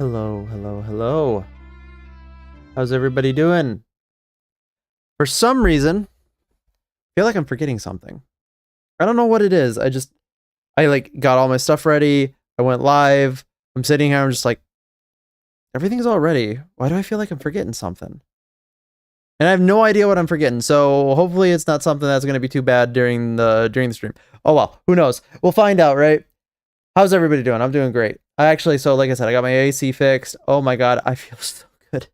Hello, hello, hello. How's everybody doing? For some reason, I feel like I'm forgetting something. I don't know what it is. I like got all my stuff ready. I went live. I'm sitting here. I'm just like, everything's all ready. Why do I feel like I'm forgetting something? And I have no idea what I'm forgetting. So hopefully it's not something that's going to be too bad during the stream. Oh well, who knows? We'll find out, right? How's everybody doing? I'm doing great. So like I said, I got my AC fixed. Oh my god, I feel so good.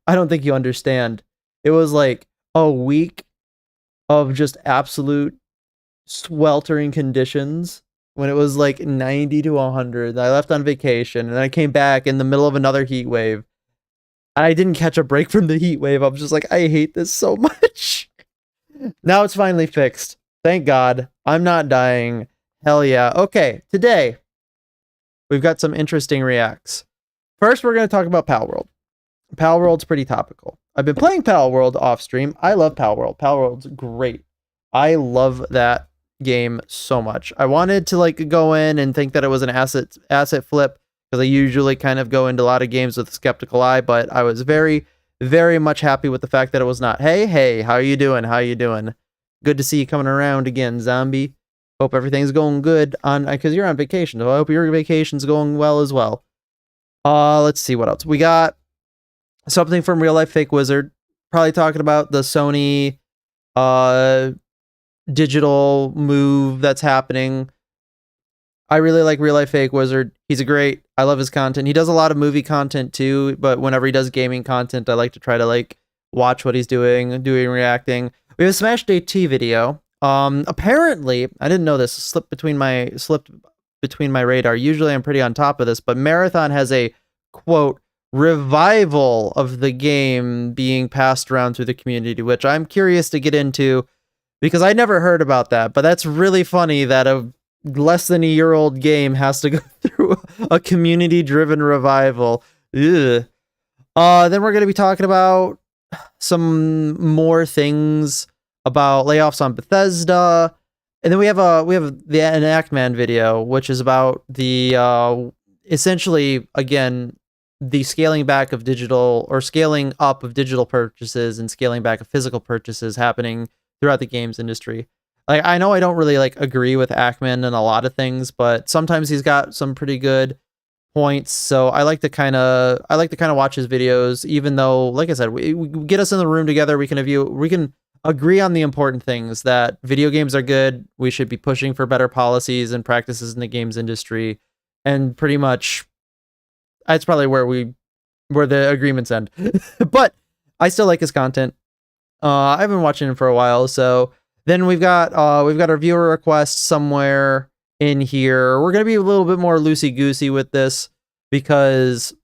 I don't think you understand. It was like a week of just absolute sweltering conditions when it was like 90 to 100. I left on vacation and I came back in the middle of another heat wave. I didn't catch a break from the heat wave. I'm just like, I hate this so much. Now it's finally fixed. Thank God. I'm not dying. Hell yeah. Okay, today we've got some interesting reacts. First, we're going to talk about Palworld. Palworld's pretty topical. I've been playing Palworld off stream. I love Palworld. Palworld's great. I love that game so much. I wanted to like go in and think that it was an asset flip because I usually kind of go into a lot of games with a skeptical eye, but I was very, very much happy with the fact that it was not, hey, how you doing? How you doing? Good to see you coming around again, zombie. Hope everything's going good on because you're on vacation. So I hope your vacation's going well as well. Let's see what else. We got something from Real Life Fake Wizard. Probably talking about the Sony digital move that's happening. I really like Real Life Fake Wizard. He's I love his content. He does a lot of movie content too, but whenever he does gaming content, I like to try to like watch what he's doing, reacting. We have a Smash Day 2 video. Apparently, I didn't know this, slipped between my radar. Usually I'm pretty on top of this, but Marathon has a quote revival of the game being passed around through the community, which I'm curious to get into because I never heard about that. But that's really funny that a less than a year old game has to go through a community driven revival. Ugh. Then we're going to be talking about some more things about layoffs on Bethesda. And then we have the Enactman video, which is about the essentially again the scaling back of digital or scaling up of digital purchases and scaling back of physical purchases happening throughout the games industry. Like I know I don't really like agree with Ackman in a lot of things, but sometimes he's got some pretty good points. So I like to kind of watch his videos, even though, like I said, we get us in the room together. We can agree on the important things that video games are good. We should be pushing for better policies and practices in the games industry, and pretty much that's probably where the agreements end. But I still like his content. I've been watching him for a while. So then we've got our viewer request somewhere in here. We're gonna be a little bit more loosey goosey with this because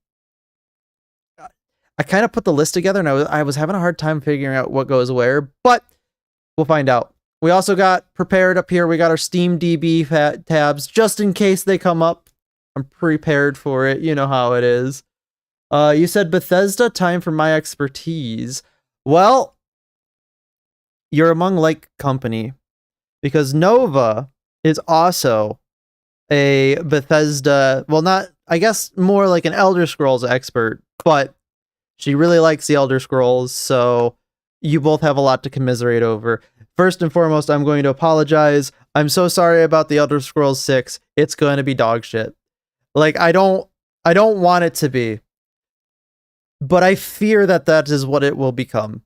I kind of put the list together and I was having a hard time figuring out what goes where, but we'll find out. We also got prepared up here. We got our Steam DB tabs just in case they come up. I'm prepared for it. You know how it is. You said Bethesda, time for my expertise. Well, you're among like company because Nova is also a Bethesda, well, not, I guess more like an Elder Scrolls expert, but she really likes the Elder Scrolls, so you both have a lot to commiserate over. First and foremost, I'm going to apologize. I'm so sorry about the Elder Scrolls 6. It's going to be dog shit. Like, I don't want it to be, but I fear that is what it will become.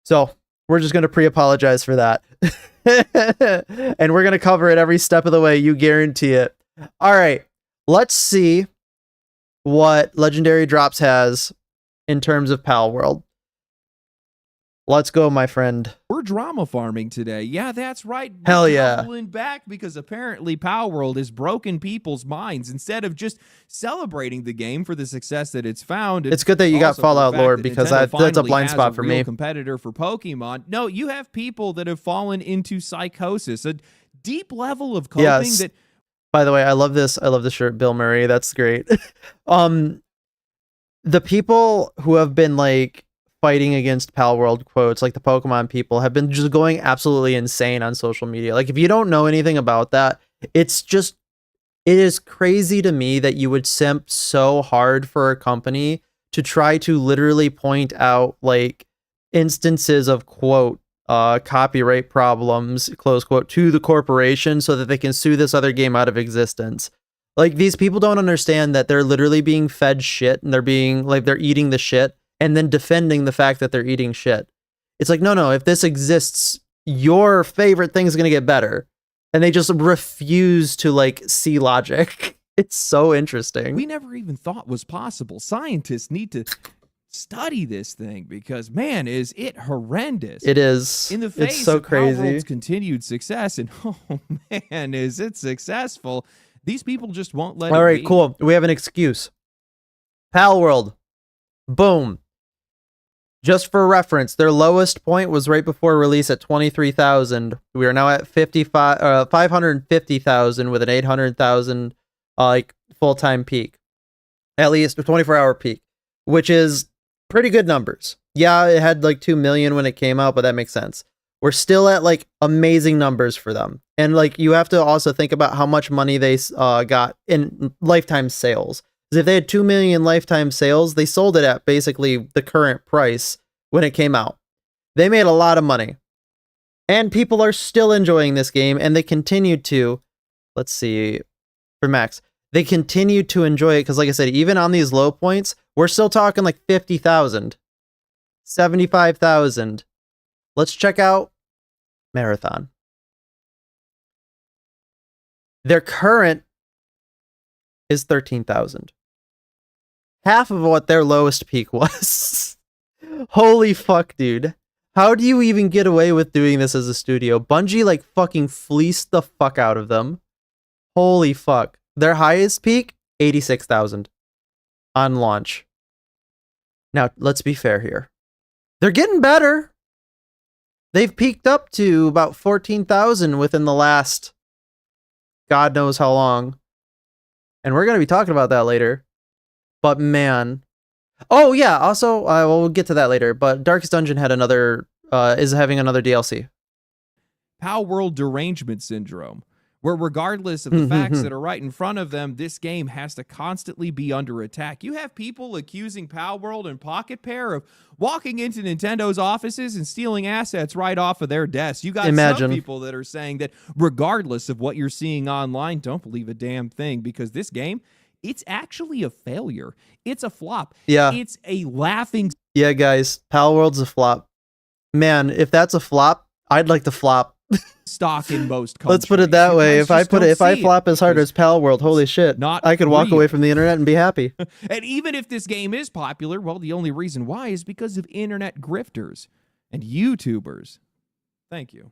So we're just going to pre-apologize for that. And we're going to cover it every step of the way. You guarantee it. All right, let's see what Legendary Drops has in terms of Palworld. Let's go, my friend. We're drama farming today. Yeah, that's right. Hell yeah. Doubling back because apparently Palworld has broken people's minds. Instead of just celebrating the game for the success that it's found. It's good that you got Fallout Lore because that's a blind spot for me. Competitor for Pokemon. No, you have people that have fallen into psychosis, a deep level of coping that. By the way, I love this. I love the shirt, Bill Murray. That's great. The people who have been like fighting against Palworld quotes, like the Pokemon people, have been just going absolutely insane on social media. Like if you don't know anything about that, it's It is crazy to me that you would simp so hard for a company to try to literally point out like instances of quote copyright problems, close quote, to the corporation so that they can sue this other game out of existence. Like, these people don't understand that they're literally being fed shit and they're eating the shit and then defending the fact that they're eating shit. It's like, no, if this exists, your favorite thing is going to get better. And they just refuse to like see logic. It's so interesting. We never even thought was possible. Scientists need to study this thing because, man, is it horrendous. It is. In the face it's so of crazy. Palworld's continued success, and oh man, is it successful. These people just won't let it be. All right, cool. We have an excuse. Palworld. Boom. Just for reference, their lowest point was right before release at 23,000. We are now at 550,000 with an 800,000 like full-time peak. At least a 24-hour peak, which is pretty good numbers. Yeah, it had like 2 million when it came out, but that makes sense. We're still at like amazing numbers for them. And like, you have to also think about how much money they got in lifetime sales. Because if they had 2 million lifetime sales, they sold it at basically the current price when it came out. They made a lot of money. And people are still enjoying this game, and they continue to, let's see, for Max, they continue to enjoy it because, like I said, even on these low points, we're still talking like 50,000, 75,000. Let's check out Marathon. Their current is 13,000. Half of what their lowest peak was. Holy fuck, dude. How do you even get away with doing this as a studio? Bungie like fucking fleeced the fuck out of them. Holy fuck. Their highest peak, 86,000 on launch. Now, let's be fair here. They're getting better. They've peaked up to about 14,000 within the last God knows how long. And we're going to be talking about that later. But man. Oh yeah, also, we'll get to that later, but Darkest Dungeon had is having another DLC. Palworld derangement syndrome, where regardless of the facts that are right in front of them, this game has to constantly be under attack. You have people accusing Palworld and Pocket Pair of walking into Nintendo's offices and stealing assets right off of their desks. You got some people that are saying that regardless of what you're seeing online, don't believe a damn thing because this game, it's actually a failure. It's a flop. Yeah. It's a laughing. Yeah, guys, Palworld's a flop. Man, if that's a flop, I'd like to flop. Stock in most countries. Let's put it that way. If I flop as hard as Palworld, holy shit, I could walk away from the internet and be happy. And even if this game is popular, well, the only reason why is because of internet grifters and YouTubers. Thank you.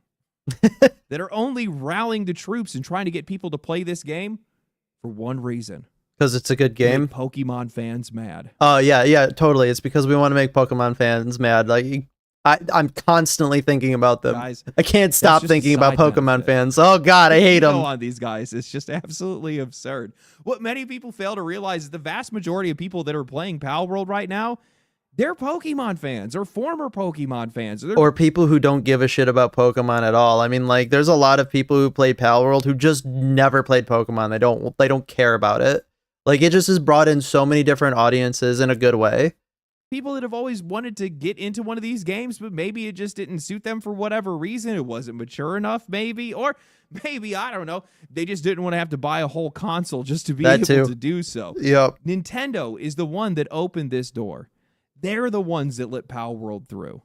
That are only rallying the troops and trying to get people to play this game for one reason. Because it's a good game. Make Pokemon fans mad. Oh, yeah, totally. It's because we want to make Pokemon fans mad. Like, I'm constantly thinking about them. Guys, I can't stop thinking about Pokemon fans. Oh, God, I hate them. On these guys. It's just absolutely absurd. What many people fail to realize is the vast majority of people that are playing Palworld right now, they're Pokemon fans or former Pokemon fans. Or people who don't give a shit about Pokemon at all. I mean, like, there's a lot of people who play Palworld who just never played Pokemon. They don't care about it. Like, it just has brought in so many different audiences in a good way. People that have always wanted to get into one of these games, but maybe it just didn't suit them for whatever reason. It wasn't mature enough, maybe. Or maybe, I don't know, they just didn't want to have to buy a whole console just to be able to do so. Yep. Nintendo is the one that opened this door. They're the ones that let Palworld through.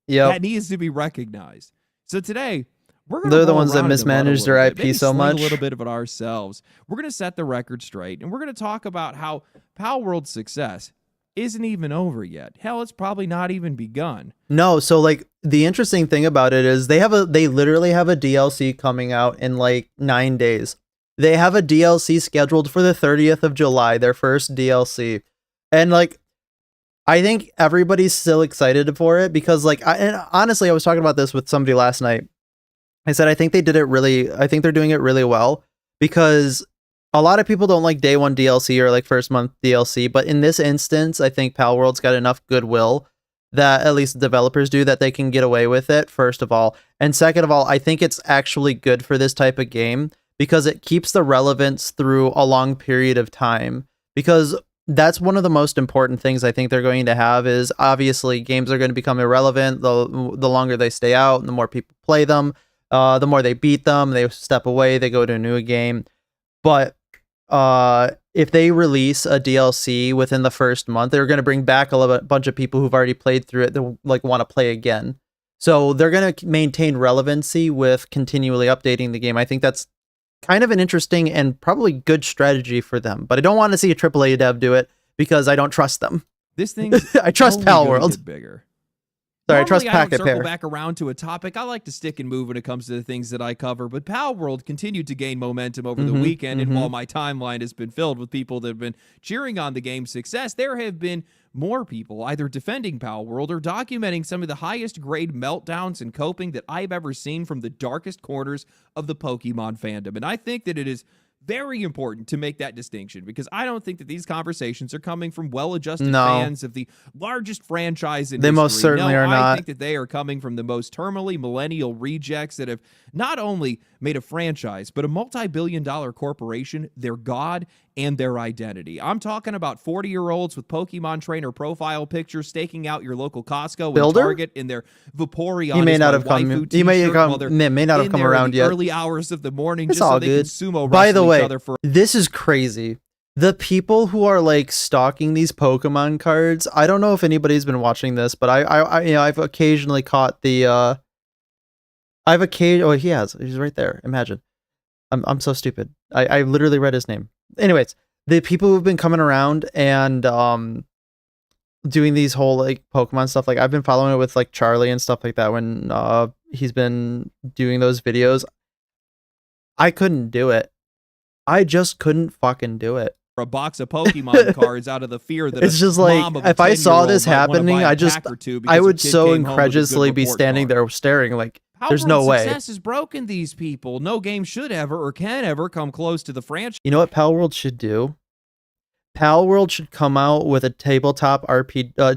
Yep. That needs to be recognized. So today, they're the ones that mismanage their IP so much. A little bit of it ourselves. We're going to set the record straight, and we're going to talk about how Palworld's success isn't even over yet. Hell, it's probably not even begun. No, so like the interesting thing about it is they literally have a DLC coming out in like 9 days. They have a DLC scheduled for the 30th of July, their first DLC. And like, I think everybody's still excited for it because like, and honestly, I was talking about this with somebody last night. I said, I think they're doing it really well because a lot of people don't like day one DLC or like first month DLC, but in this instance, I think Palworld's got enough goodwill that at least the developers do that they can get away with it, first of all. And second of all, I think it's actually good for this type of game because it keeps the relevance through a long period of time. Because that's one of the most important things I think they're going to have is obviously games are going to become irrelevant the longer they stay out and the more people play them, the more they beat them, they step away, they go to a new game. But if they release a DLC within the first month, they're going to bring back a bunch of people who've already played through it that like want to play again. So they're going to maintain relevancy with continually updating the game. I think that's kind of an interesting and probably good strategy for them. But I don't want to see a AAA dev do it because I don't trust them. This thing, I trust Palworld. Bigger. Sorry, Normally, I trust Packet I don't circle Pair. back around to a topic. I like to stick and move when it comes to the things that I cover, but Palworld continued to gain momentum over the weekend, and while my timeline has been filled with people that have been cheering on the game's success, there have been more people either defending Palworld or documenting some of the highest grade meltdowns and coping that I've ever seen from the darkest corners of the Pokemon fandom. And I think that it is very important to make that distinction because I don't think that these conversations are coming from well-adjusted fans of the largest franchise in history. Most certainly are not. I think that they are coming from the most terminally millennial rejects that have not only made a franchise, but a multi-billion-dollar corporation their god and their identity. I'm talking about 40-year-olds with Pokemon trainer profile pictures staking out your local Costco and Target in their Vaporeon. He may not have come. He may not have come around yet. Early hours of the morning, it's just all so they good. can sumo By the wrestle way, each other for. This is crazy. The people who are like stalking these Pokemon cards. I don't know if anybody's been watching this, but I've occasionally caught the. Oh, he has. He's right there. Imagine. I'm so stupid. I literally read his name. Anyways, the people who've been coming around and doing these whole like Pokemon stuff, like I've been following it with like Charlie and stuff like that when he's been doing those videos. I couldn't do it. I just couldn't fucking do it. A box of Pokemon cards out of the fear that it's just like if I saw this happening, I would so incredulously be standing there staring like there's no way. Success has broken these people. No game should ever or can ever come close to the franchise. You know what Palworld should do? Palworld should come out with a tabletop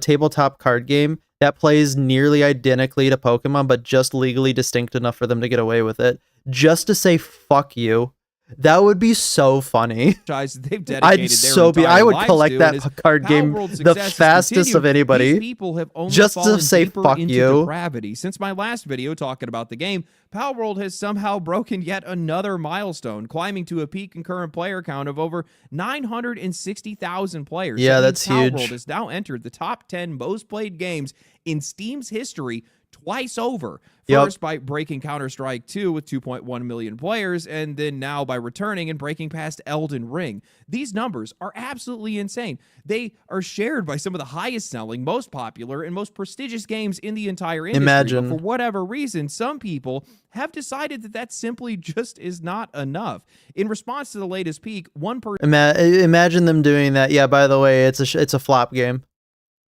tabletop card game that plays nearly identically to Pokemon, but just legally distinct enough for them to get away with it. Just to say fuck you. That would be so funny. I would collect that card game the fastest of anybody. People have only just to say fuck you. Depravity. Since my last video talking about the game, Palworld has somehow broken yet another milestone, climbing to a peak concurrent player count of over 960,000 players. Yeah, that's huge. Palworld has now entered the top 10 most played games in Steam's history twice over. First by breaking Counter-Strike 2 with 2.1 million players, and then now by returning and breaking past Elden Ring. These numbers are absolutely insane. They are shared by some of the highest selling, most popular, and most prestigious games in the entire industry. Imagine. But for whatever reason, some people have decided that that simply just is not enough. In response to the latest peak, one person imagine them doing that. Yeah, by the way, it's a flop game.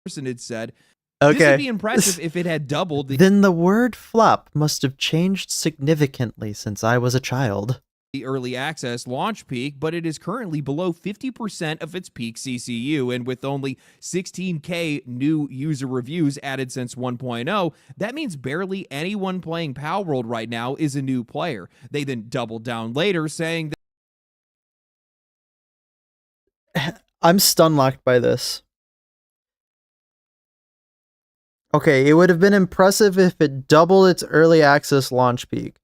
Person had said, okay. This would be impressive if it had doubled. Then the word flop must have changed significantly since I was a child. The early access launch peak, but it is currently below 50% of its peak CCU, and with only 16K new user reviews added since 1.0, that means barely anyone playing Palworld right now is a new player. They then doubled down later, saying that I'm stun-locked by this. Okay, it would have been impressive if it doubled its early access launch peak.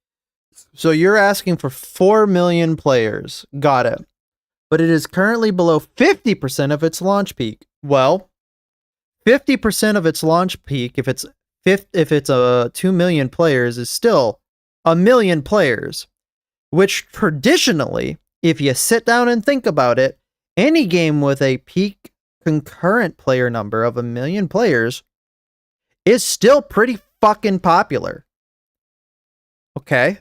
So you're asking for 4 million players. Got it. But it is currently below 50% of its launch peak. Well, 50% of its launch peak, if it's 2 million players, is still 1 million players. Which traditionally, if you sit down and think about it, any game with a peak concurrent player number of 1 million players is still pretty fucking popular. Okay.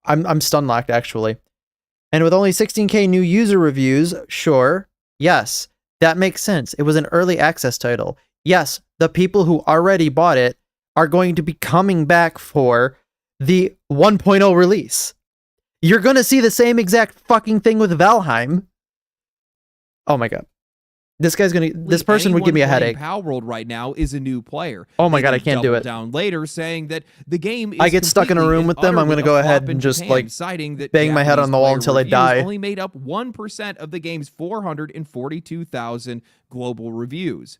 I'm stun-locked, actually. And with only 16K new user reviews, sure, yes, that makes sense. It was an early access title. Yes, the people who already bought it are going to be coming back for the 1.0 release. You're going to see the same exact fucking thing with Valheim. Oh my god. This person would give me a headache. Palworld right now is a new player. Oh my God, I can't do it. Down later, saying that the game is I get stuck in a room with them, I'm going to go ahead and just like citing that bang my head on the wall until I die. Only made up 1% of the game's 442,000 global reviews.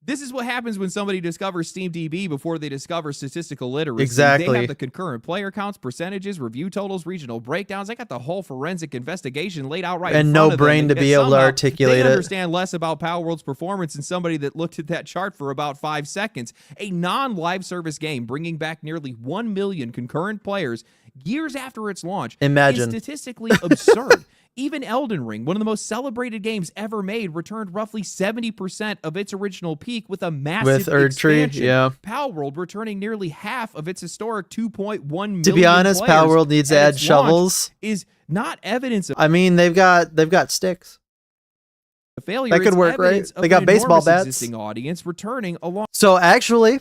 This is what happens when somebody discovers SteamDB before they discover statistical literacy. Exactly. They have the concurrent player counts, percentages, review totals, regional breakdowns. I got the whole forensic investigation laid out right in front of them. And no brain to be able to articulate it. They understand less about Palworld's performance than somebody that looked at that chart for about 5 seconds. A non-live service game bringing back nearly 1 million concurrent players years after its launch is statistically absurd. Even Elden Ring, one of the most celebrated games ever made, returned roughly 70% of its original peak with a massive expansion. Palworld returning nearly half of its historic 2.1 million. To be honest, Palworld needs to add shovels. Is not evidence of. I mean, they've got sticks. A failure. That could work, right? They got baseball bats. Existing audience returning along. So actually,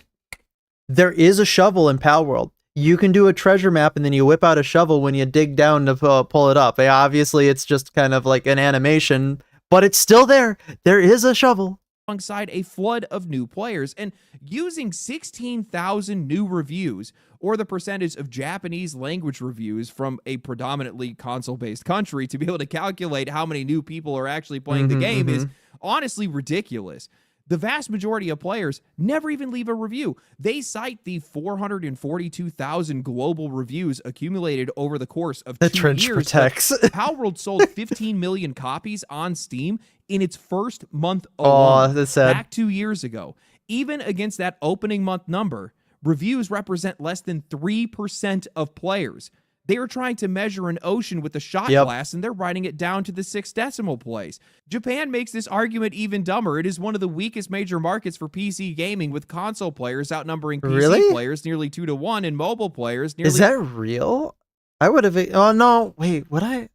there is a shovel in Palworld. You can do a treasure map and then you whip out a shovel when you dig down to pull it up. Obviously, it's just kind of like an animation, but it's still there. There is a shovel. Alongside a flood of new players, and using 16,000 new reviews, or the percentage of Japanese language reviews from a predominantly console-based country to be able to calculate how many new people are actually playing the game is honestly ridiculous. The vast majority of players never even leave a review. They cite the 442,000 global reviews accumulated over the course of 2 years. The trench protects. Palworld sold 15 million copies on Steam in its first month alone. Oh, that's sad. Back 2 years ago. Even against that opening month number, reviews represent less than 3% of players. They are trying to measure an ocean with a shot glass, and they're writing it down to the 6th decimal place. Japan makes this argument even dumber. It is one of the weakest major markets for PC gaming, with console players outnumbering PC players nearly 2 to 1 and mobile players nearly... Is that real? I would have... Oh, no. Wait, would I...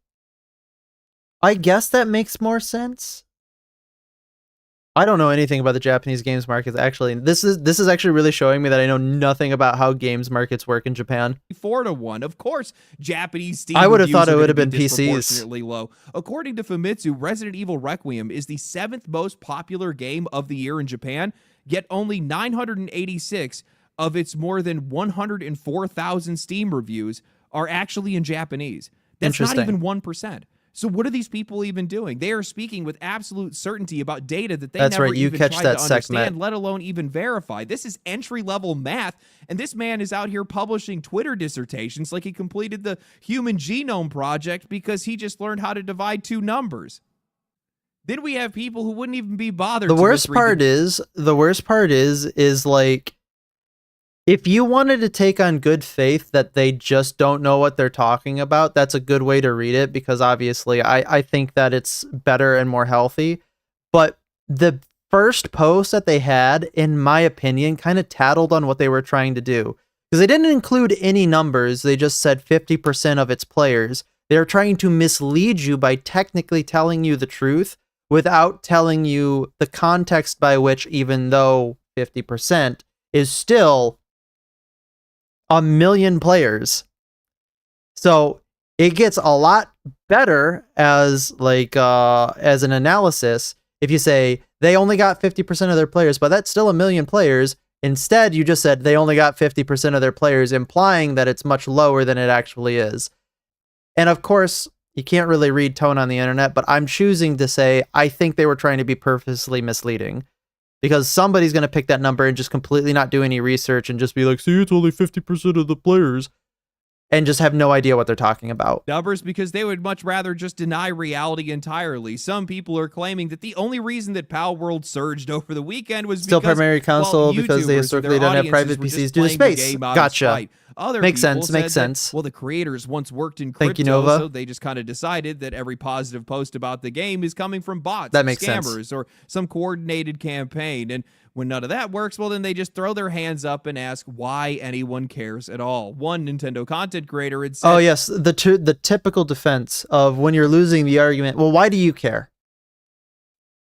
I guess that makes more sense. I don't know anything about the Japanese games markets, actually. This is actually really showing me that I know nothing about how games markets work in Japan. 4 to 1. Of course, Japanese Steam I would have thought it would have been been disproportionately low. According to Famitsu, Resident Evil Requiem is the 7th most popular game of the year in Japan, yet only 986 of its more than 104,000 Steam reviews are actually in Japanese. That's not even 1%. So what are these people even doing? They are speaking with absolute certainty about data that they never even tried to understand, let alone even verify. This is entry-level math, and this man is out here publishing Twitter dissertations like he completed the Human Genome Project because he just learned how to divide 2 numbers. Then we have people who wouldn't even be bothered. The worst part is like, if you wanted to take on good faith that they just don't know what they're talking about, that's a good way to read it, because obviously I think that it's better and more healthy. But the first post that they had, in my opinion, kind of tattled on what they were trying to do. Because they didn't include any numbers, they just said 50% of its players. They were trying to mislead you by technically telling you the truth without telling you the context by which, even though 50% is still 1 million players. So it gets a lot better as as an analysis if you say they only got 50% of their players, but that's still 1 million players. Instead, you just said they only got 50% of their players, implying that it's much lower than it actually is. And of course, you can't really read tone on the internet, but I'm choosing to say I think they were trying to be purposely misleading. Because somebody's going to pick that number and just completely not do any research and just be like, see, it's only 50% of the players, and just have no idea what they're talking about. Numbers, because they would much rather just deny reality entirely. Some people are claiming that the only reason that Palworld surged over the weekend was still primary console, because they historically don't have private PCs due to space. Gotcha. Other makes sense. Well, the creators once worked in crypto, so they just kind of decided that every positive post about the game is coming from bots, that makes scammers, sense, or some coordinated campaign. And when none of that works, well, then they just throw their hands up and ask why anyone cares at all. One Nintendo content creator had said, "Oh yes, the typical defense of when you're losing the argument. Well, why do you care?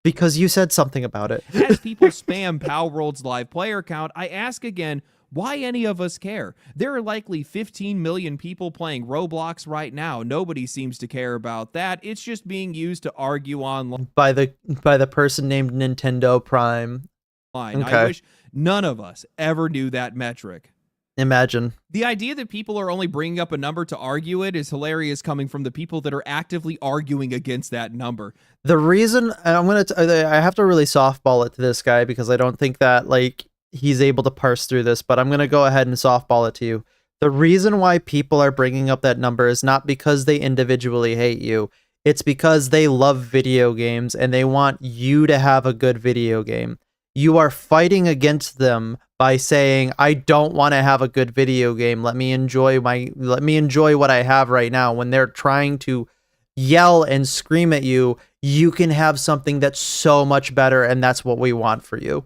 Because you said something about it." As people spam Palworld's live player count, I ask again, Why any of us care? There are likely 15 million people playing Roblox right now. Nobody seems to care about that. It's just being used to argue online. By the person named Nintendo Prime. I Okay. wish none of us ever knew that metric. Imagine. The idea that people are only bringing up a number to argue it is hilarious, coming from the people that are actively arguing against that number. The reason I have to really softball it to this guy because I don't think that like he's able to parse through this, but I'm going to go ahead and softball it to you. The reason why people are bringing up that number is not because they individually hate you. It's because they love video games and they want you to have a good video game. You are fighting against them by saying, I don't want to have a good video game. Let me enjoy what I have right now. When they're trying to yell and scream at you, you can have something that's so much better, and that's what we want for you.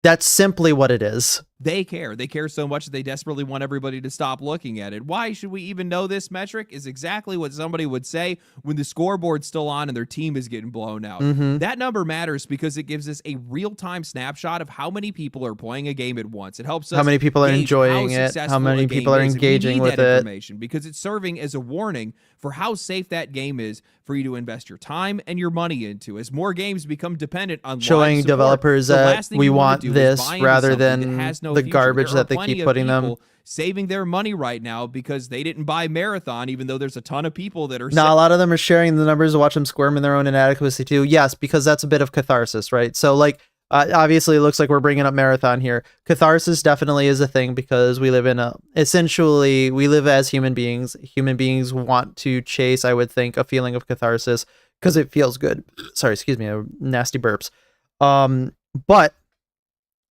That's simply what it is. They care. They care so much that they desperately want everybody to stop looking at it. Why should we even know this metric? Is exactly what somebody would say when the scoreboard's still on and their team is getting blown out. That number matters because it gives us a real-time snapshot of how many people are playing a game at once. It helps us how many people are enjoying it, how many people are engaging with it. Information because it's serving as a warning for how safe that game is for you to invest your time and your money into. As more games become dependent on showing live support, developers that we want this rather than no the future. garbage There are that they plenty keep of putting them. saving their money right now because they didn't buy Marathon, even though there's a ton of people that are. Now, a lot of them are sharing the numbers to watch them squirm in their own inadequacy too. Yes, because that's a bit of catharsis, right? So, like, obviously, it looks like we're bringing up Marathon here. Catharsis definitely is a thing because we live as human beings. Human beings want to chase, I would think, a feeling of catharsis because it feels good. Sorry, excuse me, nasty burps. But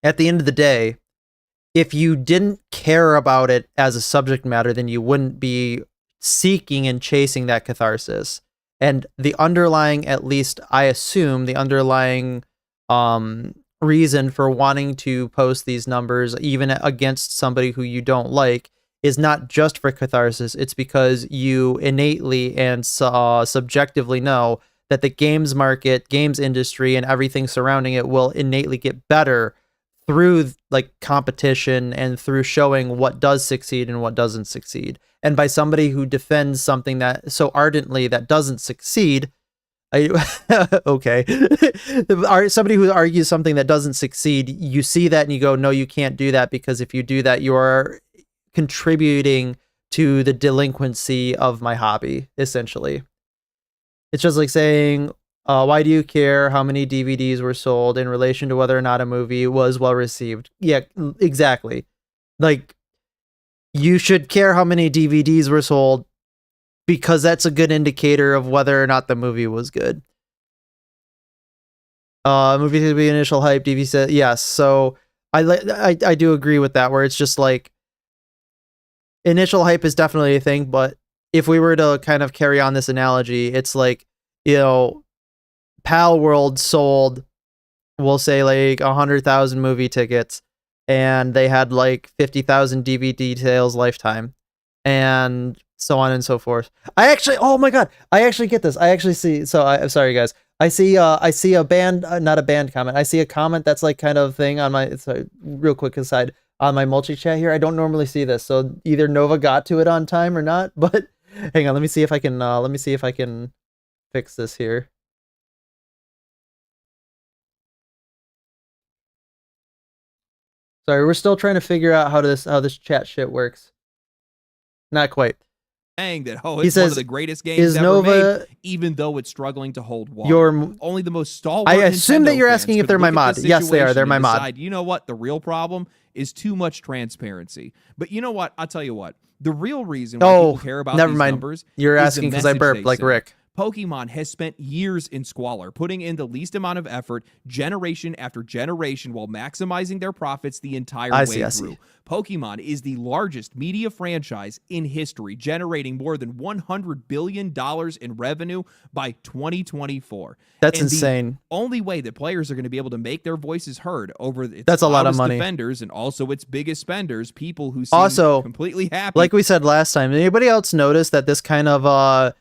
at the end of the day, if you didn't care about it as a subject matter, then you wouldn't be seeking and chasing that catharsis. And the underlying, at least I assume, the underlying reason for wanting to post these numbers, even against somebody who you don't like, is not just for catharsis. It's because you innately and subjectively know that the games market, games industry, and everything surrounding it will innately get better through like competition and through showing what does succeed and what doesn't succeed. And by somebody who defends something that so ardently that doesn't succeed, okay, somebody who argues something that doesn't succeed, you see that and you go, no, you can't do that, because if you do that, you are contributing to the delinquency of my hobby, essentially. It's just like saying, why do you care how many DVDs were sold in relation to whether or not a movie was well received? Yeah, exactly. Like, you should care how many DVDs were sold because that's a good indicator of whether or not the movie was good. Movie could be initial hype. DV said yes. So I do agree with that, where it's just like initial hype is definitely a thing, but if we were to kind of carry on this analogy, it's like, you know, Pal World sold, we'll say, like 100,000 movie tickets, and they had like 50,000 DVD sales lifetime, and so on and so forth. Oh my god, I actually get this. I actually see. So I'm sorry, guys. I see a band, not a band comment. I see a comment that's like kind of thing on my. Sorry, real quick aside on my multi chat here. I don't normally see this, so either Nova got to it on time or not. But hang on, let me see if I can fix this here. Sorry, we're still trying to figure out how this chat shit works. Not quite. Saying that, it's one of the greatest games ever Nova made, even though it's struggling to hold water. Only the most stalwart. I assume that you're asking if they're my mod. Yes, they are. They're my mod. You know what? The real problem is too much transparency. But you know what? I'll tell you what. The real reason why people care about these numbers. You're asking because I burped like Rick. Pokemon has spent years in squalor, putting in the least amount of effort, generation after generation, while maximizing their profits the entire way through. Pokemon is the largest media franchise in history, generating more than $100 billion in revenue by 2024. That's insane. The only way that players are going to be able to make their voices heard over its a lot of money. Defenders and also its biggest spenders, people who seem also completely happy. Like we said last time, anybody else notice that this kind of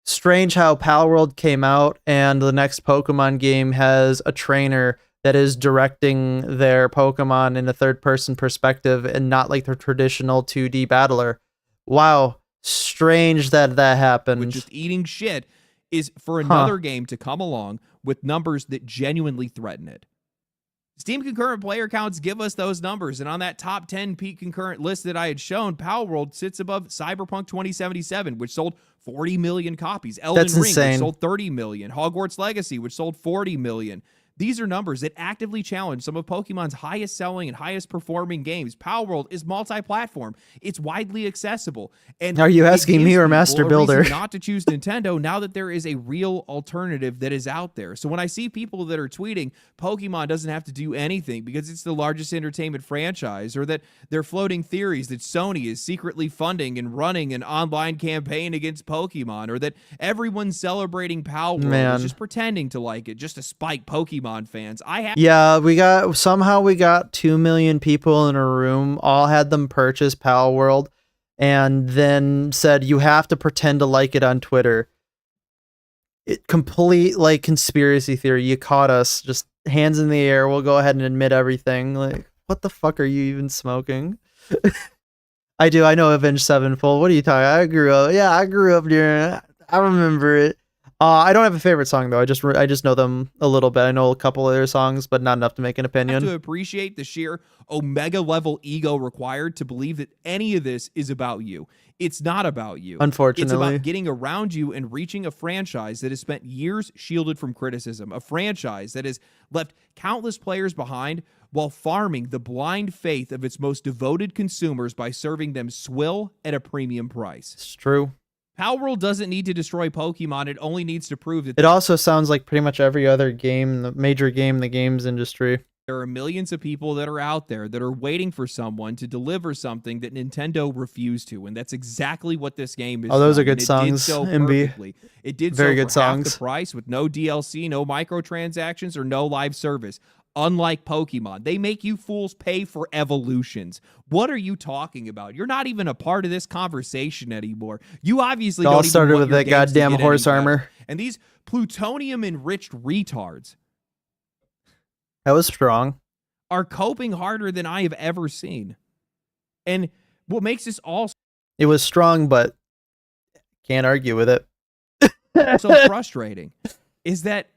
strange how Pal World came out and the next Pokemon game has a trainer that is directing their Pokemon in a third-person perspective and not like their traditional 2D battler. Wow, strange that happened. With just eating shit is for another game to come along with numbers that genuinely threaten it. Steam concurrent player counts give us those numbers, and on that top 10 peak concurrent list that I had shown, Palworld sits above Cyberpunk 2077, which sold 40 million copies. Elden Ring, insane. Which sold 30 million. Hogwarts Legacy, which sold 40 million. These are numbers that actively challenge some of Pokemon's highest selling and highest performing games. Palworld is multi-platform. It's widely accessible. And are you asking me or Master Builder? Not to choose Nintendo now that there is a real alternative that is out there. So when I see people that are tweeting Pokemon doesn't have to do anything because it's the largest entertainment franchise, or that they're floating theories that Sony is secretly funding and running an online campaign against Pokemon, or that everyone's celebrating Palworld is just pretending to like it just to spike Pokemon fans. We got 2 million people in a room, all had them purchase Palworld, and then said you have to pretend to like it on Twitter. Complete like conspiracy theory. You caught us. Just hands in the air. We'll go ahead and admit everything. Like, what the fuck are you even smoking? I know Avenged Sevenfold. What are you talking? I grew up during. I remember it. I don't have a favorite song though. I just know them a little bit. I know a couple of their songs, but not enough to make an opinion. I have to appreciate the sheer Omega level ego required to believe that any of this is about you. It's not about you. Unfortunately, it's about getting around you and reaching a franchise that has spent years shielded from criticism, a franchise that has left countless players behind while farming the blind faith of its most devoted consumers by serving them swill at a premium price. It's true. Palworld doesn't need to destroy Pokemon. It only needs to prove that... It also sounds like pretty much every other game, the major game in the games industry. There are millions of people that are out there that are waiting for someone to deliver something that Nintendo refused to, and that's exactly what this game is. Oh, those are good songs, MB. It did very so good for songs. Half the price with no DLC, no microtransactions, or no live service. Unlike Pokemon, they make you fools pay for evolutions. What are you talking about? You're not even a part of this conversation anymore. You obviously don't even started want with your that games to goddamn get horse any better. armor. And these plutonium-enriched retards That was strong. are coping harder than I have ever seen. And what makes this all It was strong, but can't argue with it. so frustrating is that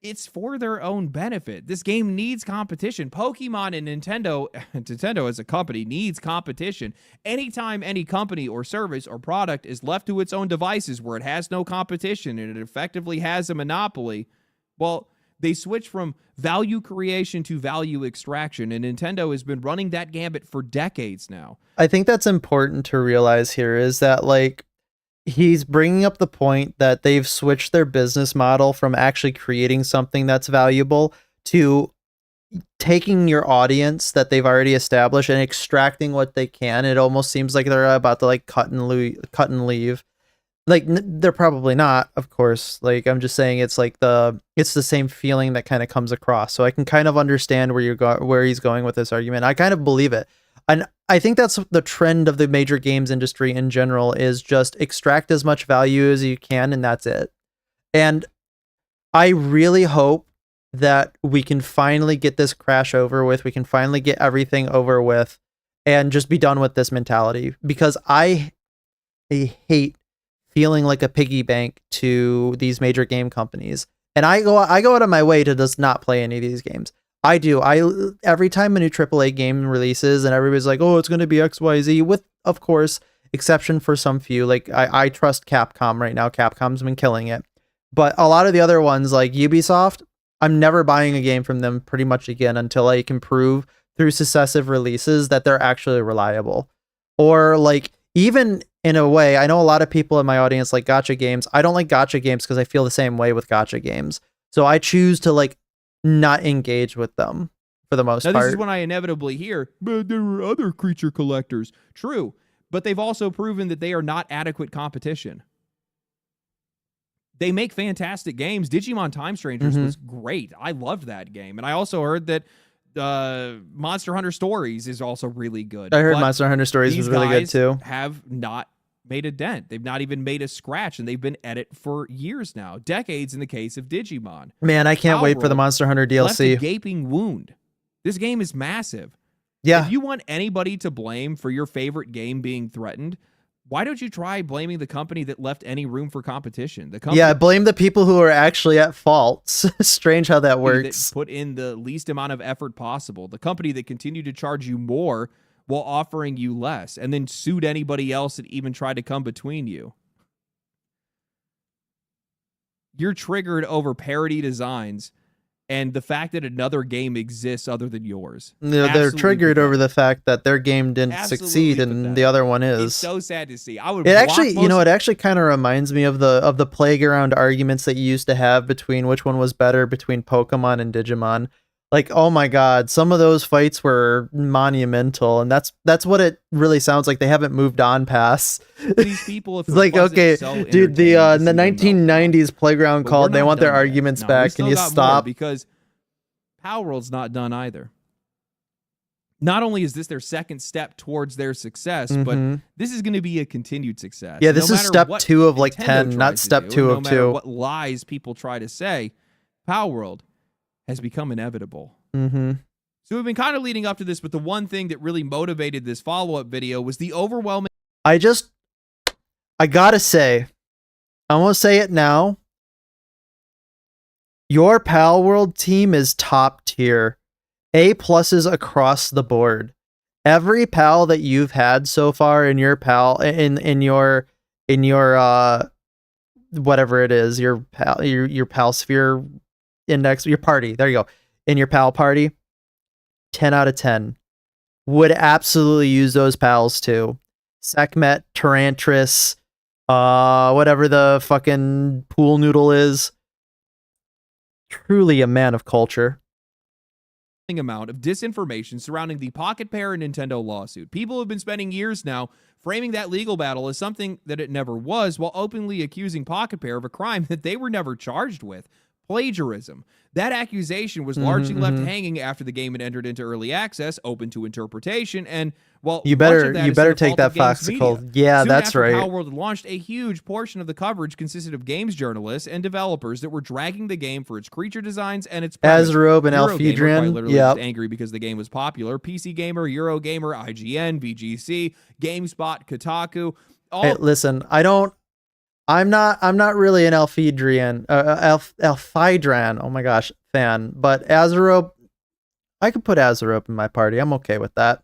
it's for their own benefit. This game needs competition. Pokemon and Nintendo as a company needs competition. Anytime any company or service or product is left to its own devices where it has no competition and it effectively has a monopoly, well, they switch from value creation to value extraction, and Nintendo has been running that gambit for decades now. I think that's important to realize here is that, like, he's bringing up the point that they've switched their business model from actually creating something that's valuable to taking your audience that they've already established and extracting what they can. It almost seems like they're about to like cut and leave. Like they're probably not, of course. Like I'm just saying, it's like it's the same feeling that kind of comes across. So I can kind of understand where he's going with this argument. I kind of believe it. And I think that's the trend of the major games industry in general, is just extract as much value as you can, and that's it. And I really hope that we can finally get this crash over with. We can finally get everything over with and just be done with this mentality, because I hate feeling like a piggy bank to these major game companies. And I go out of my way to just not play any of these games. I do. Every time a new AAA game releases and everybody's like, oh, it's going to be XYZ, with, of course, exception for some few. Like, I trust Capcom right now. Capcom's been killing it. But a lot of the other ones, like Ubisoft, I'm never buying a game from them pretty much again until I can prove through successive releases that they're actually reliable. Or, like, even in a way, I know a lot of people in my audience like gacha games. I don't like gacha games because I feel the same way with gacha games. So I choose to, like, not engage with them for the most part. This is when I inevitably hear, but there were other creature collectors. True, but they've also proven that they are not adequate competition. They make fantastic games. Digimon Time Strangers was great. I loved that game. And I also heard that Monster Hunter Stories is also really good. I heard Monster Hunter Stories was really good too. Have not made a dent. They've not even made a scratch, and they've been at it for years now, decades in the case of Digimon. Man, I can't wait for the Palworld Monster Hunter left a DLC. gaping wound. This game is massive. Yeah. If you want anybody to blame for your favorite game being threatened, why don't you try blaming the company that left any room for competition? The company Yeah, blame the people who are actually at fault. Strange how that that works. put in the least amount of effort possible. The company that continued to charge you more while offering you less, and then sued anybody else that even tried to come between you. You're triggered over parody designs and the fact that another game exists other than yours. They're Absolutely triggered pathetic. over the fact that their game didn't Absolutely succeed and pathetic. the other one It's is. so sad to see. I would It block actually, you most know, it actually kind of reminds me of the playground arguments that you used to have between which one was better between Pokemon and Digimon. Like, oh my God, some of those fights were monumental, and that's what it really sounds like. They haven't moved on past. these people. If It's it like, wasn't okay, so dude, the entertaining to in the see them melt down. 1990s playground But called. we're They not want their done yet. arguments No, we back. still Can you got more stop? because Palworld's not done either. Not only is this their second step towards their success, but Mhm. this is going to be a continued success. Yeah, No this is matter step what 2 of like Nintendo 10, not tries to step do, 2 no of matter 2. what lies people try to say, Palworld has become inevitable. Mm-hmm. So we've been kind of leading up to this, but the one thing that really motivated this follow-up video was the overwhelming I gotta say, I'm gonna say it now. Your Palworld team is top tier. A pluses across the board. Every pal that you've had so far in your pal in your whatever it is, your pal sphere index, your party. There you go. In your pal party, 10 out of 10. Would absolutely use those pals too. Sekhmet, Tarantris, whatever the fucking pool noodle is. Truly a man of culture. amount of disinformation surrounding the Pocket Pair and Nintendo lawsuit. People have been spending years now framing that legal battle as something that it never was, while openly accusing Pocket Pair of a crime that they were never charged with: plagiarism. That accusation was largely left hanging after the game had entered into early access, open to interpretation, and well, You better take that Foxicle. Yeah, Soon that's after right. Palworld had launched, a huge portion of the coverage consisted of games journalists and developers that were dragging the game for its creature designs and its premise. Azrobe and Eurogamer, quite Alphedrian. literally Yep. just angry because the game was popular. PC Gamer, Eurogamer, IGN, VGC, GameSpot, Kotaku. All Hey, listen, I'm not really an Alphedrian, Alphydran, oh my gosh, fan, but Azrobe, I could put Azrobe in my party. I'm okay with that.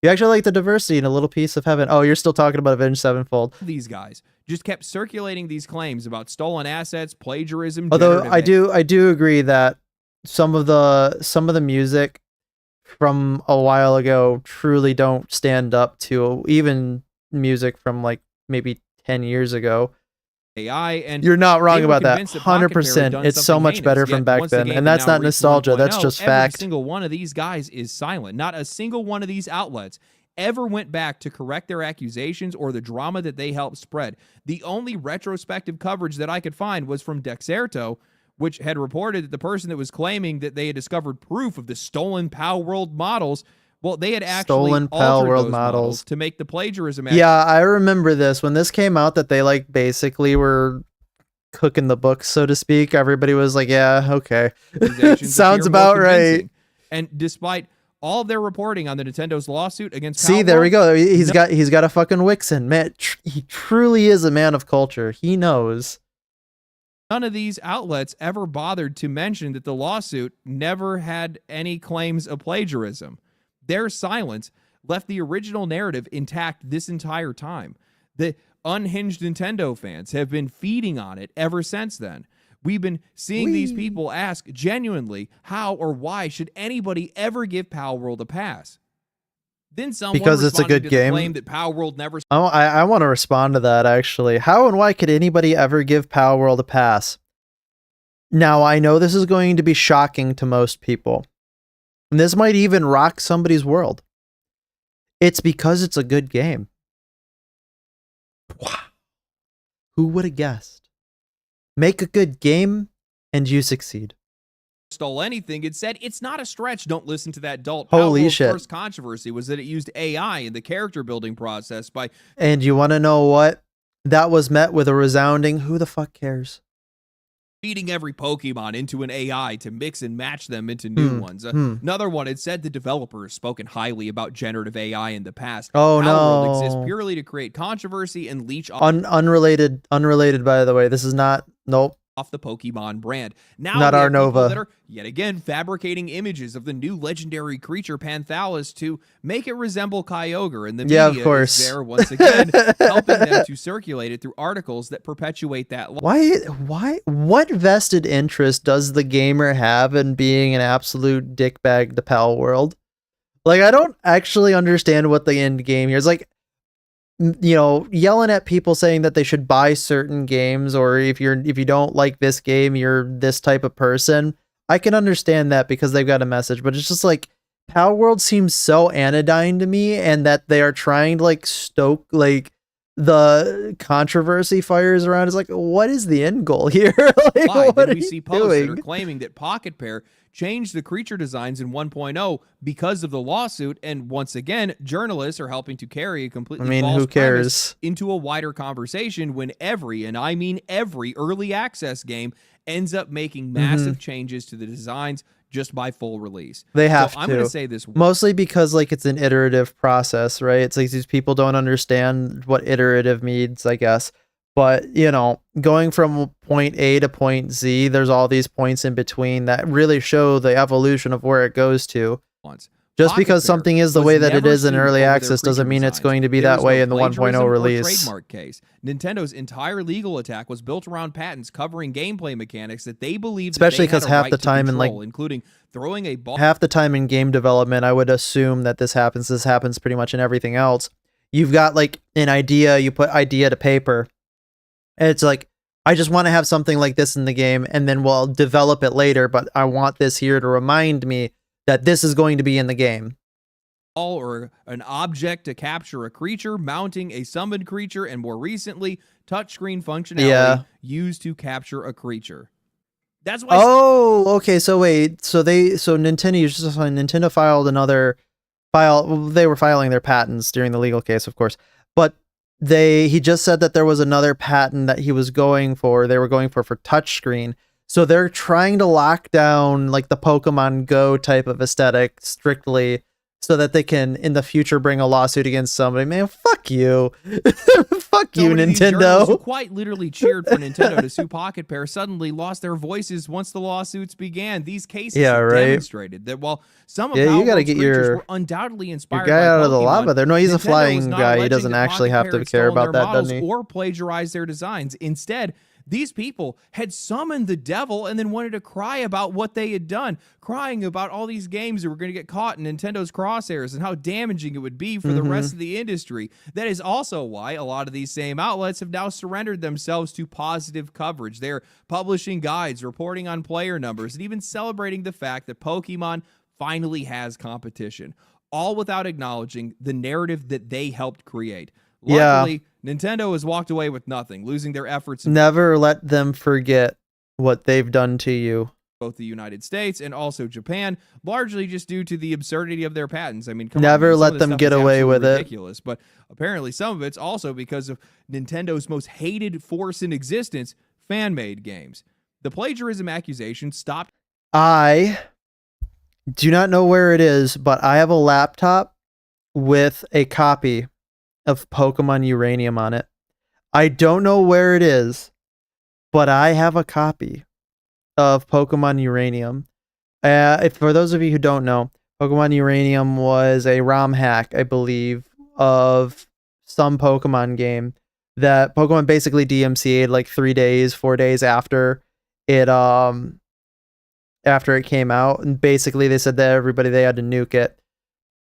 You actually like the diversity in a little piece of heaven. Oh, you're still talking about Avenged Sevenfold. these guys just kept circulating these claims about stolen assets, plagiarism. Although generative I do agree that some of the music from a while ago truly don't stand up to even music from like maybe 10 years ago. AI, and You're not wrong they were about that. convinced that Pocket Pair had 100%. done It's so something much heinous. better Yet from back once the then. game And had that's now not reached nostalgia. That's 1.0, just every fact. single one of these guys is silent. Not a single one of these outlets ever went back to correct their accusations or the drama that they helped spread. The only retrospective coverage that I could find was from Dexerto, which had reported that the person that was claiming that they had discovered proof of the stolen Palworld models, well, they had actually Stolen altered Palworld those models to make the plagiarism. Yeah, I remember this. When this came out that they like basically were cooking the books, so to speak, everybody was like, yeah, okay. accusations Sounds appear more about right. convincing. And despite all of their reporting on the Nintendo's lawsuit against See, there we Palworld, go. He's got a fucking Wixen. Man, he truly is a man of culture. He knows. none of these outlets ever bothered to mention that the lawsuit never had any claims of plagiarism. Their silence left the original narrative intact this entire time. The unhinged Nintendo fans have been feeding on it ever since then. We've been seeing these people ask genuinely how or why should anybody ever give Palworld a pass. Then someone Because it's a responding good to the game. claim that Palworld never I want to respond to that, actually. How and why could anybody ever give Palworld a pass? Now, I know this is going to be shocking to most people. And this might even rock somebody's world. It's because it's a good game. Wow. Who would have guessed? Make a good game, and you succeed. stole anything, it said it's not a stretch. Don't listen to that dolt. Holy Palworld's shit. first controversy was that it used AI in the character building process by And you want to know what? That was met with a resounding, who the fuck cares? feeding every Pokemon into an AI to mix and match them into new ones. Another one, it said the developer has spoken highly about generative AI in the past. Oh, Palworld exists no. purely to create controversy and leech Unrelated, by the way. This is not, nope. off the Pokemon brand. Now Not we our have people Nova. that are yet again fabricating images of the new legendary creature Panthalis to make it resemble Kyogre, and the Yeah, media of course. is there once again helping them to circulate it through articles that perpetuate that Why, what vested interest does the gamer have in being an absolute dickbag to Palworld? Like, I don't actually understand what the end game here is. Like, you know, yelling at people saying that they should buy certain games, or if you don't like this game, you're this type of person. I can understand that because they've got a message, but it's just like Palworld seems so anodyne to me, and that they are trying to like stoke like the controversy fires around. Is like, what is the end goal here? Like, Why? what Then are we you see posts that are doing? claiming that Pocket Pair changed the creature designs in 1.0 because of the lawsuit, and once again, journalists are helping to carry a I completely mean, false who premise cares? into a wider conversation when every, and I mean every, early access game ends up making massive changes to the designs just by full release. They have so I'm going to. to say this Mostly because like it's an iterative process, right? It's like these people don't understand what iterative means, I guess. But, you know, going from point A to point Z, there's all these points in between that really show the evolution of where it goes to. once. Just Pocket because Pair something is the was way that it never is in sued early over their access doesn't creature mean it's designs. going to be There that was way no in the 1.0 plagiarism or release. trademark case. Nintendo's entire legal attack was built around patents covering gameplay mechanics that they believed Especially because half the time in, like, including throwing a ball. Half the time in game development, I would assume that this happens. This happens pretty much in everything else. You've got like an idea, you put idea to paper, and it's like, I just want to have something like this in the game, and then we'll develop it later, but I want this here to remind me that this is going to be in the game. Or an object to capture a creature, mounting a summoned creature, and more recently, touchscreen functionality used to capture a creature. That's why. Oh, okay. So wait. So Nintendo filed another file. Well, they were filing their patents during the legal case, of course. But he just said that there was another patent that he was going for. They were going for touchscreen. So they're trying to lock down like the Pokemon Go type of aesthetic strictly, so that they can in the future bring a lawsuit against somebody. Man, fuck you. Fuck you, many of these journalists who Nintendo. quite literally cheered for Nintendo to sue Pocket Pair suddenly lost their voices once the lawsuits began. These cases have demonstrated that while some of you gotta Palworld's get creatures your were undoubtedly inspired guy by out of the Pokemon, lava there. No, he's a Nintendo flying is not guy. He alleging doesn't that actually Pocket have Pair to had care stolen about their that, models doesn't he? or plagiarized their designs. Instead, these people had summoned the devil and then wanted to cry about what they had done, crying about all these games that were going to get caught in Nintendo's crosshairs and how damaging it would be for the rest of the industry. That is also why a lot of these same outlets have now surrendered themselves to positive coverage. They're publishing guides, reporting on player numbers, and even celebrating the fact that Pokemon finally has competition, all without acknowledging the narrative that they helped create. Luckily, Nintendo has walked away with nothing, losing their efforts in Never let them forget what they've done to you. both the United States and also Japan, largely just due to the absurdity of their patents. I mean, come Never on, man, some let of this them stuff get is away with absolutely it. ridiculous, but apparently some of it's also because of Nintendo's most hated force in existence, fan-made games. The plagiarism accusation stopped. I do not know where it is, but I have a laptop with a copy of Pokemon Uranium on it. I don't know where it is, but I have a copy of Pokemon Uranium. For those of you who don't know, Pokemon Uranium was a ROM hack, I believe, of some Pokemon game that Pokemon basically DMCA'd like 4 days after it came out, and basically they said that they had to nuke it.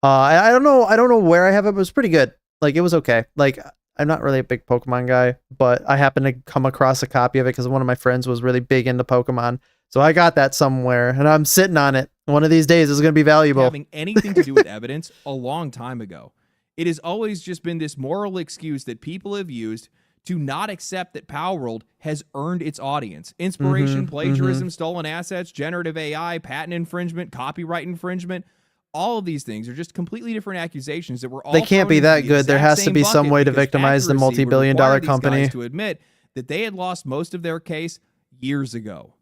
I don't know where I have it, but it was pretty good. Like, it was okay. Like, I'm not really a big Pokemon guy, but I happened to come across a copy of it because one of my friends was really big into Pokemon. So I got that somewhere, and I'm sitting on it. One of these days, it's going to be valuable. Having anything to do with evidence a long time ago. It has always just been this moral excuse that people have used to not accept that Palworld has earned its audience. Inspiration, plagiarism, stolen assets, generative AI, patent infringement, copyright infringement. All of these things are just completely different accusations that were all They can't be that good. There has to be some way to victimize the multi-billion-dollar company to admit that they had lost most of their case years ago.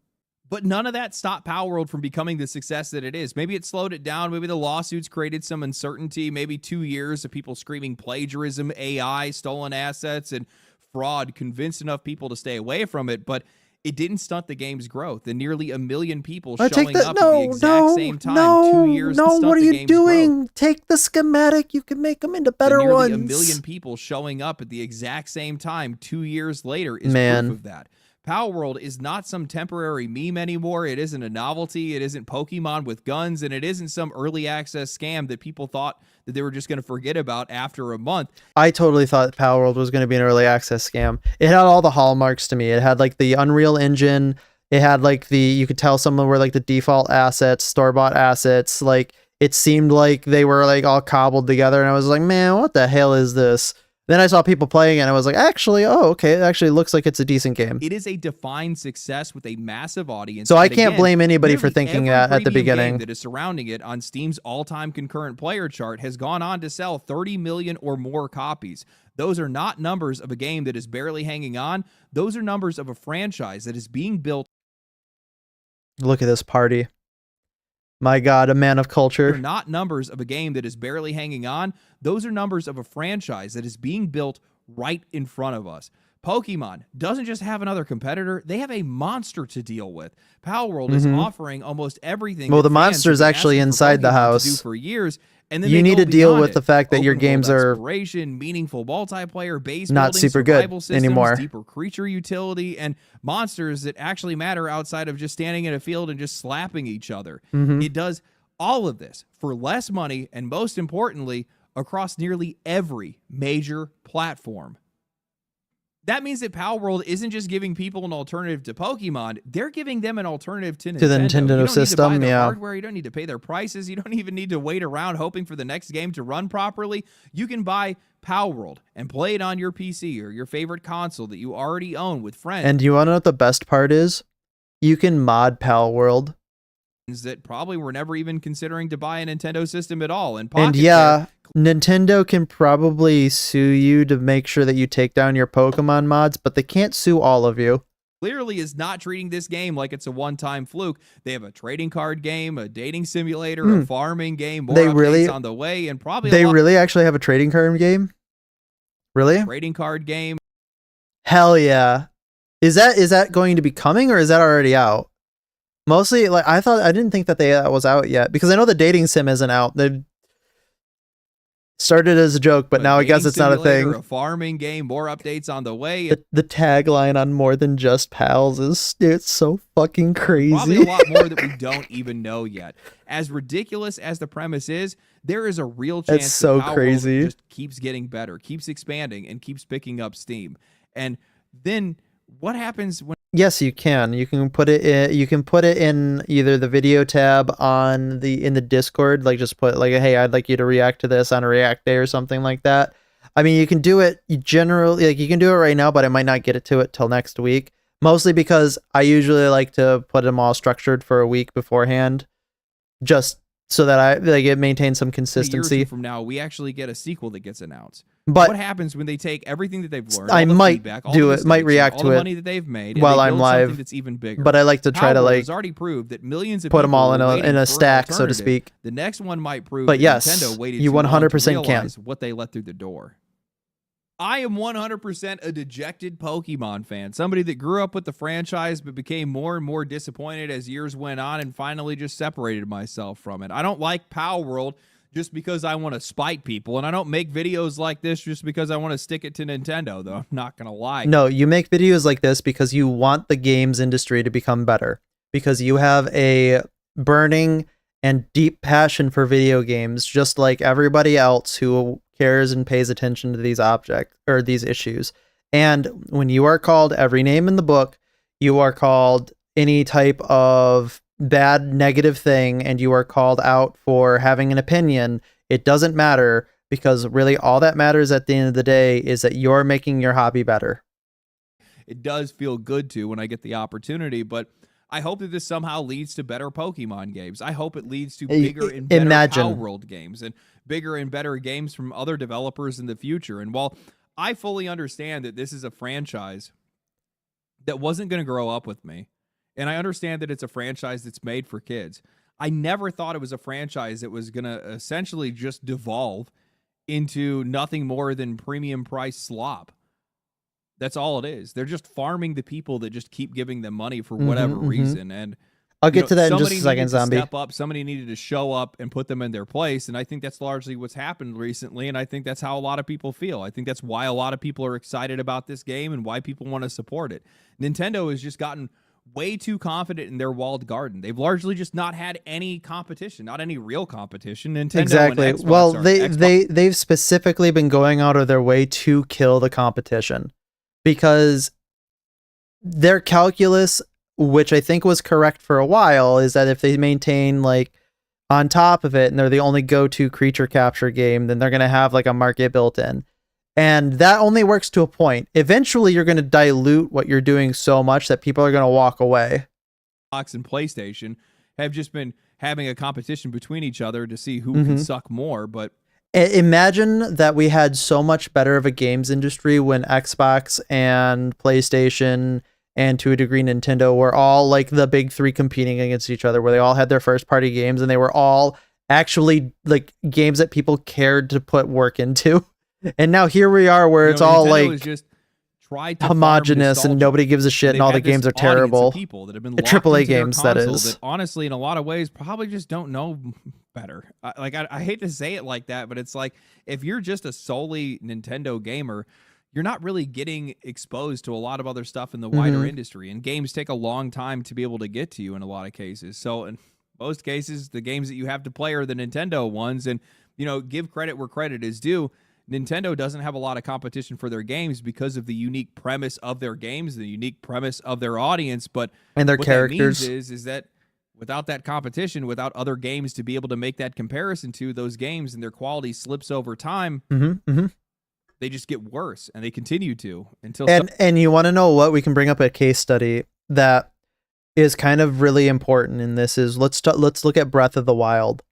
But none of that stopped Palworld from becoming the success that it is. Maybe it slowed it down. Maybe the lawsuits created some uncertainty. Maybe 2 years of people screaming plagiarism, AI, stolen assets, and fraud convinced enough people to stay away from it. But it didn't stunt the game's growth. And nearly 1 million people showing up at the exact same time 2 years to stunt what are the you game's doing? growth. Take the schematic. You can make them into better Nearly ones. 1 million people showing up at the exact same time 2 years later is Man. proof of that. Palworld is not some temporary meme anymore. It isn't a novelty. It isn't Pokemon with guns, and it isn't some early access scam that people thought that they were just going to forget about after a month. I totally thought Palworld was going to be an early access scam. It had all the hallmarks to me. It had like the Unreal Engine. It had like you could tell some of them were like the default assets, store-bought assets. Like it seemed like they were like all cobbled together, and I was like, man, what the hell is this? Then I saw people playing it, and I was like, actually, oh, okay, it actually looks like it's a decent game. It is a defined success with a massive audience. So I can't blame anybody for thinking that at the beginning. That is surrounding it on Steam's all-time concurrent player chart has gone on to sell 30 million or more copies. Those are not numbers of a game that is barely hanging on. Those are numbers of a franchise that is being built. Look at this party. My God, a man of culture. They're not numbers of a game that is barely hanging on. Those are numbers of a franchise that is being built right in front of us. Pokemon doesn't just have another competitor. They have a monster to deal with. Palworld is offering almost everything. Well, the monster is actually inside the house. To do for years. And then you need to deal with it. the fact that your games are exploration, meaningful multiplayer, base not building, super good systems, anymore. Deeper creature utility, and monsters that actually matter outside of just standing in a field and just slapping each other. It does all of this for less money, and most importantly, across nearly every major platform. That means that Palworld isn't just giving people an alternative to Pokemon, they're giving them an alternative to Nintendo. To the Nintendo system, you don't need to buy their yeah. hardware, you don't need to pay their prices, you don't even need to wait around hoping for the next game to run properly. You can buy Palworld and play it on your PC or your favorite console that you already own with friends. And you want to know what the best part is? You can mod Palworld. That probably were never even considering to buy a Nintendo system at all. And yeah, Nintendo can probably sue you to make sure that you take down your Pokemon mods, but they can't sue all of you. Clearly is not treating this game like it's a one-time fluke. They have a trading card game, a dating simulator, a farming game, more updates on the way, and probably they really actually have a trading card game? Really? Trading card game. Hell yeah. Is that going to be coming, or is that already out? Mostly, like I didn't think that that was out yet, because I know the dating sim isn't out. They started as a joke, but now I guess it's not a thing. A farming game, more updates on the way. The tagline on More Than Just Pals is it's so fucking crazy. Probably a lot more that we don't even know yet. As ridiculous as the premise is, there is a real chance it's so that crazy. Just keeps getting better, keeps expanding, and keeps picking up steam. And then what happens when? Yes, you can. You can put it in. You can put it in either the video tab in the Discord. Like just put like, hey, I'd like you to react to this on a React Day or something like that. I mean, you can do it generally. Like you can do it right now, but I might not get it to it till next week. Mostly because I usually like to put them all structured for a week beforehand, just so that it maintains some consistency. A year or two from now, we actually get a sequel that gets announced. But what happens when they take everything that they've learned? I might feedback, do it. Might react all to the it money that they've made while and I'm live. That's even bigger. But I like to try to like has already proved that millions of put them all in in a stack, so to speak. The next one might prove. But that yes, Nintendo waited you too long 100% to can. realize what they let through the door. I am 100% a dejected Pokemon fan, somebody that grew up with the franchise but became more and more disappointed as years went on and finally just separated myself from it. I don't like Palworld just because I want to spite people, and I don't make videos like this just because I want to stick it to Nintendo, though I'm not going to lie. No, you make videos like this because you want the games industry to become better, because you have a burning and deep passion for video games, just like everybody else who cares and pays attention to these objects or these issues. And when you are called every name in the book, you are called any type of bad negative thing, and you are called out for having an opinion, it doesn't matter, because really all that matters at the end of the day is that you're making your hobby better. it does feel good to when I get the opportunity. But I hope that this somehow leads to better Pokemon games. I hope it leads to bigger and better Power World games and bigger and better games from other developers in the future. And while I fully understand that this is a franchise that wasn't going to grow up with me, and I understand that it's a franchise that's made for kids, I never thought it was a franchise that was going to essentially just devolve into nothing more than premium price slop. That's all it is. They're just farming the people that just keep giving them money for whatever reason. And I'll get to that in just a second, Zombie. Step up. Somebody needed to show up and put them in their place. And I think that's largely what's happened recently. And I think that's how a lot of people feel. I think that's why a lot of people are excited about this game and why people want to support it. Nintendo has just gotten way too confident in their walled garden. They've largely just not had any competition, not any real competition. Nintendo exactly. And Xbox well, they've specifically been going out of their way to kill the competition because their calculus, which I think was correct for a while, is that if they maintain like on top of it and they're the only go-to creature capture game, then they're going to have like a market built in. And that only works to a point. Eventually, you're going to dilute what you're doing so much that people are going to walk away. Xbox and PlayStation have just been having a competition between each other to see who can suck more. But imagine that we had so much better of a games industry when Xbox and PlayStation and to a degree Nintendo were all like the big three competing against each other, where they all had their first party games and they were all actually like games that people cared to put work into. And now here we are where it's all Nintendo like just to homogenous and nobody gives a shit and all the games are terrible. People that have been AAA games, that is. That honestly, in a lot of ways, probably just don't know better. I hate to say it like that, but it's like if you're just a solely Nintendo gamer, you're not really getting exposed to a lot of other stuff in the wider industry. And games take a long time to be able to get to you in a lot of cases. So in most cases, the games that you have to play are the Nintendo ones. And, give credit where credit is due. Nintendo doesn't have a lot of competition for their games because of the unique premise of their games, the unique premise of their audience. But and their characters that means is that without that competition, without other games to be able to make that comparison to those games, and their quality slips over time, they just get worse, and they continue to until. And you want to know what? We can bring up a case study that is kind of really important in this. Is let's look at Breath of the Wild.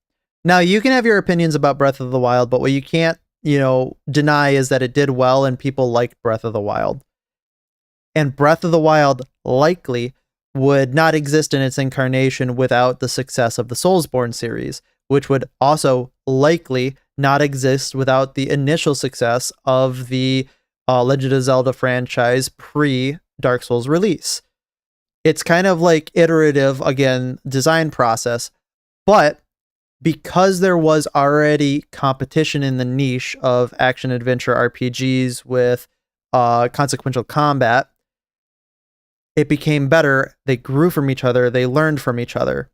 Now you can have your opinions about Breath of the Wild, but what you can't deny is that it did well and people liked Breath of the Wild. And Breath of the Wild likely would not exist in its incarnation without the success of the Soulsborne series, which would also likely not exist without the initial success of the Legend of Zelda franchise pre-Dark Souls release. It's kind of like iterative, again, design process, but because there was already competition in the niche of action-adventure RPGs with consequential combat, it became better. They grew from each other. They learned from each other.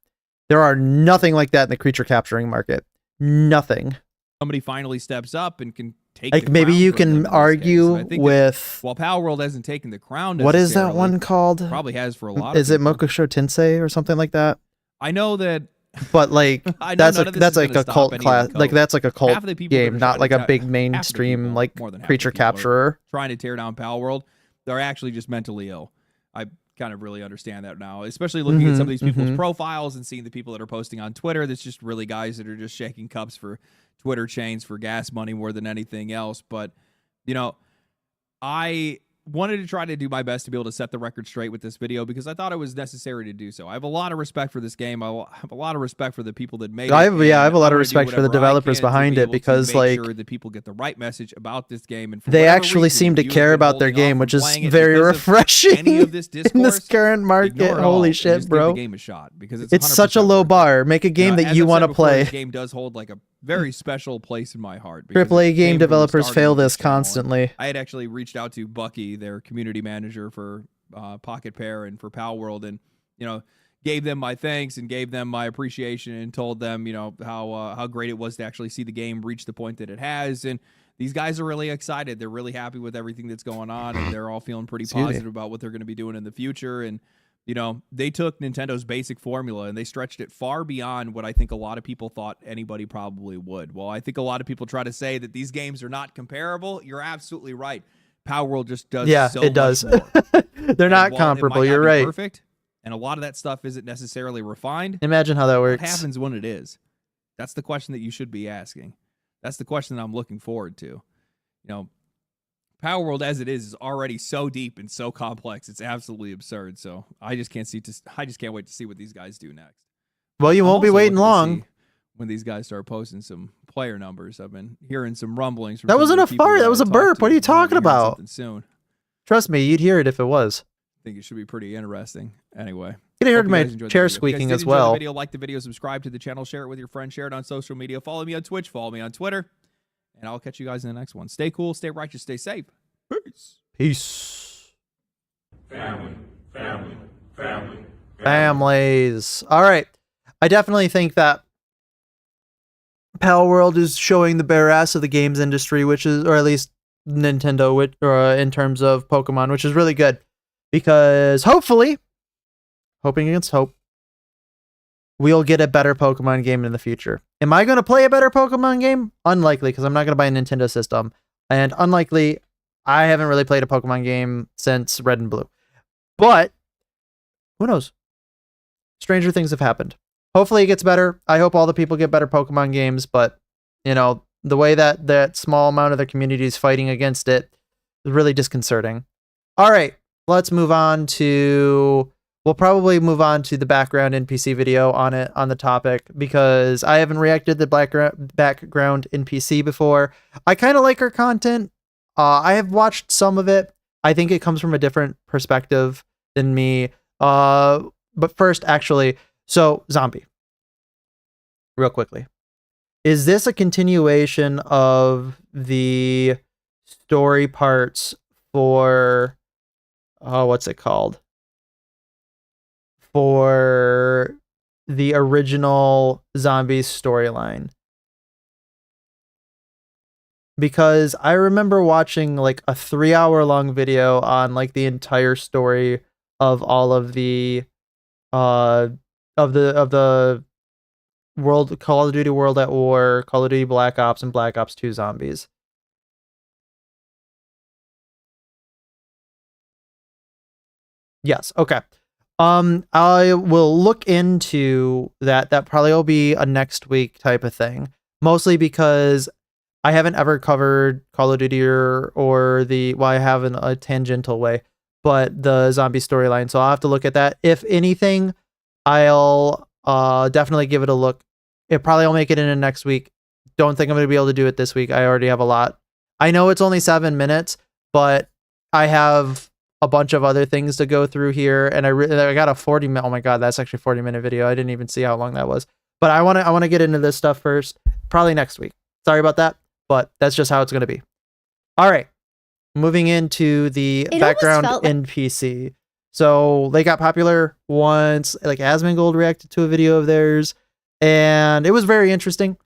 There are nothing like that in the creature capturing market. Nothing. Somebody finally steps up and can take like maybe you can argue with... While Power World hasn't taken the crown, what is that one called? Probably has for a lot of Is it Mokusho Tensei or something like that? I know that... But like that's like a cult class, like that's like a cult game, not like a big mainstream like creature capturer. Trying to tear down Power World, they're actually just mentally ill. I kind of really understand that now, especially looking at some of these people's profiles and seeing the people that are posting on Twitter. That's just really guys that are just shaking cups for Twitter chains for gas money more than anything else. But I wanted to try to do my best to be able to set the record straight with this video because I thought it was necessary to do so. I have a lot of respect for this game. I have a lot of respect for the people that made it. I have a lot of respect for the developers behind it because like sure that people get the right message about this game, and they actually seem to care about their game, which is very refreshing in this current market. Holy shit, bro! Give the game a shot because it's such a low bar. Make a game that you want to play. The game does hold like a very special place in my heart. AAA game developers fail this constantly. I had actually reached out to Bucky, their community manager for Pocket Pair and for Pal World, and gave them my thanks and gave them my appreciation and told them how great it was to actually see the game reach the point that it has. And these guys are really excited. They're really happy with everything that's going on, and they're all feeling pretty positive about what they're going to be doing in the future. And they took Nintendo's basic formula and they stretched it far beyond what I think a lot of people thought anybody probably would. Well, I think a lot of people try to say that these games are not comparable. You're absolutely right. Power World just does so much more. They're not while it might comparable. not You're be right. perfect, and a lot of that stuff isn't necessarily refined. Imagine how that What works. happens when it is? That's the question that you should be asking. That's the question that I'm looking forward to. You know, Power World as it is already so deep and so complex. It's absolutely absurd. So I just can't wait to see what these guys do next. Well, you I'm won't be also waiting looking to long. see when these guys start posting some player numbers. I've been hearing some rumblings. From That some of wasn't the a people fart. That I was a talked burp. to. What are you I'm gonna be talking hearing about? something soon. Trust me, you'd hear it if it was. I think it should be pretty interesting. Anyway. You could hear Hope you my guys enjoyed the chair video. If you guys squeaking did as enjoy the well. video, like the video, subscribe to the channel, share it with your friends, share it on social media. Follow me on Twitch, follow me on Twitter, and I'll catch you guys in the next one. Stay cool, stay righteous, stay safe. Peace. Peace. Family, family, family. Families. All right. I definitely think that Pal World is showing the bare ass of the games industry, which is, or at least Nintendo, which, in terms of Pokemon, which is really good. Because hopefully, hoping against hope, we'll get a better Pokemon game in the future. Am I going to play a better Pokemon game? Unlikely, because I'm not going to buy a Nintendo system. And unlikely, I haven't really played a Pokemon game since Red and Blue. But, who knows? Stranger things have happened. Hopefully it gets better. I hope all the people get better Pokemon games, but, you know, the way that that small amount of the community is fighting against it is really disconcerting. All right, let's move on to... We'll probably move on to the background NPC video on it, on the topic, because I haven't reacted to the background NPC before. I kind of like her content. I have watched some of it. I think it comes from a different perspective than me. But first, actually, so Zombie, real quickly. Is this a continuation of the story parts for, what's it called? For the original Zombies storyline? Because I remember watching like a 3-hour-long video on like the entire story of all of the of the world, Call of Duty World at War, Call of Duty Black Ops, and Black Ops 2 Zombies. Yes, okay. I will look into that. That probably will be a next week type of thing. Mostly because I haven't ever covered Call of Duty or the, well, I have in a tangential way, but the zombie storyline. So I'll have to look at that. If anything, I'll definitely give it a look. It probably will make it in next week. Don't think I'm going to be able to do it this week. I already have a lot. I know it's only 7 minutes, but I have a bunch of other things to go through here, and I got a 40-minute. Oh my god, that's actually a 40-minute video. I didn't even see how long that was. But I want to get into this stuff first, probably next week. Sorry about that, but that's just how it's going to be. All right, moving into the background NPC. So they got popular once, like Asmongold reacted to a video of theirs, and it was very interesting.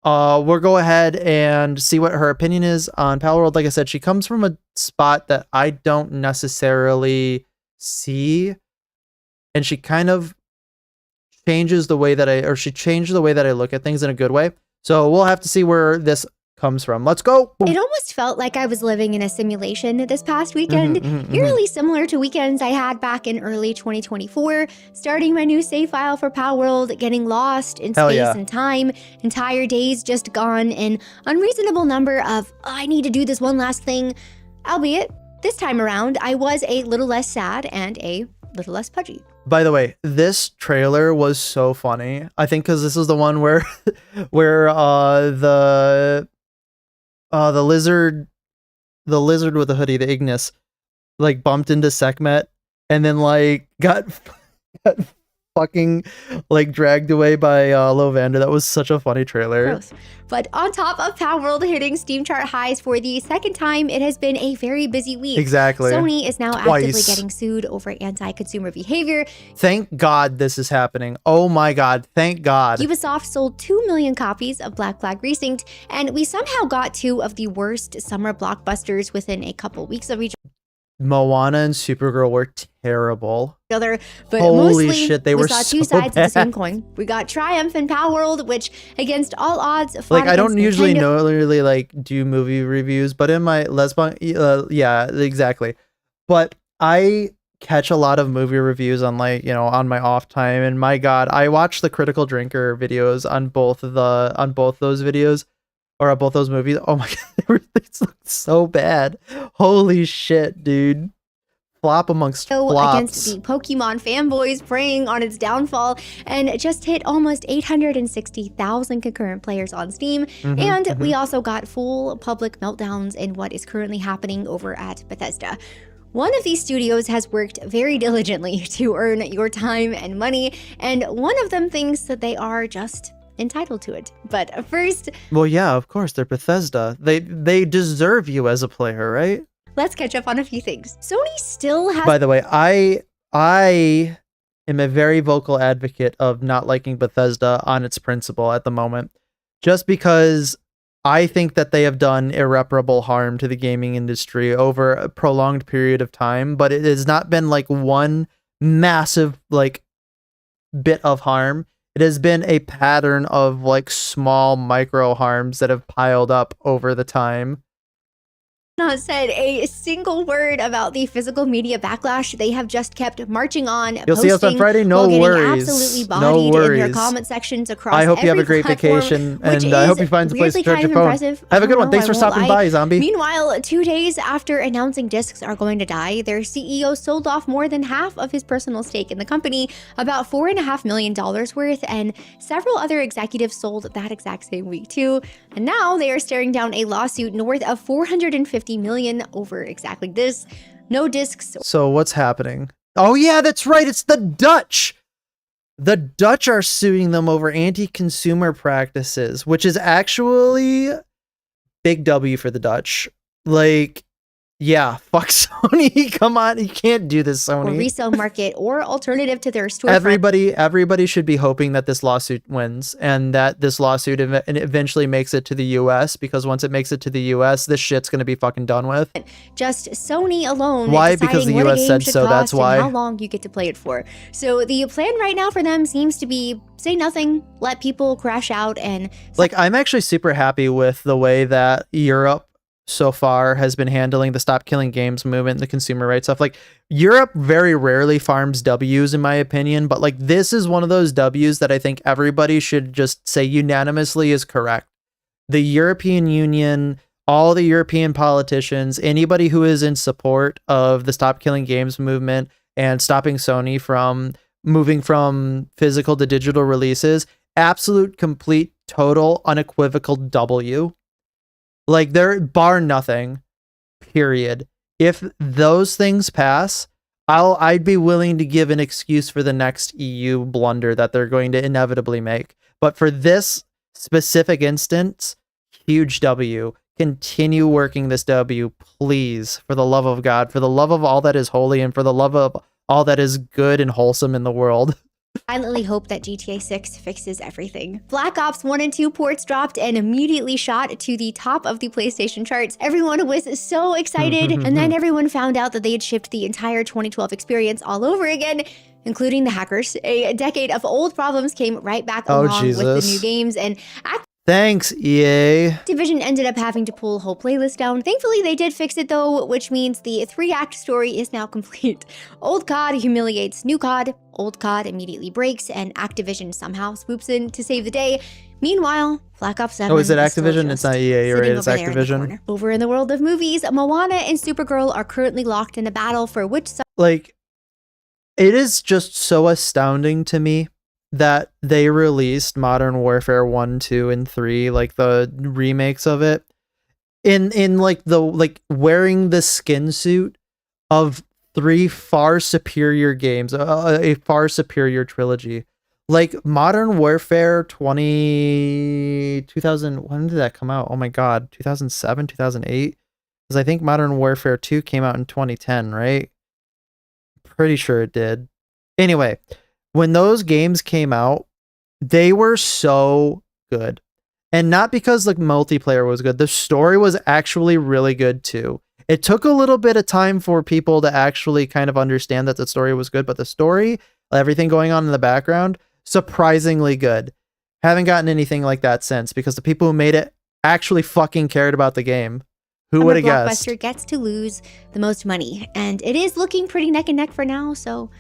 We'll go ahead and see what her opinion is on Palworld. Like I said, she comes from a spot that I don't necessarily see, and she kind of changes the way that she changed the way that I look at things in a good way. So we'll have to see where this comes from. Let's go. It almost felt like I was living in a simulation this past weekend, eerily similar to weekends I had back in early 2024, starting my new save file for Palworld, getting lost in space and time, entire days just gone, an unreasonable number of, I need to do this one last thing, albeit this time around, I was a little less sad and a little less pudgy. By the way, this trailer was so funny. I think because this is the one where the lizard with the hoodie, the Ignis, like bumped into Sekhmet and then like got fucking like dragged away by Lovander. That was such a funny trailer. Gross. But on top of Palworld hitting Steam chart highs for the second time, it has been a very busy week. Exactly. Sony is now actively getting sued over anti-consumer behavior. Thank God this is happening. Oh my God. Thank God. Ubisoft sold 2 million copies of Black Flag Resynced, and we somehow got 2 of the worst summer blockbusters within a couple weeks of each Moana and Supergirl were terrible. other, but Holy mostly shit, they we were saw so two sides of the bad. same coin. We got Triumph and Palworld, which against all odds fought Like I don't against usually Nintendo. really like do movie reviews, but in my yeah, exactly. But I catch a lot of movie reviews on like, on my off time, and my God, I watched the Critical Drinker videos on both those videos, or on both those movies. Oh my God, they look so bad. Holy shit, dude. Flop amongst flops. Against the Pokemon fanboys preying on its downfall, and just hit almost 860,000 concurrent players on Steam. We also got full public meltdowns in what is currently happening over at Bethesda. One of these studios has worked very diligently to earn your time and money, and one of them thinks that they are just entitled to it. But first, well, yeah, of course, they're Bethesda. They deserve you as a player, right? Let's catch up on a few things. Sony still has... By the way, I am a very vocal advocate of not liking Bethesda on its principle at the moment, just because I think that they have done irreparable harm to the gaming industry over a prolonged period of time, but it has not been like one massive like bit of harm. It has been a pattern of like small micro harms that have piled up over the time. Not said a single word about the physical media backlash. They have just kept marching on. You'll see us on Friday. No worries. Absolutely bodied in their comment sections across. I hope you have a great vacation, and I hope you find a place to charge your phone. Have a good one. Thanks for stopping by, Zombie. Meanwhile, 2 days after announcing discs are going to die, their CEO sold off more than half of his personal stake in the company, about $4.5 million worth, and several other executives sold that exact same week too. And now they are staring down a lawsuit north of $450 million over exactly this. No discs. So what's happening? Oh yeah, that's right. It's the Dutch. The Dutch are suing them over anti-consumer practices, which is actually big W for the Dutch. Like, yeah, fuck Sony. Come on, you can't do this, Sony. Or resale market or alternative to their storefront. Everybody should be hoping that this lawsuit wins, and that this lawsuit eventually makes it to the US, because once it makes it to the US, this shit's gonna be fucking done with. Just Sony alone. Why? Because the US said so. That's why. How long you get to play it for. So the plan right now for them seems to be say nothing, let people crash out, and like, I'm actually super happy with the way that Europe so far has been handling the Stop Killing Games movement and the consumer rights stuff. Like, Europe very rarely farms W's, in my opinion, but like, this is one of those W's that I think everybody should just say unanimously is correct. The European Union, all the European politicians, anybody who is in support of the Stop Killing Games movement and stopping Sony from moving from physical to digital releases, absolute, complete, total, unequivocal W. Like, they're bar nothing, period. If those things pass, I'd be willing to give an excuse for the next EU blunder that they're going to inevitably make. But for this specific instance, huge W. Continue working this W, please, for the love of God, for the love of all that is holy, and for the love of all that is good and wholesome in the world. Silently hope that GTA 6 fixes everything. Black Ops 1 and 2 ports dropped and immediately shot to the top of the PlayStation charts. Everyone was so excited, and then everyone found out that they had shipped the entire 2012 experience all over again, including the hackers. A decade of old problems came right back along with the new games, and thanks, EA. Activision ended up having to pull a whole playlist down. Thankfully, they did fix it though, which means the 3-act story is now complete. Old COD humiliates new COD, old COD immediately breaks, and Activision somehow swoops in to save the day. Meanwhile, Black Ops 7 Oh, is it Activision? It's not EA, you're right, it's Activision. Over in the world of movies, Moana and Supergirl are currently locked in a battle for which side. Like, it is just so astounding to me that they released Modern Warfare 1, 2, and 3, like the remakes of it, in like the wearing the skin suit of 3 far superior games, a far superior trilogy. Like Modern Warfare 2000, when did that come out? Oh my god, 2007, 2008? Because I think Modern Warfare 2 came out in 2010, right? Pretty sure it did. Anyway, when those games came out, they were so good. And not because like multiplayer was good. The story was actually really good too. It took a little bit of time for people to actually kind of understand that the story was good, but the story, everything going on in the background, surprisingly good. Haven't gotten anything like that since, because the people who made it actually fucking cared about the game. Who would have guessed? Blockbuster gets to lose the most money, and it is looking pretty neck and neck for now. So,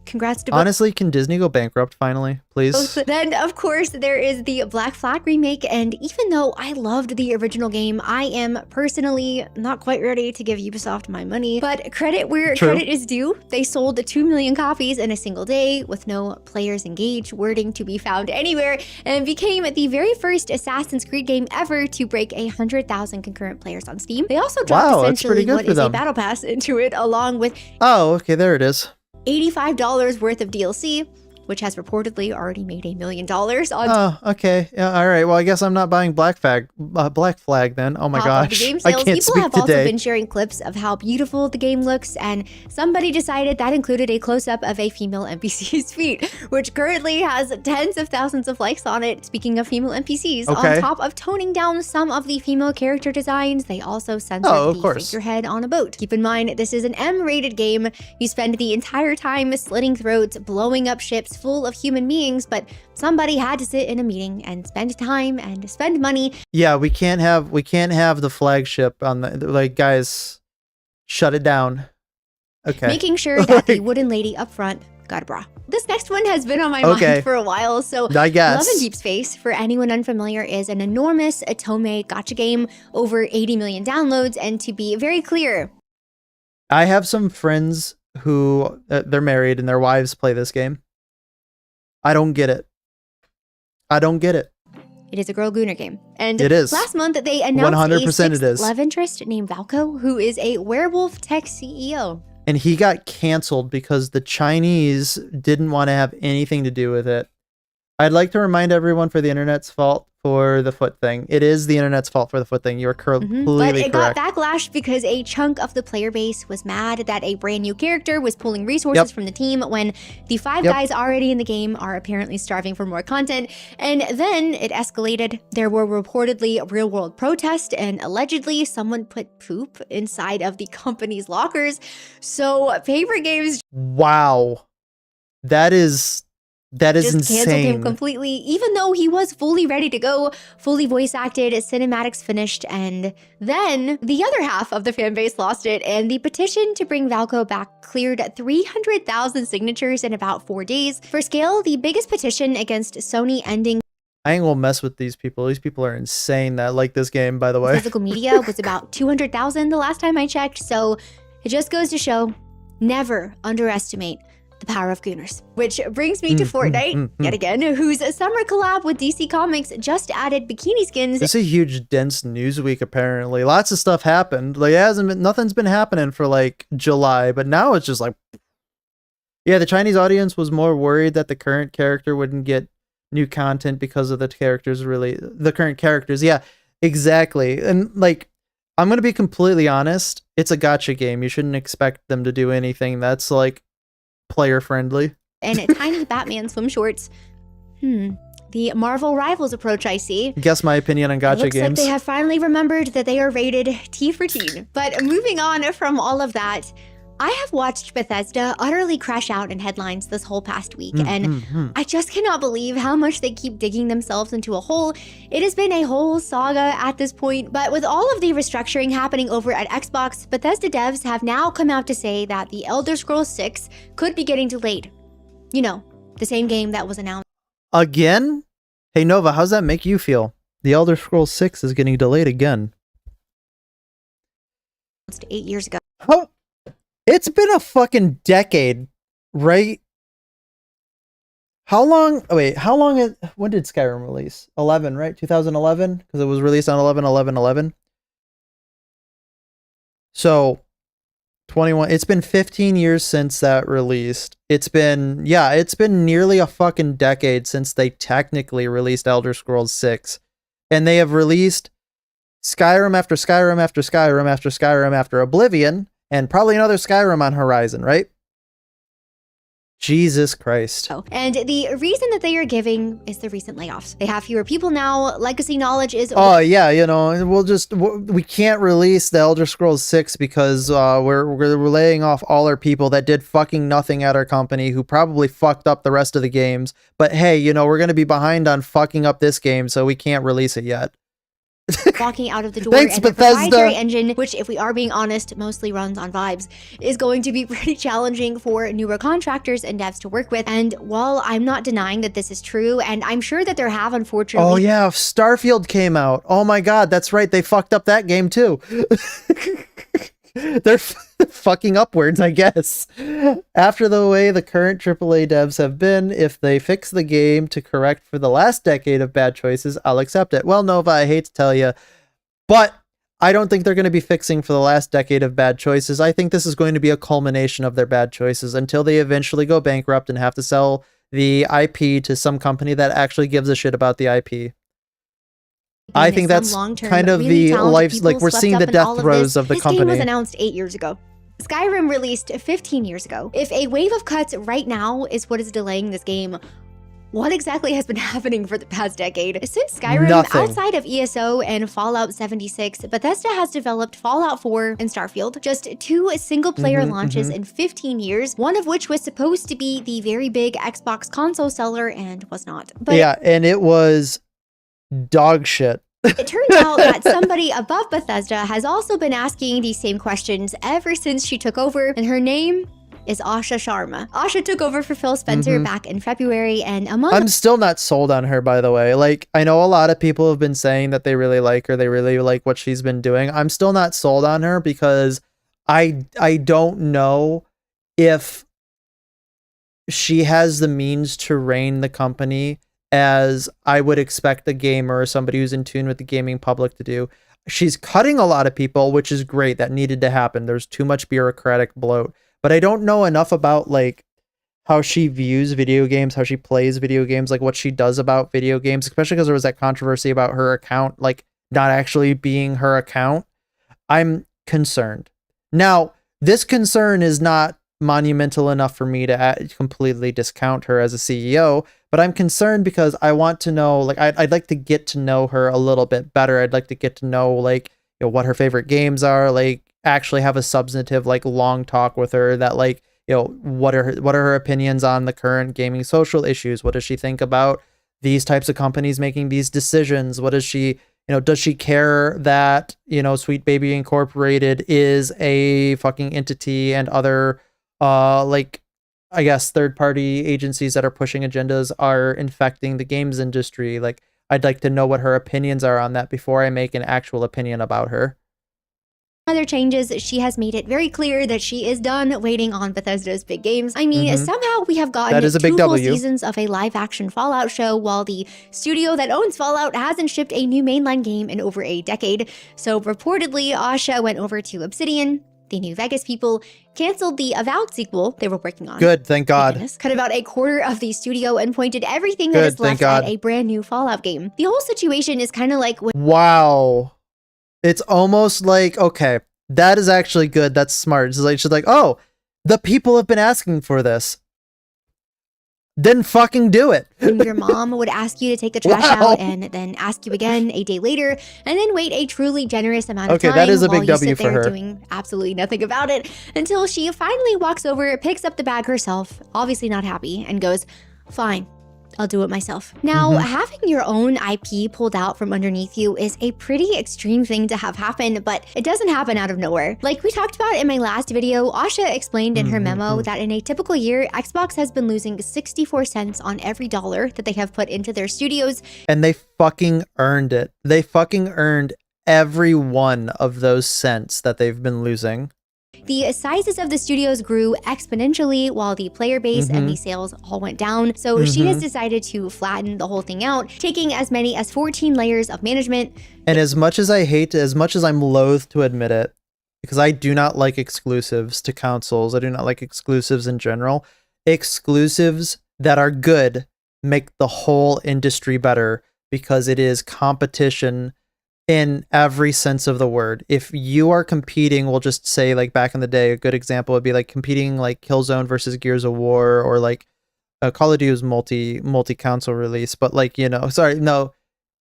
congrats to both. Honestly, can Disney go bankrupt finally, please? Then, of course, there is the Black Flag remake, and even though I loved the original game, I am personally not quite ready to give Ubisoft my money. But credit where credit is due. They sold 2 million copies in a single day with no players engaged wording to be found anywhere, and became the very first Assassin's Creed game ever to break 100,000 concurrent players on Steam. They also dropped essentially what is a battle pass into it, along with oh, okay, there it is. $85 worth of DLC, which has reportedly already made $1 million on oh, okay. Yeah, all right. Well, I guess I'm not buying Black Flag then. Oh my top of the gosh. game I sales. can't People speak have also today. been sharing clips of how beautiful the game looks, and somebody decided that included a close-up of a female NPC's feet, which currently has tens of thousands of likes on it. Speaking of female NPCs, Okay. on top of toning down some of the female character designs, they also censored the figurehead on a boat. Keep in mind, this is an M-rated game. You spend the entire time slitting throats, blowing up ships full of human beings, but somebody had to sit in a meeting and spend time and spend money. Yeah, we can't have the flagship on the, like, guys, shut it down. Okay. Making sure that the wooden lady up front got a bra. This next one has been on my mind for a while, so I guess. Love and Deep Space, for anyone unfamiliar, is an enormous Otome gacha game, over 80 million downloads, and to be very clear, I have some friends who they're married and their wives play this game. I don't get it. it is a girl Gooner game. And It is. last month, they announced 100% a sixth it is. love interest named Valko, who is a werewolf tech CEO. And he got canceled because the Chinese didn't want to have anything to do with it. I'd like to remind everyone for the internet's fault for the foot thing. It is the internet's fault for the foot thing. You are completely But it correct. got backlash because a chunk of the player base was mad that a brand new character was pulling resources from the team when the 5 guys already in the game are apparently starving for more content. And then it escalated. There were reportedly real world protests, and allegedly someone put poop inside of the company's lockers. So Favorite Games Wow. That is just canceled him insane. completely, even though he was fully ready to go, fully voice acted, cinematics finished, and then the other half of the fan base lost it, and the petition to bring Valko back cleared 300,000 signatures in about 4 days. For scale, the biggest petition against Sony ending I ain't gonna mess with these people. These people are insane that like this game, by the way. physical media was about 200,000 the last time I checked, so it just goes to show, never underestimate the power of Gooners. Which brings me to Fortnite, yet again, whose summer collab with DC Comics just added bikini skins. It's a huge, dense news week, apparently. Lots of stuff happened. Like, nothing's been happening for, like, July, but now it's just like... Yeah, the Chinese audience was more worried that the current character wouldn't get new content because of the current characters. Yeah, exactly. And, like, I'm gonna be completely honest. It's a gacha game. You shouldn't expect them to do anything that's, like, player friendly. And tiny Batman swim shorts. The Marvel Rivals approach, I see. Guess my opinion on gacha Looks like games. they have finally remembered that they are rated T for teen. But moving on from all of that, I have watched Bethesda utterly crash out in headlines this whole past week, and I just cannot believe how much they keep digging themselves into a hole. It has been a whole saga at this point, but with all of the restructuring happening over at Xbox, Bethesda devs have now come out to say that The Elder Scrolls 6 could be getting delayed. You know, the same game that was announced Again? Hey, Nova, how's that make you feel? The Elder Scrolls 6 is getting delayed again. 8 years ago. Oh, it's been a fucking decade, right? How long? When did Skyrim release? 11, right? 2011? Because it was released on 11/11/11. So, 21. It's been 15 years since that released. It's been nearly a fucking decade since they technically released Elder Scrolls 6. And they have released Skyrim after Skyrim after Skyrim after Skyrim after Oblivion, and probably another Skyrim on horizon, right? Jesus Christ. And the reason that they are giving is the recent layoffs. They have fewer people now. Legacy knowledge is... Oh, yeah, we can't release the Elder Scrolls 6 because we're laying off all our people that did fucking nothing at our company who probably fucked up the rest of the games. But hey, we're going to be behind on fucking up this game, so we can't release it yet. walking out of the door. Thanks, and the Bethesda. proprietary engine, which, if we are being honest, mostly runs on vibes, is going to be pretty challenging for newer contractors and devs to work with. And while I'm not denying that this is true, and I'm sure that there have unfortunately... Oh yeah, Starfield came out. Oh my god, that's right. They fucked up that game too. They're fucking upwards, I guess. After the way the current AAA devs have been, if they fix the game to correct for the last decade of bad choices, I'll accept it. Well, Nova, I hate to tell you, but I don't think they're going to be fixing for the last decade of bad choices. I think this is going to be a culmination of their bad choices until they eventually go bankrupt and have to sell the IP to some company that actually gives a shit about the IP. I think that's kind of the life, like we're seeing the death throes of the company. This game was announced 8 years ago. Skyrim released 15 years ago. If a wave of cuts right now is what is delaying this game, what exactly has been happening for the past decade? Since Skyrim, outside of ESO and Fallout 76, Bethesda has developed Fallout 4 and Starfield. Just 2 single-player launches in 15 years, one of which was supposed to be the very big Xbox console seller and was not. But yeah, and it was dog shit. It turns out that somebody above Bethesda has also been asking these same questions ever since she took over, and her name is Asha Sharma. Asha took over for Phil Spencer back in February, and I'm still not sold on her, by the way. Like, I know a lot of people have been saying that they really like her, they really like what she's been doing. I'm still not sold on her because I don't know if she has the means to rein the company as I would expect a gamer or somebody who's in tune with the gaming public to do. She's cutting a lot of people, which is great. That needed to happen. There's too much bureaucratic bloat. But I don't know enough about like how she views video games, how she plays video games, like what she does about video games, especially because there was that controversy about her account, like not actually being her account. I'm concerned. Now, this concern is not monumental enough for me to completely discount her as a CEO, but I'm concerned because I want to know, like, I'd like to get to know her a little bit better. I'd like to get to know, like, you know, what her favorite games are, like, actually have a substantive, like, long talk with her that, like, you know, what are her opinions on the current gaming social issues? What does she think about these types of companies making these decisions? What does she, you know, does she care that, you know, Sweet Baby Incorporated is a fucking entity and other like, I guess, third-party agencies that are pushing agendas are infecting the games industry? Like, I'd like to know what her opinions are on that before I make an actual opinion about her. Other changes, she has made it very clear that she is done waiting on Bethesda's big games. I mean, somehow we have gotten that is a big 2 full seasons of a live-action Fallout show, while the studio that owns Fallout hasn't shipped a new mainline game in over a decade. So reportedly, Asha went over to Obsidian. The New Vegas people canceled the Avowed sequel they were working on. Good, thank God. Cut about a quarter of the studio and pointed everything that is left at a brand new Fallout game. The whole situation is kind of like... Wow. It's almost like, okay, that is actually good. That's smart. It's like, she's like, oh, the people have been asking for this. Then fucking do it. Your mom would ask you to take the trash out and then ask you again a day later, and then wait a truly generous amount of time. Okay, that is a big while W you sit for there her. Doing absolutely nothing about it until she finally walks over, picks up the bag herself, obviously not happy, and goes, fine, I'll do it myself. Now, having your own IP pulled out from underneath you is a pretty extreme thing to have happen, but it doesn't happen out of nowhere. Like we talked about in my last video, Asha explained in her memo that in a typical year, Xbox has been losing 64 cents on every dollar that they have put into their studios. And they fucking earned it. They fucking earned every one of those cents that they've been losing. The sizes of the studios grew exponentially while the player base and the sales all went down. So she has decided to flatten the whole thing out, taking as many as 14 layers of management. And as much as I hate, as much as I'm loath to admit it, because I do not like exclusives to consoles, I do not like exclusives in general, exclusives that are good make the whole industry better because it is competition in every sense of the word. If you are competing, we'll just say, like back in the day, a good example would be like competing like Killzone versus Gears of War, or like Call of Duty was multi-console release, but like, you know,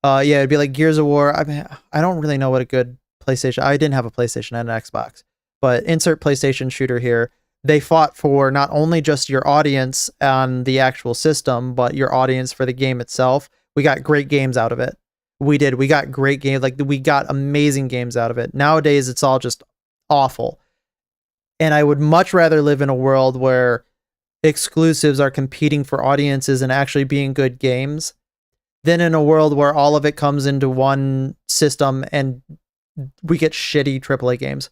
yeah, it'd be like Gears of War. I mean, I don't really know what a good PlayStation, I didn't have a PlayStation and an Xbox, but insert PlayStation shooter here. They fought for not only just your audience on the actual system, but your audience for the game itself. We got great games out of it. We did. We got great games. Like, we got amazing games out of it. Nowadays, it's all just awful. And I would much rather live in a world where exclusives are competing for audiences and actually being good games than in a world where all of it comes into one system and we get shitty AAA games.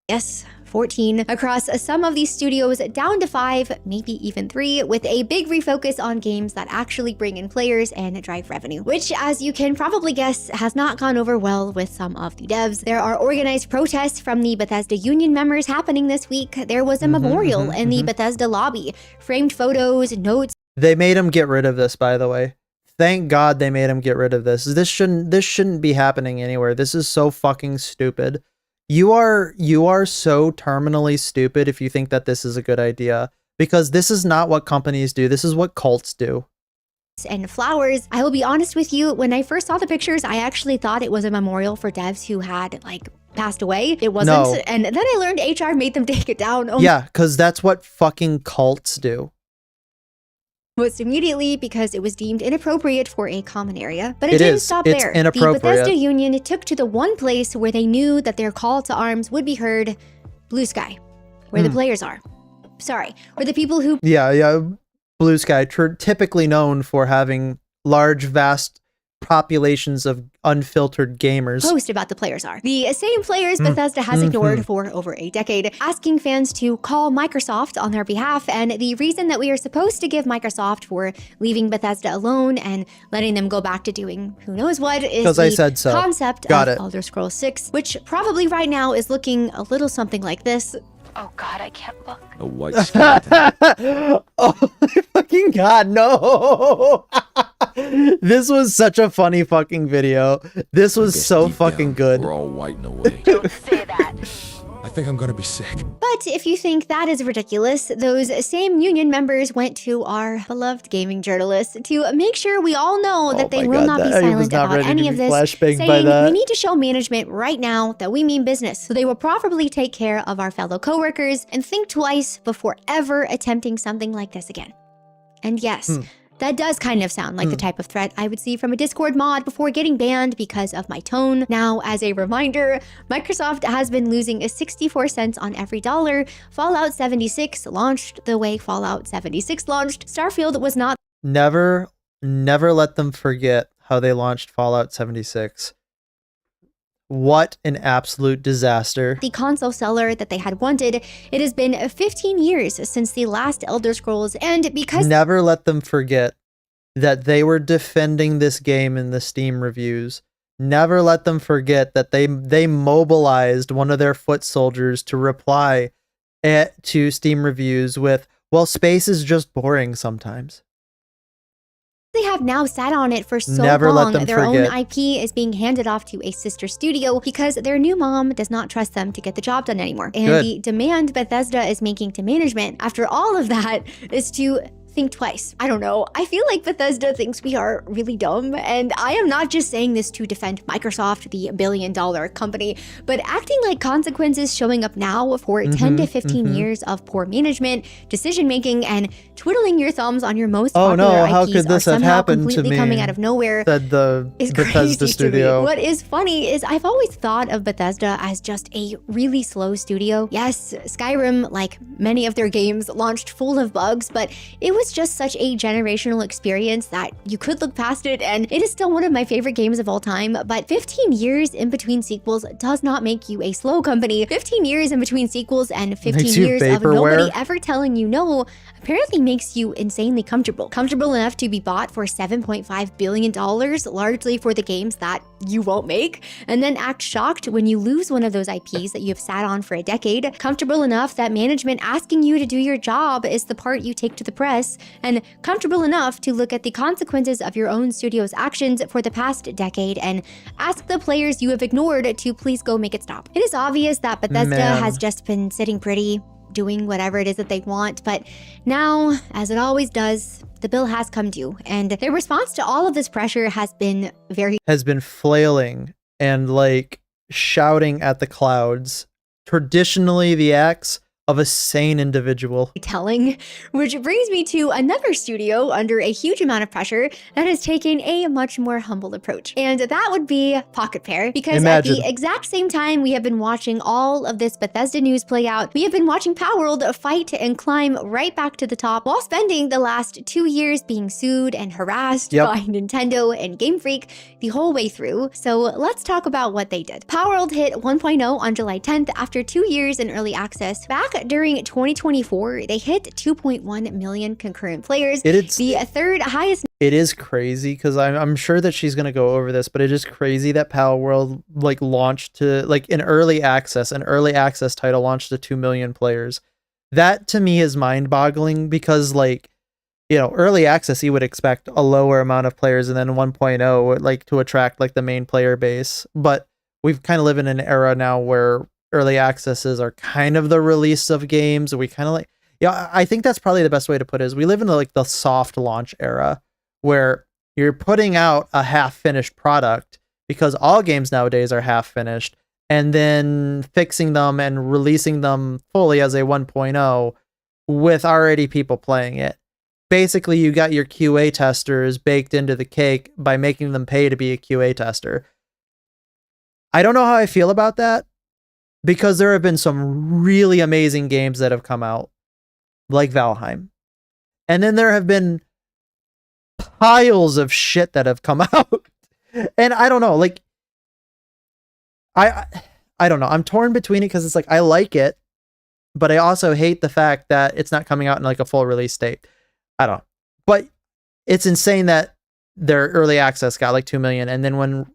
Yes, 14 across some of these studios, down to 5, maybe even 3, with a big refocus on games that actually bring in players and drive revenue, which, as you can probably guess, has not gone over well with some of the devs. There are organized protests from the Bethesda union members happening this week. There was a memorial in the Bethesda lobby, framed photos, notes. They made him get rid of this, by the way. Thank God they made him get rid of this. This shouldn't be happening anywhere. This is so fucking stupid. You are so terminally stupid if you think that this is a good idea, because this is not what companies do. This is what cults do. And flowers. I will be honest with you, when I first saw the pictures, I actually thought it was a memorial for devs who had passed away. It wasn't. No. And then I learned HR made them take it down. Yeah, because that's what fucking cults do. Almost immediately, because it was deemed inappropriate for a common area. But it It didn't is. stop It's there. inappropriate. The Bethesda union took to the one place where they knew that their call to arms would be heard, Blue Sky, where the players are. Sorry, where the people who Yeah. Blue Sky, typically known for having large, vast populations of unfiltered gamers. post about the players are. The same players Bethesda has ignored for over a decade, asking fans to call Microsoft on their behalf. And the reason that we are supposed to give Microsoft for leaving Bethesda alone and letting them go back to doing who knows what is 'Cause the I said so. concept Got of it. Elder Scrolls 6, which probably right now is looking a little something like this. Oh God, I can't look. A white skeleton. Oh my fucking God, no. This was such a funny fucking video. This was Guess so deep fucking down, good. We're all white in a way. Don't say that. I think I'm gonna be sick. But if you think that is ridiculous, those same union members went to our beloved gaming journalists to make sure we all know that they my will God, not be I was silent not about ready to any be of this, flashbanged by saying that. we need to show management right now that we mean business. So they will probably take care of our fellow coworkers and think twice before ever attempting something like this again. And yes, that does kind of sound like the type of threat I would see from a Discord mod before getting banned because of my tone. Now, as a reminder, Microsoft has been losing 64 cents on every dollar. Fallout 76 launched the way Fallout 76 launched. Starfield was not Never let them forget how they launched Fallout 76. What an absolute disaster. the console seller that they had wanted. It has been 15 years since the last Elder Scrolls, and because Never let them forget that they were defending this game in the Steam reviews. Never let them forget that they mobilized one of their foot soldiers to reply to Steam reviews with, well, space is just boring sometimes. they have now sat on it for so Never let long, them their forget. own IP is being handed off to a sister studio because their new mom does not trust them to get the job done anymore. And Good. the demand Bethesda is making to management after all of that is to think twice. I don't know. I feel like Bethesda thinks we are really dumb, and I am not just saying this to defend Microsoft, the billion-dollar company, but acting like consequences showing up now for 10 to 15 years of poor management, decision-making, and twiddling your thumbs on your most Oh, popular no, how IPs could this are have somehow happened to completely me? coming out of nowhere. Said the Is Bethesda crazy studio. to me. What is funny is I've always thought of Bethesda as just a really slow studio. Yes, Skyrim, like many of their games, launched full of bugs, but it was just such a generational experience that you could look past it, and it is still one of my favorite games of all time. But 15 years in between sequels does not make you a slow company. 15 years in between sequels and 15 Makes you years of vaporware. nobody ever telling you no apparently makes you insanely comfortable. Comfortable enough to be bought for $7.5 billion, largely for the games that you won't make, and then act shocked when you lose one of those IPs that you have sat on for a decade. Comfortable enough that management asking you to do your job is the part you take to the press, and comfortable enough to look at the consequences of your own studio's actions for the past decade and ask the players you have ignored to please go make it stop. It is obvious that Bethesda Man. has just been sitting pretty, doing whatever it is that they want, but now, as it always does, the bill has come due, and their response to all of this pressure has been very Has been flailing and like shouting at the clouds. Traditionally, the axe of a sane individual. telling, which brings me to another studio under a huge amount of pressure that has taken a much more humble approach. And that would be Pocket Pair, because Imagine. at the exact same time we have been watching all of this Bethesda news play out, we have been watching Palworld fight and climb right back to the top while spending the last 2 years being sued and harassed by Nintendo and Game Freak the whole way through. So let's talk about what they did. Palworld hit 1.0 on July 10th after 2 years in early access. Back during 2024, they hit 2.1 million concurrent players, the third highest. It is crazy because I'm sure that she's gonna go over this, but it is crazy that Palworld like launched to like an early access title launched to 2 million players. That to me is mind-boggling because like, you know, early access you would expect a lower amount of players, and then 1.0 like to attract like the main player base. But we've kind of live in an era now where early accesses are kind of the release of games. We kind of like, yeah, I think that's probably the best way to put it is we live in like the soft launch era where you're putting out a half-finished product because all games nowadays are half-finished, and then fixing them and releasing them fully as a 1.0 with already people playing it. Basically, you got your QA testers baked into the cake by making them pay to be a QA tester. I don't know how I feel about that because there have been some really amazing games that have come out, like Valheim. And then there have been piles of shit that have come out. And I don't know, like, I don't know. I'm torn between it because it's like, I like it, but I also hate the fact that it's not coming out in like a full release state. I don't know. But it's insane that their early access got like 2 million. And then when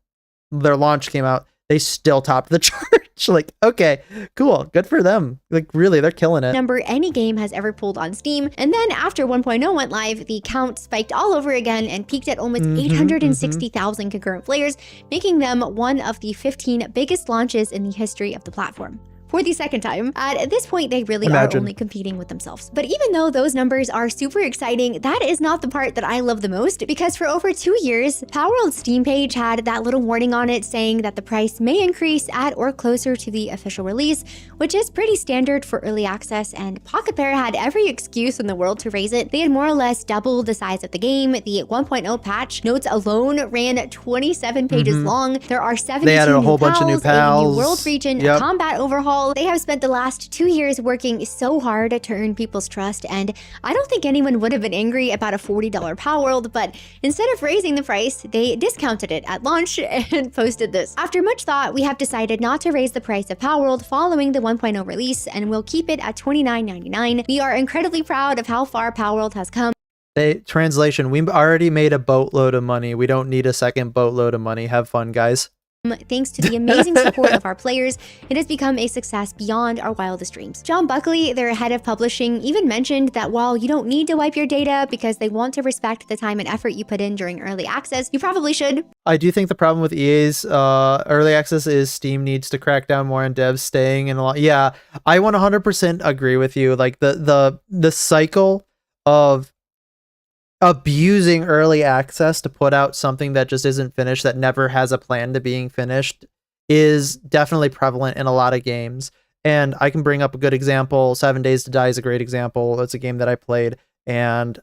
their launch came out, they still topped the chart. Like, okay, cool. Good for them. Like, really, they're killing it. Number any game has ever pulled on Steam. And then after 1.0 went live, the count spiked all over again and peaked at almost 860,000 concurrent players, making them one of the 15 biggest launches in the history of the platform. For the second time. At this point, they really are only competing with themselves. But even though those numbers are super exciting, that is not the part that I love the most, because for over 2 years, Palworld's Steam page had that little warning on it saying that the price may increase at or closer to the official release, which is pretty standard for early access, and Pocket Pair had every excuse in the world to raise it. They had more or less doubled the size of the game. The 1.0 patch notes alone ran 27 pages long. There are 72 they added a whole bunch of new a pals, new world region, a combat overhaul. They have spent the last 2 years working so hard to earn people's trust, and I don't think anyone would have been angry about a $40 Palworld, but instead of raising the price, they discounted it at launch and posted this. After much thought, we have decided not to raise the price of Palworld following the 1.0 release, and we'll keep it at $29.99. We are incredibly proud of how far Palworld has come. Translation, we already made a boatload of money. We don't need a second boatload of money. Have fun, guys. Thanks to the amazing support of our players, it has become a success beyond our wildest dreams. John Buckley, their head of publishing, even mentioned that while you don't need to wipe your data because they want to respect the time and effort you put in during early access, you probably should. I do think the problem with EA's early access is Steam needs to crack down more on devs staying in a lot. Yeah, I 100% agree with you. Like the cycle of abusing early access to put out something that just isn't finished, that never has a plan to being finished, is definitely prevalent in a lot of games. And I can bring up a good example. 7 Days to Die is a great example. It's a game that I played, and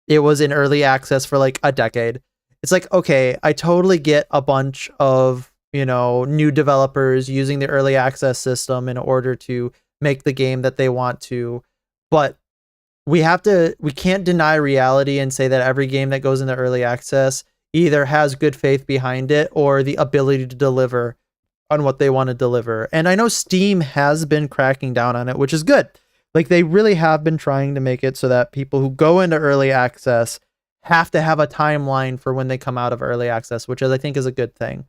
it was in early access for like a decade. It's like, okay, I totally get a bunch of, you know, new developers using the early access system in order to make the game that they want to, but we can't deny reality and say that every game that goes into early access either has good faith behind it or the ability to deliver on what they want to deliver. And I know Steam has been cracking down on it, which is good. Like, they really have been trying to make it so that people who go into early access have to have a timeline for when they come out of early access, which I think is a good thing.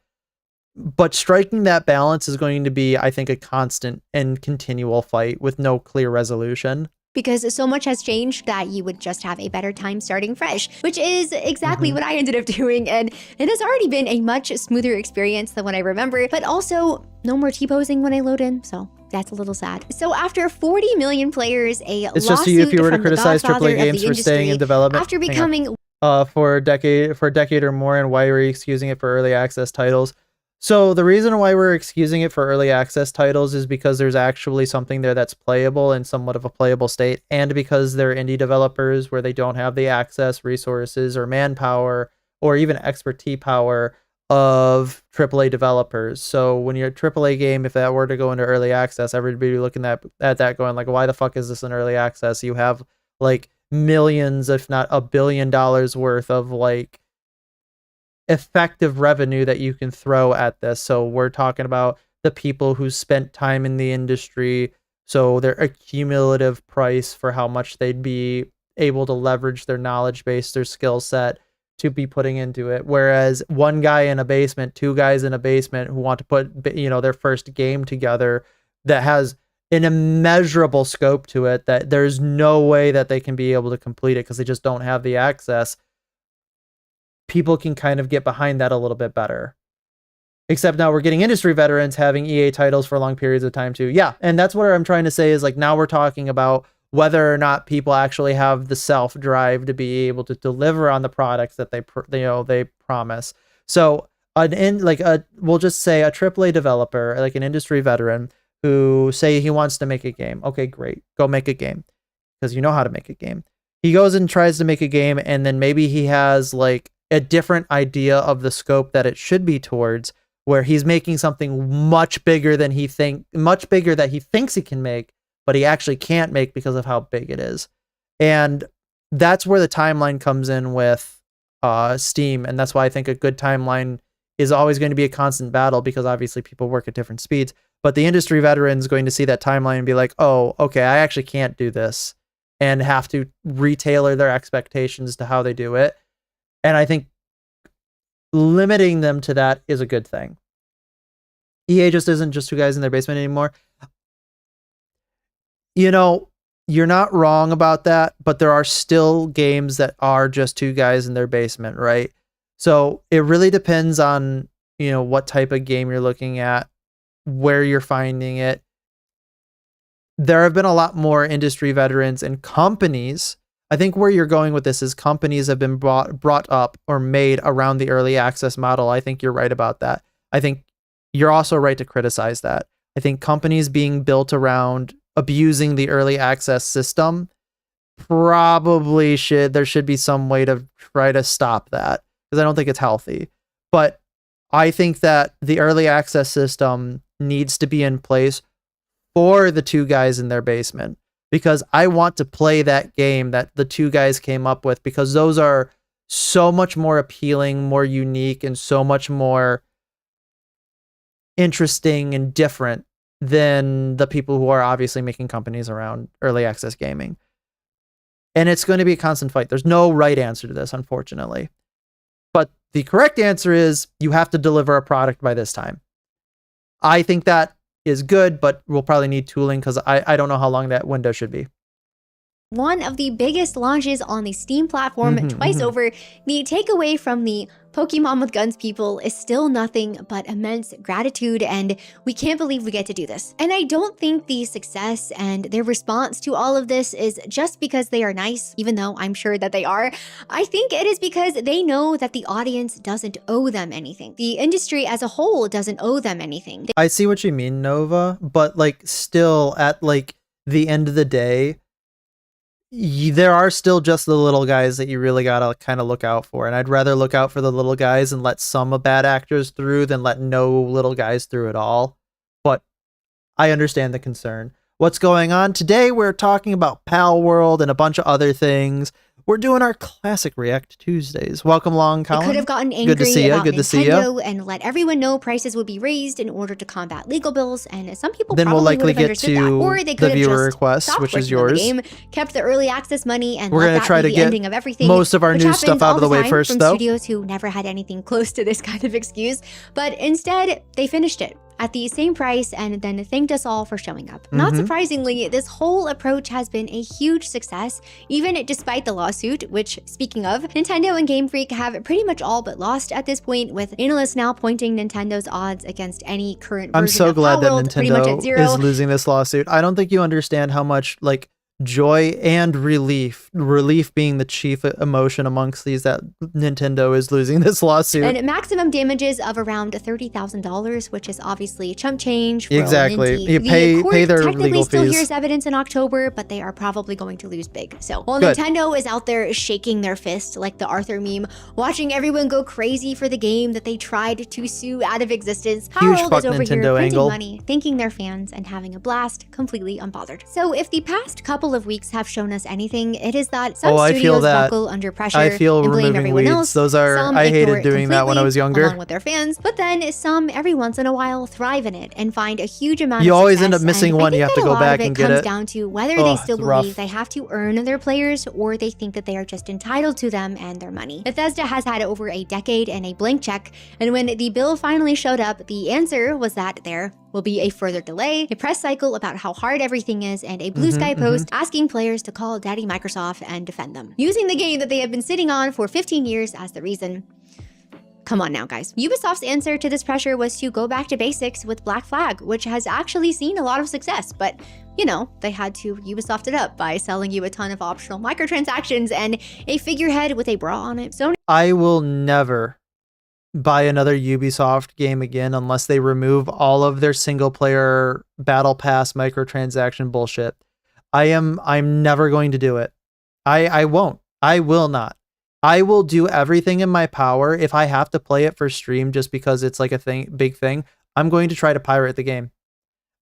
But striking that balance is going to be, I think, a constant and continual fight with no clear resolution. Because so much has changed that you would just have a better time starting fresh, which is exactly what I ended up doing, and it has already been a much smoother experience than what I remember, but also no more T-posing when I load in, so that's a little sad. So after 40 million players, it's just you if you were to criticize AAA games for staying in development after becoming for a decade or more, and why are you excusing it for early access titles? So the reason why we're excusing it for early access titles is because there's actually something there that's playable in somewhat of a playable state, and because they're indie developers where they don't have the access, resources, or manpower, or even expertise power of AAA developers. So when you're a AAA game, if that were to go into early access, everybody would be looking at that going like, why the fuck is this in early access? You have like millions, if not $1 billion worth of like effective revenue that you can throw at this. So we're talking about the people who spent time in the industry, so their accumulative price for how much they'd be able to leverage their knowledge base, their skill set to be putting into it. Whereas one guy in a basement, two guys in a basement who want to put, their first game together that has an immeasurable scope to it, that there's no way that they can be able to complete it because they just don't have the access. People can kind of get behind that a little bit better. Except now we're getting industry veterans having EA titles for long periods of time too. Yeah, and that's what I'm trying to say is like now we're talking about whether or not people actually have the self-drive to be able to deliver on the products that they promise. So we'll just say a AAA developer, like an industry veteran who say he wants to make a game. Okay, great. Go make a game because you know how to make a game. He goes and tries to make a game, and then maybe he has like a different idea of the scope that it should be towards, where he's making something much bigger that he thinks he can make, but he actually can't make because of how big it is. And that's where the timeline comes in with Steam. And that's why I think a good timeline is always going to be a constant battle, because obviously people work at different speeds, but the industry veteran is going to see that timeline and be like, oh, okay, I actually can't do this, and have to retailer their expectations to how they do it. And I think limiting them to that is a good thing. EA just isn't just two guys in their basement anymore. You're not wrong about that, but there are still games that are just two guys in their basement, right? So it really depends on, what type of game you're looking at, where you're finding it. There have been a lot more industry veterans and companies. I think where you're going with this is companies have been brought up or made around the early access model. I think you're right about that. I think you're also right to criticize that. I think companies being built around abusing the early access system there should be some way to try to stop that, because I don't think it's healthy. But I think that the early access system needs to be in place for the two guys in their basement, because I want to play that game that the two guys came up with, because those are so much more appealing, more unique, and so much more interesting and different than the people who are obviously making companies around early access gaming. And it's going to be a constant fight. There's no right answer to this, unfortunately. But the correct answer is you have to deliver a product by this time. I think that is good, but we'll probably need tooling, because I don't know how long that window should be. One of the biggest launches on the Steam platform twice over, the takeaway from the Pokemon with Guns people is still nothing but immense gratitude, and we can't believe we get to do this. And I don't think the success and their response to all of this is just because they are nice, even though I'm sure that they are. I think it is because they know that the audience doesn't owe them anything. The industry as a whole doesn't owe them anything. I see what you mean, Nova, but still at the end of the day, there are still just the little guys that you really gotta kind of look out for, and I'd rather look out for the little guys and let some bad actors through than let no little guys through at all. But I understand the concern. What's going on today? We're talking about Pal World and a bunch of other things. We're doing our classic React Tuesdays. Welcome along, Colin. They could have gotten angry about Nintendo and let everyone know prices would be raised in order to combat legal bills, and some people then probably we'll likely would have get understood to that. Or they could the have viewer just request, stopped which is working on the yours. game, kept the early access money, and we're let gonna that try be to the get ending of everything. most of our which new happens stuff out all of the way time first, from though. Studios who never had anything close to this kind of excuse, but instead they finished it at the same price and then thanked us all for showing up. Not surprisingly, this whole approach has been a huge success, even despite the lawsuit, which, speaking of, Nintendo and Game Freak have pretty much all but lost at this point, with analysts now pointing Nintendo's odds against any current version I'm so of glad Pal that World pretty much at Nintendo zero. is losing this lawsuit. I don't think you understand how much joy and relief. Relief being the chief emotion amongst these, that Nintendo is losing this lawsuit. And maximum damages of around $30,000, which is obviously chump change. For Exactly. Ninty. You The court pay their technically legal still fees. hears evidence in October, but they are probably going to lose big. So while Good. Nintendo is out there shaking their fist like the Arthur meme, watching everyone go crazy for the game that they tried to sue out of existence, Huge Harold fuck is over here Nintendo printing angle. money, thanking their fans, and having a blast, completely unbothered. So if the past couple of weeks have shown us anything, it is that some I feel studios that. buckle under pressure I feel and blame removing everyone weeds. else. Those are, Some I ignore hated it doing that when I completely, was younger. along with their fans, but then some every once in a while thrive in it and find a huge amount You of always end up success. missing And I one, you think have to that a go lot back of and get comes it. down to whether Oh, they still it's rough. believe they have to earn their players or they think that they are just entitled to them and their money. Bethesda has had over a decade and a blank check, and when the bill finally showed up, the answer was that there will be a further delay, a press cycle about how hard everything is, and a Blue Sky post asking players to call Daddy Microsoft and defend them, using the game that they have been sitting on for 15 years as the reason. Come on now, guys. Ubisoft's answer to this pressure was to go back to basics with Black Flag, which has actually seen a lot of success, but you know, they had to Ubisoft it up by selling you a ton of optional microtransactions and a figurehead with a bra on it. Sony I will never buy another Ubisoft game again unless they remove all of their single player battle pass microtransaction bullshit. I'm never going to do it. I won't. I will not. I will do everything in my power. If I have to play it for stream just because it's like a big thing, I'm going to try to pirate the game.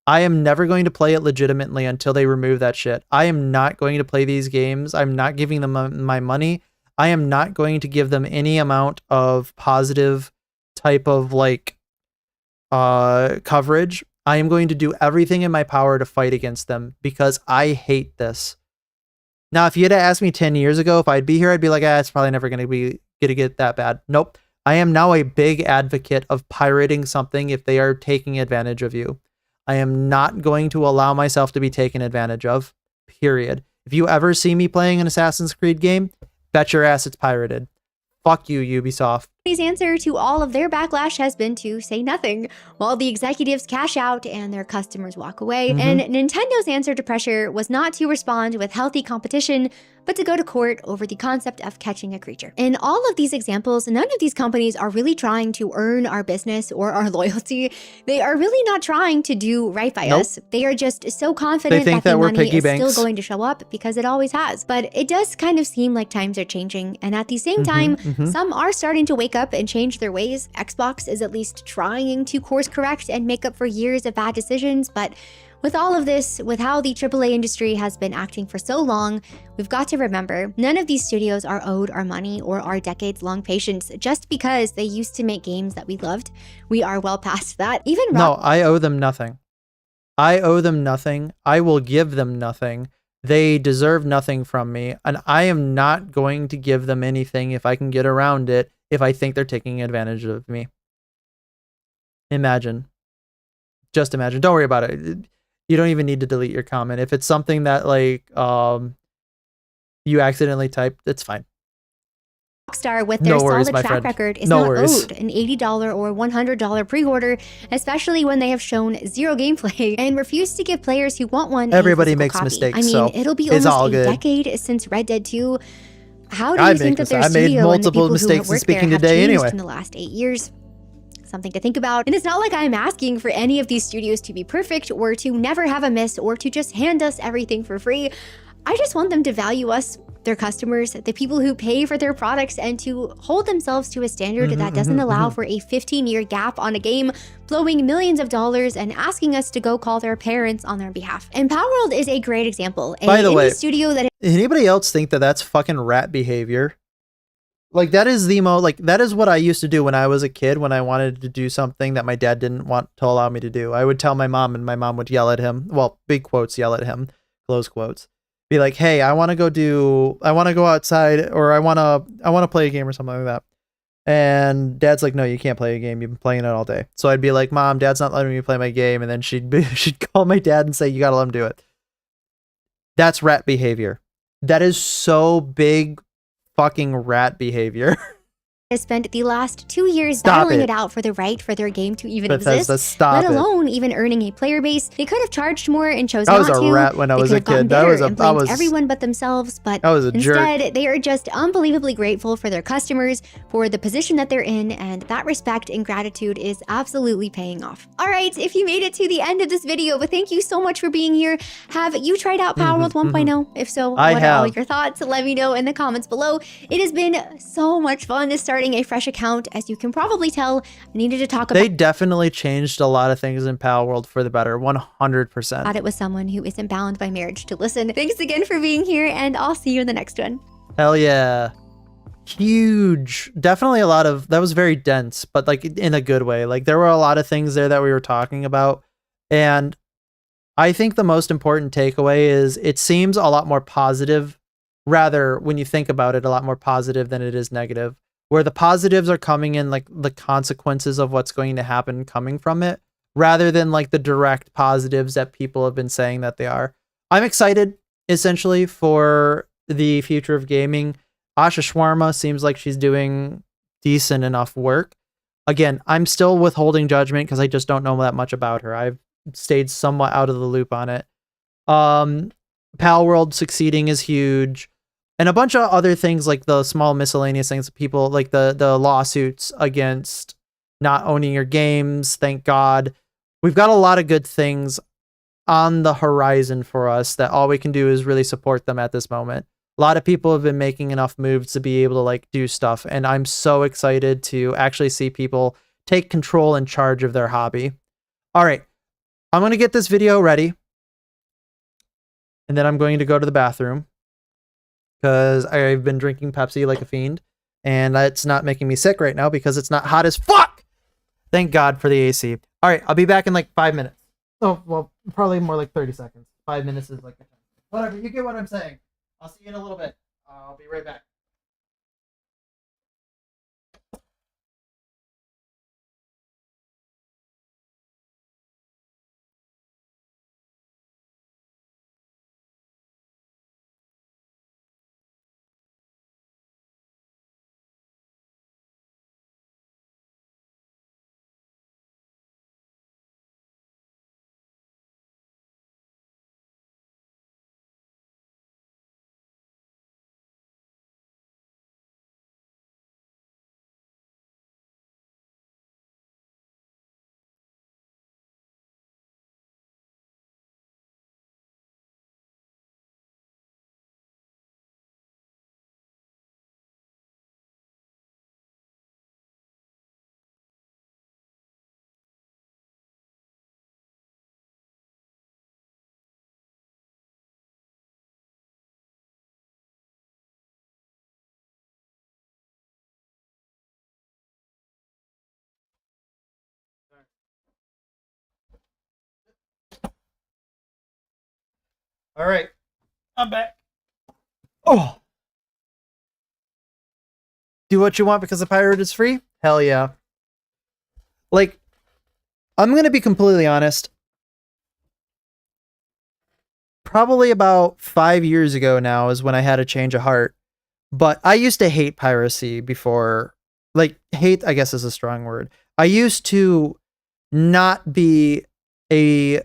I am never going to play it legitimately until they remove that shit. I am not going to play these games. I'm not giving them my money. I am not going to give them any amount of positive type of like coverage. I am going to do everything in my power to fight against them because I hate this. Now, if you had asked me 10 years ago if I'd be here, I'd be like, it's probably never going to get that bad. Nope. I am now a big advocate of pirating something if they are taking advantage of you. I am not going to allow myself to be taken advantage of, period. If you ever see me playing an Assassin's Creed game, bet your ass it's pirated. Fuck you, Ubisoft. Sony's answer to all of their backlash has been to say nothing, while the executives cash out and their customers walk away. And Nintendo's answer to pressure was not to respond with healthy competition, but to go to court over the concept of catching a creature. In all of these examples, none of these companies are really trying to earn our business or our loyalty. They are really not trying to do right by us. They are just so confident think that the that we're money piggy is banks. still going to show up because it always has. But it does kind of seem like times are changing, and at the same time, some are starting to wake up and change their ways. Xbox is at least trying to course correct and make up for years of bad decisions, but with all of this, with how the AAA industry has been acting for so long, we've got to remember, none of these studios are owed our money or our decades-long patience just because they used to make games that we loved. We are well past that. Even No, I owe them nothing. I owe them nothing. I will give them nothing. They deserve nothing from me, and I am not going to give them anything if I can get around it, if I think they're taking advantage of me. Imagine. Just imagine. Don't worry about it. You don't even need to delete your comment. If it's something that like you accidentally typed, it's fine. Rockstar, with their No worries, solid my track friend. record, is No not worries. owed an $80 or $100 pre-order, especially when they have shown zero gameplay and refuse to give players who want one Everybody a physical makes copy. mistakes, I mean, so it'll be it's almost all a good. decade since Red Dead 2. How do I you make think that their mistakes. I made studio and the multiple people who mistakes have in worked there speaking have today changed anyway. in the last 8 years? Something to think about. And it's not like I'm asking for any of these studios to be perfect or to never have a miss or to just hand us everything for free. I just want them to value us, their customers, the people who pay for their products, and to hold themselves to a standard that doesn't allow for a 15-year gap on a game, blowing millions of dollars and asking us to go call their parents on their behalf. And Palworld is a great example. By the indie way, studio that Anybody else think that that's fucking rat behavior? Like that is that is what I used to do when I was a kid, when I wanted to do something that my dad didn't want to allow me to do. I would tell my mom and my mom would yell at him. Well, big quotes, yell at him, close quotes. Be like, "Hey, I want to go outside, or I want to play a game or something like that." And dad's like, "No, you can't play a game. You've been playing it all day." So I'd be like, "Mom, dad's not letting me play my game." And then she'd call my dad and say, "You got to let him do it." That's rat behavior. That is so big fucking rat behavior. has spent the last 2 years Stop battling it. it out for the right for their game to even Bethesda, exist, stop let it. alone even earning a player base. They could have charged more and chose That was not a to. rat when I They was could a have gotten kid. That bitter was a and that blamed was everyone but themselves, but that was a jerk. instead, they are just unbelievably grateful for their customers, for the position that they're in, and that respect and gratitude is absolutely paying off. All right, if you made it to the end of this video, but thank you so much for being here. Have you tried out Power World 1.0? If so, I what are all have. your thoughts? Let me know in the comments below. It has been so much fun starting a fresh account. As you can probably tell, I needed to talk They definitely changed a lot of things in Pal World for the better, 100%. about it with someone who isn't bound by marriage to listen. Thanks again for being here, and I'll see you in the next one. Hell yeah. Huge. Definitely a lot of, that was very dense, but like in a good way. Like there were a lot of things there that we were talking about. And I think the most important takeaway is it seems a lot more positive, rather, when you think about it, a lot more positive than it is negative. Where the positives are coming in, like the consequences of what's going to happen coming from it, rather than like the direct positives that people have been saying that they are. I'm excited, essentially, for the future of gaming. Asha Shawarma seems like she's doing decent enough work. Again, I'm still withholding judgment because I just don't know that much about her. I've stayed somewhat out of the loop on it. Pal World succeeding is huge. And a bunch of other things like the small miscellaneous things, people like the lawsuits against not owning your games. Thank God. We've got a lot of good things on the horizon for us that all we can do is really support them at this moment. A lot of people have been making enough moves to be able to like do stuff. And I'm so excited to actually see people take control and charge of their hobby. All right. I'm going to get this video ready. And then I'm going to go to the bathroom, because I've been drinking Pepsi like a fiend, and it's not making me sick right now because it's not hot as fuck. Thank God for the AC. All right, I'll be back in like 5 minutes. Oh, well, probably more like 30 seconds. 5 minutes is like, whatever. You get what I'm saying. I'll see you in a little bit. I'll be right back. All right, I'm back. Oh, do what you want because the pirate is free? Hell yeah. Like, I'm going to be completely honest. Probably about 5 years ago now is when I had a change of heart. But I used to hate piracy before. Like, hate, I guess, is a strong word. I used to not be a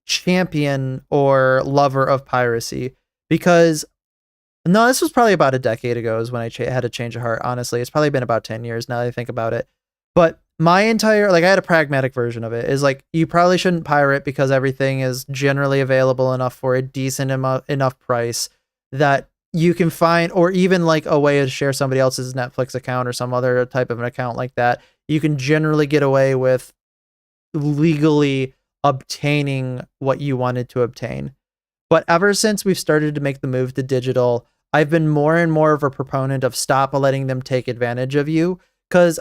champion or lover of piracy because, no, this was probably about a decade ago is when I had a change of heart. Honestly, it's probably been about 10 years now that I think about it. But my entire, like, I had a pragmatic version of it, is like, you probably shouldn't pirate because everything is generally available enough for a decent enough price that you can find, or even like a way to share somebody else's Netflix account or some other type of an account like that. You can generally get away with legally obtaining what you wanted to obtain. But ever since we've started to make the move to digital, I've been more and more of a proponent of stop letting them take advantage of you. Because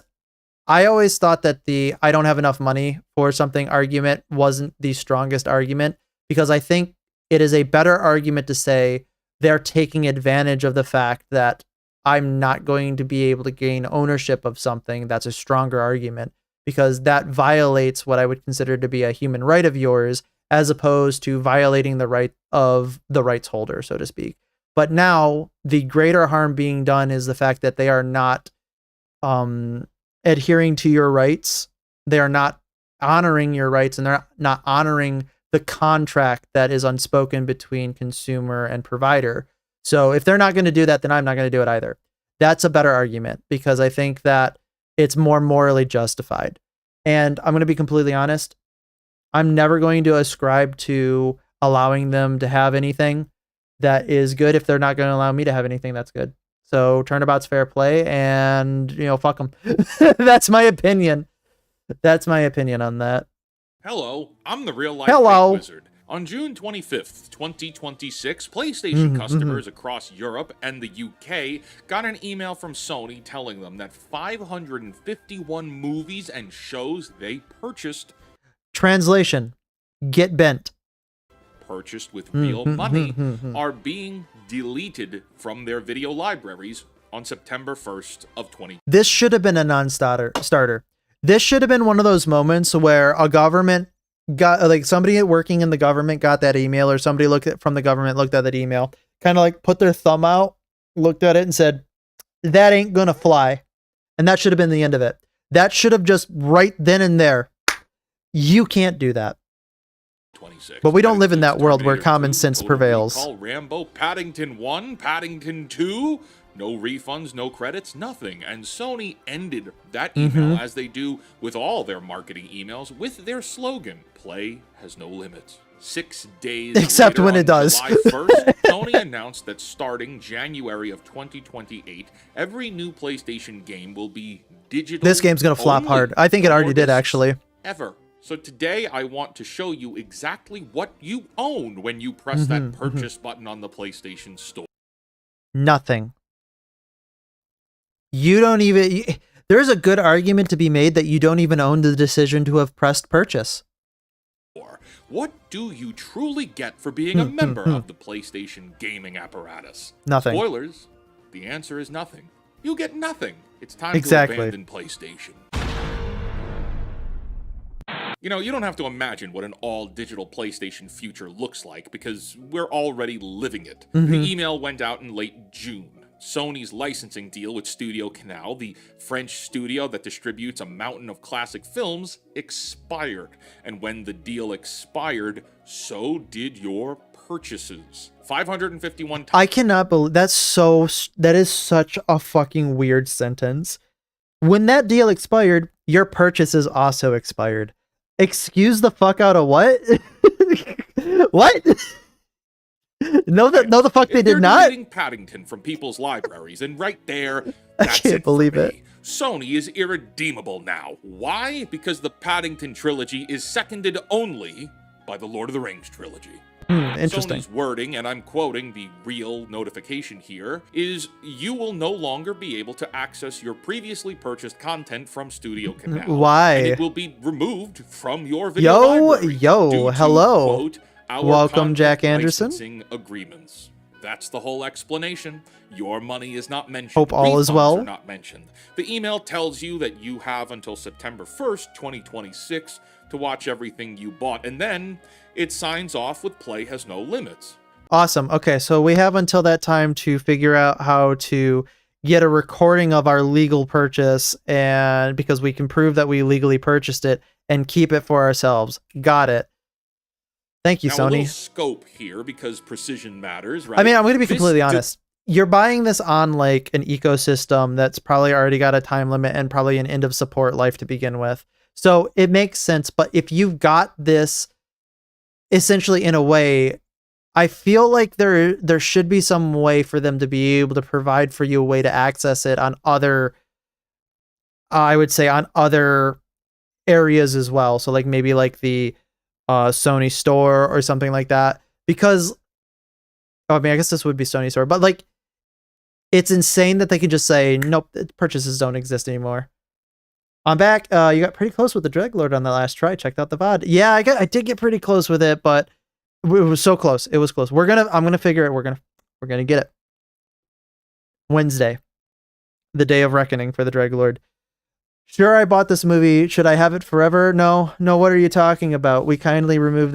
I always thought that the I don't have enough money for something argument wasn't the strongest argument, because I think it is a better argument to say they're taking advantage of the fact that I'm not going to be able to gain ownership of something. That's a stronger argument, because that violates what I would consider to be a human right of yours, as opposed to violating the right of the rights holder, so to speak. But now the greater harm being done is the fact that they are not adhering to your rights. They are not honoring your rights, and they're not honoring the contract that is unspoken between consumer and provider. So if they're not going to do that, then I'm not going to do it either. That's a better argument, because I think that it's more morally justified. And I'm going to be completely honest. I'm never going to ascribe to allowing them to have anything that is good if they're not going to allow me to have anything that's good. So turnabout's fair play, and fuck them. That's my opinion. That's my opinion on that. Hello, I'm the Real Life Hello. Fake Wizard. On June 25th, 2026, PlayStation customers across Europe and the UK got an email from Sony telling them that 551 movies and shows they purchased Translation: get bent. with real money are being deleted from their video libraries on September 1st of 2020. This should have been a non-starter. This should have been one of those moments where a government got, like, somebody working in the government got that email, or somebody from the government looked at that email, kind of like put their thumb out, looked at it and said, that ain't gonna fly. And that should have been the end of it. That should have just right then and there. You can't do that. But we don't live in that world where common sense prevails. Call Rambo, Paddington 1, Paddington 2, no refunds, no credits, nothing. And Sony ended that email, as they do with all their marketing emails, with their slogan, "Play has no limits." 6 days Except later, when it on does. July 1st, Sony announced that starting January of 2028, every new PlayStation game will be digital. This game's gonna flop only. hard. I think it No already more did, discs actually. Ever. So today I want to show you exactly what you own when you press that purchase button on the PlayStation Store. Nothing. You don't even... There's a good argument to be made that you don't even own the decision to have pressed purchase. What do you truly get for being a member of the PlayStation gaming apparatus? Nothing. Spoilers, the answer is nothing. You get nothing. It's time Exactly. to abandon PlayStation. You know, you don't have to imagine what an all-digital PlayStation future looks like, because we're already living it. The email went out in late June. Sony's licensing deal with Studio Canal, the French studio that distributes a mountain of classic films, expired. And when the deal expired, so did your purchases. 551 times. I cannot believe... That is such a fucking weird sentence. When that deal expired, your purchases also expired. Excuse the fuck out of what? What? No, the fuck they did not. Deleting Paddington from people's libraries, and right there, that's can't it believe for it. me. Sony is irredeemable now. Why? Because the Paddington trilogy is seconded only by the Lord of the Rings trilogy. Interesting. Sony's wording, and I'm quoting the real notification here, is you will no longer be able to access your previously purchased content from Studio Canal. Why? And it will be removed from your video library due to, hello. quote, our Welcome, content Jack Anderson. licensing agreements. That's the whole explanation. Your money is not mentioned. Hope all is Refunds well. are not mentioned. The email tells you that you have until September 1st, 2026 to watch everything you bought, and then it signs off with "Play has no limits." Awesome. Okay, so we have until that time to figure out how to get a recording of our legal purchase, and because we can prove that we legally purchased it, and keep it for ourselves. Got it. Thank you, Now, a little Sony. scope here, because precision matters, right? I mean, I'm going to be This completely honest. You're buying this on like an ecosystem that's probably already got a time limit and probably an end of support life to begin with. So it makes sense. But if you've got this essentially in a way, I feel like there should be some way for them to be able to provide for you a way to access it on other, I would say on other areas as well. So like maybe like the Sony store or something like that, because I mean, I guess this would be Sony store, but like it's insane that they can just say, nope, purchases don't exist anymore. I'm back. You got pretty close with the Dreadlord on the last try. Checked out the VOD. Yeah, I did get pretty close with it, but it was so close. It was close. I'm gonna figure it. We're gonna get it. Wednesday, the day of reckoning for the Dreadlord. Sure, I bought this movie. Should I have it forever? No. What are you talking about? We kindly remove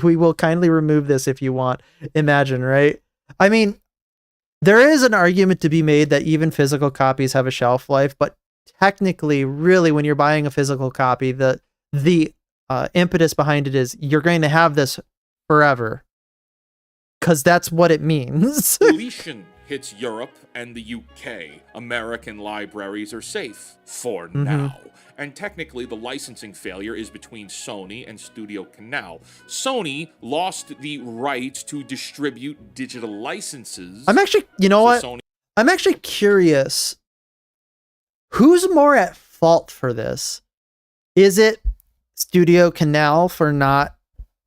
we will kindly remove this if you want. Imagine, right? I mean, there is an argument to be made that even physical copies have a shelf life, but technically, really, when you're buying a physical copy, the impetus behind it is you're going to have this forever, because that's what it means. Deletion hits Europe and the UK. American libraries are safe for now. And technically, the licensing failure is between Sony and Studio Canal. Sony lost the right to distribute digital licenses. I'm actually, you know what? Sony I'm actually curious. Who's more at fault for this? Is it Studio Canal for not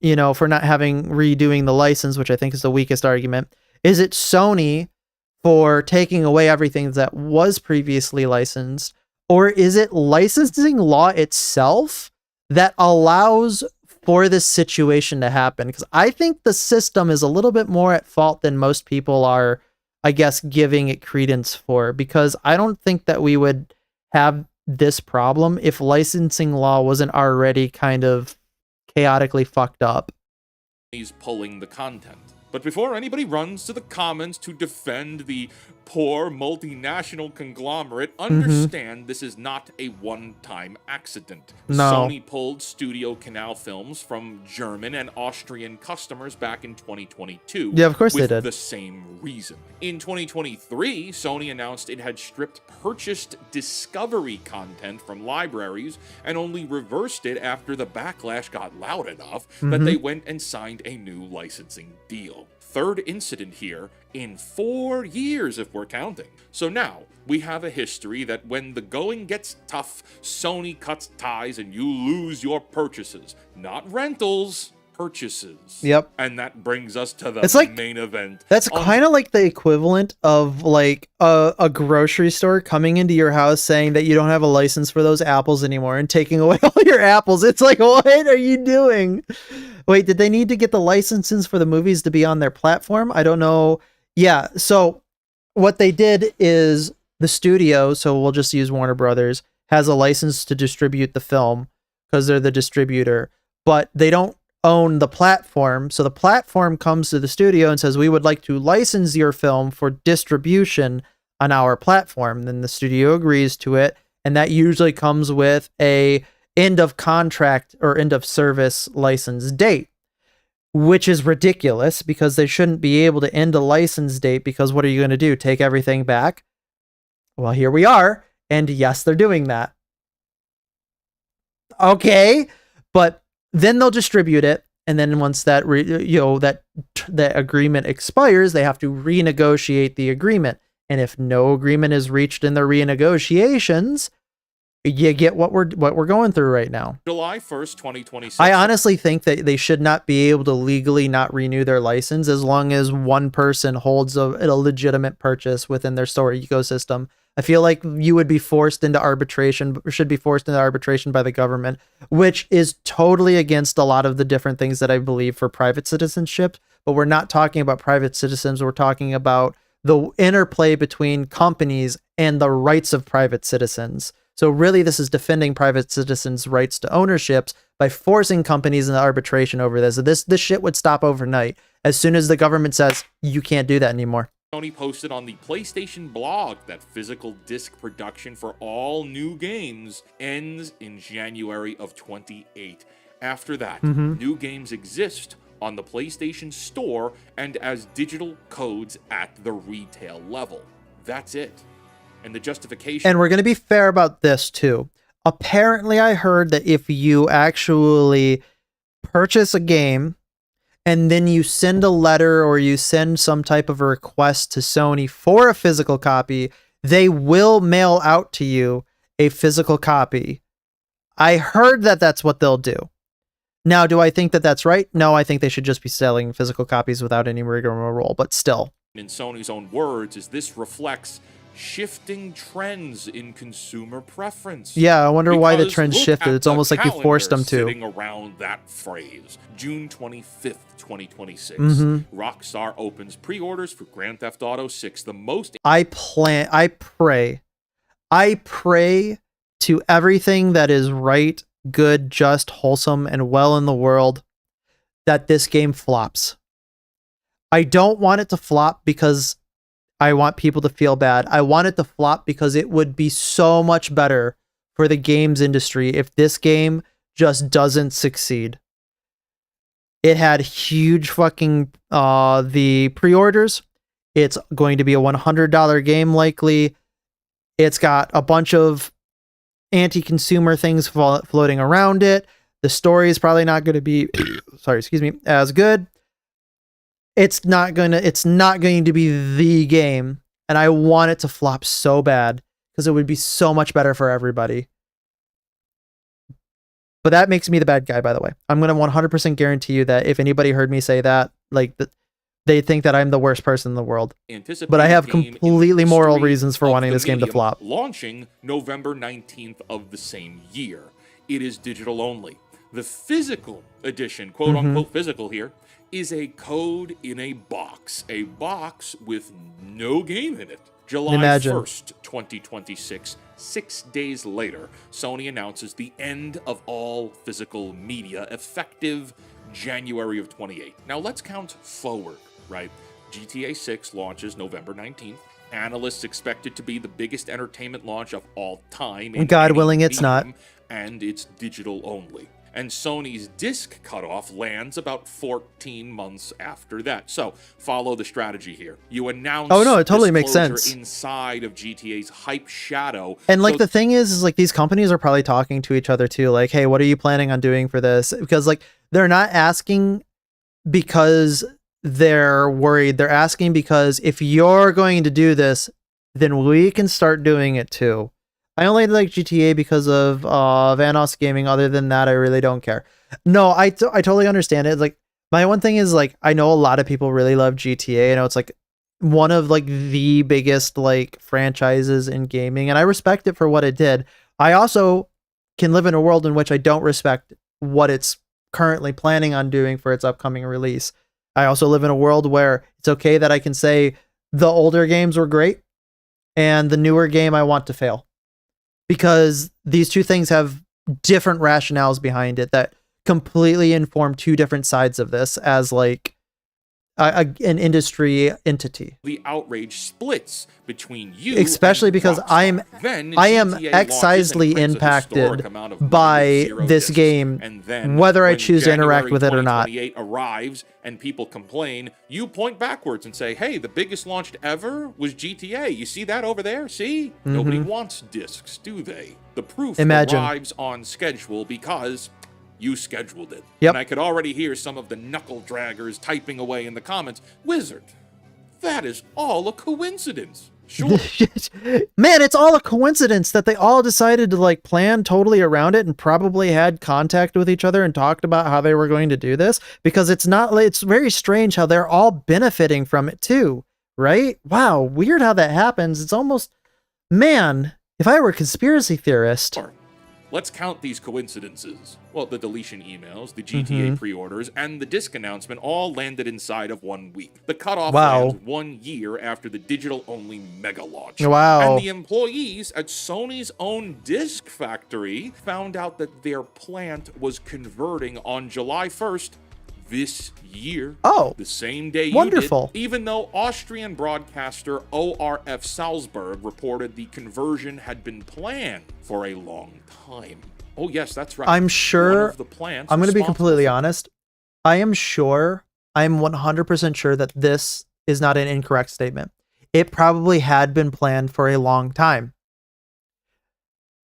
having redoing the license, which I think is the weakest argument? Is it Sony for taking away everything that was previously licensed? Or is it licensing law itself that allows for this situation to happen? Because I think the system is a little bit more at fault than most people are, I guess, giving it credence for. Because I don't think that we would have this problem if licensing law wasn't already kind of chaotically fucked up. He's pulling the content. But before anybody runs to the comments to defend the poor multinational conglomerate, understand this is not a one-time accident. No. Sony pulled Studio Canal films from German and Austrian customers back in 2022. Yeah, of course they with did. the same reason. In 2023, Sony announced it had stripped purchased Discovery content from libraries and only reversed it after the backlash got loud enough that they went and signed a new licensing deal. Third incident here in 4 years, if we're counting. So now we have a history that when the going gets tough, Sony cuts ties and you lose your purchases. Not rentals, purchases. Yep. And that brings us to the It's like- main event. That's kind of like the equivalent of like a grocery store coming into your house saying that you don't have a license for those apples anymore and taking away all your apples. It's like, what are you doing? Wait, did they need to get the licenses for the movies to be on their platform? I don't know. Yeah, so what they did is the studio, so we'll just use Warner Brothers, has a license to distribute the film because they're the distributor, but they don't own the platform. So the platform comes to the studio and says, we would like to license your film for distribution on our platform. Then the studio agrees to it, and that usually comes with a end of contract or end of service license date, which is ridiculous because they shouldn't be able to end a license date, because what are you going to do? Take everything back? Well, here we are. And yes, they're doing that. Okay. But then they'll distribute it. And then once that, that agreement expires, they have to renegotiate the agreement. And if no agreement is reached in the renegotiations, you get what we're going through right now. July 1st, 2026. I honestly think that they should not be able to legally not renew their license as long as one person holds a legitimate purchase within their store ecosystem. I feel like you would be forced into arbitration, or should be forced into arbitration by the government, which is totally against a lot of the different things that I believe for private citizenship. But we're not talking about private citizens. We're talking about the interplay between companies and the rights of private citizens. So really, this is defending private citizens' rights to ownerships by forcing companies into arbitration over this. This shit would stop overnight as soon as the government says, you can't do that anymore. Sony posted on the PlayStation blog that physical disc production for all new games ends in January of 28. After that, new games exist on the PlayStation Store and as digital codes at the retail level. That's it. And the justification... And we're going to be fair about this too. Apparently, I heard that if you actually purchase a game and then you send a letter or you send some type of a request to Sony for a physical copy, they will mail out to you a physical copy. I heard that that's what they'll do. Now, do I think that that's right? No, I think they should just be selling physical copies without any rigmarole, but still. In Sony's own words, is this reflects shifting trends in consumer preference. Yeah, I wonder why the Because trend look shifted. at It's the almost like you forced them calendar to. Sitting around that phrase, June 25th, 2026. Rockstar opens pre-orders for Grand Theft Auto 6, the most I pray to everything that is right, good, just, wholesome, and well in the world that this game flops. I don't want it to flop because I want people to feel bad. I want it to flop because it would be so much better for the games industry if this game just doesn't succeed. It had huge fucking the pre-orders. It's going to be a $100 game likely. It's got a bunch of anti-consumer things floating around it. The story is probably not going to be as good. It's not going to be the game, and I want it to flop so bad because it would be so much better for everybody. But that makes me the bad guy, by the way. I'm going to 100% guarantee you that if anybody heard me say that, like, they think that I'm the worst person in the world. But I have completely moral reasons for wanting this game to flop. Launching November 19th of the same year. It is digital only. The physical edition, quote unquote physical here, is a code in a box with no game in it. July 1st, 2026, 6 days later, Sony announces the end of all physical media effective January of 28. Now let's count forward, right? GTA 6 launches November 19th. Analysts expect it to be the biggest entertainment launch of all time. God willing, it's not. And it's digital only. And Sony's disc cutoff lands about 14 months after that. So follow the strategy here. You announce it totally makes sense inside of GTA's hype shadow. And like the thing is like these companies are probably talking to each other too. Like, hey, what are you planning on doing for this? Because like they're not asking because they're worried. They're asking because if you're going to do this, then we can start doing it too. I only like GTA because of Vanoss Gaming. Other than that, I really don't care. No, I totally understand it. Like my one thing is like I know a lot of people really love GTA. I know it's like one of like the biggest like franchises in gaming, and I respect it for what it did. I also can live in a world in which I don't respect what it's currently planning on doing for its upcoming release. I also live in a world where it's okay that I can say the older games were great and the newer game I want to fail. Because these two things have different rationales behind it that completely inform two different sides of this as like an industry entity. The outrage splits between you, especially because I am excisely impacted by this game, and then whether I choose to interact with it or not. Arrives and people complain, you point backwards and say, hey, the biggest launched ever was GTA. You see that over there? See? Nobody wants discs, do they? The proof arrives on schedule because you scheduled it. Yep. And I could already hear some of the knuckle draggers typing away in the comments. Wizard, that is all a coincidence. Sure. Man, it's all a coincidence that they all decided to like plan totally around it and probably had contact with each other and talked about how they were going to do this, because it's very strange how they're all benefiting from it too, right? Wow, weird how that happens. It's almost, man, if I were a conspiracy theorist. Sure. Let's count these coincidences. Well, the deletion emails, the GTA pre-orders, and the disc announcement all landed inside of 1 week. The cutoff lands 1 year after the digital-only mega launch. Wow. And the employees at Sony's own disc factory found out that their plant was converting on July 1st this year. Oh, the same day wonderful. You did, even though Austrian broadcaster ORF Salzburg reported the conversion had been planned for a long time. Oh yes, that's right. I'm sure. One of the plants I'm going to be completely honest. I'm 100% sure that this is not an incorrect statement. It probably had been planned for a long time.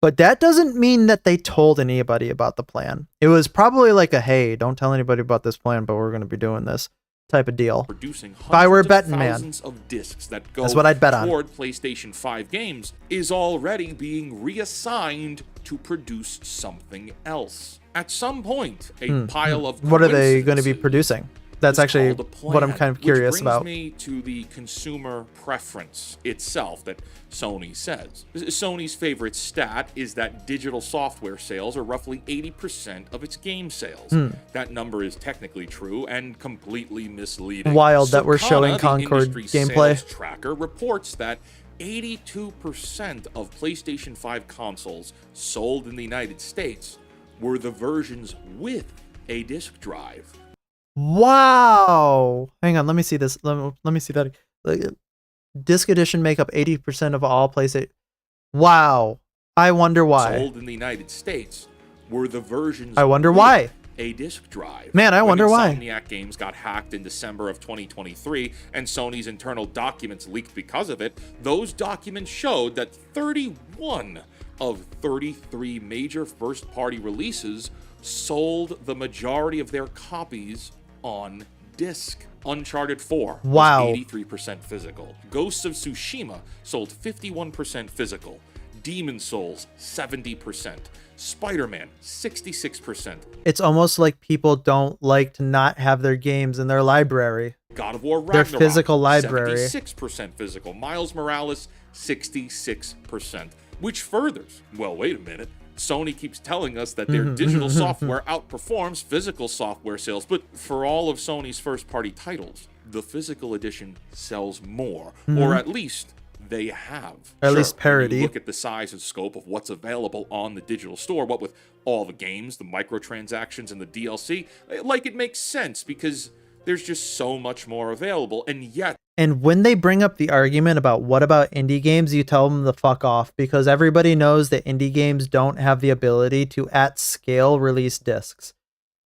But that doesn't mean that they told anybody about the plan. It was probably like a, hey, don't tell anybody about this plan, but we're going to be doing this type of deal. Producing if I were a betting thousands man, of discs that go that's what I'd bet on. Toward PlayStation 5 games is already being reassigned to produce something else. At some point, a pile of what are they going to be producing? That's actually what I'm kind of curious about. Which brings me to the consumer preference itself that Sony says. Sony's favorite stat is that digital software sales are roughly 80% of its game sales. That number is technically true and completely misleading. Wild that we're showing Concord gameplay. Sales tracker reports that 82% of PlayStation 5 consoles sold in the United States were the versions with a disk drive. Wow. Hang on, let me see this. Let me see that. Disc edition make up 80% of all PlayStation. Wow. I wonder why. Sold in the United States were the versions. I wonder with why. A disk drive. Man, I When wonder why. Insomniac Games got hacked in December of 2023 and Sony's internal documents leaked because of it, those documents showed that 31 of 33 major first-party releases sold the majority of their copies on disc. Uncharted 4 Wow. was 83% physical. Ghosts of Tsushima sold 51% physical. Demon Souls 70%. Spider-Man 66%. It's almost like people don't like to not have their games in their library. God of War Their Ragnarok physical library. 76% physical. Miles Morales 66%. Which furthers, well, wait a minute. Sony keeps telling us that their digital software outperforms physical software sales, but for all of Sony's first-party titles, the physical edition sells more, or at least they have. At least When parity. you look at the size and scope of what's available on the digital store, what with all the games, the microtransactions, and the DLC, like it makes sense because there's just so much more available, and yet And when they bring up the argument about what about indie games, you tell them to fuck off because everybody knows that indie games don't have the ability to at scale release discs.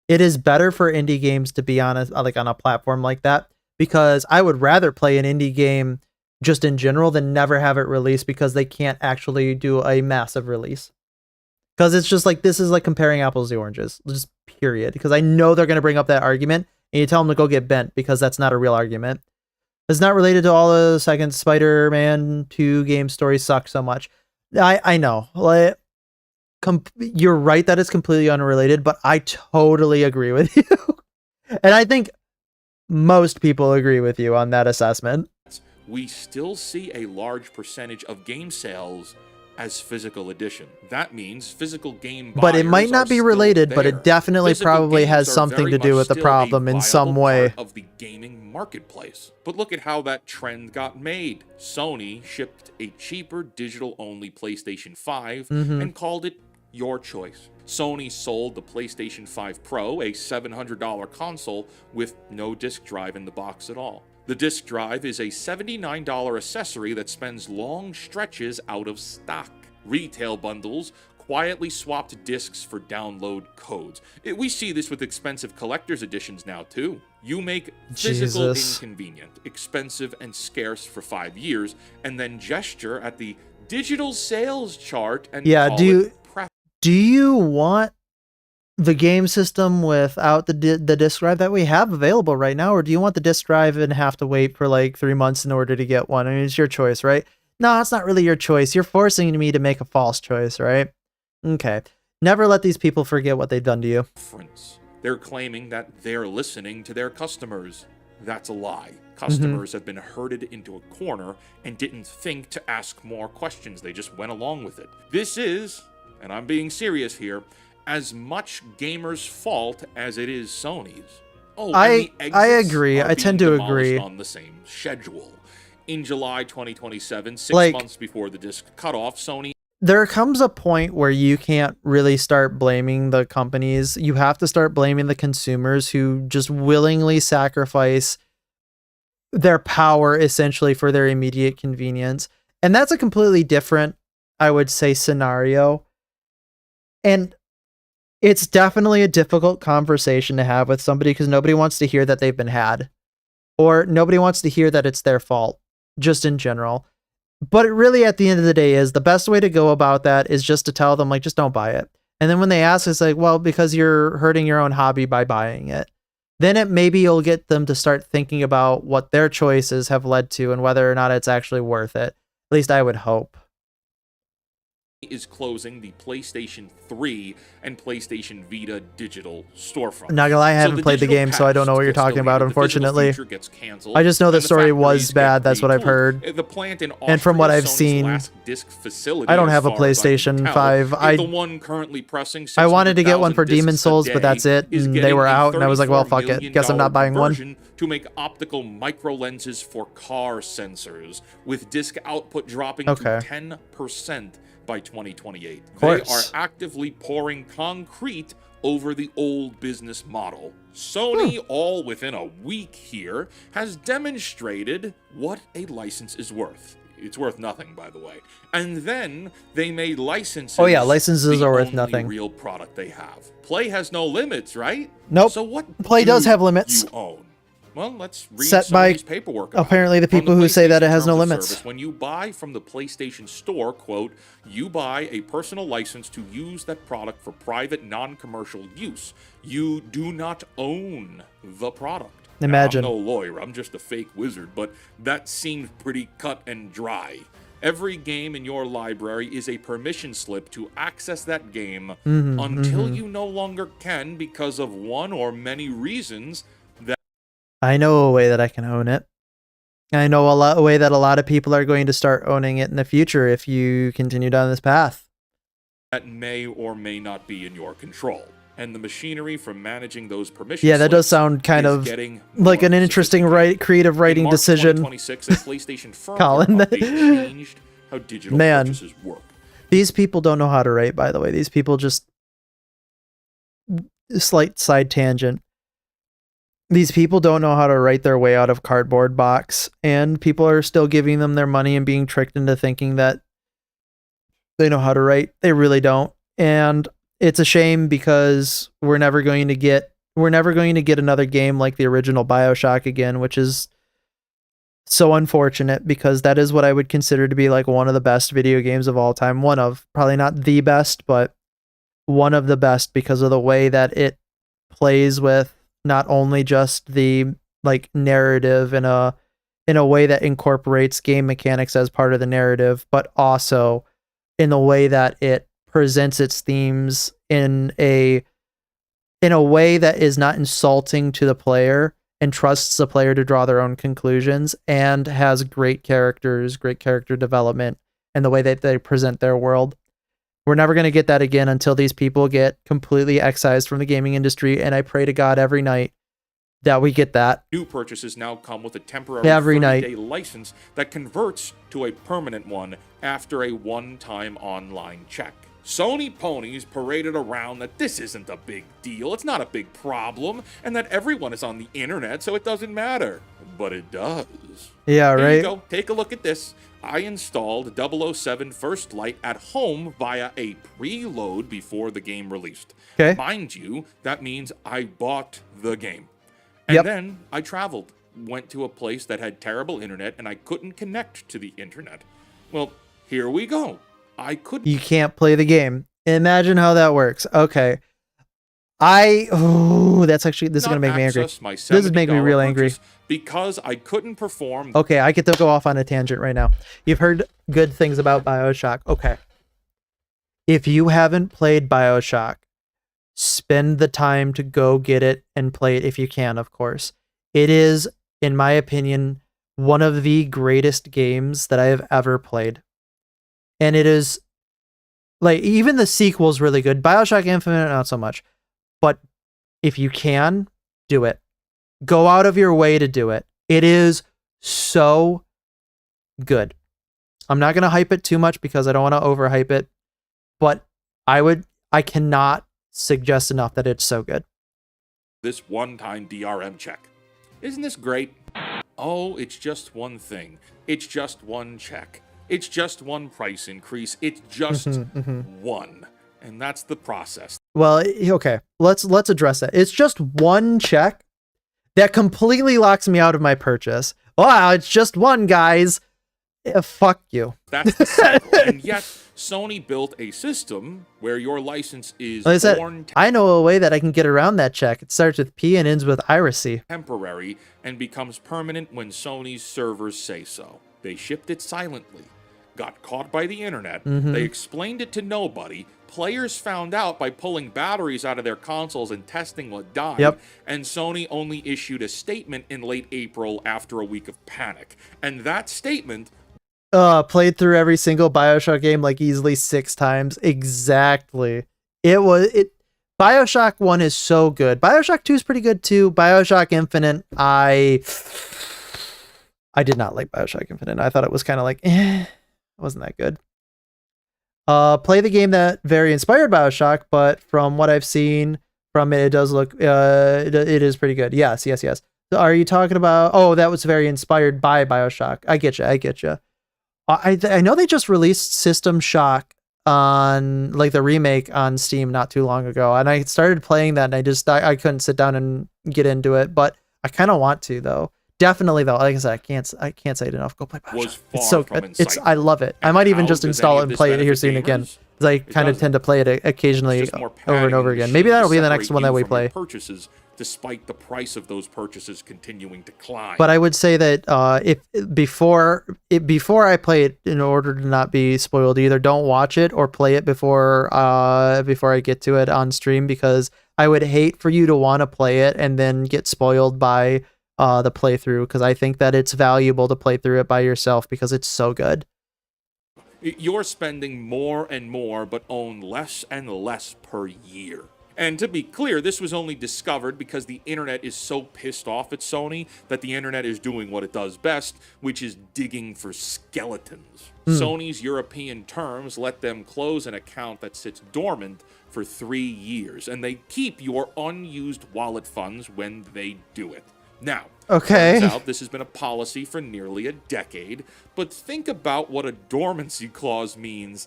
It is better for indie games to be on a platform like that because I would rather play an indie game just in general than never have it released because they can't actually do a massive release. Because it's just like, this is like comparing apples to oranges, just period. Because I know they're going to bring up that argument and you tell them to go get bent because that's not a real argument. It's not related to all the second Spider-Man 2 game stories suck so much. I know. Like, you're right that it's completely unrelated, but I totally agree with you. And I think most people agree with you on that assessment. we still see a large percentage of game sales as physical edition. That means physical game buyers But it might are not be still related, but there. it definitely Physical probably games has are something very to do much with the still a problem in some viable way. part of the gaming marketplace. But look at how that trend got made. Sony shipped a cheaper digital-only PlayStation 5 and called it your choice. Sony sold the PlayStation 5 Pro, a $700 console with no disc drive in the box at all. The disc drive is a $79 accessory that spends long stretches out of stock. Retail bundles quietly swapped discs for download codes. We see this with expensive collector's editions now too. You make physical Jesus. inconvenient, expensive, and scarce for 5 years, and then gesture at the digital sales chart and Yeah, call do it prep. Do you want the game system without the disc drive that we have available right now, or do you want the disc drive and have to wait for like 3 months in order to get one? I mean, it's your choice, right? No, it's not really your choice. You're forcing me to make a false choice, right? Okay. Never let these people forget what they've done to you. Difference. They're claiming that they're listening to their customers. That's a lie. Customers have been herded into a corner and didn't think to ask more questions. They just went along with it. This is, and I'm being serious here, as much gamers' fault as it is Sony's. Oh, I and the exits agree. are I tend being to demolished agree. on the same schedule. In July 2027, 6 Like- months before the disc cutoff, Sony There comes a point where you can't really start blaming the companies. You have to start blaming the consumers who just willingly sacrifice their power essentially for their immediate convenience. And that's a completely different, I would say, scenario. And it's definitely a difficult conversation to have with somebody because nobody wants to hear that they've been had, or nobody wants to hear that it's their fault, just in general. But it really, at the end of the day, is the best way to go about that is just to tell them, like, just don't buy it. And then when they ask, it's like, well, because you're hurting your own hobby by buying it. Then maybe you'll get them to start thinking about what their choices have led to and whether or not it's actually worth it. At least I would hope. is closing the PlayStation 3 and PlayStation Vita digital storefront. Not gonna lie, I So haven't the played the digital game, so I don't know what past you're gets talking about, deleted, the physical unfortunately. feature gets canceled, I just know the and story was factories bad, get that's what I've retooled. heard. The plant in And from what Austria, I've Sony's seen, last disc facility, I don't as have a far as I can PlayStation tell, 5. is the one currently pressing I wanted to get one 600,000 for Demon discs a Souls, but day, that's it. is And they getting were a out, and I was like, well, fuck $34 it. Guess I'm not buying one. conversion to make optical micro lenses for car sensors, with disc output dropping Okay. to 10%. by 2028. Of They are course. actively pouring concrete over the old business model. Sony, all within a week here, has demonstrated what a license is worth. It's worth nothing, by the way. And then they made licenses. Oh yeah, licenses the are worth only nothing. real product they have. Play has no limits, right? Nope. So what Play does do have limits. you own? Well, let's read Set by, Sony's paperwork. about apparently, it. the From people who say that it PlayStation has no Terms of limits. Service, when you buy from the PlayStation Store, quote, you buy a personal license to use that product for private, non-commercial use. You do not own the product. Imagine. Now, I'm no lawyer, I'm just a fake wizard, but that seems pretty cut and dry. Every game in your library is a permission slip to access that game until you no longer can because of one or many reasons. I know a way that I can own it. I know a way that a lot of people are going to start owning it in the future if you continue down this path. That may or may not be in your control. And the machinery for managing those permissions. Yeah, that does sound kind is of getting like an more interesting sophisticated. creative writing In March decision. 2026, a PlayStation firmware Colin. update changed how digital Man. purchases work. These people don't know how to write, by the way. These people just... Slight side tangent. These people don't know how to write their way out of cardboard box, and people are still giving them their money and being tricked into thinking that they know how to write. They really don't. And it's a shame because we're never going to get another game like the original BioShock again, which is so unfortunate because that is what I would consider to be like one of the best video games of all time. One of, probably not the best, but one of the best because of the way that it plays with not only just the like narrative in a way that incorporates game mechanics as part of the narrative, but also in the way that it presents its themes in a way that is not insulting to the player and trusts the player to draw their own conclusions, and has great characters, great character development, and the way that they present their world. We're never going to get that again until these people get completely excised from the gaming industry, and I pray to God every night that we get that. New purchases now come with a temporary Every 30-day night. license that converts to a permanent one after a one-time online check. Sony ponies paraded around that this isn't a big deal, it's not a big problem, and that everyone is on the internet, so it doesn't matter. But it does. Yeah, Here right? you go. Take a look at this. I installed 007 First Light at home via a preload before the game released. Okay. Mind you, that means I bought the game. And Yep. then I traveled, went to a place that had terrible internet, and I couldn't connect to the internet. Well, here we go. I couldn't. You can't play the game. Imagine how that works. Okay. That's actually, this is going to make me angry. This is making me real angry. Because I couldn't perform. Okay, I get to go off on a tangent right now. You've heard good things about BioShock. Okay. If you haven't played BioShock, spend the time to go get it and play it if you can, of course. It is, in my opinion, one of the greatest games that I have ever played. And it is, like, even the sequel's really good. BioShock Infinite, not so much. But if you can, do it. Go out of your way to do it. It is so good. I'm not going to hype it too much because I don't want to overhype it, but I cannot suggest enough that it's so good. This one-time DRM check. Isn't this great? Oh, it's just one thing. It's just one check. It's just one price increase. It's just one. And that's the process. Well, okay. Let's address that. It's just one check that completely locks me out of my purchase. Wow, it's just one, guys. Fuck you. That's the cycle. And yet, Sony built a system where your license is Like I said, born I know a way that I can get around that check. It starts with P and ends with Iracy. temporary and becomes permanent when Sony's servers say so. They shipped it silently. Got caught by the internet. They explained it to nobody. Players found out by pulling batteries out of their consoles and testing what died. Yep. And Sony only issued a statement in late April after a week of panic. And that statement Played through every single BioShock game like easily 6 times. Exactly. BioShock 1 is so good. BioShock 2 is pretty good too. BioShock Infinite, I did not like BioShock Infinite. I thought it was kind of like, it wasn't that good. Play the game that very inspired BioShock, but from what I've seen from it, it does look it is pretty good. Yes. Are you talking about? Oh, that was very inspired by BioShock. I get you. I know they just released System Shock on like the remake on Steam not too long ago, and I started playing that, and I couldn't sit down and get into it, but I kind of want to though. Definitely though, like I said, I can't say it enough. Go play BioShock. It's so good. I love it. I might even just install it and play it here soon again, because I kind of tend to play it occasionally over and over again. Maybe that'll be the next one that we play. Purchases, despite the price of those purchases continuing to climb. But I would say that if before I play it, in order to not be spoiled, either don't watch it or play it before I get to it on stream, because I would hate for you to want to play it and then get spoiled by the playthrough, because I think that it's valuable to play through it by yourself because it's so good. You're spending more and more, but own less and less per year. And to be clear, this was only discovered because the internet is so pissed off at Sony that the internet is doing what it does best, which is digging for skeletons. Sony's European terms let them close an account that sits dormant for 3 years, and they keep your unused wallet funds when they do it. Now, turns out this has been a policy for nearly a decade, but think about what a dormancy clause means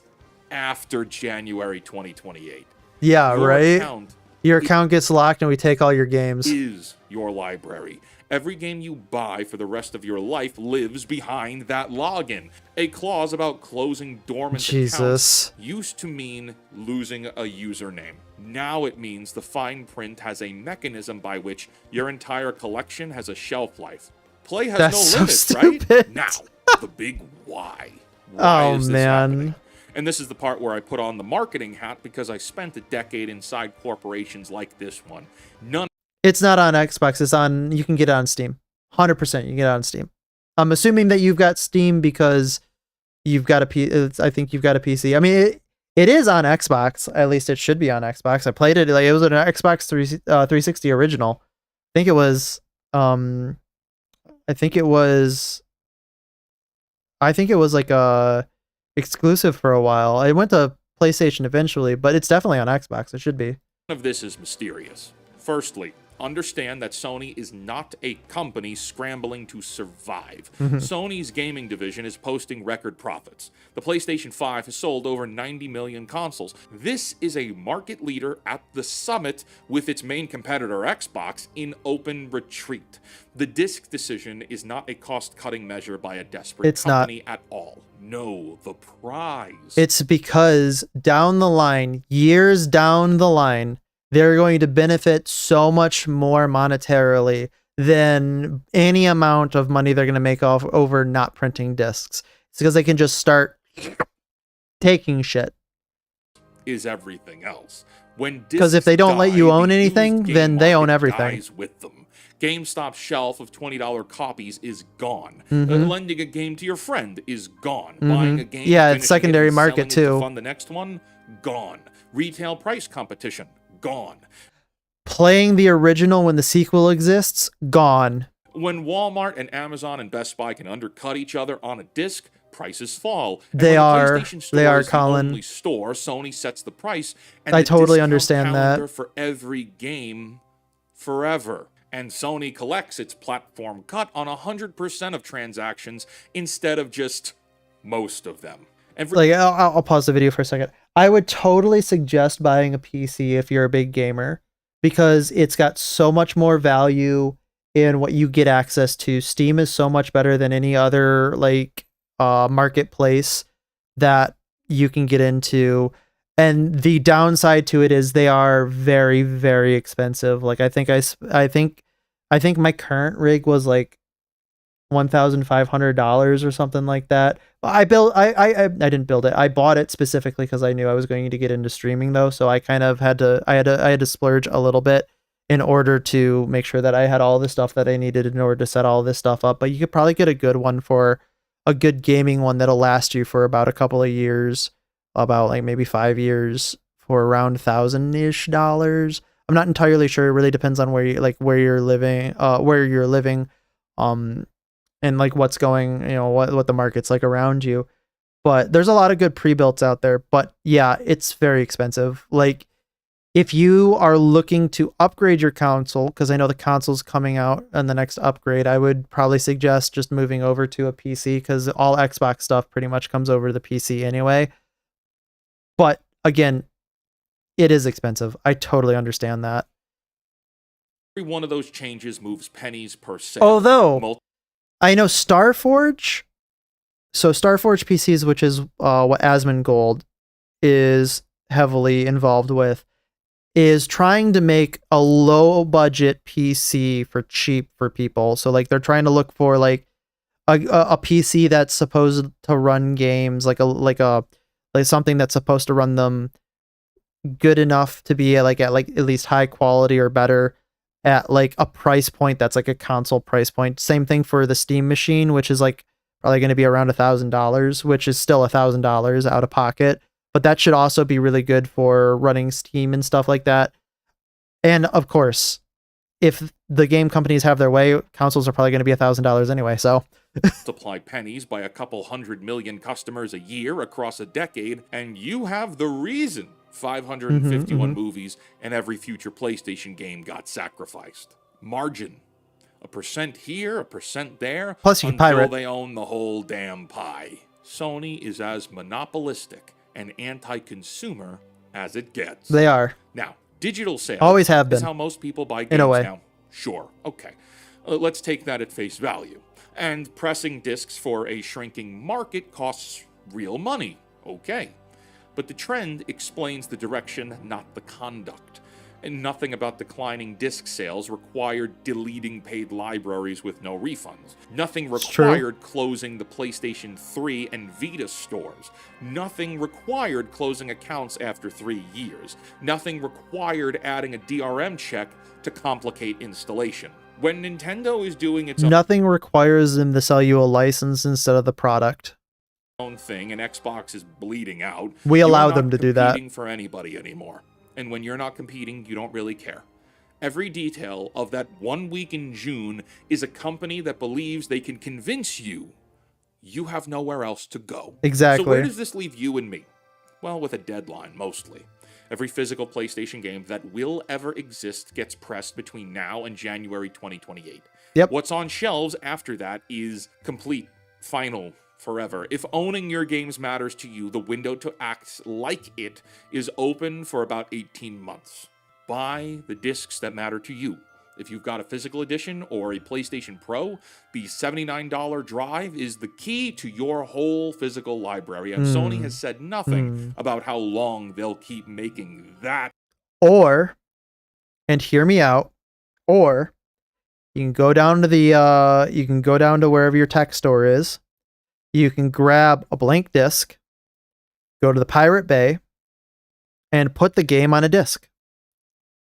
after January 2028. Yeah, Your right? Your account gets locked and we take all your games. Is your library. Every game you buy for the rest of your life lives behind that login. A clause about closing dormant accounts used to mean losing a username. Now it means the fine print has a mechanism by which your entire collection has a shelf life. Play has no limits, right? Now, the big why. Why is this happening? And this is the part where I put on the marketing hat, because I spent a decade inside corporations like this one. It's not on Xbox. It's on. You can get it on Steam. 100%. You can get it on Steam. I'm assuming that you've got Steam because you've got I think you've got a PC. I mean, it is on Xbox. At least it should be on Xbox. I played it. Like, it was an Xbox 360 original. I think it was. I think it was like a exclusive for a while. I went to PlayStation eventually, but it's definitely on Xbox. It should be. None of this is mysterious. Firstly, understand that Sony is not a company scrambling to survive. Sony's gaming division is posting record profits. The PlayStation 5 has sold over 90 million consoles. This is a market leader at the summit with its main competitor Xbox in open retreat. The disc decision is not a cost-cutting measure by a desperate company at all. No, the prize. It's because down the line, years down the line, they're going to benefit so much more monetarily than any amount of money they're going to make off over not printing discs. It's because they can just start taking shit. Is everything else. Because if they don't let you own anything, then they own everything. With them. GameStop's shelf of $20 copies is gone. Lending a game to your friend is gone. Buying a game, it's secondary market too. To fund the next one, gone. Retail price competition, gone. Playing the original when the sequel exists, gone. When Walmart and Amazon and Best Buy can undercut each other on a disc, prices fall. And they when are. The PlayStation Store they are, is Colin. The only store, Sony sets the price. And I the totally discount understand calendar that. For every game, forever. And Sony collects its platform cut on 100% of transactions instead of just most of them. I'll pause the video for a second. I would totally suggest buying a PC if you're a big gamer, because it's got so much more value in what you get access to. Steam is so much better than any other marketplace that you can get into. And the downside to it is they are very, very expensive. Like I think my current rig was like $1,500 or something like that. I didn't build it. I bought it specifically because I knew I was going to get into streaming though. So I kind of had to splurge a little bit in order to make sure that I had all the stuff that I needed in order to set all this stuff up. But you could probably get a good one, for a good gaming one that'll last you for about a couple of years, about like maybe 5 years, for around $1,000-ish. I'm not entirely sure. It really depends on where you're living, and like what's going, what the market's like around you. but there's a lot of good pre-builts out there. But yeah, it's very expensive. Like, if you are looking to upgrade your console, because I know the console's coming out on the next upgrade, I would probably suggest just moving over to a PC, because all Xbox stuff pretty much comes over to the PC anyway. But again, it is expensive. I totally understand that. Every one of those changes moves pennies per sale. Although, I know Starforge, so Starforge PCs, which is what Asmongold is heavily involved with, is trying to make a low budget PC for cheap for people. So like they're trying to look for like a PC that's supposed to run games, like something that's supposed to run them good enough to be at least high quality or better, at like a price point that's like a console price point. Same thing for the Steam machine, which is like probably going to be around $1,000, which is still $1,000 out of pocket. But that should also be really good for running Steam and stuff like that. And of course, if the game companies have their way, consoles are probably going to be $1,000 anyway. So multiply pennies by a couple 100 million customers a year across a decade, and you have the reason 551 movies and every future PlayStation game got sacrificed. Margin. A percent here, a percent there, plus you can until pirate. they own the whole damn pie. Sony is as monopolistic and anti-consumer as it gets. They are. Now, digital sales always have been is how most people buy games in a way. now. Sure, okay. Let's take that at face value. And pressing discs for a shrinking market costs real money. Okay. But the trend explains the direction, not the conduct. And nothing about declining disc sales required deleting paid libraries with no refunds. Nothing required closing the PlayStation 3 and Vita stores. Nothing required closing accounts after 3 years. Nothing required adding a DRM check to complicate installation. When Nintendo is doing its Nothing requires them to sell you a license instead of the product. own thing and Xbox is bleeding out, We you're allow not them to do that. competing for anybody anymore. And when you're not competing, you don't really care. Every detail of that 1 week in June is a company that believes they can convince you have nowhere else to go. Exactly. So where does this leave you and me? Well, with a deadline, mostly. Every physical PlayStation game that will ever exist gets pressed between now and January 2028. Yep. What's on shelves after that is complete, final, forever. If owning your games matters to you, the window to act like it is open for about 18 months. Buy the discs that matter to you. If you've got a physical edition or a PlayStation Pro, the $79 drive is the key to your whole physical library, and Sony has said nothing about how long they'll keep making that. Or, and hear me out, or you can go down to wherever your tech store is. You can grab a blank disc, go to the Pirate Bay, and put the game on a disc.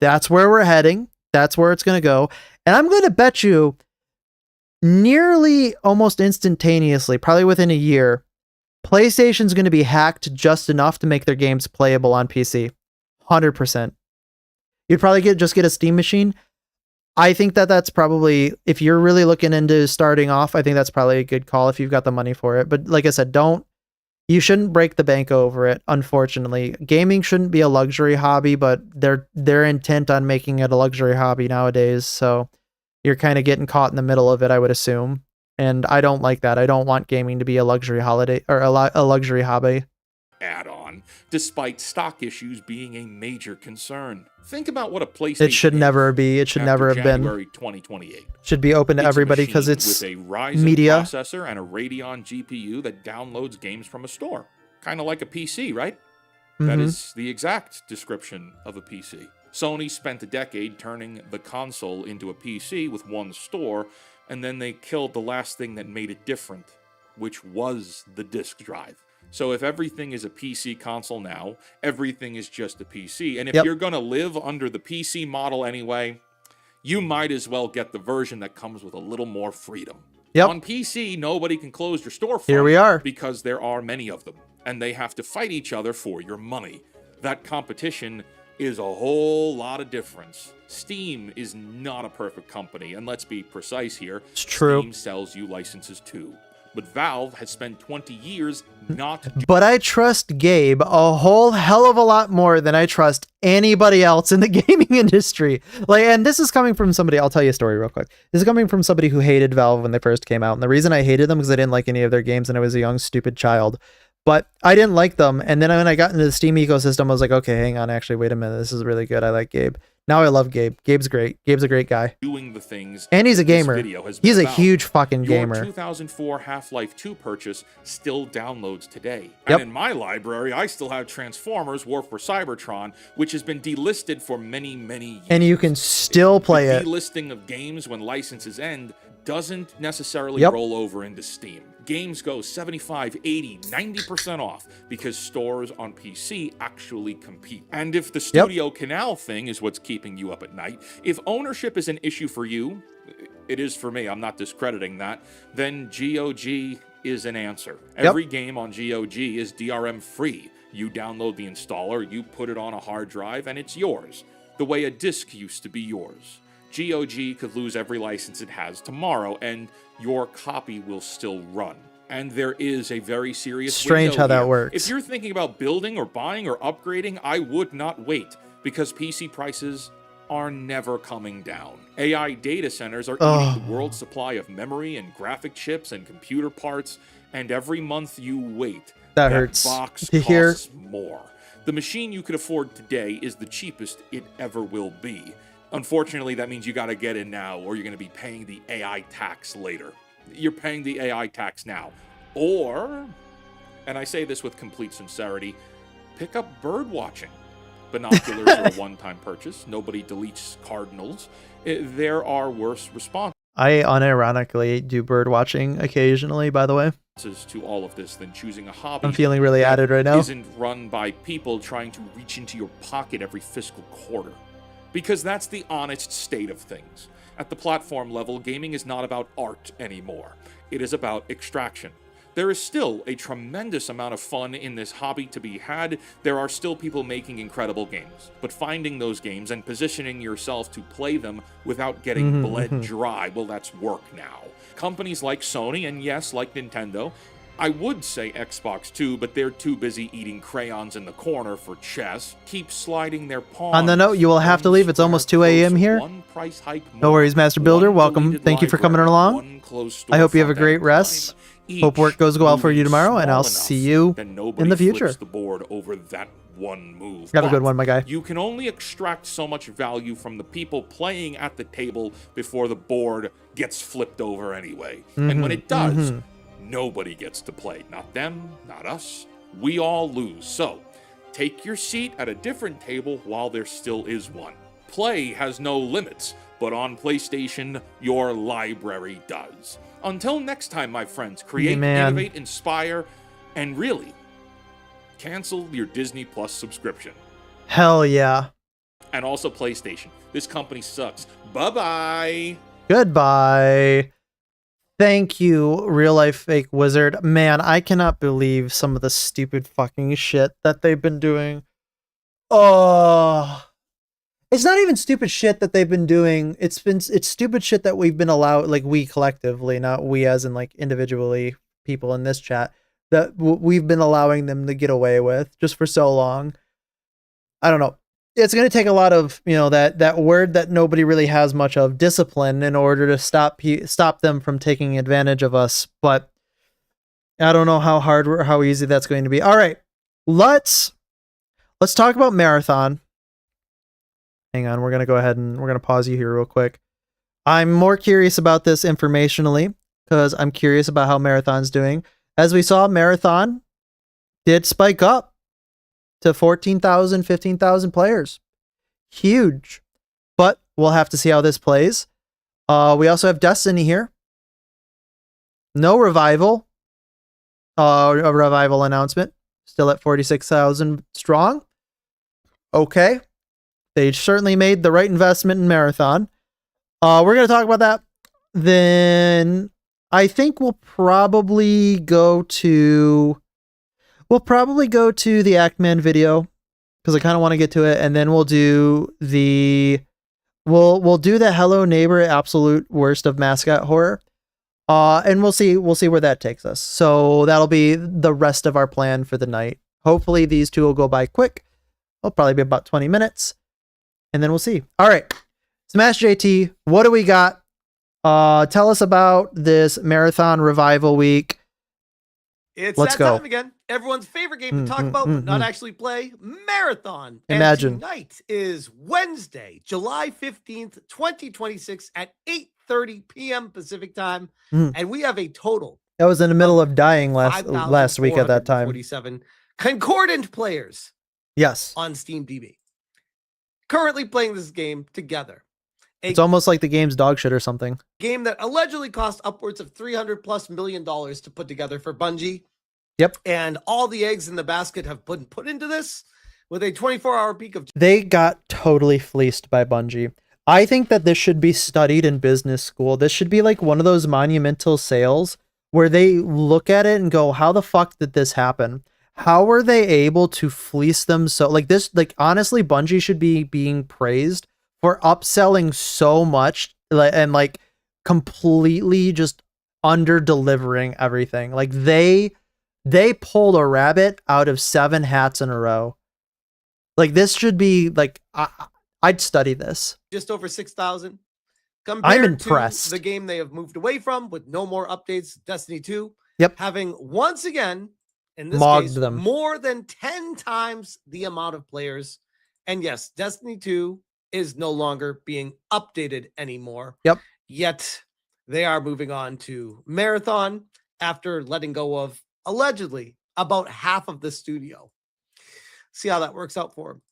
That's where we're heading. That's where it's going to go. And I'm going to bet you nearly almost instantaneously, probably within a year, PlayStation's going to be hacked just enough to make their games playable on PC. 100%. You'd probably just get a Steam machine. I think that's probably, if you're really looking into starting off, I think that's probably a good call if you've got the money for it. But like I said, you shouldn't break the bank over it, unfortunately. Gaming shouldn't be a luxury hobby, but they're intent on making it a luxury hobby nowadays. So you're kind of getting caught in the middle of it, I would assume. And I don't like that. I don't want gaming to be a luxury holiday or a luxury hobby. Add-on, despite stock issues being a major concern. Think about what a PlayStation It should never be. It should never have been. January 2028. Should be open to It's a everybody because machine it's with a Ryzen media. processor and a Radeon GPU that downloads games from a store. Kind of like a PC, right? That is the exact description of a PC. Sony spent a decade turning the console into a PC with one store, and then they killed the last thing that made it different, which was the disk drive. So if everything is a PC console now, everything is just a PC. And if you're going to live under the PC model anyway, you might as well get the version that comes with a little more freedom. On PC, nobody can close your storefront. Here we are. Because there are many of them, and they have to fight each other for your money. That competition is a whole lot of difference. Steam is not a perfect company, and let's be precise here. It's true. Steam sells you licenses too. but Valve has spent 20 years not But I trust Gabe a whole hell of a lot more than I trust anybody else in the gaming industry. Like, and this is coming from somebody, I'll tell you a story real quick. This is coming from somebody who hated Valve when they first came out. And the reason I hated them is I didn't like any of their games and I was a young, stupid child. But I didn't like them. And then when I got into the Steam ecosystem, I was like, okay, hang on, actually, wait a minute. This is really good. I like Gabe. Now I love Gabe. Gabe's great. Gabe's a great guy. doing the things. And he's a this gamer. video has been He's a about. huge fucking Your gamer. 2004 Half-Life 2 purchase still downloads today. Yep. And in my library, I still have Transformers War for Cybertron, which has been delisted for many, many years. And you can still play the it. delisting of games when licenses end doesn't necessarily Yep. roll over into Steam. Games go 75, 80, 90% off because stores on PC actually compete. And if the Studio Canal thing is what's keeping you up at night, if ownership is an issue for you, it is for me, I'm not discrediting that, then GOG is an answer. Every game on GOG is DRM free. You download the installer, you put it on a hard drive, and it's yours. The way a disc used to be yours. GOG could lose every license it has tomorrow, and your copy will still run. And there is a very serious Strange window how that here. works. If you're thinking about building or buying or upgrading, I would not wait, because PC prices are never coming down. AI data centers are eating the world's supply of memory and graphic chips and computer parts, and every month you wait, That hurts box to hear. costs more. The machine you could afford today is the cheapest it ever will be. Unfortunately, that means you got to get in now, or you're going to be paying the AI tax later. You're paying the AI tax now. Or, and I say this with complete sincerity, pick up bird watching. Binoculars are a one-time purchase. Nobody deletes cardinals. There are worse responses I unironically do bird watching occasionally, by the way. to all of this than choosing a hobby. I'm feeling really that added right now. Isn't run by people trying to reach into your pocket every fiscal quarter. Because that's the honest state of things. At the platform level, gaming is not about art anymore. It is about extraction. There is still a tremendous amount of fun in this hobby to be had. There are still people making incredible games. But finding those games and positioning yourself to play them without getting bled dry, well, that's work now. Companies like Sony, and yes, like Nintendo, I would say Xbox too, but they're too busy eating crayons in the corner for chess. Keep sliding their pawns. On the note, you will have to leave. It's almost 2 a.m. here. One price hike No more, worries, Master Builder. one Welcome. deleted Thank you for coming library, along. one closed I hope you have a storefront great at a rest. time, Hope work goes well for you moving tomorrow, and small I'll enough see you that in nobody the future. flips the board over that one move. Have a good But one, my guy. you can only extract so much value from the people playing at the table before the board gets flipped over anyway. And when it does, nobody gets to play. Not them, not us. We all lose. So, take your seat at a different table while there still is one. Play has no limits, but on PlayStation, your library does. Until next time, my friends, create, Man. innovate, inspire, and really, cancel your Disney Plus subscription. Hell yeah. And also PlayStation. This company sucks. Bye-bye. Goodbye. Thank you, Real Life Fake Wizard. Man, I cannot believe some of the stupid fucking shit that they've been doing. Oh. It's not even stupid shit that they've been doing. It's stupid shit that we've been allowed, like we collectively, not we as in like individually, people in this chat, that we've been allowing them to get away with just for so long. I don't know. It's going to take a lot of, that word that nobody really has much of, discipline, in order to stop them from taking advantage of us. But I don't know how hard or how easy that's going to be. All right, let's talk about Marathon. Hang on, we're going to go ahead and we're going to pause you here real quick. I'm more curious about this informationally because I'm curious about how Marathon's doing. As we saw, Marathon did spike up to 14,000, 15,000 players. Huge. But we'll have to see how this plays. We also have Destiny here. No revival. A revival announcement. Still at 46,000 strong. Okay. They certainly made the right investment in Marathon. We're going to talk about that. Then I think we'll probably go to the Actman video because I kind of want to get to it, and then we'll do the Hello Neighbor absolute worst of mascot horror. And we'll see where that takes us. So that'll be the rest of our plan for the night. Hopefully these two will go by quick. It'll probably be about 20 minutes. And then we'll see. All right. Smash JT, what do we got? Tell us about this Marathon Revival Week. Let's go. Time again. Everyone's favorite game to talk about, but not actually play, Marathon. Imagine. And tonight is Wednesday, July 15th, 2026 at 8:30 p.m. Pacific time. And we have a total. I was in the middle of dying last week at that time. 47 concordant players. Yes. On Steam DB. Currently playing this game together. It's almost like the game's dog shit or something. Game that allegedly cost upwards of $300+ million to put together for Bungie. Yep. And all the eggs in the basket have been put into this with a 24-hour peak of... They got totally fleeced by Bungie. I think that this should be studied in business school. This should be like one of those monumental sales where they look at it and go, how the fuck did this happen? How were they able to fleece them? So like this, like honestly, Bungie should be being praised for upselling so much and like completely just under delivering everything. Like they pulled a rabbit out of 7 hats in a row. Like this should be like, I'd study this. Just over 6,000. I'm impressed. To the game they have moved away from with no more updates, Destiny 2. Yep. Having once again, in this Mogged case, them. more than 10 times the amount of players. And yes, Destiny 2 is no longer being updated anymore. Yep. Yet they are moving on to Marathon after letting go of allegedly about half of the studio. See how that works out for them.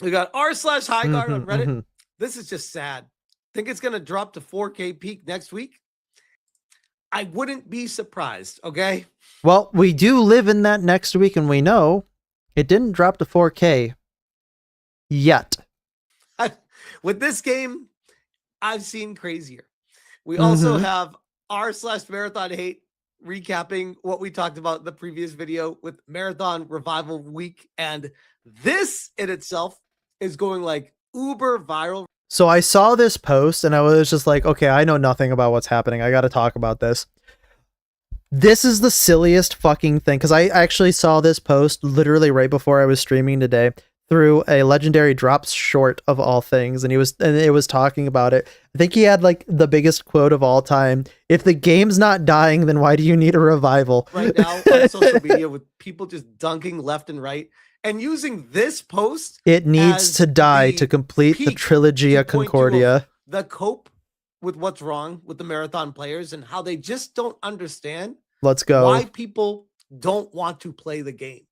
We got r/highguard on Reddit. This is just sad. Think it's going to drop to 4K peak next week? I wouldn't be surprised, okay? Well, we do live in that next week, and we know it didn't drop to 4K yet. With this game, I've seen crazier. We also have r/Marathon Hate recapping what we talked about in the previous video with Marathon Revival Week. And this in itself is going like uber viral. So I saw this post and I was just like, okay, I know nothing about what's happening. I got to talk about this. This is the silliest fucking thing. Cause I actually saw this post literally right before I was streaming today through a Legendary Drops short of all things. And it was talking about it. I think he had like the biggest quote of all time. If the game's not dying, then why do you need a revival? Right now on social media with people just dunking left and right and using this post. It needs to die to complete the trilogy of Concordia. The cope with what's wrong with the Marathon players and how they just don't understand. Let's go. Why people don't want to play the game.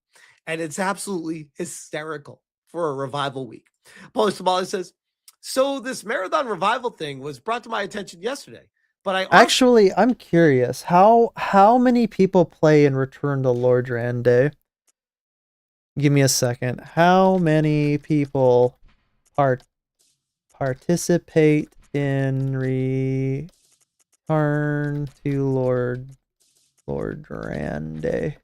And it's absolutely hysterical for a revival week. Paulie Somali says, so this Marathon Revival thing was brought to my attention yesterday, but I'm curious how many people play in Return to Lordran Day? Give me a second. How many people participate in Return to Lordran Day?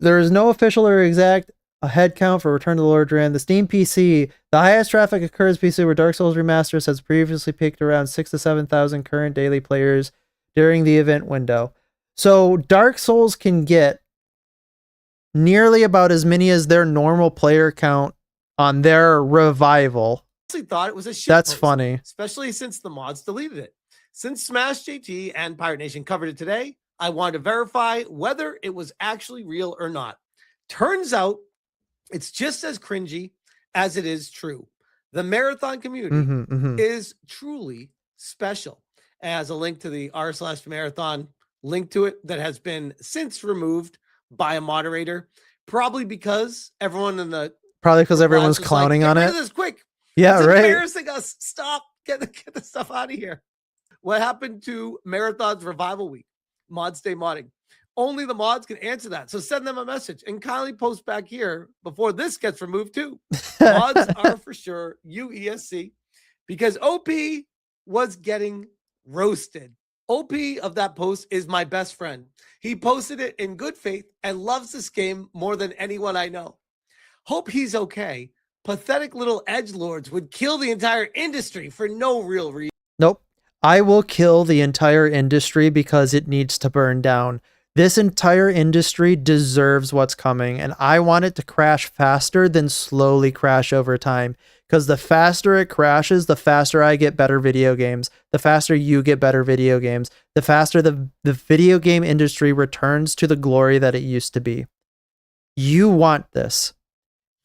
There is no official or exact head count for Return to Lordran. The Steam PC, the highest traffic occurs PC where Dark Souls Remastered has previously peaked around 6,000 to 7,000 current daily players during the event window. So Dark Souls can get nearly about as many as their normal player count on their revival. I thought it was a shit That's post, funny. Especially since the mods deleted it. Since Smash JT and Pirate Nation covered it today, I wanted to verify whether it was actually real or not. Turns out it's just as cringy as it is true. The Marathon community is truly special. As a link to the r/Marathon link to it that has been since removed by a moderator, probably because everyone's clowning on it. This quick. Yeah, it's right. Embarrassing us. Stop. Get the stuff out of here. What happened to Marathon's Revival Week? Mods stay modding. Only the mods can answer that. So send them a message and kindly post back here before this gets removed too. Mods are for sure UESC because OP was getting roasted. OP of that post is my best friend. He posted it in good faith and loves this game more than anyone I know. Hope he's okay. pathetic little edgelords would kill the entire industry for no real reason. Nope. I will kill the entire industry because it needs to burn down. This entire industry deserves what's coming, and I want it to crash faster than slowly crash over time. Because the faster it crashes, the faster I get better video games. The faster you get better video games. The faster the video game industry returns to the glory that it used to be. You want this.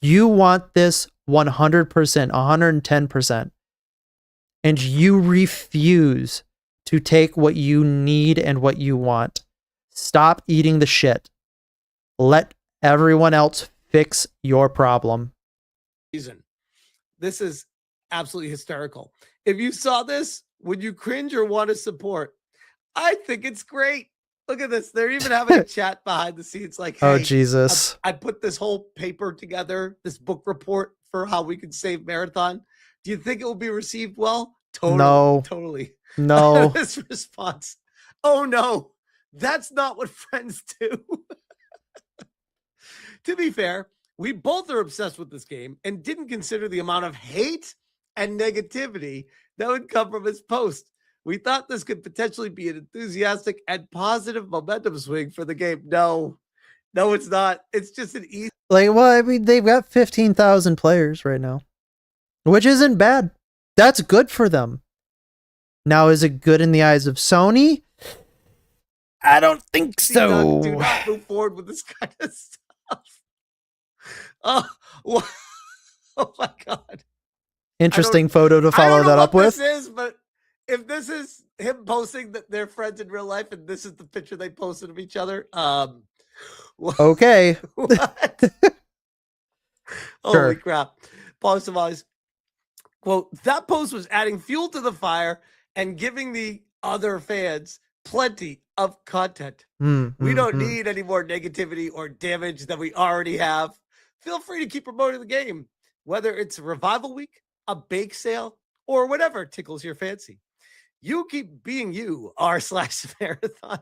You want this 100%, 110%. And you refuse to take what you need and what you want. Stop eating the shit. Let everyone else fix your problem. This is absolutely hysterical. If you saw this, would you cringe or want to support? I think it's great. Look at this. They're even having a chat behind the scenes like, hey, Oh, Jesus. I put this whole paper together, this book report for how we can save Marathon. Do you think it will be received well? Totally. No. Totally. No. This response. Oh, no. That's not what friends do. To be fair, we both are obsessed with this game and didn't consider the amount of hate and negativity that would come from his post. We thought this could potentially be an enthusiastic and positive momentum swing for the game. No, it's not. It's just an easy. Like, well, I mean, they've got 15,000 players right now, which isn't bad. That's good for them. Now, is it good in the eyes of Sony? I don't think so. Do not move forward with this kind of stuff. Oh, oh my God. Interesting photo to follow that up with. This is, but if this is him posting that they're friends in real life and this is the picture they posted of each other, okay. What? Holy crap. Paul Savali's quote, that post was adding fuel to the fire and giving the other fans plenty of content. We don't need any more negativity or damage than we already have. Feel free to keep promoting the game, whether it's Revival Week, a bake sale, or whatever tickles your fancy. You keep being you, r/marathon.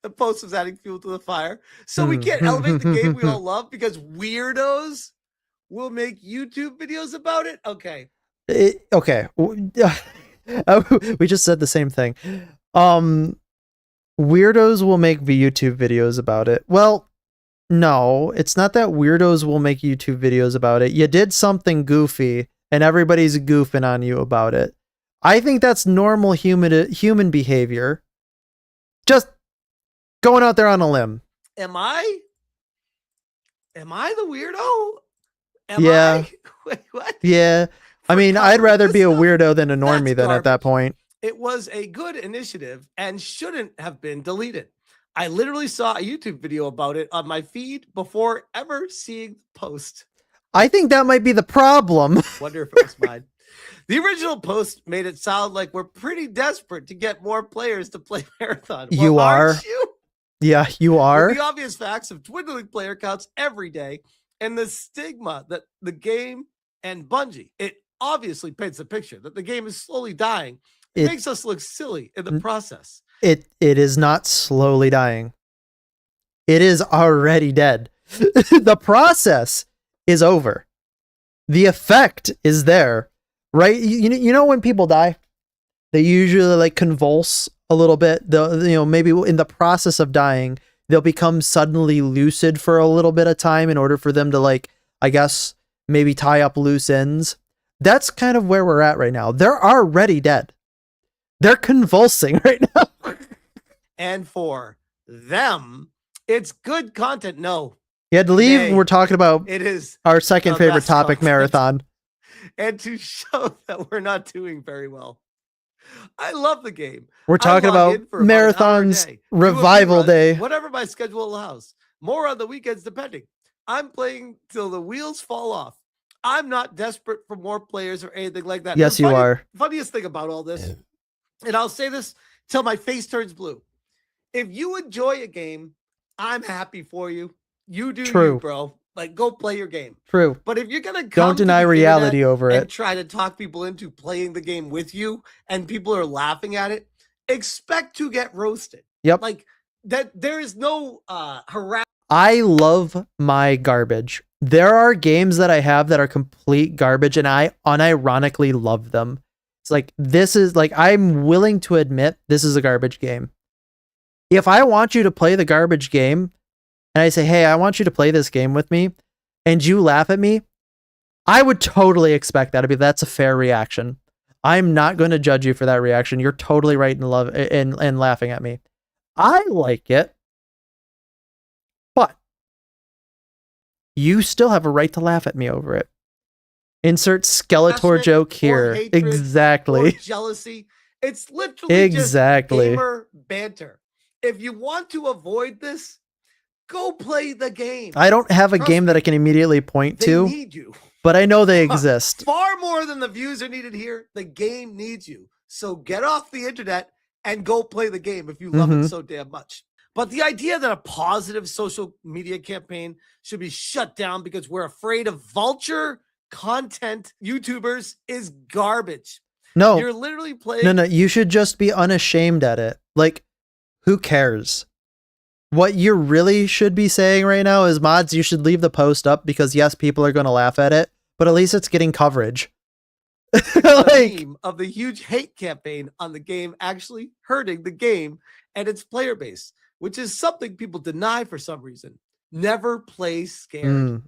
The post was adding fuel to the fire. So we can't elevate the game we all love because weirdos will make YouTube videos about it? Okay. Okay. We just said the same thing. Weirdos will make YouTube videos about it. Well, no, it's not that weirdos will make YouTube videos about it. You did something goofy and everybody's goofing on you about it. I think that's normal human behavior. Just going out there on a limb. Am I the weirdo? Yeah. Wait, what? Yeah. I mean, I'd rather be a weirdo than a normie then at that point. It was a good initiative and shouldn't have been deleted. I literally saw a YouTube video about it on my feed before ever seeing the post. I think that might be the problem. Wonder if it was mine. The original post made it sound like we're pretty desperate to get more players to play Marathon. Well, You are. aren't you? Yeah, you are. With the obvious facts of dwindling player counts every day and the stigma that the game and Bungie, it obviously paints a picture that the game is slowly dying. It makes us look silly in the process. It is not slowly dying. It is already dead. The process is over. The effect is there, right? You know when people die, they usually like convulse a little bit. Maybe in the process of dying, they'll become suddenly lucid for a little bit of time in order for them to, like, I guess, maybe tie up loose ends. That's kind of where we're at right now. They're already dead. They're convulsing right now. And for them, it's good content. No. You had to leave. We're talking about it is our second the favorite best topic, content. Marathon. And to show that we're not doing very well. I love the game. We're talking about Marathon's Revival Day. Whatever my schedule allows. More on the weekends depending. I'm playing till the wheels fall off. I'm not desperate for more players or anything like that. Yes, you are. Funniest thing about all this, and I'll say this till my face turns blue. If you enjoy a game, I'm happy for you. You do you, bro. Like, go play your game. True. But if you're gonna don't deny reality over it, try to talk people into playing the game with you, and people are laughing at it, expect to get roasted. Yep. Like that. There is no harassment. I love my garbage. There are games that I have that are complete garbage and I unironically love them. It's like, this is like, I'm willing to admit this is a garbage game. If I want you to play the garbage game and I say, hey, I want you to play this game with me, and you laugh at me, I would totally expect that to be, that's a fair reaction. I'm not going to judge you for that reaction. You're totally right in love and laughing at me. I like it, but you still have a right to laugh at me over it. Insert Skeletor Passionate joke or here. hatred or Exactly. jealousy. It's literally Exactly. just gamer banter. If you want to avoid this, go play the game. I don't have a Trust game that me, I can immediately point They to, need you. but I know they exist. Far more than the views are needed here. The game needs you. So get off the internet and go play the game if you love it so damn much. But the idea that a positive social media campaign should be shut down because we're afraid of vulture content YouTubers is garbage. No, You're literally playing. no, you should just be unashamed at it. Like, who cares? What you really should be saying right now is, mods, you should leave the post up because yes, people are going to laugh at it, but at least it's getting coverage. The meme of the huge hate campaign on the game actually hurting the game and its player base, which is something people deny for some reason. Never play scared.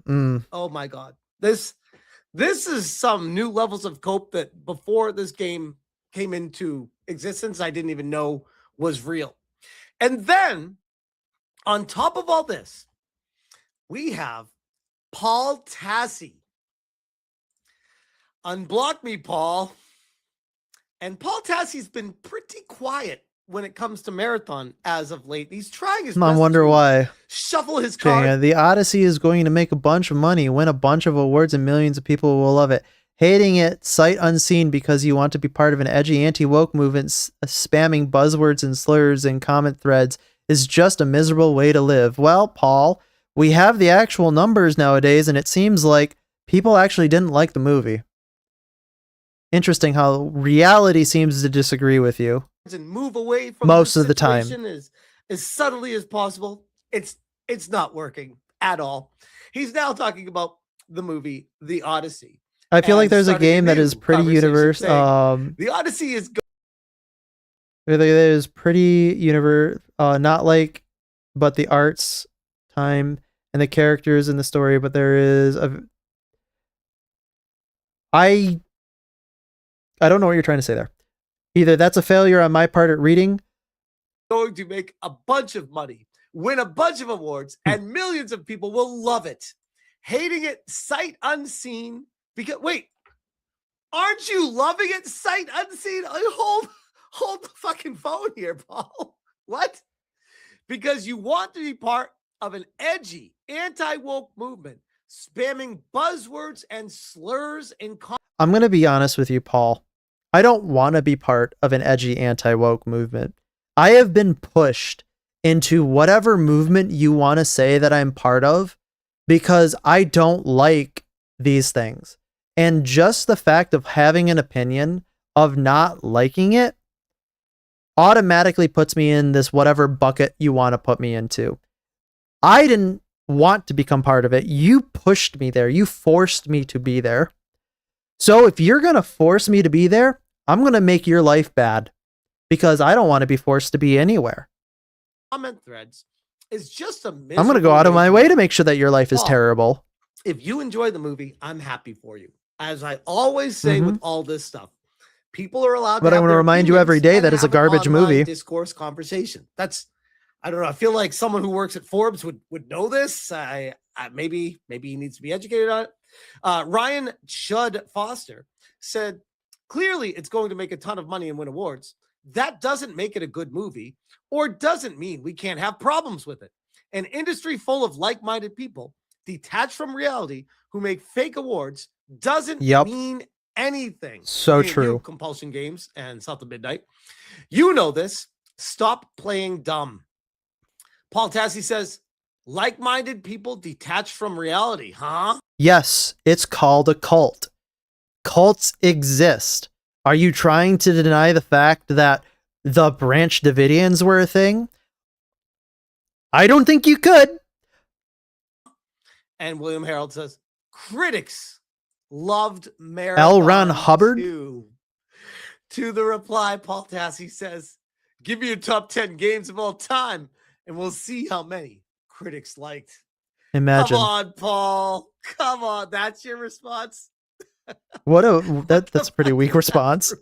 Oh my God. This is some new levels of cope that before this game came into existence, I didn't even know was real. And then on top of all this, we have Paul Tassi. Unblock me, Paul. And Paul Tassi's been pretty quiet when it comes to Marathon as of late. He's trying his best I wonder to why. shuffle his Janga, cards. the Odyssey is going to make a bunch of money, win a bunch of awards, and millions of people will love it. Hating it sight unseen because you want to be part of an edgy anti-woke movement spamming buzzwords and slurs in comment threads is just a miserable way to live. Well, Paul, we have the actual numbers nowadays, and it seems like people actually didn't like the movie. Interesting how reality seems to disagree with you. And move away from Most this of the time. situation as subtly as possible. It's not working at all. He's now talking about the movie The Odyssey. I feel like And there's a starting a game that new is pretty conversation universe. saying, The Odyssey is That is pretty universe. Not like, but the arts, time, and the characters in the story. But there is a. I don't know what you're trying to say there. Either that's a failure on my part at reading. going to make a bunch of money, win a bunch of awards, and millions of people will love it. Hating it sight unseen because wait, aren't you loving it sight unseen? Hold the fucking phone here, Paul. What? Because you want to be part of an edgy anti-woke movement, spamming buzzwords and slurs in I'm going to be honest with you, Paul. I don't want to be part of an edgy anti-woke movement. I have been pushed into whatever movement you want to say that I'm part of because I don't like these things. And just the fact of having an opinion of not liking it automatically puts me in this whatever bucket you want to put me into. I didn't want to become part of it. You pushed me there. You forced me to be there. So if you're going to force me to be there, I'm going to make your life bad because I don't want to be forced to be anywhere. comment threads is just a I'm going to go out of my way to make sure that your life is terrible. If you enjoy the movie, I'm happy for you. As I always say with all this stuff, people are allowed But to I have wanna their remind you opinions every day and that it's a have an garbage online movie. discourse conversation. That's, I don't know. I feel like someone who works at Forbes would know this. I maybe he needs to be educated on it. Ryan Chud Foster said, clearly it's going to make a ton of money and win awards. That doesn't make it a good movie or doesn't mean we can't have problems with it. An industry full of like-minded people detached from reality who make fake awards doesn't mean anything. So Hey, true. you, Compulsion Games and South of Midnight. You know this. Stop playing dumb. Paul Tassi says, like-minded people detached from reality, huh? Yes, it's called a cult. Cults exist. Are you trying to deny the fact that the Branch Davidians were a thing? I don't think you could. And William Harold says, critics loved L. Marathon Ron Hubbard? too. To the reply, Paul Tassi says, give me your top 10 games of all time, and we'll see how many critics liked. Imagine. Come on, Paul. Come on. That's your response? That's a pretty weak response.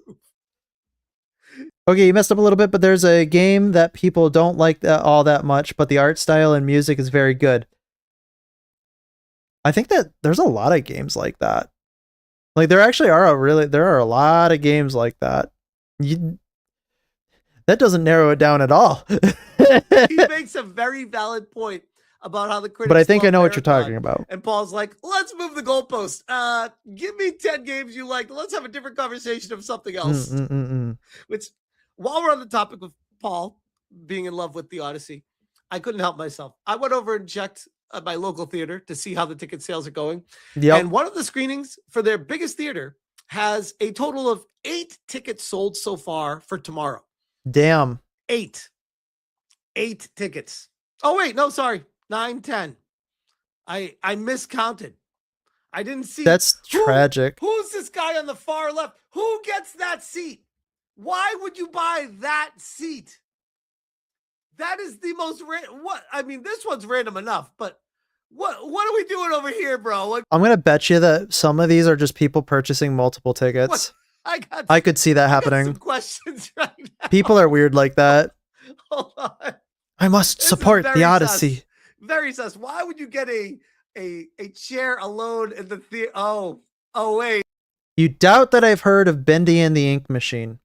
Okay, you messed up a little bit, but there's a game that people don't like all that much, but the art style and music is very good. I think that there's a lot of games like that. Like there actually are there are a lot of games like that. That doesn't narrow it down at all. He makes a very valid point about how the critics. But I think I love know what you're Marathon. talking about. And Paul's like, let's move the goalpost. Give me 10 games you like. Let's have a different conversation of something else. Which, while we're on the topic of Paul being in love with the Odyssey, I couldn't help myself. I went over and checked my local theater to see how the ticket sales are going. Yep. And one of the screenings for their biggest theater has a total of 8 tickets sold so far for tomorrow. Damn. 8 tickets. Oh, wait. No, sorry. 9, 10. I miscounted. I didn't see. That's tragic. Who's this guy on the far left? Who gets that seat? Why would you buy that seat? That is the most what? I mean, this one's random enough, but what are we doing over here, bro? Like, I'm gonna bet you that some of these are just people purchasing multiple tickets. I could see that happening. Some questions right now. People are weird like that. Hold on. I must This is support very the Odyssey. sus. Very sus. Why would you get a chair alone in the theater? Oh, wait. You doubt that I've heard of Bendy and the Ink Machine.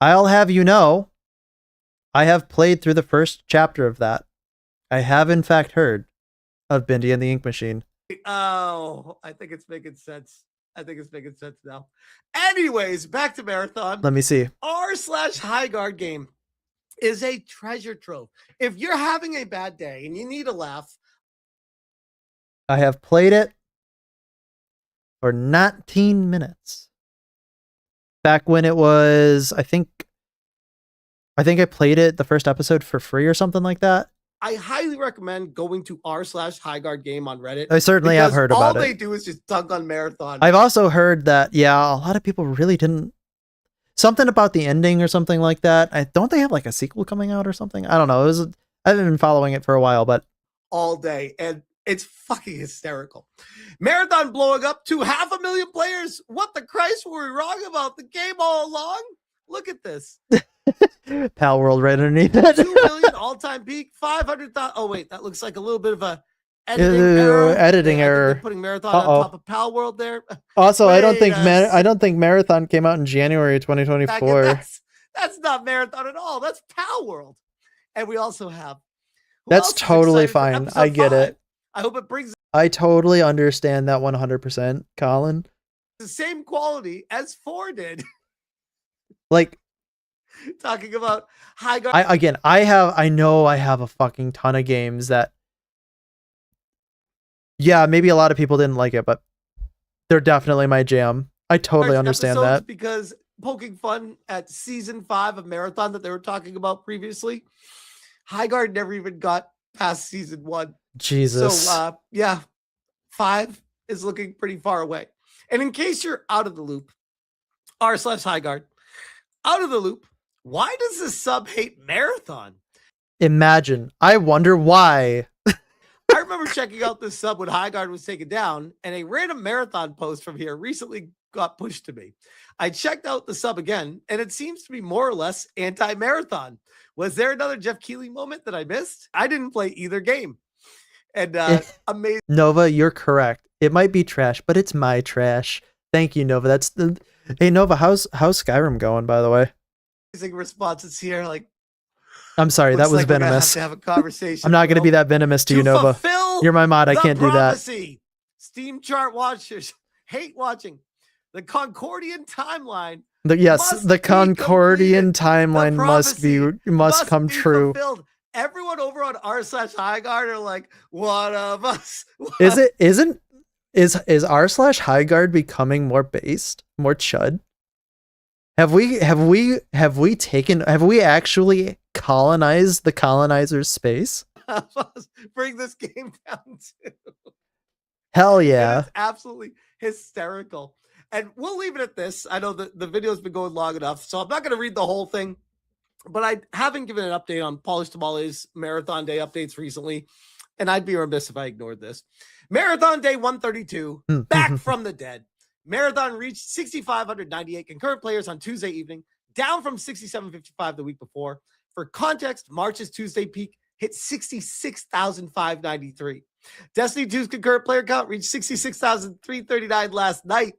I'll have you know, I have played through the first chapter of that. I have in fact heard of Bendy and the Ink Machine. Oh, I think it's making sense. Now. Anyways, back to Marathon. Let me see. r/Highguard game is a treasure trove. If you're having a bad day and you need a laugh, I have played it for 19 minutes. Back when it was, I think I played it, the first episode, for free or something like that. I highly recommend going to r/Highguard game on Reddit. I certainly have heard about all they it. do is just dunk on Marathon. I've also heard that, yeah, a lot of people really didn't. Something about the ending or something like that. Don't they have like a sequel coming out or something? I don't know. I've been following it for a while, but all day, and it's fucking hysterical. Marathon blowing up to 500,000 players. What the Christ were we wrong about the game all along? Look at this. Pal World right underneath it. 2 million all-time peak, 500,000. Oh wait, that looks like a little bit of a editing error. Editing Yeah, I think error. they're putting Marathon on top of Pal World there. Also, I don't think Wait I don't think Marathon came out in January 2024. That's not Marathon at all. That's Pal World. And we also have. who That's else is totally excited for fine. episode I get 5? it. I hope it brings I totally understand that 100%, Colin. the same quality as 4 did. Like, Talking about Highguard. I know I have a fucking ton of games that, yeah, maybe a lot of people didn't like it, but they're definitely my jam. I totally understand that. Because poking fun at season 5 of Marathon that they were talking about previously, Highguard never even got past season 1. Jesus. So, yeah, 5 is looking pretty far away. And in case you're out of the loop, r/Highguard, out of the loop, why does the sub hate Marathon? Imagine. I wonder why. I remember checking out this sub when Highguard was taken down, and a random Marathon post from here recently got pushed to me. I checked out the sub again, and it seems to be more or less anti-Marathon. Was there another Jeff Keighley moment that I missed? I didn't play either game. And amazing. Nova, you're correct. It might be trash, but it's my trash. Thank you, Nova. Hey, Nova, how's Skyrim going, by the way? Responses here, like, I'm sorry, that looks was like we're gonna venomous. have to have a conversation. I'm not going to be that venomous to you, Nova. fulfill You're my mod. I the can't do that. prophecy. Steam chart watchers hate watching the Concordian timeline. Yes, must the be Concordian completed. timeline The must come be true. fulfilled. Everyone over on r/Highguard are like, one of us. Is r/Highguard becoming more based, more chud? Have we actually colonized the colonizer's space? Bring this game down to? Hell And yeah. it's absolutely hysterical. And we'll leave it at this. I know the video's been going long enough, so I'm not going to read the whole thing, but I haven't given an update on Polish Tamales Marathon Day updates recently, and I'd be remiss if I ignored this. Marathon Day 132, back from the dead. Marathon reached 6,598 concurrent players on Tuesday evening, down from 6,755 the week before. For context, March's Tuesday peak hit 66,593. Destiny 2's concurrent player count reached 66,339 last night.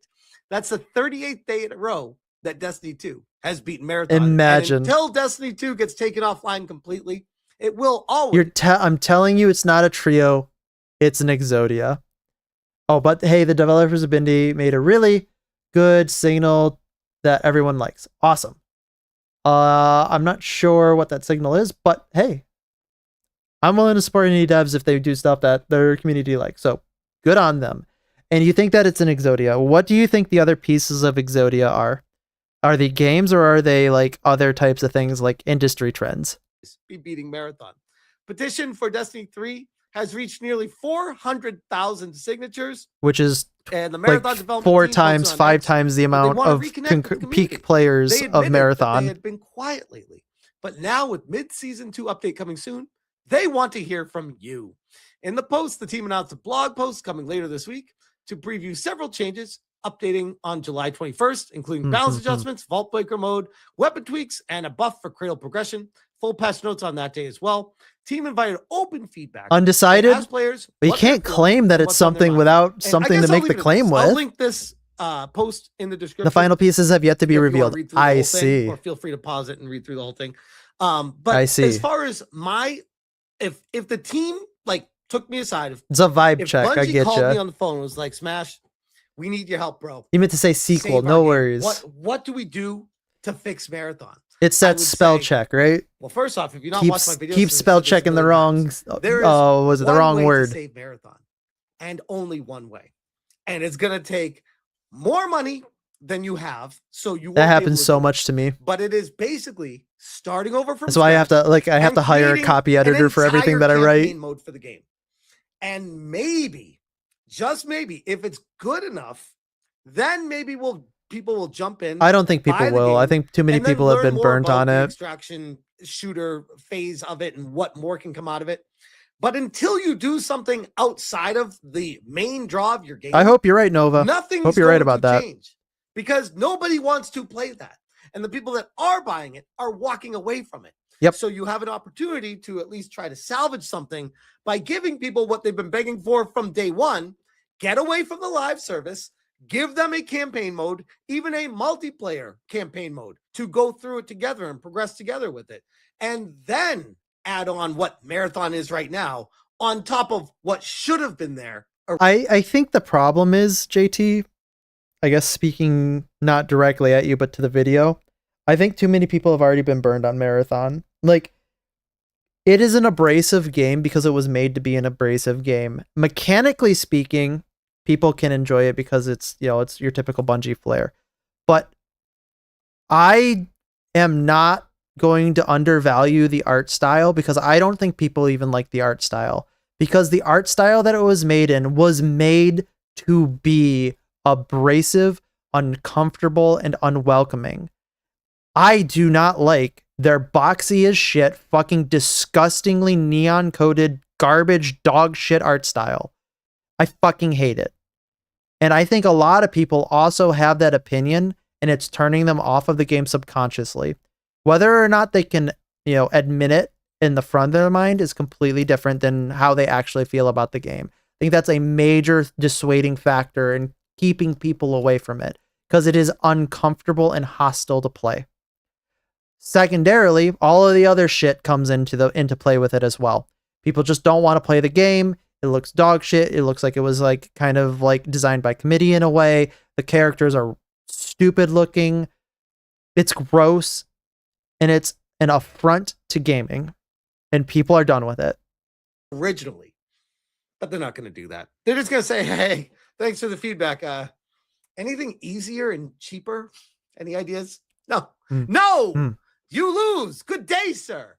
That's the 38th day in a row that Destiny 2 has beaten Marathon. Imagine. And until Destiny 2 gets taken offline completely, it will always. I'm telling you, it's not a trio, it's an Exodia. Oh, but hey, the developers of Bindi made a really good signal that everyone likes. Awesome. I'm not sure what that signal is, but hey, I'm willing to support any devs if they do stuff that their community likes. So good on them. And you think that it's an Exodia. What do you think the other pieces of Exodia are? Are they games or are they like other types of things like industry trends? Be beating Marathon. Petition for Destiny 3 has reached nearly 400,000 signatures, Which is and the Marathon like development 4 team times, posted on 5 X times the that they amount wanna of reconnect with the community. peak players They of admitted that Marathon. they had been quiet lately, but now with mid-season 2 update coming soon, they want to hear from you. In the post, the team announced a blog post coming later this week to preview several changes, updating on July 21st, including balance adjustments, vault breaker mode, weapon tweaks, and a buff for cradle progression. Full patch notes on that day as well. Team invited open feedback. Undecided? They asked players But you what they're can't feeling claim that and it's what's on their something mind. without And I something guess to I'll make the leave it at claim this. I'll with. link this post in the description. The final pieces have yet to be if you wanna revealed. read through the I whole thing, see. or feel free to pause it and read through the whole thing. But I see. as far as if the team like took me aside, It's a vibe if check. Bungie I get called me you. on the phone and was like, "Smash, we need your help, bro. You meant to say sequel. Save our No game. worries. What do we do to fix Marathon?" It's I that would spell say- check, right? Well, first off, if you're not watching my videos, Keep since spell I've said this a checking the million wrong. times, there is Was it the one wrong way word? to save Marathon, and only one way, and it's gonna take more money than you have. So you won't That be able happens to so do it. much to me. But it is basically starting over from That's why I have to scratch I have and to hire a creating copy an editor for everything that I entire write. campaign mode for the game. And maybe, just maybe, if it's good enough, then maybe people will jump in. I don't think people buy the will. I game, think too many and then people have learn been more burnt about on the it. extraction shooter phase of it and what more can come out of it. But until you do something outside of the main draw of your game, I hope you're right, Nova. nothing's Hope you're right going about to that. change, because nobody wants to play that. And the people that are buying it are walking away from it. Yep. So you have an opportunity to at least try to salvage something by giving people what they've been begging for from day one. Get away from the live service, give them a campaign mode, even a multiplayer campaign mode, to go through it together and progress together with it. And then add on what Marathon is right now on top of what should have been there. I think the problem is, JT, I guess speaking not directly at you, but to the video, I think too many people have already been burned on Marathon. Like, it is an abrasive game because it was made to be an abrasive game. Mechanically speaking, people can enjoy it because it's, it's your typical Bungie flair. But I am not going to undervalue the art style, because I don't think people even like the art style, because the art style that it was made in was made to be abrasive, uncomfortable, and unwelcoming. I do not like their boxy as shit, fucking disgustingly neon coded garbage dog shit art style. I fucking hate it. And I think a lot of people also have that opinion, and it's turning them off of the game subconsciously. Whether or not they can, admit it in the front of their mind is completely different than how they actually feel about the game. I think that's a major dissuading factor in keeping people away from it, because it is uncomfortable and hostile to play. Secondarily, all of the other shit comes into play with it as well. People just don't want to play the game. It looks dog shit. It looks like it was kind of designed by committee in a way. The characters are stupid looking. It's gross, and it's an affront to gaming, and people are done with it. Originally, but they're not going to do that. They're just going to say, "Hey, thanks for the feedback. Anything easier and cheaper? Any ideas?" No. You lose. Good day, sir.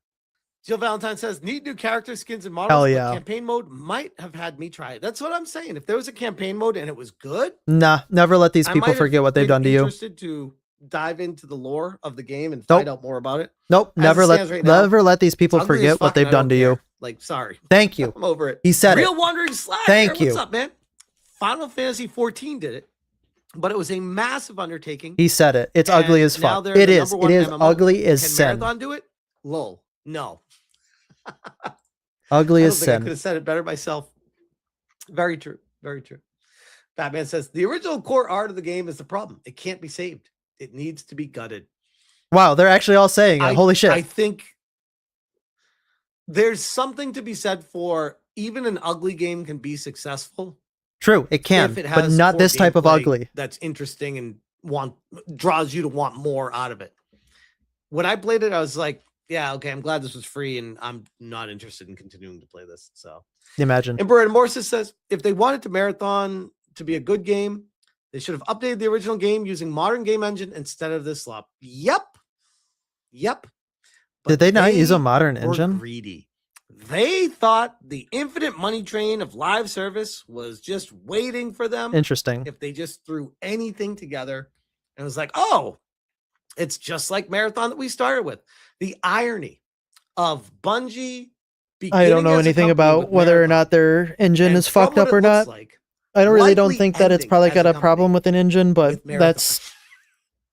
Jill Valentine says, need new character skins and models. Hell but yeah. Campaign mode might have had me try it. That's what I'm saying. If there was a campaign mode and it was good, Nah, never let these I people might have forget what they've been done to you. interested to dive into the lore of the game and Nope. find out more about it. Nope, As never it let stands right now, never let these people Ugly as forget what fuck, they've and I done don't to you. care. Like, sorry. Thank you. I'm over it. He said Real it. Wandering Slacker. Thank you. What's up, man? Final Fantasy 14 did it, but it was a massive undertaking. He said it. It's And ugly as now fuck. they're It the is. number It one is MMO. ugly as Can sin. Marathon do it? Lol. No. Ugly I don't as think I sin. could have said it better myself. Very true. Very true. Batman says the original core art of the game is the problem. It can't be saved. It needs to be gutted. Wow, they're actually all saying it. Holy shit. I think there's something to be said for even an ugly game can be successful True, it can, if it but has not core this type of gameplay ugly. that's interesting and draws you to want more out of it. When I played it, I was like, yeah, okay, I'm glad this was free and I'm not interested in continuing to play this. So Imagine. Emperor Morsis says if they wanted to Marathon to be a good game, they should have updated the original game using modern game engine instead of this slop. Yep. Did But they not use a modern were engine? Greedy. They thought the infinite money train of live service was just waiting for them. Interesting. If they just threw anything together and was like, oh, it's just like Marathon that we started with. The irony of Bungie. I don't know beginning as a anything company about with whether or Marathon, not their engine and is from fucked what up it or looks not. like, I really don't likely think that it's ending probably as got a a problem company with an engine, but with Marathon. that's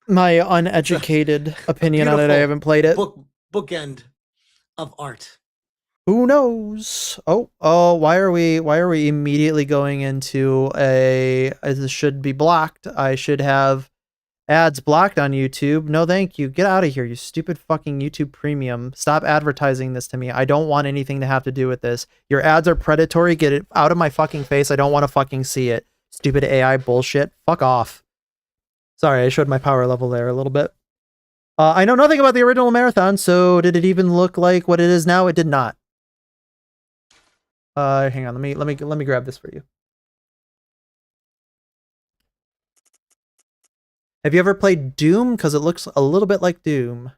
my uneducated opinion on it. I beautiful haven't played it. bookend of art. Who knows? Oh, why are we immediately going into this should be blocked? I should have ads blocked on YouTube. No, thank you. Get out of here, you stupid fucking YouTube Premium. Stop advertising this to me. I don't want anything to have to do with this. Your ads are predatory. Get it out of my fucking face. I don't want to fucking see it. Stupid AI bullshit. Fuck off. Sorry, I showed my power level there a little bit. I know nothing about the original Marathon, so did it even look like what it is now? It did not. Hang on, let me grab this for you. Have you ever played Doom? Because it looks a little bit like Doom.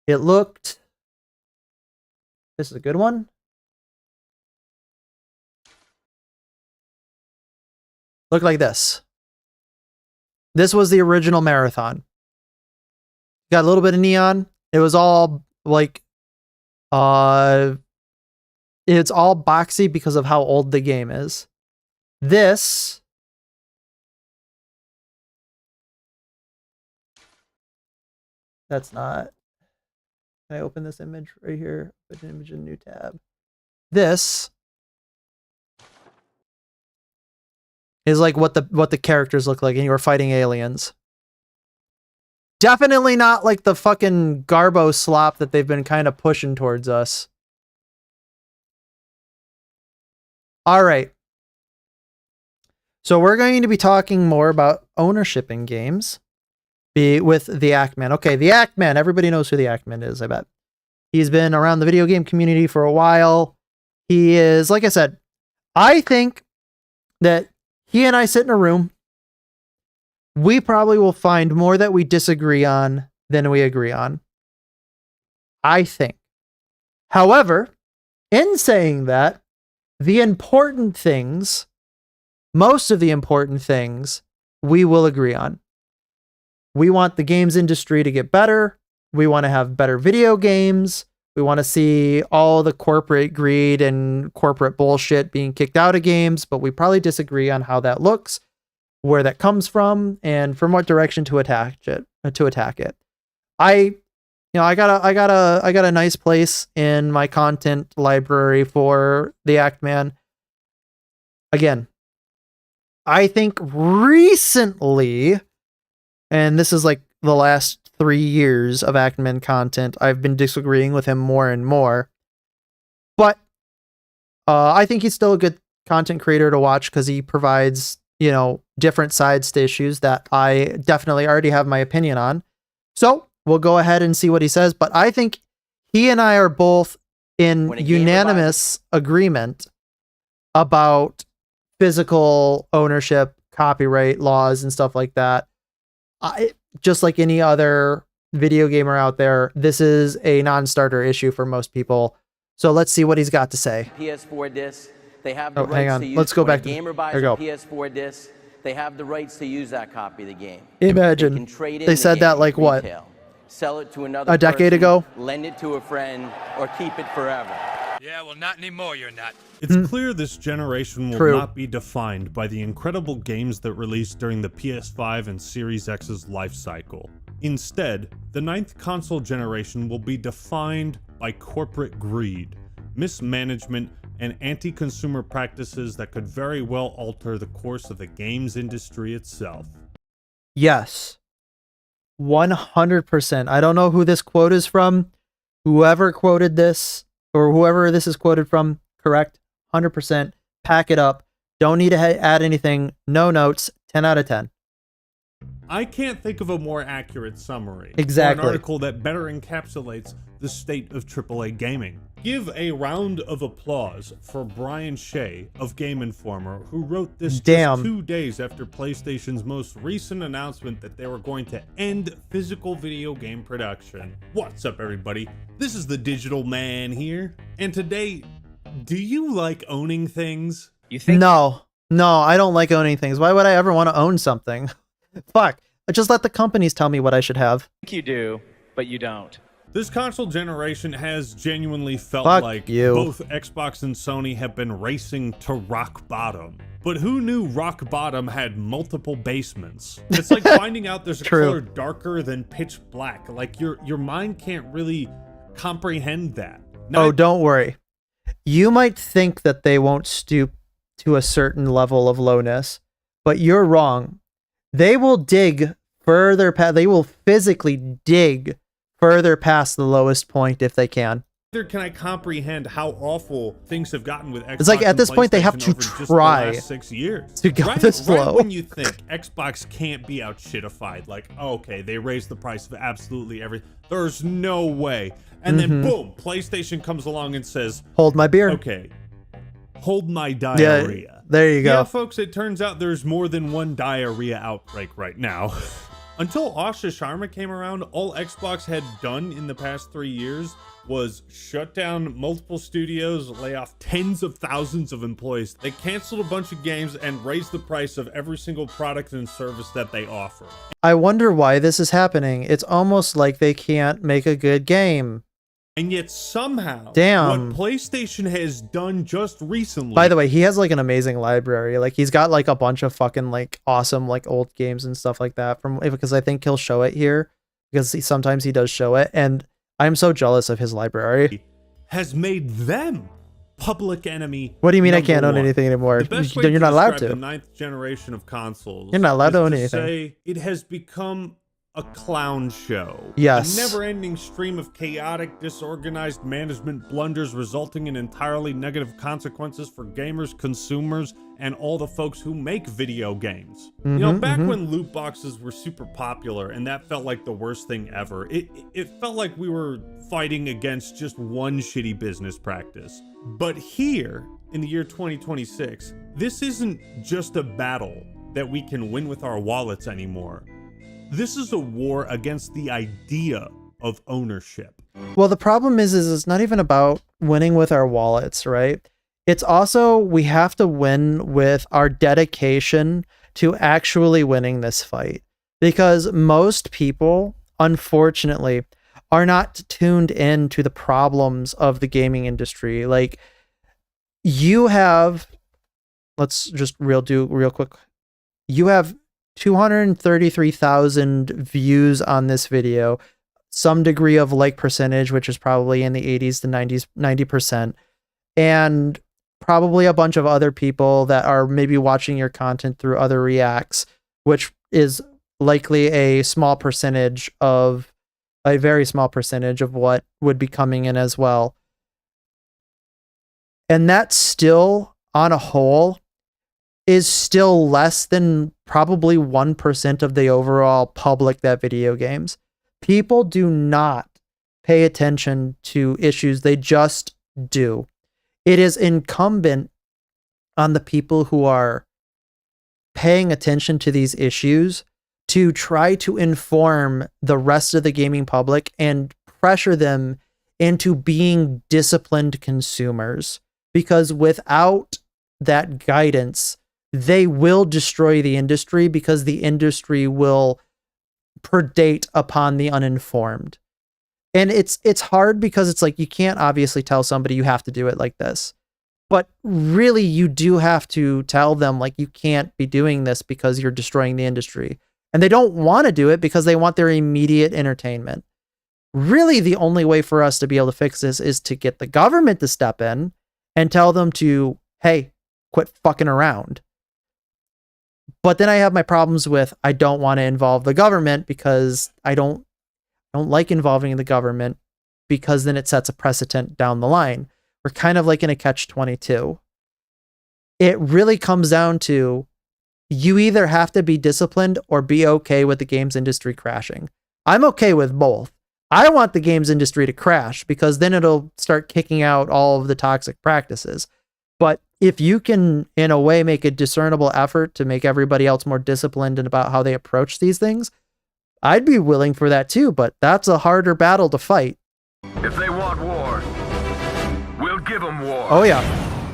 It looked... This is a good one. Looked like this. This was the original Marathon. Got a little bit of neon. It was all like... It's all boxy because of how old the game is. This that's not. Can I open this image right here? Open image in new tab. This is like what the characters look like, and you were fighting aliens. Definitely not like the fucking Garbo slop that they've been kind of pushing towards us. All right. So we're going to be talking more about ownership in games with the Ackman. Okay, the Ackman. Everybody knows who the Ackman is, I bet. He's been around the video game community for a while. He is, like I said, I think that he and I sit in a room. We probably will find more that we disagree on than we agree on. I think. However, in saying that, the important things, most of the important things, we will agree on. We want the games industry to get better. We want to have better video games. We want to see all the corporate greed and corporate bullshit being kicked out of games, but we probably disagree on how that looks, where that comes from, and from what direction to attack it. I got a nice place in my content library for the Ackman. Again, I think recently, and this is like the last 3 years of Ackman content, I've been disagreeing with him more and more. But I think he's still a good content creator to watch because he provides, different sides to issues that I definitely already have my opinion on. So we'll go ahead and see what he says. But I think he and I are both in unanimous agreement about physical ownership, copyright laws, and stuff like that. just like any other video gamer out there, this is a non-starter issue for most people. So let's see what he's got to say. PS4 disc. They have the Oh, hang rights on. to use. Let's go when back a to- gamer buys there you a go. PS4 disc. They have the rights to use that copy of the game. Imagine. They can trade in They the said that game like what? retail, sell it to another A decade person, ago? lend it to a friend, or keep it forever. Yeah, well, not anymore, you're not. It's clear this generation will True. not be defined by the incredible games that released during the PS5 and Series X's life cycle. Instead, the 9th console generation will be defined by corporate greed, mismanagement, and anti-consumer practices that could very well alter the course of the games industry itself. Yes. 100%. I don't know who this quote is from. Whoever quoted this, or whoever this is quoted from, correct. 100%. Pack it up. Don't need to add anything. No notes. 10 out of 10. I can't think of a more accurate summary. Exactly. Or an article that better encapsulates the state of AAA gaming. Give a round of applause for Brian Shea of Game Informer, who wrote this Damn. just 2 days after PlayStation's most recent announcement that they were going to end physical video game production. What's up, everybody? This is the Digital Man here, and today, do you like owning things? You think? No, I don't like owning things. Why would I ever want to own something? Fuck. Just let the companies tell me what I should have. You do, but you don't. This console generation has genuinely felt Fuck like you. both Xbox and Sony have been racing to rock bottom. But who knew rock bottom had multiple basements? It's like finding out there's a True. color darker than pitch black. Like your mind can't really comprehend that. Oh, don't worry. You might think that they won't stoop to a certain level of lowness, but you're wrong. They will dig further past, they will physically dig further past the lowest point if they can. Neither can I comprehend how awful things have gotten with Xbox. It's like at and this point they have PlayStation to over just the try last 6 years to go this right low. when you think Xbox can't be out shitified, like, oh, okay, they raised the price of absolutely everything. There's no way. And then boom, PlayStation comes along and says, Hold my beer. okay, hold my Yeah, diarrhea. there you go. Yeah, folks, it turns out there's more than one diarrhea outbreak right now. Until Asha Sharma came around, all Xbox had done in the past 3 years was shut down multiple studios, lay off tens of thousands of employees. They canceled a bunch of games and raised the price of every single product and service that they offer. I wonder why this is happening. It's almost like they can't make a good game. And yet somehow, Damn. what PlayStation has done just recently... By the way, he has like an amazing library. Like he's got like a bunch of fucking like awesome like old games and stuff like that from, because I think he'll show it here because sometimes he does show it, and I'm so jealous of his library. has made them public enemy. What do you mean I can't own #1. anything anymore? The best way You're to not allowed describe to. The 9th generation of consoles. You're not allowed is to own anything. Say it has become a clown show. Yes. A never-ending stream of chaotic, disorganized management blunders resulting in entirely negative consequences for gamers, consumers, and all the folks who make video games. You know, back when loot boxes were super popular and that felt like the worst thing ever, it felt like we were fighting against just one shitty business practice. But here, in the year 2026, this isn't just a battle that we can win with our wallets anymore. This is a war against the idea of ownership. Well, the problem is it's not even about winning with our wallets, right? It's also, we have to win with our dedication to actually winning this fight. Because most people, unfortunately, are not tuned in to the problems of the gaming industry. Like, you have, let's just do real quick. You have 233,000 views on this video, some degree of like percentage, which is probably in the 80s to 90%, and probably a bunch of other people that are maybe watching your content through other reacts, which is likely a very small percentage of what would be coming in as well. And that still, on a whole, is still less than probably 1% of the overall public that video games. People do not pay attention to issues. They just do. It is incumbent on the people who are paying attention to these issues to try to inform the rest of the gaming public and pressure them into being disciplined consumers. Because without that guidance, they will destroy the industry, because the industry will predate upon the uninformed. And it's hard, because it's like, you can't obviously tell somebody you have to do it like this. But really, you do have to tell them, like, you can't be doing this because you're destroying the industry. And they don't want to do it because they want their immediate entertainment. Really, the only way for us to be able to fix this is to get the government to step in and tell them to, hey, quit fucking around. But then I have my problems with, I don't want to involve the government, because I don't like involving the government, because then it sets a precedent down the line. We're kind of like in a catch-22. It really comes down to, you either have to be disciplined or be okay with the games industry crashing. I'm okay with both. I want the games industry to crash, because then it'll start kicking out all of the toxic practices. But if you can, in a way, make a discernible effort to make everybody else more disciplined about how they approach these things, I'd be willing for that too, but that's a harder battle to fight. If they want war, we'll give them war. Oh yeah.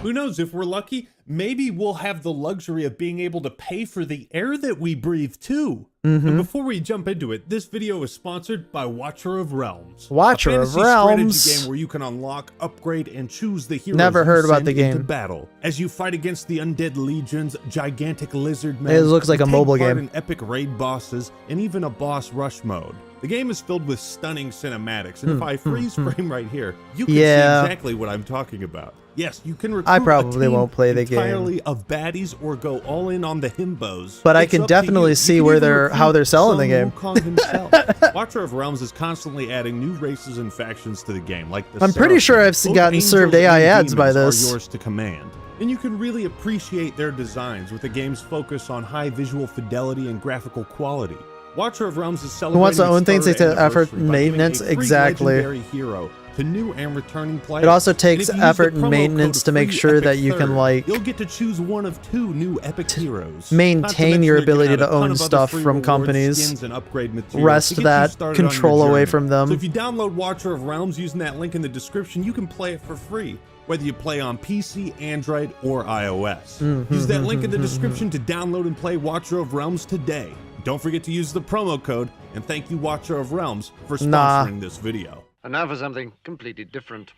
Who knows, if we're lucky, maybe we'll have the luxury of being able to pay for the air that we breathe too. And before we jump into it, this video is sponsored by Watcher of Realms. Watcher of a fantasy Realms. strategy game where you can unlock, upgrade, and choose the heroes Never heard you about send the into game. battle. As you fight against the undead legions, gigantic lizard men, It looks like you a take mobile part game. in epic raid bosses, and even a boss rush mode. The game is filled with stunning cinematics, and if I freeze frame right here, you can see exactly what I'm talking about. Yes, you can recruit I probably a team won't play the game. entirely of baddies or go all in on the himbos. But I It's can up to you. definitely You see can where even they're how recruit they're selling the Sun game. Wukong himself. Watcher of Realms is constantly adding new races and factions to the game, like the I'm pretty sure I've Seraphim. gotten Both served angels AI and ads by demons this. Are yours to command. And you can really appreciate their designs with the game's focus on high visual fidelity and graphical quality. Watcher of Realms is celebrating Who wants to own its things? They starter say effort anniversary by giving maintenance. a free Exactly. legendary hero to new and returning players. It also And takes if you use the effort and promo maintenance code to make sure that you can, FreeEpic3rd, like, you'll get to choose one of 2 new epic heroes. maintain Not to mention your they're giving ability out a to ton own of other stuff free from rewards, companies. skins, and upgrade materials Wrest to get you that started on your control away journey. from them. So if you download Watcher of Realms using that link in the description, you can play it for free, whether you play on PC, Android, or iOS. Use that link in the description to download and play Watcher of Realms today. Don't forget to use the promo code, and thank you, Watcher of Realms, for sponsoring this video. And now for something completely different.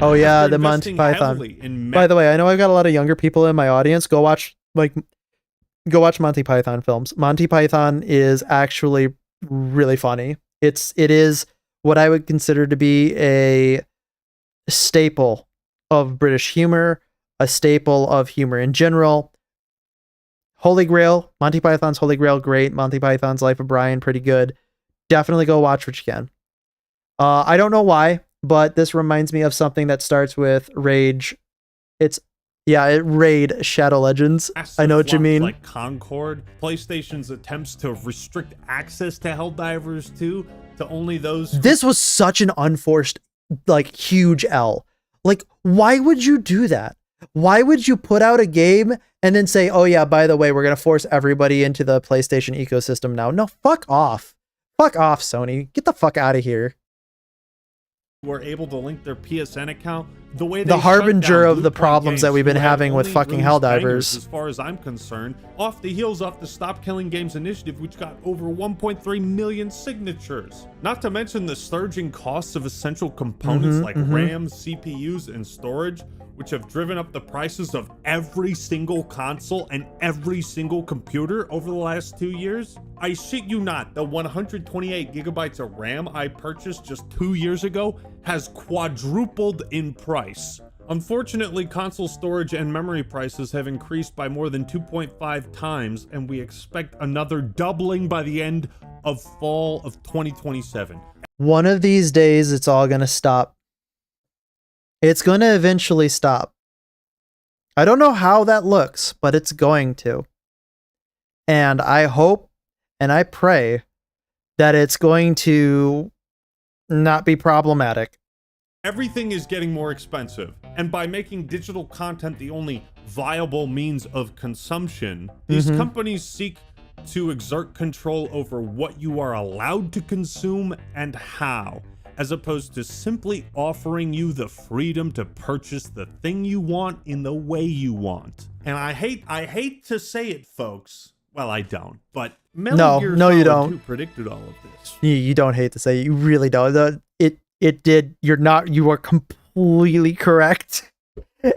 Oh yeah, After the Monty investing Python. heavily in By the way, I know I've got a lot of younger people in my audience. Go watch Monty Python films. Monty Python is actually really funny. It is what I would consider to be a staple of British humor, a staple of humor in general. Holy Grail, Monty Python's Holy Grail, great. Monty Python's Life of Brian, pretty good. Definitely go watch what you can. I don't know why, but this reminds me of something that starts with Rage. Raid Shadow Legends. I know what you mean. Like Concord, PlayStation's attempts to restrict access to Helldivers 2 to only those. This was such an unforced, like, huge L. Like, why would you do that? Why would you put out a game and then say, oh yeah, by the way, we're going to force everybody into the PlayStation ecosystem now? No, fuck off. Fuck off, Sony. Get the fuck out of here. Were able to link their PSN account the way The they shut harbinger down of the Blueprint problems that Games, we've been who have having with only fucking released Helldivers. bangers, as far as I'm concerned, off the heels of the Stop Killing Games initiative, which got over 1.3 million signatures. Not to mention the surging costs of essential components like RAM, CPUs, and storage, which have driven up the prices of every single console and every single computer over the last 2 years. I shit you not, the 128 gigabytes of RAM I purchased just 2 years ago has quadrupled in price. Unfortunately, console storage and memory prices have increased by more than 2.5 times, and we expect another doubling by the end of fall of 2027. One of these days, it's all going to stop. It's going to eventually stop. I don't know how that looks, but it's going to. And I hope and I pray that it's going to not be problematic. Everything is getting more expensive, and by making digital content the only viable means of consumption, these companies seek to exert control over what you are allowed to consume and how, as opposed to simply offering you the freedom to purchase the thing you want in the way you want. And I hate to say it, folks. Well, I don't, but Metal Gear no, you Solid don't. 2 predicted all of this. You don't hate to say it. You really don't. It did. You are completely correct.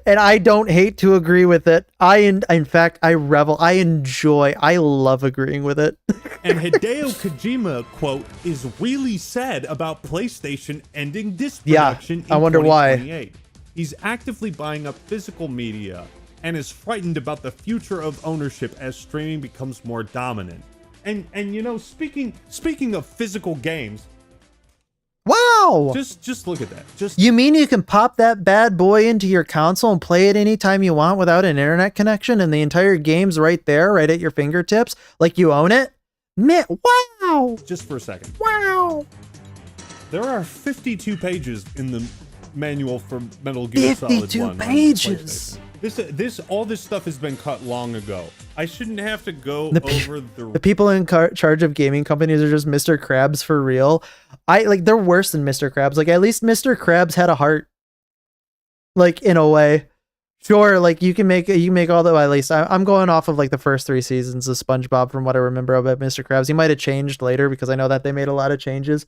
And I don't hate to agree with it. In fact, I love agreeing with it. And Hideo Kojima, quote, is really sad about PlayStation ending disc production in I wonder why. 2028. He's actively buying up physical media and is frightened about the future of ownership as streaming becomes more dominant. And you know, speaking of physical games, wow! Just look at that. You mean you can pop that bad boy into your console and play it anytime you want without an internet connection, and the entire game's right there, right at your fingertips, like you own it? Man, wow! Just for a second. Wow! There are 52 pages in the manual for Metal Gear Solid 1. 52 pages! All this stuff has been cut long ago. I shouldn't have to go over the people in charge of gaming companies are just Mr. Krabs for real. They're worse than Mr. Krabs. Like, at least Mr. Krabs had a heart. Like, in a way. Sure, like you can make all the, at least I'm going off of like the first 3 seasons of SpongeBob from what I remember about Mr. Krabs. He might have changed later because I know that they made a lot of changes.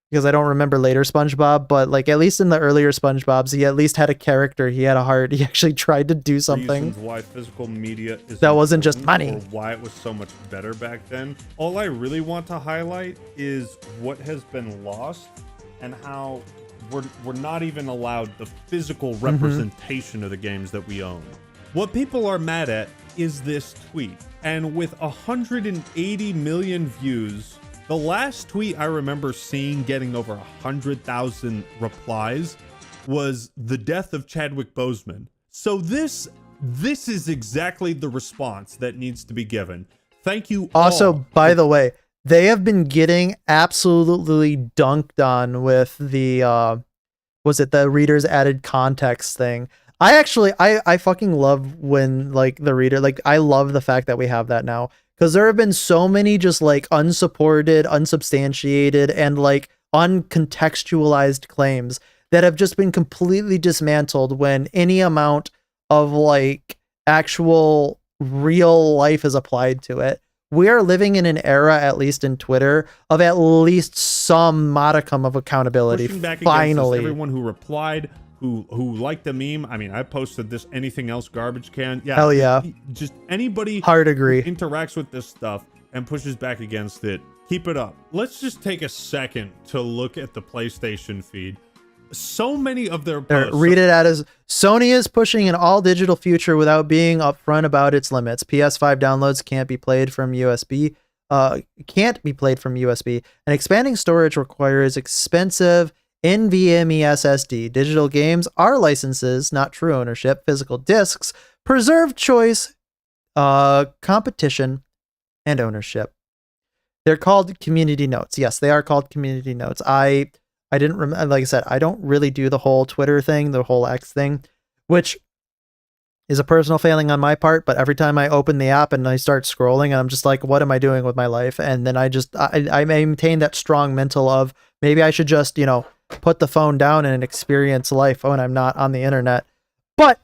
Because I don't remember later SpongeBob, but like at least in the earlier SpongeBobs, he at least had a character. He had a heart. He actually tried to do something. Reasons why physical media is that wasn't just money, or why it was so much better back then. All I really want to highlight is what has been lost and how we're not even allowed the physical representation of the games that we own. What people are mad at is this tweet, and with 180 million views. The last tweet I remember seeing getting over 100,000 replies was the death of Chadwick Boseman. So this is exactly the response that needs to be given. Thank you all. Also, by the way, they have been getting absolutely dunked on with the the readers added context thing. I fucking love when like the reader, like I love the fact that we have that now. Because there have been so many just like unsupported, unsubstantiated, and like uncontextualized claims that have just been completely dismantled when any amount of like actual real life is applied to it. We are living in an era, at least in Twitter, of at least some modicum of accountability. Finally, everyone who replied, who liked the meme. I mean, I posted this anything else garbage can. Yeah, hell yeah. Just anybody hard agree who interacts with this stuff and pushes back against it, keep it up. Let's just take a second to look at the PlayStation feed. So many of their posts. Read it out as Sony is pushing an all digital future without being upfront about its limits. PS5 downloads can't be played from USB. And expanding storage requires expensive NVMe SSD. Digital games are licenses, not true ownership. Physical discs preserve choice, competition, and ownership. They're called community notes. Yes, they are called community notes. I didn't remember, like I said, I don't really do the whole Twitter thing, the whole X thing, which is a personal failing on my part. But every time I open the app and I start scrolling, and I'm just like, what am I doing with my life? And then I maintain that strong mental of maybe I should just, put the phone down and experience life when I'm not on the internet. But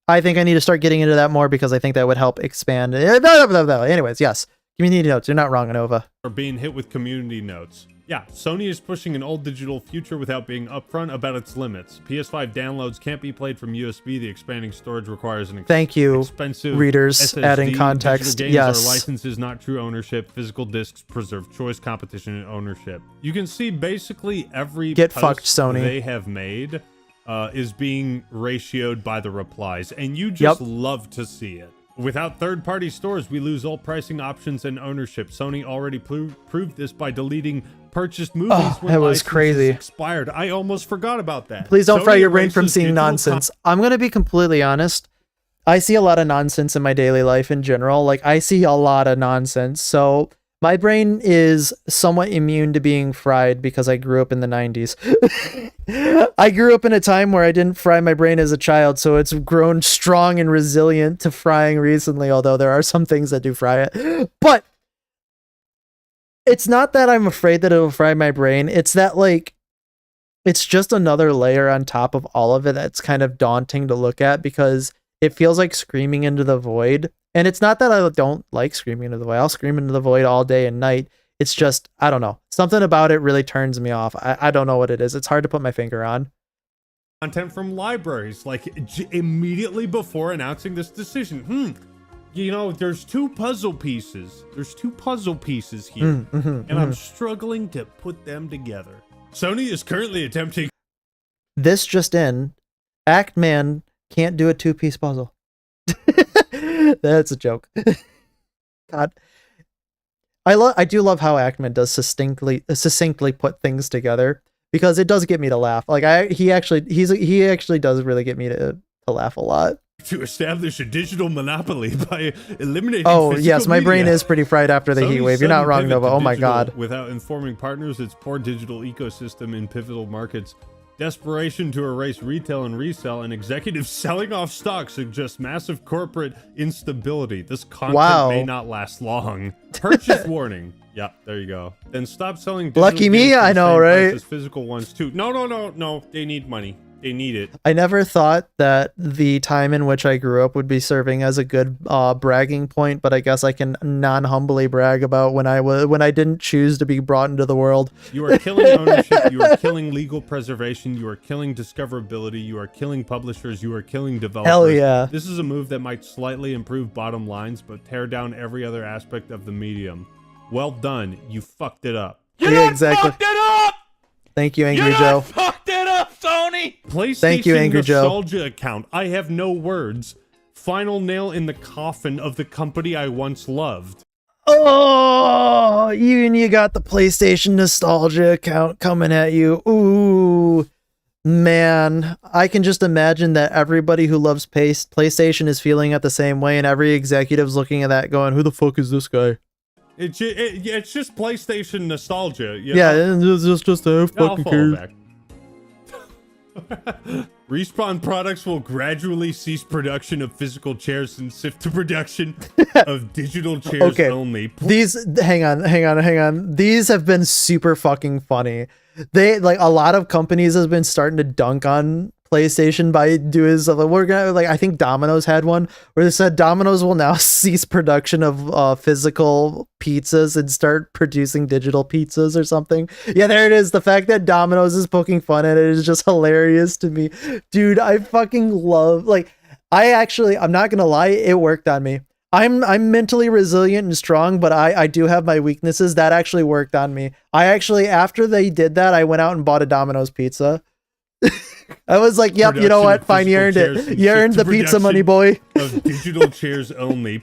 I think I need to start getting into that more because I think that would help expand. Anyways, yes, community notes. You're not wrong, Anova. Are being hit with community notes. Yeah, Sony is pushing an old digital future without being upfront about its limits. PS5 downloads can't be played from USB. The expanding storage requires an expensive readers SSD. Adding context. Digital games yes, are licenses, not true ownership. Physical discs preserve choice, competition, and ownership. You can see basically every Get post fucked, Sony. they have made is being ratioed by the replies, and you just love to see it. Without third-party stores, we lose all pricing options and ownership. Sony already proved this by deleting purchased movies when that was crazy. Expired. I almost forgot about that. Please don't Sony fry your brain from erases seeing digital nonsense. I'm going to be completely honest. I see a lot of nonsense in my daily life in general. Like, I see a lot of nonsense. So My brain is somewhat immune to being fried because I grew up in the 90s. I grew up in a time where I didn't fry my brain as a child, so it's grown strong and resilient to frying recently, although there are some things that do fry it. But it's not that I'm afraid that it'll fry my brain. It's that, like, it's just another layer on top of all of it that's kind of daunting to look at because it feels like screaming into the void. And it's not that I don't like screaming into the void. I'll scream into the void all day and night. It's just, I don't know. Something about it really turns me off. I don't know what it is. It's hard to put my finger on. Content from libraries, like immediately before announcing this decision. You know, there's two puzzle pieces. There's two puzzle pieces here. And I'm struggling to put them together. Sony is currently attempting. This just in, Actman can't do a 2-piece puzzle. That's a joke. God, I do love how Actman does succinctly put things together because it does get me to laugh. Like he actually does really get me to laugh a lot. To establish a digital monopoly by eliminating. Oh yes, my brain media. is pretty fried after the heat wave. You're not wrong, Nova. Oh my god. Without informing partners, its poor digital ecosystem in pivotal markets. Desperation to erase retail and resell, and executives selling off stock suggest massive corporate instability. This content may not last long. Purchase warning. Yeah, there you go. Then stop selling digital Lucky me, games for I the know, same price right? as physical ones too. No. They need money. They need it. I never thought that the time in which I grew up would be serving as a good bragging point, but I guess I can non-humbly brag about when I didn't choose to be brought into the world. You are killing ownership. You are killing legal preservation. You are killing discoverability. You are killing publishers. You are killing developers. Hell yeah. This is a move that might slightly improve bottom lines, but tear down every other aspect of the medium. Well done. You fucked it up. Exactly. Fucked it up! Thank you, Angry You Joe. fucked it up, Sony! PlayStation Thank you, Angry Joe. nostalgia account. I have no words. Final nail in the coffin of the company I once loved. Oh, you got the PlayStation nostalgia account coming at you. Ooh, man, I can just imagine that everybody who loves PlayStation is feeling it the same way, and every executive's looking at that going, "Who the fuck is this guy?" It's just PlayStation nostalgia. Yeah, it's just a fucking cares. Back. Respawn products will gradually cease production of physical chairs and shift to production of digital chairs only. Hang on. These have been super fucking funny. They, like, a lot of companies has been starting to dunk on PlayStation by doing stuff. We're gonna, like, I think Domino's had one where they said Domino's will now cease production of physical pizzas and start producing digital pizzas or something. Yeah, there it is. The fact that Domino's is poking fun at it is just hilarious to me. Dude, I fucking love, like, I'm not gonna lie, it worked on me. I'm mentally resilient and strong, but I do have my weaknesses. That actually worked on me. I actually, after they did that, I went out and bought a Domino's pizza. I was like, yep, you know what? Fine, you earned it. You earned the pizza money, boy. Of digital chairs only.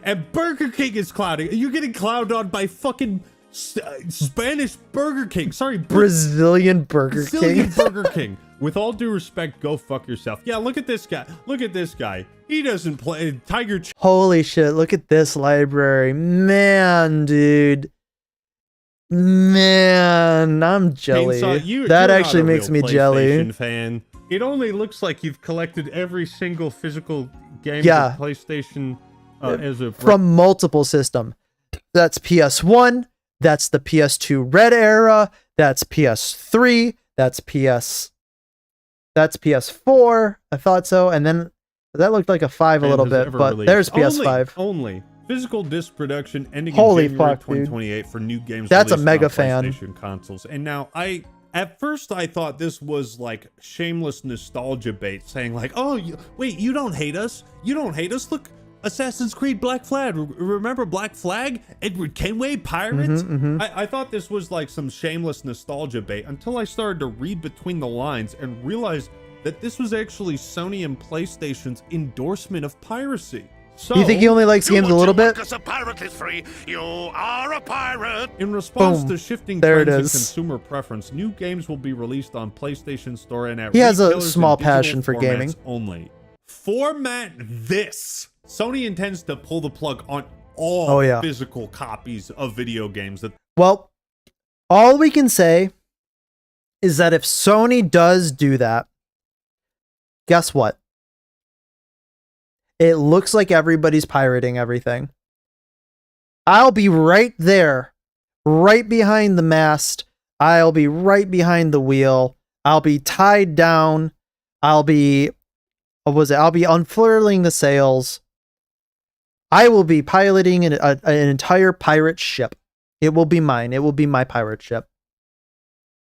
And Burger King is clouding. You're getting clouded on by fucking Spanish Burger King. Sorry, Brazilian Burger King. Burger King. With all due respect, go fuck yourself. Yeah, look at this guy. Look at this guy. He doesn't play Tiger. Holy shit, look at this library. Man, dude. Man, I'm jelly. That actually makes me jelly. Fan. It only looks like you've collected every single physical game Yeah. of PlayStation as a from multiple system. That's PS1, that's the PS2 Red era, that's PS3, that's PS4. I thought so, and then that looked like a 5 a little bit, but released. there's PS5. Only physical disc production ending Holy in January fuck, 2028 for new games. That's a released mega on fan. PlayStation consoles. And now at first I thought this was like shameless nostalgia bait, saying like, "Oh, wait, you don't hate us? You don't hate us? Look, Assassin's Creed Black Flag. Remember Black Flag? Edward Kenway pirates." I thought this was like some shameless nostalgia bait until I started to read between the lines and realized that this was actually Sony and PlayStation's endorsement of piracy. So, You think he only likes games a little bit? Because a pirate is free. You are a pirate. In response Boom. to shifting There it trends in is. consumer preference, new games will be released on PlayStation Store and at He has a retailers small and digital passion for formats gaming. only. Format this. Sony intends to pull the plug on all yeah. physical copies of video games. That Well, all we can say is that if Sony does do that, guess what? It looks like everybody's pirating everything. I'll be right there, right behind the mast. I'll be right behind the wheel. I'll be tied down. I'll be unfurling the sails. I will be piloting an entire pirate ship. It will be mine. It will be my pirate ship.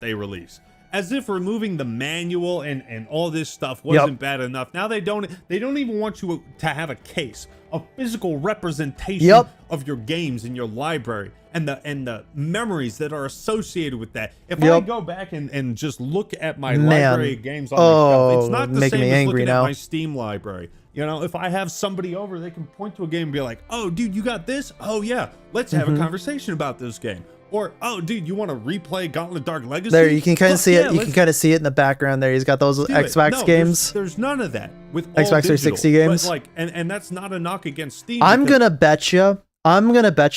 they release. As if removing the manual and all this stuff wasn't bad enough. Now they don't even want you to have a case, a physical representation of your games in your library and the memories that are associated with that. If I go back and just look at my library of games on my shelf, it's not the same as looking at my Steam library. You know, if I have somebody over, they can point to a game and be like, "Oh, dude, you got this? Oh yeah, let's have a conversation about this game." Or, "Oh, dude, you want to replay Gauntlet Dark Legacy?" There, you can kind of see it. You can kind of see it in the background there. He's got those Xbox games. There's none of that with Xbox 360 games. But like, and that's not a knock against Steam. I'm gonna bet you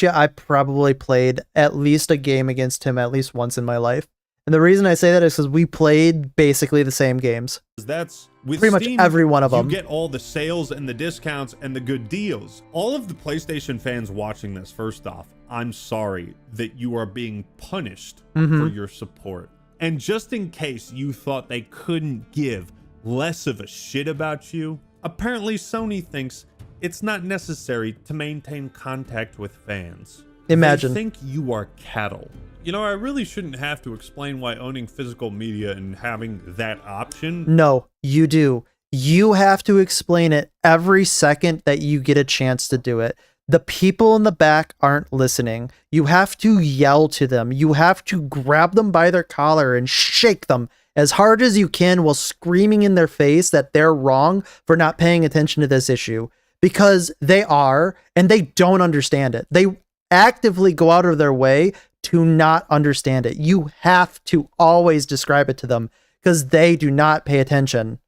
I probably played at least a game against him at least once in my life. And the reason I say that is because we played basically the same games. That's with pretty Steam, much every one of them. You get all the sales and the discounts and the good deals. All of the PlayStation fans watching this, first off, I'm sorry that you are being punished for your support. And just in case you thought they couldn't give less of a shit about you, apparently Sony thinks it's not necessary to maintain contact with fans. Imagine. They think you are cattle. You know, I really shouldn't have to explain why owning physical media and having that option. No, you do. You have to explain it every second that you get a chance to do it. The people in the back aren't listening. You have to yell to them. You have to grab them by their collar and shake them as hard as you can while screaming in their face that they're wrong for not paying attention to this issue. Because they are, and they don't understand it. They actively go out of their way to not understand it. You have to always describe it to them because they do not pay attention.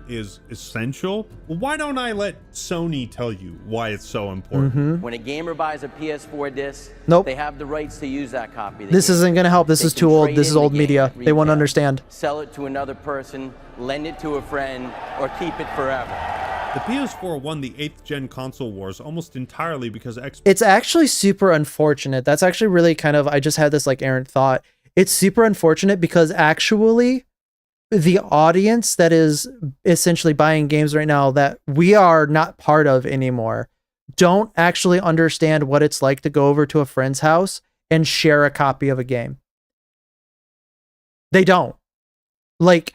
Is essential. Well, why don't I let Sony tell you why it's so important? When a gamer buys a PS4 disc, Nope. they have the rights to use that copy. This isn't going to help. This They is can too old. trade This is in the old game media. at They won't retail, understand. Sell it to another person, lend it to a friend, or keep it forever. The PS4 won the 8th gen console wars almost entirely because Xbox. It's actually super unfortunate. That's actually really kind of, I just had this like errant thought. It's super unfortunate because actually the audience that is essentially buying games right now that we are not part of anymore don't actually understand what it's like to go over to a friend's house and share a copy of a game. They don't. Like,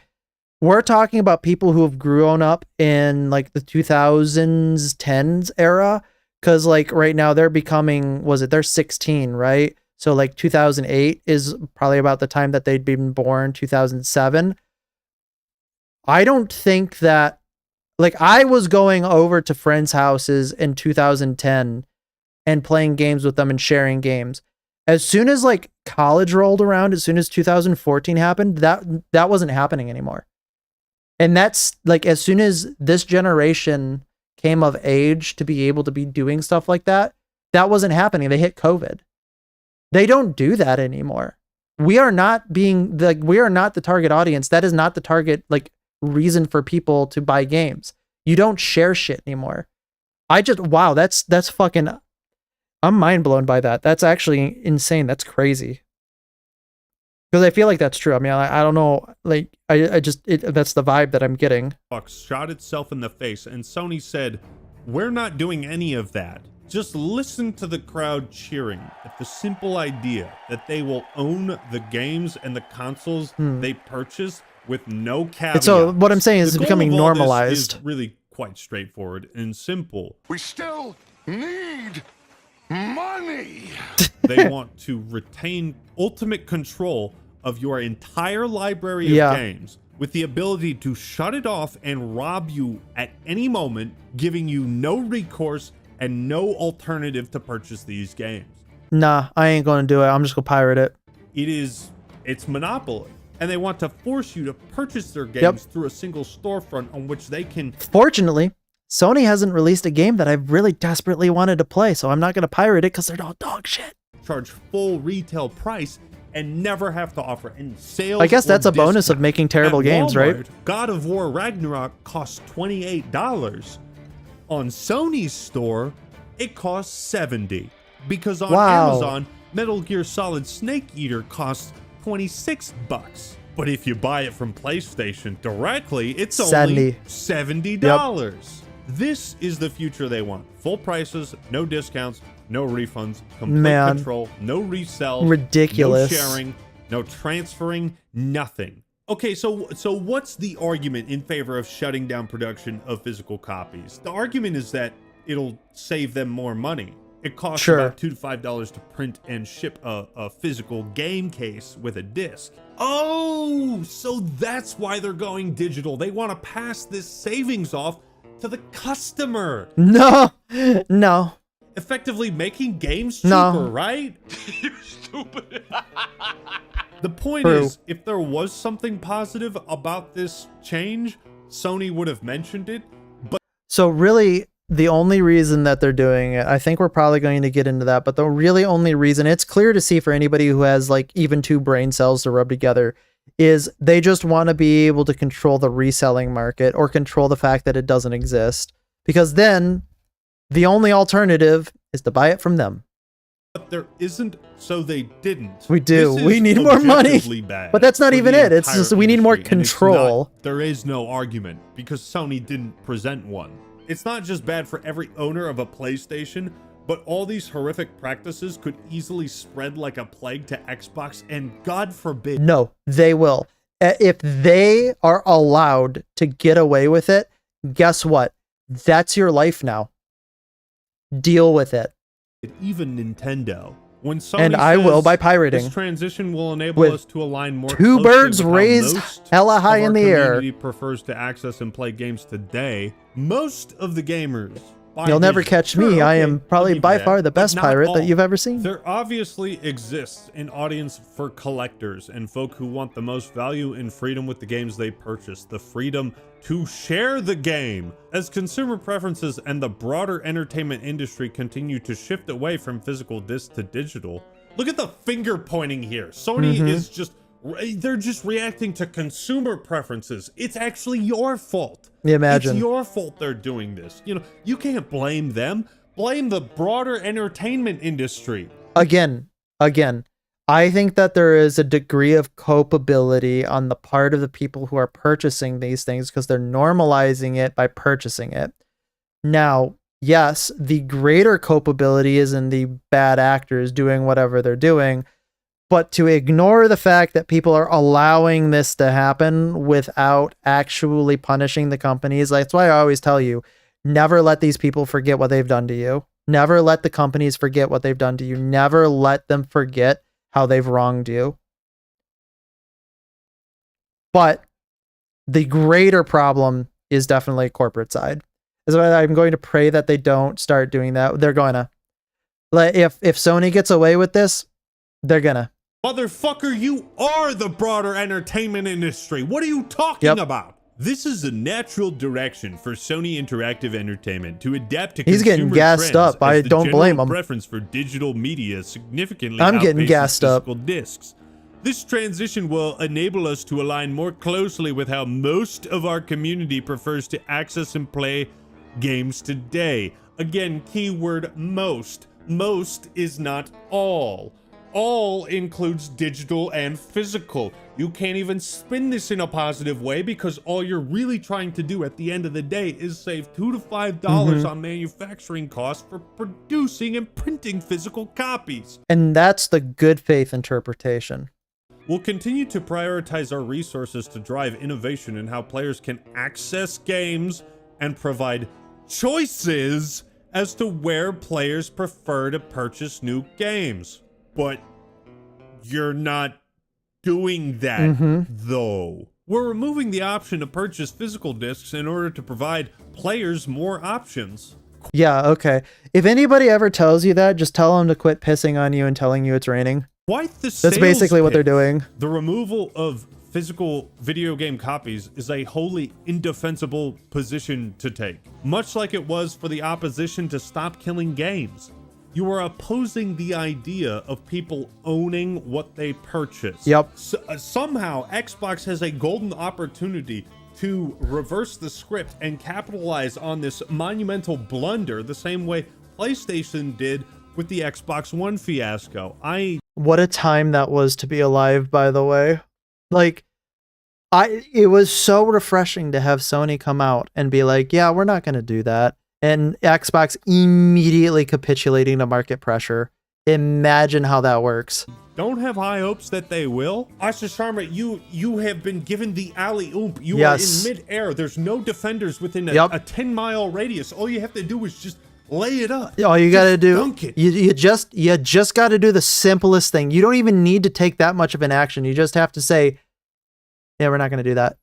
we're talking about people who have grown up in like the 2000s, 10s era. Cause like right now they're becoming, they're 16, right? So like 2008 is probably about the time that they'd been born, 2007. I don't think that, like, I was going over to friends' houses in 2010 and playing games with them and sharing games. As soon as like college rolled around, as soon as 2014 happened, that wasn't happening anymore. And that's like, as soon as this generation came of age to be able to be doing stuff like that, that wasn't happening. They hit COVID. They don't do that anymore. We are not the target audience. That is not the target, like, reason for people to buy games. You don't share shit anymore. Wow, that's fucking, I'm mind blown by that. That's actually insane. That's crazy. Because I feel like that's true. I mean, I don't know, like, that's the vibe that I'm getting. Shot itself in the face and Sony said, "We're not doing any of that. Just listen to the crowd cheering at the simple idea that they will own the games and the consoles they purchase with no caveat." So what I'm saying is it's becoming The goal of all this normalized. is really quite straightforward and simple. We still need money. They want to retain ultimate control of your entire library of games with the ability to shut it off and rob you at any moment, giving you no recourse and no alternative to purchase these games. Nah, I ain't gonna do it. I'm just gonna pirate it. It's monopoly. And they want to force you to purchase their games through a single storefront on which they can... Fortunately, Sony hasn't released a game that I've really desperately wanted to play, so I'm not going to pirate it because they're all dog shit. Charge full retail price and never have to offer any sales. I guess or that's a bonus of discount. making terrible At games, Walmart, right? God of War Ragnarok costs $28. On Sony's store, it costs $70. Because on Wow. Amazon, Metal Gear Solid Snake Eater costs $26. But if you buy it from PlayStation directly, it's only $70. This is the future they want. Full prices, no discounts, no refunds, complete Man. control, no resells, Ridiculous. no sharing, no transferring, nothing. Okay, so what's the argument in favor of shutting down production of physical copies? The argument is that it'll save them more money. It costs about $2 to $5 to print and ship a physical game case with a disc. Oh, so that's why they're going digital. They want to pass this savings off to the customer. No. Effectively making games cheaper, No. right? You stupid. The point True. is, if there was something positive about this change, Sony would have mentioned it. But So really, the only reason that they're doing it, I think we're probably going to get into that, but the really only reason, it's clear to see for anybody who has like even two brain cells to rub together, is they just want to be able to control the reselling market or control the fact that it doesn't exist. Because then the only alternative is to buy it from them. there isn't, so they didn't. We do. This We is need more money. objectively bad But that's not for even the it. It's entire just we need more industry, and it's control. not- there is no argument because Sony didn't present one. It's not just bad for every owner of a PlayStation, but all these horrific practices could easily spread like a plague to Xbox, and God forbid. No, they will. If they are allowed to get away with it, guess what? That's your life now. Deal with it. Even Nintendo. When Sony And I will says by pirating. This transition will enable With us to align more two closely birds with how raised most hella high of in our the air. community prefers to access and play games today. Most of the gamers buy You'll never digital. catch me. Sure, I okay, am I'll probably give you by that, far the but best not pirate all. that you've ever seen. There obviously exists an audience for collectors and folk who want the most value and freedom with the games they purchase, the freedom to share the game. As consumer preferences and the broader entertainment industry continue to shift away from physical discs to digital. Look at the finger pointing here. Sony is just, they're just reacting to consumer preferences. It's actually your fault. Imagine. It's your fault they're doing this. You know, you can't blame them. Blame the broader entertainment industry. Again, I think that there is a degree of culpability on the part of the people who are purchasing these things because they're normalizing it by purchasing it. Now, yes, the greater culpability is in the bad actors doing whatever they're doing, but to ignore the fact that people are allowing this to happen without actually punishing the companies, that's why I always tell you, never let these people forget what they've done to you. Never let the companies forget what they've done to you. Never let them forget how they've wronged you. But the greater problem is definitely corporate side. That's why I'm going to pray that they don't start doing that. They're going to. Like, if Sony gets away with this, they're gonna. Motherfucker, you are the broader entertainment industry. What are you talking about? This is a natural direction for Sony Interactive Entertainment to adapt to He's getting consumer gassed trends up. I as the don't blame general him. Preference for digital media significantly I'm getting outpaces gassed up. physical discs. This transition will enable us to align more closely with how most of our community prefers to access and play games today. Again, keyword most. Most is not all. All includes digital and physical. You can't even spin this in a positive way because all you're really trying to do at the end of the day is save $2 to $5 on manufacturing costs for producing and printing physical copies. And that's the good faith interpretation. We'll continue to prioritize our resources to drive innovation in how players can access games and provide choices as to where players prefer to purchase new games. But you're not doing that, though. We're removing the option to purchase physical discs in order to provide players more options. Yeah, okay. If anybody ever tells you that, just tell them to quit pissing on you and telling you it's raining. Quite the That's basically what they're doing. The removal of physical video game copies is a wholly indefensible position to take, much like it was for the opposition to stop killing games. You are opposing the idea of people owning what they purchase. Yep. Somehow, Xbox has a golden opportunity to reverse the script and capitalize on this monumental blunder the same way PlayStation did with the Xbox One fiasco. What a time that was to be alive, by the way. Like, it was so refreshing to have Sony come out and be like, yeah, we're not going to do that. And Xbox immediately capitulating to market pressure. Imagine how that works. Don't have high hopes that they will. Asha Sharma, you have been given the alley-oop. You Yes. are in mid-air. There's no defenders within a 10-mile radius. All you have to do is just lay it up. All you got to do, dunk it. you just got to do the simplest thing. You don't even need to take that much of an action. You just have to say, yeah, we're not going to do that.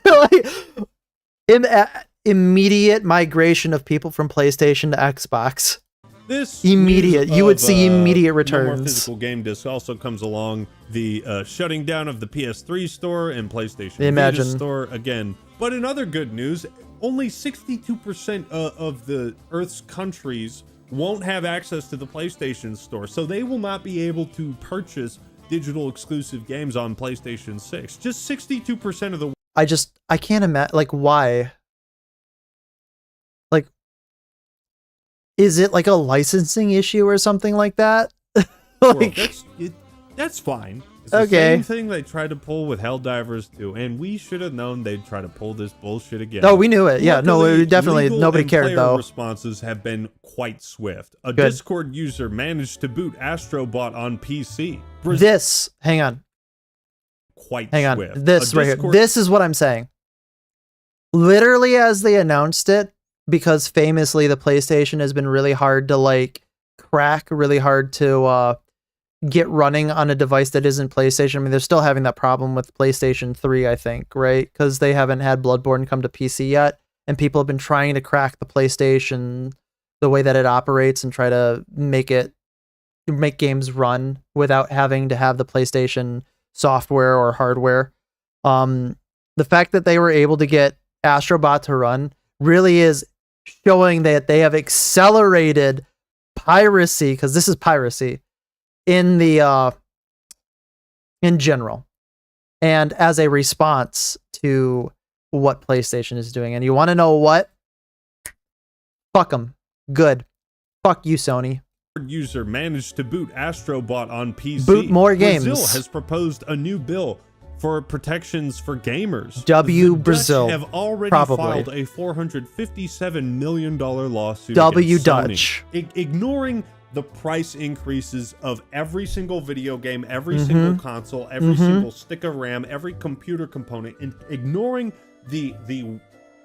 Like, immediate migration of people from PlayStation to Xbox. This immediate. You would see immediate No more returns. physical game disc also comes along the shutting down of the PS3 store and PlayStation Imagine. Vita store again. But in other good news, only 62% of the Earth's countries won't have access to the PlayStation store, so they will not be able to purchase digital exclusive games on PlayStation 6. Just 62% of the. I can't imagine, like, why? Like, is it like a licensing issue or something like that? Well, that's fine. It's the Okay. same thing they tried to pull with Helldivers 2, and we should have known they'd try to pull this bullshit again. No, we knew it. Yeah, no, Luckily, definitely legal nobody and cared player though. Responses have been quite swift. A Good. Discord user managed to boot Astrobot on PC. Hang on. Quite Hang on. swift. This A right here. Discord- This is what I'm saying. Literally as they announced it, because famously the PlayStation has been really hard to like crack, really hard to get running on a device that isn't PlayStation. I mean, they're still having that problem with PlayStation 3, I think, right? Because they haven't had Bloodborne come to PC yet, and people have been trying to crack the PlayStation, the way that it operates, and try to make games run without having to have the PlayStation software or hardware. The fact that they were able to get Astrobot to run really is showing that they have accelerated piracy, because this is piracy in the in general, and as a response to what PlayStation is doing. And you want to know what? Fuck them. Good. Fuck you, Sony. User managed to boot Astrobot on PC. Boot more games. Brazil has proposed a new bill for protections for gamers. W The Brazil, Dutch have already probably. filed a $457 million lawsuit. W against Dutch. Sony, ignoring the price increases of every single video game, every single console, every single stick of RAM, every computer component, and ignoring the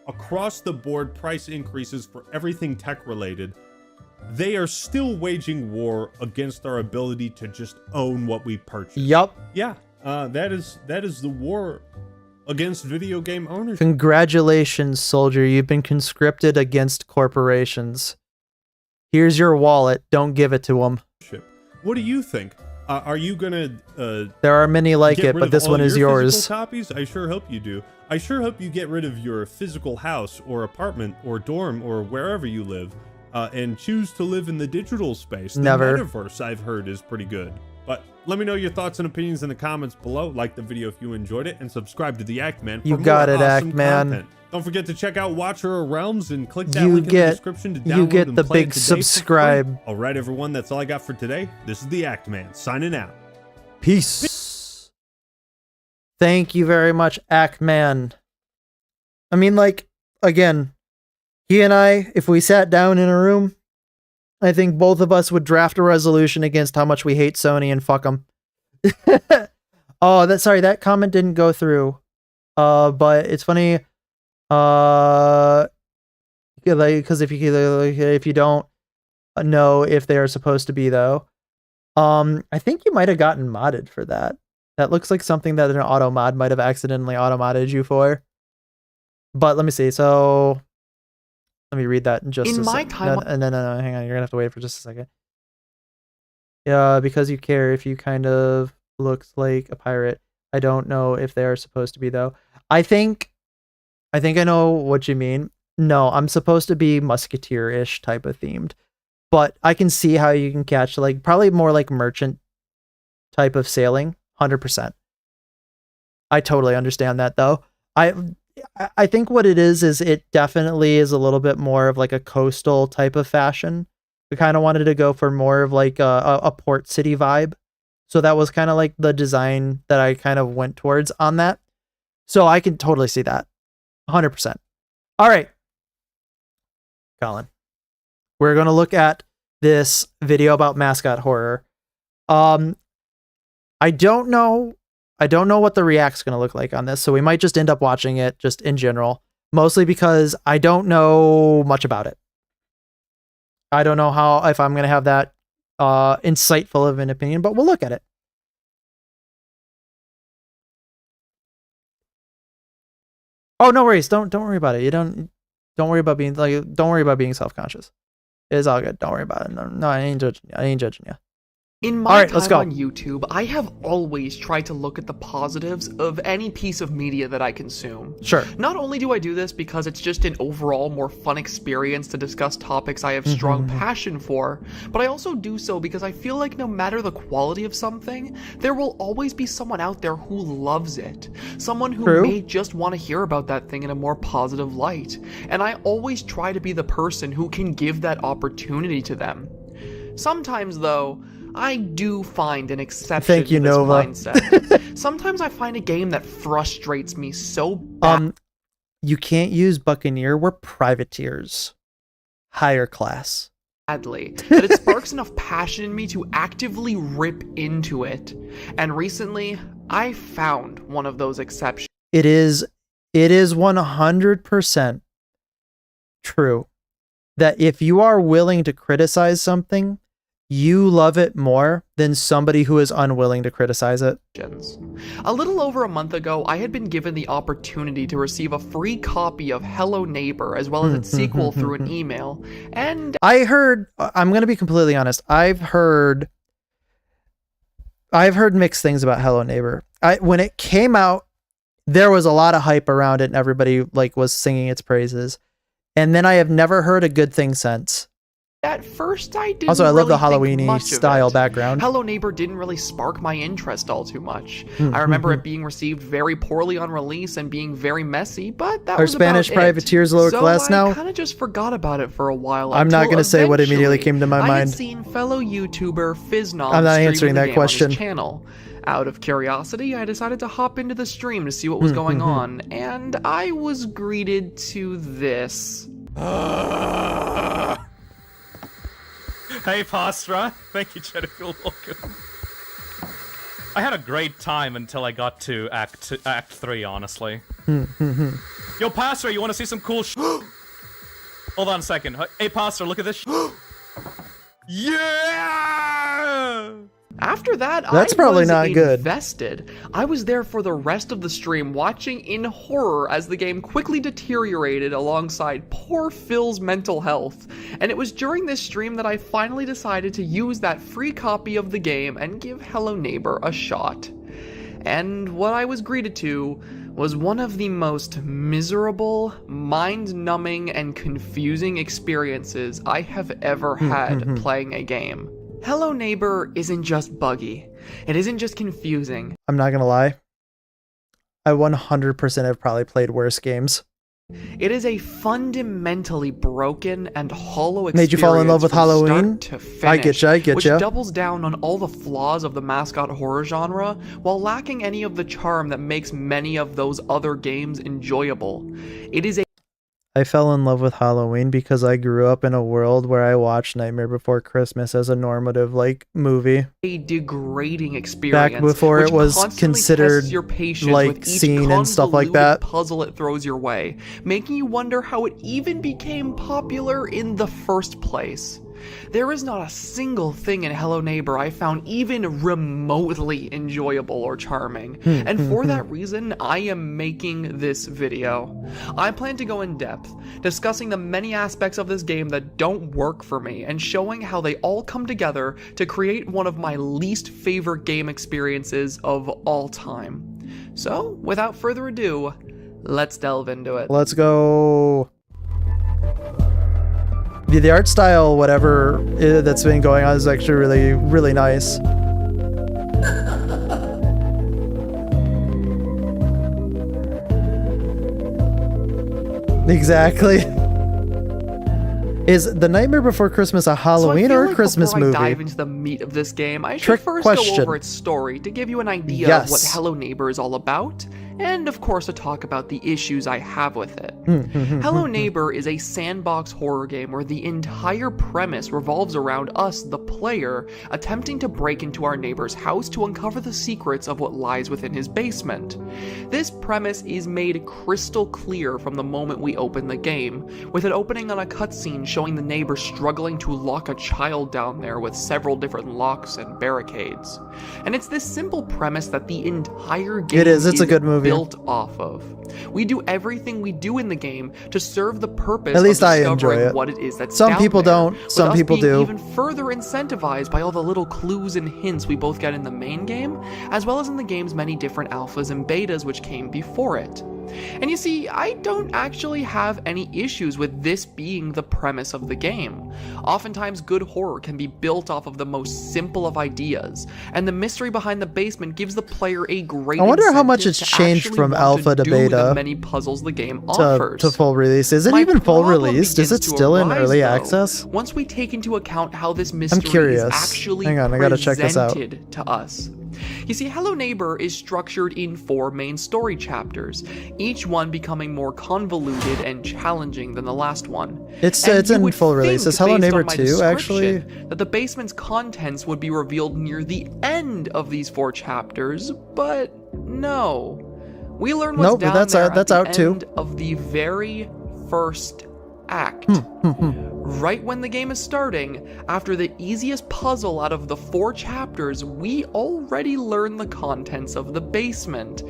across the board price increases for everything tech related. They are still waging war against our ability to just own what we purchase. Yup. Yeah, that is the war against video game ownership. Congratulations, soldier. You've been conscripted against corporations. Here's your wallet. Don't give it to them. What do you think? Are you gonna? There are many like get it, rid but of this all one is your yours. physical copies? I sure hope you do. I sure hope you get rid of your physical house or apartment or dorm or wherever you live, and choose to live in the digital space. The Never. metaverse, I've heard, is pretty good. But let me know your thoughts and opinions in the comments below. Like the video if you enjoyed it, and subscribe to the Act Man for You more got it, awesome Act Man. content. Don't forget to check out Watcher of Realms and click that You link in the get- description to you download get and the play big it today for free. subscribe. All right, everyone, that's all I got for today. This is the Act Man signing out. Peace. Thank you very much, Ackman. I mean, like, again, he and I, if we sat down in a room, I think both of us would draft a resolution against how much we hate Sony and fuck them. Oh, that comment didn't go through. But it's funny. Because if you don't know if they are supposed to be though, I think you might have gotten modded for that. That looks like something that an auto mod might have accidentally auto modded you for. But let me see. So let me read that in just In a my second. time- No, hang on. You're gonna have to wait for just a second. Yeah, because you care if you kind of looks like a pirate. I don't know if they are supposed to be though. I think I know what you mean. No, I'm supposed to be musketeer-ish type of themed. But I can see how you can catch like probably more like merchant type of sailing, 100%. I totally understand that though. I think what it is it definitely is a little bit more of like a coastal type of fashion. We kind of wanted to go for more of like a port city vibe. So that was kind of like the design that I kind of went towards on that. So I can totally see that. 100%. All right. Colin. We're going to look at this video about mascot horror. I don't know what the react's going to look like on this, so we might just end up watching it just in general, mostly because I don't know much about it. I don't know if I'm going to have that insightful of an opinion, but we'll look at it. Oh, no worries. Don't worry about it. Don't worry about being self-conscious. It's all good. Don't worry about it. No, I ain't judging you. In my time on YouTube, I have always tried to look at the positives of any piece of media that I consume. Sure. Not only do I do this because it's just an overall more fun experience to discuss topics I have strong passion for, but I also do so because I feel like no matter the quality of something, there will always be someone out there who loves it. Someone who may just want to hear about that thing in a more positive light. And I always try to be the person who can give that opportunity to them. Sometimes, though, I do find an exception to this mindset. Sometimes I find a game that frustrates me so bad. You can't use Buccaneer. We're privateers. Higher class. Badly, that it sparks enough passion in me to actively rip into it. And recently, I found one of those exceptions. It is 100% true that if you are willing to criticize something, you love it more than somebody who is unwilling to criticize it. A little over a month ago, I had been given the opportunity to receive a free copy of Hello Neighbor as well as its sequel through an email, and I'm going to be completely honest, I've heard mixed things about Hello Neighbor. When it came out, there was a lot of hype around it and everybody like was singing its praises. And then I have never heard a good thing since. At first, I didn't also, I love really the Halloween-y style background. Hello Neighbor didn't really spark my interest all too much. I remember it being received very poorly on release and being very messy, but that was Spanish about privateers lower class now? I kind of just forgot about it for a while. I'm not going to say what immediately came to my mind. I had seen fellow YouTuber Fiznom I'm not answering that question. On his channel. Out of curiosity, I decided to hop into the stream to see what was going on, and I was greeted to this. Hey, Pastra. Thank you, Jennifer. Welcome. I had a great time until I got to Act 3, honestly. Yo, Pastra, you want to see some cool Hold on a second. Hey, Pastra, look at this Yeah! After that, That's probably was not good. Invested. I was there for the rest of the stream, watching in horror as the game quickly deteriorated alongside poor Phil's mental health. And it was during this stream that I finally decided to use that free copy of the game and give Hello Neighbor a shot. And what I was greeted to was one of the most miserable, mind-numbing, and confusing experiences I have ever had playing a game. Hello Neighbor isn't just buggy. It isn't just confusing. I'm not gonna lie. I 100% have probably played worse games. It is a fundamentally broken and hollow experience. Made you fall in love with Halloween? To finish, I get you. Which doubles down on all the flaws of the mascot horror genre, while lacking any of the charm that makes many of those other games enjoyable. It is a I fell in love with Halloween because I grew up in a world where I watched Nightmare Before Christmas as a normative like movie. Degrading experience. Back before it was considered like scene and stuff like that. Puzzle it throws your way, making you wonder how it even became popular in the first place. There is not a single thing in Hello Neighbor I found even remotely enjoyable or charming, and for that reason, I am making this video. I plan to go in depth, discussing the many aspects of this game that don't work for me, and showing how they all come together to create one of my least favorite game experiences of all time. So, without further ado, let's delve into it. Let's go. The art style, whatever that's been going on, is actually really, really nice. Exactly. Is The Nightmare Before Christmas a Halloween or a Christmas movie? Before I dive into the meat of this game, I should Trick first question. go over its story to give you an idea of what Hello Neighbor is all about, and of course to talk about the issues I have with it. Hello Neighbor is a sandbox horror game where the entire premise revolves around us, the player, attempting to break into our neighbor's house to uncover the secrets of what lies within his basement. This premise is made crystal clear from the moment we open the game, with it opening on a cutscene showing the neighbor struggling to lock a child down there with several different locks and barricades. And it's this simple premise that the entire game it's a good movie. Built off of. We do everything we do in the game to serve the purpose At least of I discovering enjoy it. what it is that's Some down people there, don't, with some us people being do. even further incentivized by all the little clues and hints we both get in the main game, as well as in the game's many different alphas and betas which came before it. And you see, I don't actually have any issues with this being the premise of the game. Oftentimes, good horror can be built off of the most simple of ideas, and the mystery behind the basement gives the player a great I wonder how much incentive it's to changed actually from want alpha to do beta the many puzzles the game offers. to full release. Is it My even full problem released? Is it begins to still in arise, early though, access? Once we take into account how this mystery curious. is actually Hang on, I gotta check this out. presented to us. You see, Hello Neighbor is structured in 4 main story chapters, each one becoming more convoluted and challenging than the last one. It's And you in would full release. think, Is Hello based on Neighbor my 2 actually? description, that the basement's contents would be revealed near the end of these 4 chapters, but no. We learn what's Nope, down that's there out- that's at out the too. end of the very first act. Right when the game is starting, after the easiest puzzle out of the 4 chapters, we already learn the contents of the basement.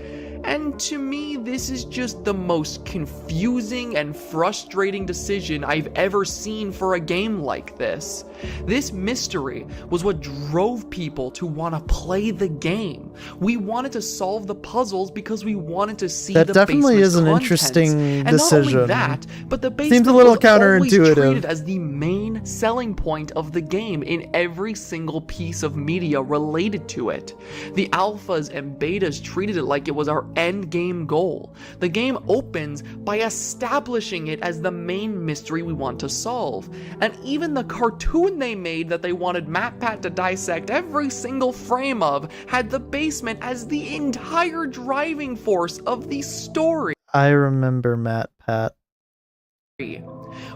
And to me, this is just the most confusing and frustrating decision I've ever seen for a game like this. This mystery was what drove people to want to play the game. We wanted to solve the puzzles because we wanted to see That the definitely basement's is an contents. interesting And not decision. only that, but the basement Seems a little was always counterintuitive. treated as the main selling point of the game in every single piece of media related to it. The alphas and betas treated it like it was our end game goal. The game opens by establishing it as the main mystery we want to solve. And even the cartoon they made that they wanted MatPat to dissect every single frame of had the basement as the entire driving force of the story. I remember MatPat.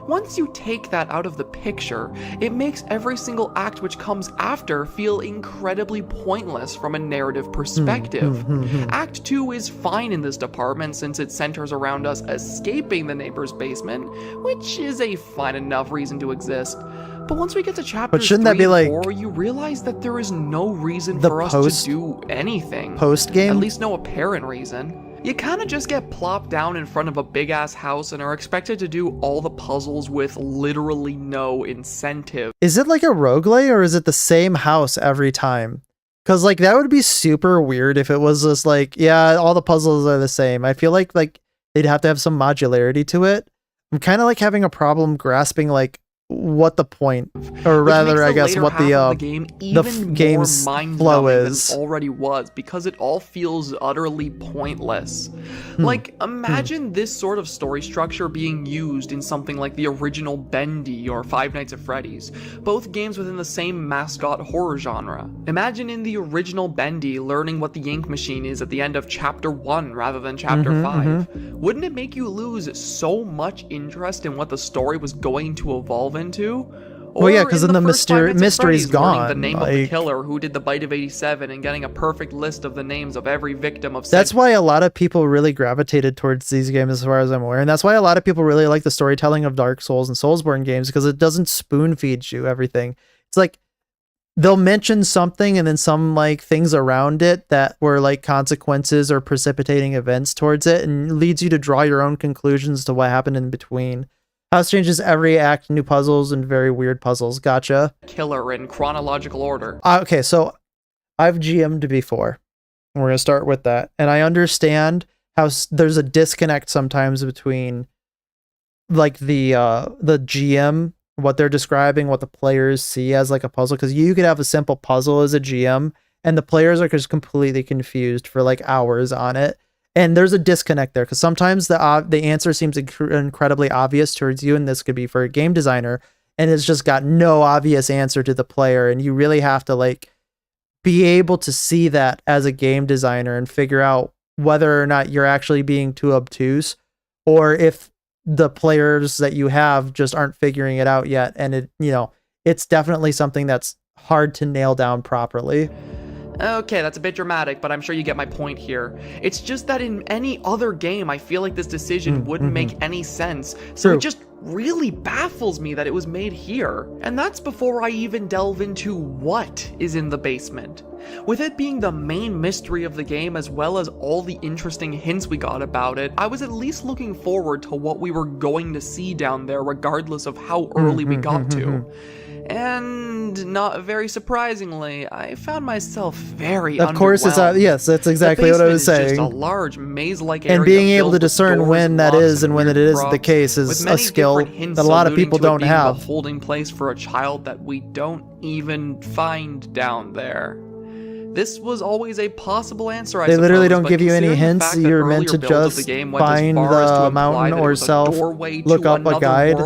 Once you take that out of the picture, it makes every single act which comes after feel incredibly pointless from a narrative perspective. Act 2 is fine in this department since it centers around us escaping the neighbor's basement, which is a fine enough reason to exist. But once we get to chapters shouldn't 3 that be and like 4, you realize that there is no reason the for us post- to do anything. post-game? At least no apparent reason. You kinda just get plopped down in front of a big-ass house and are expected to do all the puzzles with literally no incentive. Is it like a roguelite or is it the same house every time? Because like that would be super weird if it was just like, yeah, all the puzzles are the same. I feel like they'd have to have some modularity to it. I'm kind of like having a problem grasping like what the point, or rather, I guess what the game game's flow is. Than it already was, because it all feels utterly pointless. Like, imagine this sort of story structure being used in something like the original Bendy or Five Nights at Freddy's, both games within the same mascot horror genre. Imagine in the original Bendy learning what the ink machine is at the end of chapter 1 rather than chapter 5. Wouldn't it make you lose so much interest in what the story was going to evolve into? Well, yeah, because then the first Five Nights at mystery's Freddy's, learning gone. the name of the Like, killer who did the bite of 87 and getting a perfect list of the names of every victim of that's why a lot of people really gravitated towards these games, as far as I'm aware, and that's why a lot of people really like the storytelling of Dark Souls and Soulsborne games, because it doesn't spoon feed you everything. It's like they'll mention something and then some like things around it that were like consequences or precipitating events towards it, and leads you to draw your own conclusions to what happened in between. House changes every act, new puzzles and very weird puzzles. Gotcha. killer in chronological order. Okay, so I've GM'd before. We're going to start with that. And I understand how there's a disconnect sometimes between like the GM, what they're describing, what the players see as like a puzzle. Because you could have a simple puzzle as a GM, and the players are just completely confused for like hours on it. And there's a disconnect there because sometimes the answer seems incredibly obvious towards you, and this could be for a game designer, and it's just got no obvious answer to the player, and you really have to like be able to see that as a game designer and figure out whether or not you're actually being too obtuse, or if the players that you have just aren't figuring it out yet. And it, you know, it's definitely something that's hard to nail down properly. Okay, that's a bit dramatic, but I'm sure you get my point here. It's just that in any other game, I feel like this decision wouldn't make any sense. So it just really baffles me that it was made here. And that's before I even delve into what is in the basement. With it being the main mystery of the game as well as all the interesting hints we got about it, I was at least looking forward to what we were going to see down there regardless of how early we got to. And not very surprisingly, I found myself very Of course, it's yes, that's exactly what I was saying. Just a large maze-like area, and being able to discern when that is and when it isn't the case is a skill that a lot of people don't have. A holding place for a child that we don't even find down there. This was always a possible answer, I suppose. They literally don't give you any hints. You're meant to just find the mountain or self, look up a guide.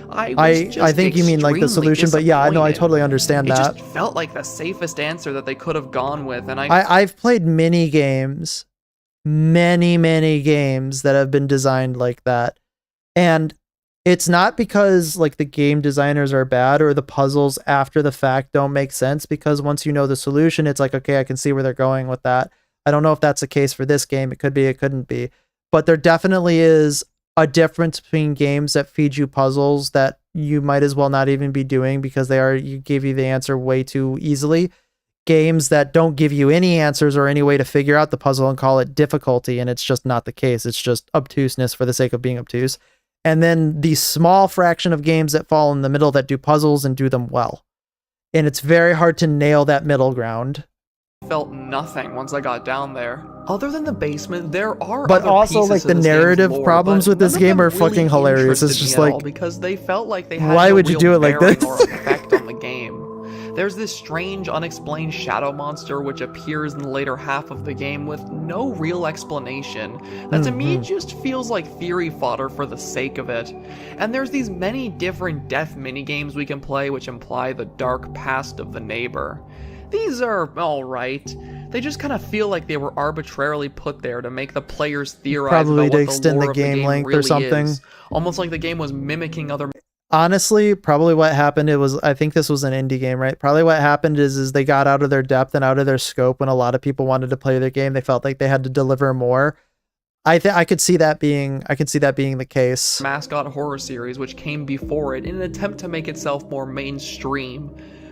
I think you mean like the solution, but yeah, I know, I totally understand that. It just felt like the safest answer that they could have gone with, and I've played many games that have been designed like that, and it's not because like the game designers are bad or the puzzles after the fact don't make sense, because once you know the solution, it's like, okay, I can see where they're going with that. I don't know if that's the case for this game. It could be, it couldn't be, but there definitely is a difference between games that feed you puzzles that you might as well not even be doing because you give you the answer way too easily. Games that don't give you any answers or any way to figure out the puzzle and call it difficulty, and it's just not the case. It's just obtuseness for the sake of being obtuse. And then the small fraction of games that fall in the middle that do puzzles and do them well. And it's very hard to nail that middle ground. Felt nothing once I got down there. Other than the basement, there are but other also pieces like to the this narrative game's lore, problems with this game are really fucking hilarious. It's just like, because they felt like they had why no would you real do it like bearing this? or effect on the game. There's this strange, unexplained shadow monster which appears in the later half of the game with no real explanation. That to me just feels like theory fodder for the sake of it. And there's these many different death minigames we can play which imply the dark past of the neighbor. These are alright. They just kind of feel like they were arbitrarily put there to make the players theorize probably about to what extend the the lore game of the game length really or something. is. Almost like the game was mimicking other. Honestly, probably what happened, I think this was an indie game, right? Probably what happened is they got out of their depth and out of their scope when a lot of people wanted to play their game. They felt like they had to deliver more. I could see that being the case. Mascot horror series, which came before it in an attempt to make itself more mainstream,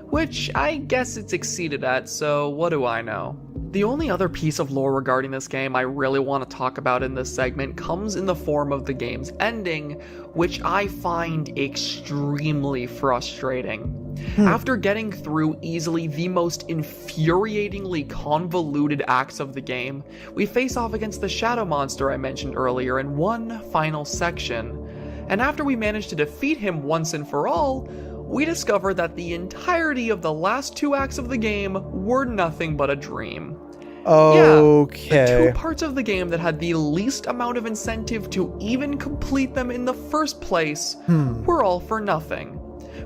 which I guess it succeeded at, so what do I know? The only other piece of lore regarding this game I really want to talk about in this segment comes in the form of the game's ending, which I find extremely frustrating. After getting through easily the most infuriatingly convoluted acts of the game, we face off against the shadow monster I mentioned earlier in one final section. And after we manage to defeat him once and for all, we discover that the entirety of the last two acts of the game were nothing but a dream. Okay. Yeah, the two parts of the game that had the least amount of incentive to even complete them in the first place were all for nothing.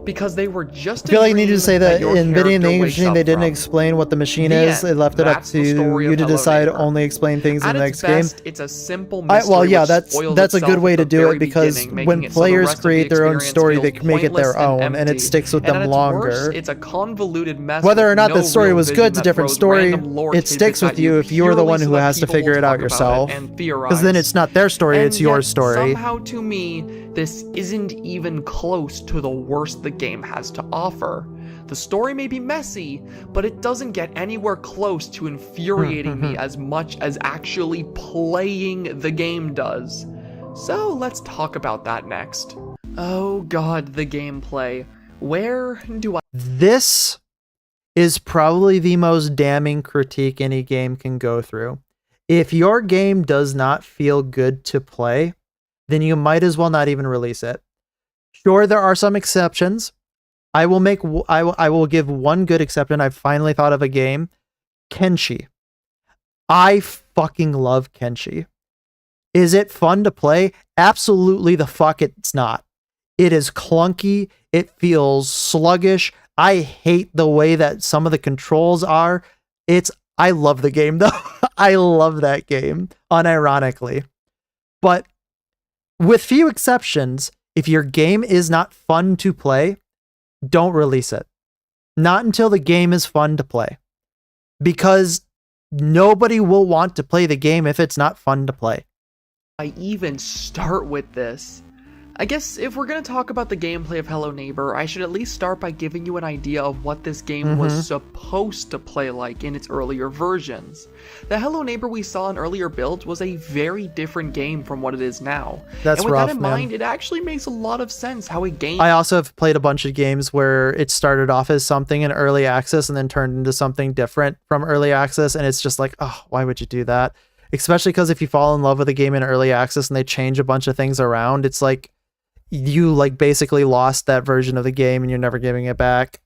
Because they were just I feel like you need to say that in Video and the English Machine, they didn't explain what the machine is. They left it up to you to decide, only explain things in the next game. It's a simple mystery. Well, yeah, that's a good way to do it, because when players create their own story, they can make it their own, and it sticks with them longer. It's a convoluted mess. Whether or not the story was good is a different story. It sticks with you if you're the one who has to figure it out yourself. Because then it's not their story, it's your story. Somehow, to me, this isn't even close to the worst the game has to offer. The story may be messy, but it doesn't get anywhere close to infuriating me as much as actually playing the game does. So let's talk about that next. Oh god, the gameplay. Where do I... This is probably the most damning critique any game can go through. If your game does not feel good to play, then you might as well not even release it. Sure, there are some exceptions. I will give one good exception. I've finally thought of a game, Kenshi. I fucking love Kenshi. Is it fun to play? Absolutely the fuck it's not. It is clunky. It feels sluggish. I hate the way that some of the controls are. I love the game though. I love that game, unironically. But with few exceptions, if your game is not fun to play, don't release it. Not until the game is fun to play. Because nobody will want to play the game if it's not fun to play. I even start with this? I guess if we're going to talk about the gameplay of Hello Neighbor, I should at least start by giving you an idea of what this game was supposed to play like in its earlier versions. The Hello Neighbor we saw in earlier builds was a very different game from what it is now. That's and with rough, that in man. mind, it actually makes a lot of sense how a game... I also have played a bunch of games where it started off as something in early access and then turned into something different from early access, and it's just like, oh, why would you do that? Especially because if you fall in love with a game in early access and they change a bunch of things around, it's like you like basically lost that version of the game and you're never giving it back.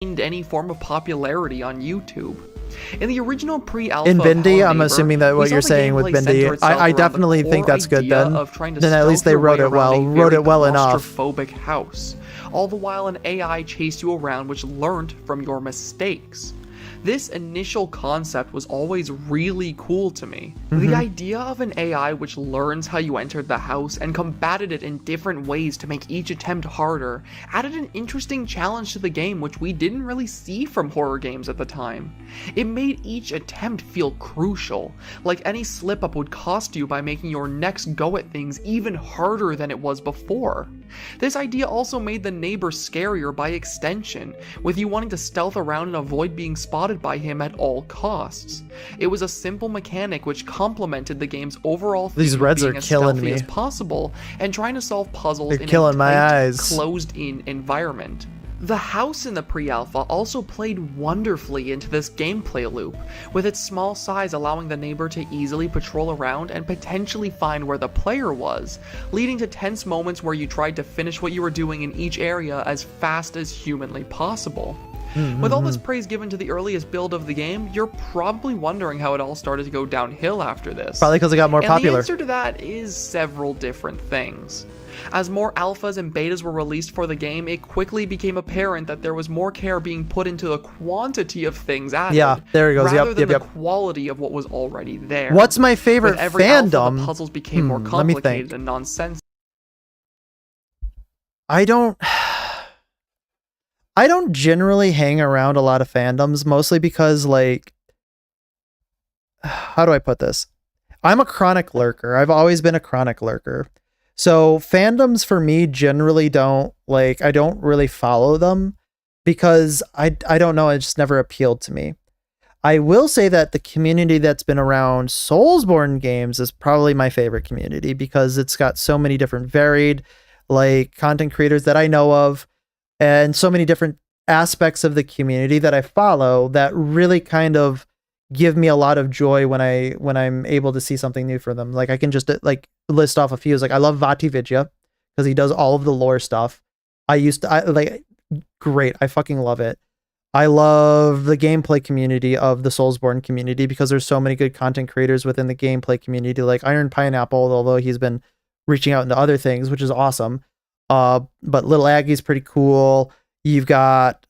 Any form of popularity on YouTube. In the original pre-alpha In Bindi, Hello I'm Neighbor, assuming that we what saw you're the saying with gameplay center Bindi, itself I around definitely the think core that's good idea then. of trying to Then at least stealth they your wrote way it well, around a wrote very it well enough. claustrophobic house, all the while an AI chased you around which learned from your mistakes. This initial concept was always really cool to me. The idea of an AI which learns how you entered the house and combated it in different ways to make each attempt harder added an interesting challenge to the game which we didn't really see from horror games at the time. It made each attempt feel crucial, like any slip up would cost you by making your next go at things even harder than it was before. This idea also made the neighbor scarier by extension, with you wanting to stealth around and avoid being spotted by him at all costs. It was a simple mechanic which complemented the game's overall theme These of reds being are as killing stealthy me. as possible and trying to solve puzzles They're in killing a my tight, eyes. closed-in environment. The house in the pre-alpha also played wonderfully into this gameplay loop, with its small size allowing the neighbor to easily patrol around and potentially find where the player was, leading to tense moments where you tried to finish what you were doing in each area as fast as humanly possible. With all this praise given to the earliest build of the game, you're probably wondering how it all started to go downhill after this. Probably because it got more And popular. the answer to that is several different things. As more alphas and betas were released for the game, it quickly became apparent that there was more care being put into the quantity of things added, Yeah, there it goes. rather Yep, than yep, the quality of what was already there. What's my favorite With every alpha, fandom? the puzzles became more Let me complicated think. and nonsensical. I don't generally hang around a lot of fandoms, mostly because, like, how do I put this? I'm a chronic lurker. I've always been a chronic lurker. So fandoms for me generally don't, like, I don't really follow them because I don't know, it just never appealed to me. I will say that the community that's been around Soulsborne games is probably my favorite community because it's got so many different varied, like, content creators that I know of, and so many different aspects of the community that I follow that really kind of give me a lot of joy when I'm able to see something new for them. Like, I can just like list off a few. Like, I love Vati Vidya because he does all of the lore stuff. Great. I fucking love it. I love the gameplay community of the Soulsborne community because there's so many good content creators within the gameplay community, like Iron Pineapple, although he's been reaching out into other things, which is awesome. But Little Aggie's pretty cool. You've got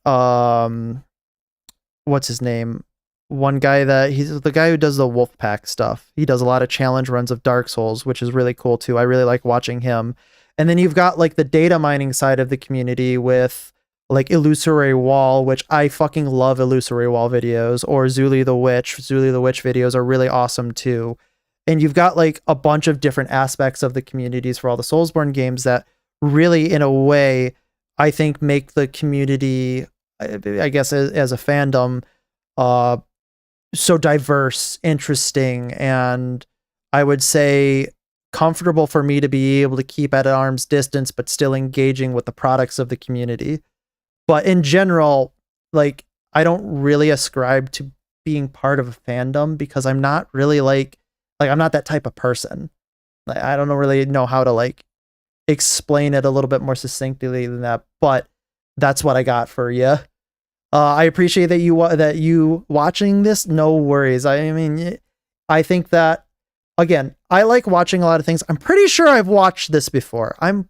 what's his name? One guy he's the guy who does the Wolfpack stuff. He does a lot of challenge runs of Dark Souls, which is really cool too. I really like watching him. And then you've got like the data mining side of the community with like Illusory Wall, which I fucking love Illusory Wall videos, or Zuli the Witch. Zuli the Witch videos are really awesome too. And you've got like a bunch of different aspects of the communities for all the Soulsborne games that really, in a way, I think make the community, I guess, as a fandom, so diverse, interesting, and I would say comfortable for me to be able to keep at arm's distance, but still engaging with the products of the community. But in general, like, I don't really ascribe to being part of a fandom because I'm not really like I'm not that type of person. Like, I don't really know how to like explain it a little bit more succinctly than that, but that's what I got for you. I appreciate that you watching this. No worries. I mean, I think that, again, I like watching a lot of things. I'm pretty sure I've watched this before. I'm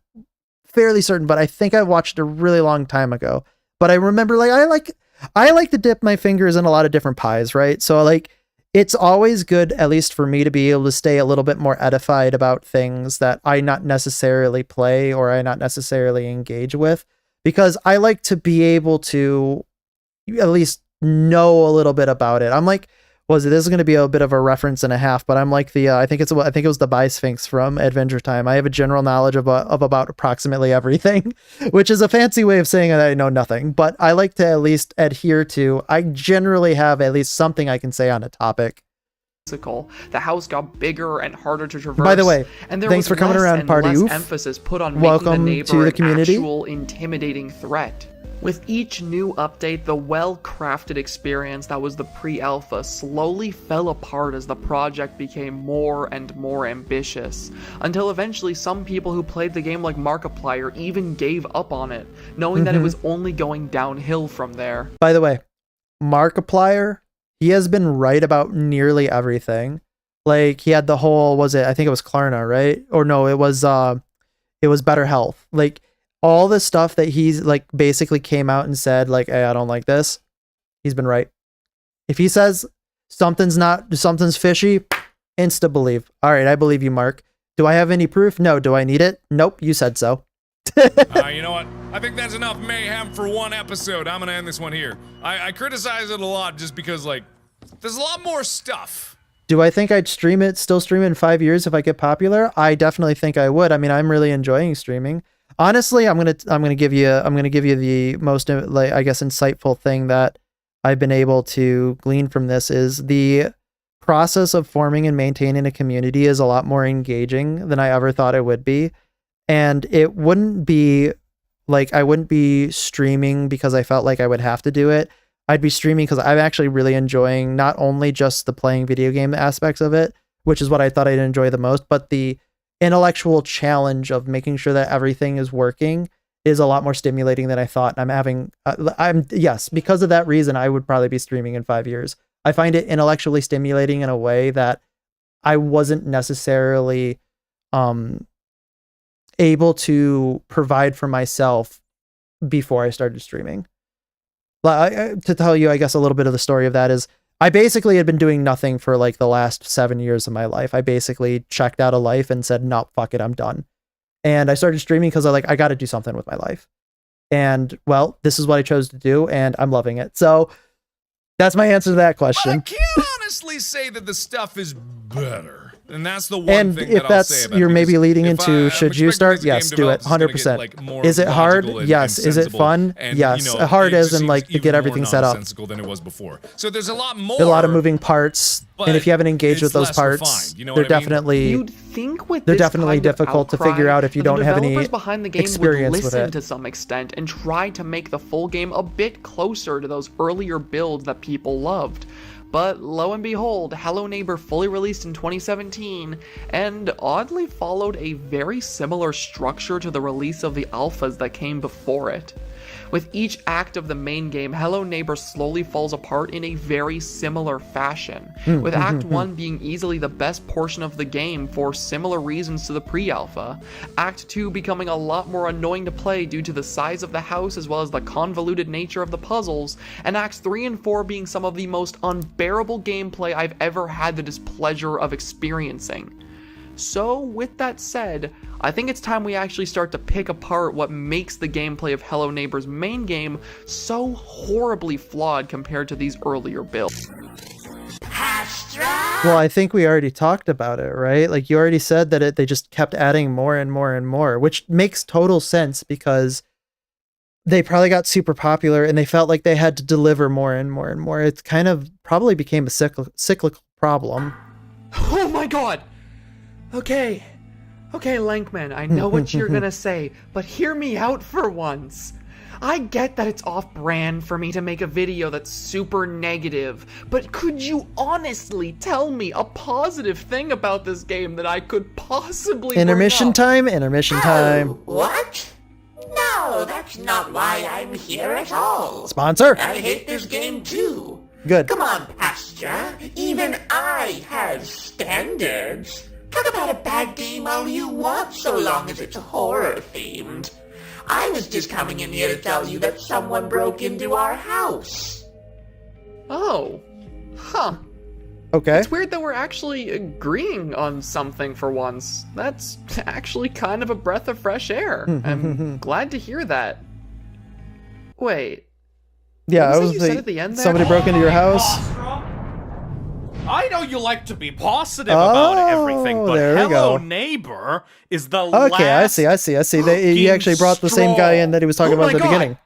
fairly certain, but I think I watched it a really long time ago. But I remember, like, I like to dip my fingers in a lot of different pies, right? So, like, it's always good, at least for me, to be able to stay a little bit more edified about things that I not necessarily play or I not necessarily engage with, because I like to be able to at least know a little bit about it. I'm like, this is going to be a bit of a reference and a half, but I'm like I think it was the Bi-Sphinx from Adventure Time. I have a general knowledge of about approximately everything, which is a fancy way of saying that I know nothing, but I like to at least adhere to, I generally have at least something I can say on a topic. The house got bigger and harder to traverse. By the way, and there thanks was for coming less around, and Party less Oof. emphasis put on Welcome making the to neighbor the community. an actual intimidating threat. With each new update, the well-crafted experience that was the pre-alpha slowly fell apart as the project became more and more ambitious, until eventually some people who played the game like Markiplier even gave up on it, knowing that it was only going downhill from there. By the way, Markiplier, he has been right about nearly everything. Like, he had the whole, I think it was Klarna, right? Or no, it was Better Health. Like, all the stuff that he's like basically came out and said, like, hey, I don't like this. He's been right. If he says something's fishy, insta believe. All right, I believe you, Mark. Do I have any proof? No. Do I need it? Nope. You said so. You know what? I think that's enough mayhem for one episode. I'm gonna end this one here. I criticize it a lot just because, like, there's a lot more stuff. Do I think I'd still stream it in 5 years if I get popular? I definitely think I would. I mean, I'm really enjoying streaming. Honestly, I'm gonna give you the most, like, I guess, insightful thing that I've been able to glean from this is the process of forming and maintaining a community is a lot more engaging than I ever thought it would be. And it wouldn't be like, I wouldn't be streaming because I felt like I would have to do it. I'd be streaming because I'm actually really enjoying not only just the playing video game aspects of it, which is what I thought I'd enjoy the most, but the intellectual challenge of making sure that everything is working is a lot more stimulating than I thought. And yes, because of that reason, I would probably be streaming in 5 years. I find it intellectually stimulating in a way that I wasn't necessarily able to provide for myself before I started streaming. To tell you, I guess, a little bit of the story of that is, I basically had been doing nothing for like the last 7 years of my life. I basically checked out of life and said, no, fuck it, I'm done. And I started streaming because I got to do something with my life. And, well, this is what I chose to do, and I'm loving it. So that's my answer to that question. But I can't honestly say that the stuff is better. And that's the one thing that I'll say about it. You're maybe leading into, should you start? Yes, do it. 100%. Is it hard? Yes. Is it fun? Yes. Hard as in, like, to get everything set up. Than it was before. So there's a lot more. A lot of moving parts. And if you haven't engaged with those parts, they're definitely, You'd think with they're this definitely kind of difficult to outcry, figure out if you don't have any developers behind the game experience would with listen it. to some extent and try to make the full game a bit closer to those earlier builds that people loved. But lo and behold, Hello Neighbor fully released in 2017, and oddly followed a very similar structure to the release of the alphas that came before it. With each act of the main game, Hello Neighbor slowly falls apart in a very similar fashion, with Act 1 being easily the best portion of the game for similar reasons to the pre-alpha, Act 2 becoming a lot more annoying to play due to the size of the house as well as the convoluted nature of the puzzles, and Acts 3 and 4 being some of the most unbearable gameplay I've ever had the displeasure of experiencing. So, with that said, I think it's time we actually start to pick apart what makes the gameplay of Hello Neighbor's main game so horribly flawed compared to these earlier builds. Well, I think we already talked about it, right? Like, you already said that they just kept adding more and more and more, which makes total sense because they probably got super popular and they felt like they had to deliver more and more and more. It kind of probably became a cyclical problem. Oh my god! Okay, Lankman, I know what you're gonna say, but hear me out for once. I get that it's off-brand for me to make a video that's super negative, but could you honestly tell me a positive thing about this game that I could possibly Intermission time, intermission time. What? No, that's not why I'm here at all. Sponsor. I hate this game too. Good. Come on, Pastra. Even I have standards. Talk about a bad game all you want, so long as it's horror themed. I was just coming in here to tell you that someone broke into our house. Oh. Huh. Okay. It's weird that we're actually agreeing on something for once. That's actually kind of a breath of fresh air. I'm glad to hear that. Wait. Yeah, what was it you said at the end there? Somebody broke into your house. I know you like to be positive about everything, but there we Hello go. Neighbor is the Okay, I see. He actually brought the same guy in that he was talking about at the beginning.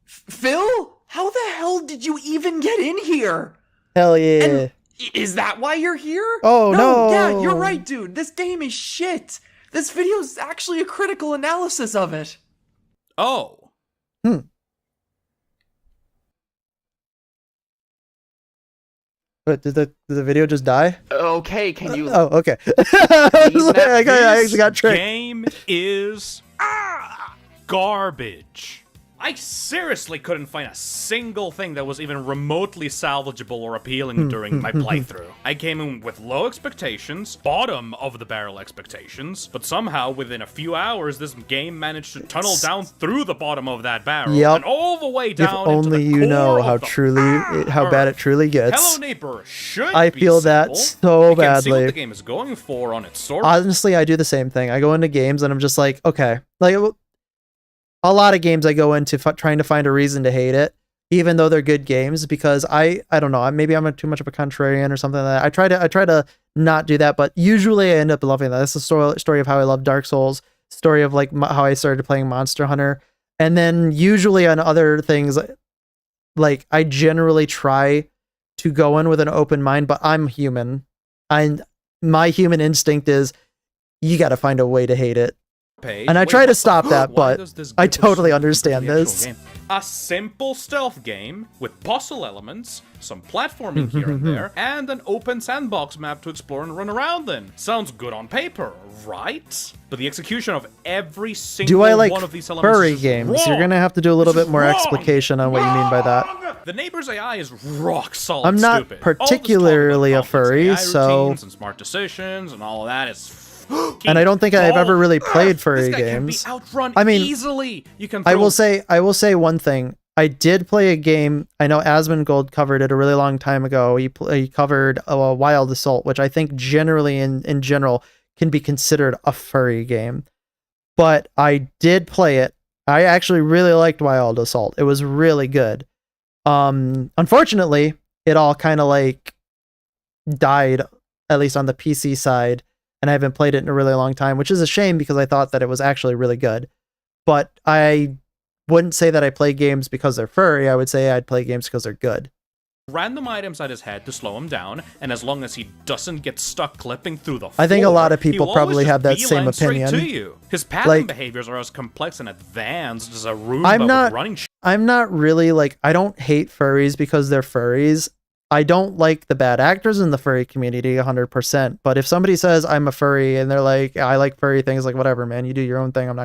Phil? How the hell did you even get in here? Hell yeah. And is that why you're here? Oh, no. Yeah, you're right, dude. This game is shit. This video is actually a critical analysis of it. Oh. But did the video just die? Okay, can you... Oh, okay. I actually got tricked. Game is garbage. I seriously couldn't find a single thing that was even remotely salvageable or appealing during my playthrough. I came in with low expectations, bottom of the barrel expectations, but somehow within a few hours this game managed to tunnel down through the bottom of that barrel and all the way down If only into the you know core how of the how bad it truly gets. Hello Neighbor should I be feel that simple. so You can see what badly. the game is going for on its source. Honestly, I do the same thing. I go into games and I'm just like, okay, like a lot of games I go into trying to find a reason to hate it, even though they're good games, because I don't know, maybe I'm too much of a contrarian or something like that. I try to not do that, but usually I end up loving that. It's the story of how I love Dark Souls, story of like how I started playing Monster Hunter, and then usually on other things, like I generally try to go in with an open mind, but I'm human, and my human instinct is you got to find a way to hate it. And I try to stop that, but I totally understand this. A simple stealth game with puzzle elements, some platforming here and there, and an open sandbox map to explore and run around in. Sounds good on paper, right? But the execution of every single Do I like one of these elements furry is games? wrong. You're gonna have to do a little bit more explication on what you mean by that. The neighbor's AI is rock solid I'm not stupid. particularly a furry, AI so routines and smart decisions and all of that is and I don't think I've ever really played furry this guy can be games. outrun I mean, easily. You can I throw will say one thing. I did play a game. I know Asmongold covered it a really long time ago. He covered Wild Assault, which I think generally in general can be considered a furry game. But I did play it. I actually really liked Wild Assault. It was really good. Unfortunately, it all kind of like died, at least on the PC side, and I haven't played it in a really long time, which is a shame because I thought that it was actually really good. But I wouldn't say that I play games because they're furry. I would say I'd play games because they're good. random items at his head to slow him down, and as long as he doesn't get stuck clipping through the floor, I think a lot of he people will probably always have that just same beeline straight opinion. to you. His pattern Like- behaviors are as complex and advanced as a Roomba I'm with not running I'm not really like, I don't hate furries because they're furries. I don't like the bad actors in the furry community 100%. But if somebody says I'm a furry and they're like, I like furry things, like whatever, man, you do your own thing. I'm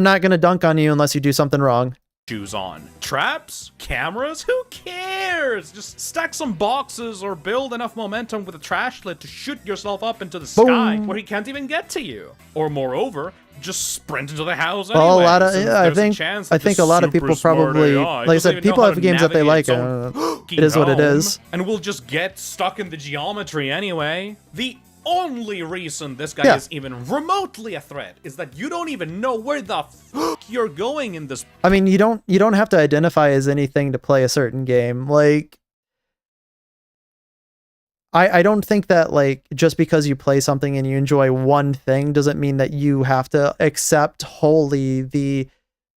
not gonna dunk on you unless you do something wrong. shoes on. Traps? Cameras? Who cares? Just stack some boxes or build enough momentum with a trash lid to shoot yourself up into the sky Boom. where he can't even get to you. Or moreover, just sprint into the house anyway. Well, a lot of since I there's a think chance I that think this a lot of super people smart probably, AI like I doesn't said, even know people how have to games that they navigate like. its own It is what it home, is. And we'll just get stuck in the geometry anyway. The only reason this guy Yeah. is even remotely a threat is that you don't even know where the fuck you're going in this. I mean, you don't have to identify as anything to play a certain game. Like, I don't think that, like, just because you play something and you enjoy one thing doesn't mean that you have to accept wholly the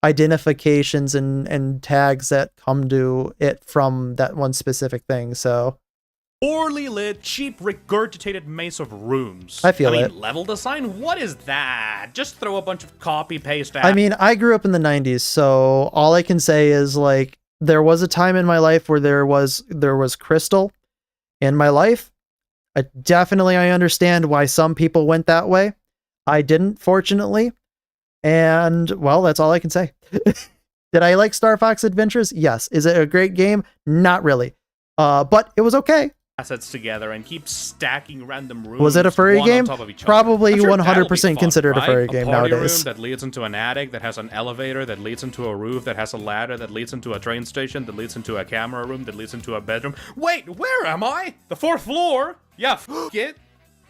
identifications and tags that come to it from that one specific thing. So poorly lit, cheap, regurgitated maze of rooms. I feel it. Level design? What is that? Just throw a bunch of copy-paste I mean, I grew up in the 90s, so all I can say is, like, there was a time in my life where there was Crystal in my life. I understand why some people went that way. I didn't, fortunately. And, well, that's all I can say. Did I like Star Fox Adventures? Yes. Is it a great game? Not really. But it was okay. Assets together and keep stacking random rooms. Was it a furry game? Probably I'm sure 100% considered a furry game party nowadays. Room that leads into an attic that has an elevator that leads into a roof that has a ladder that leads into a train station that leads into a camera room that leads into a bedroom. Wait, where am I? The 4th floor? Yeah, it.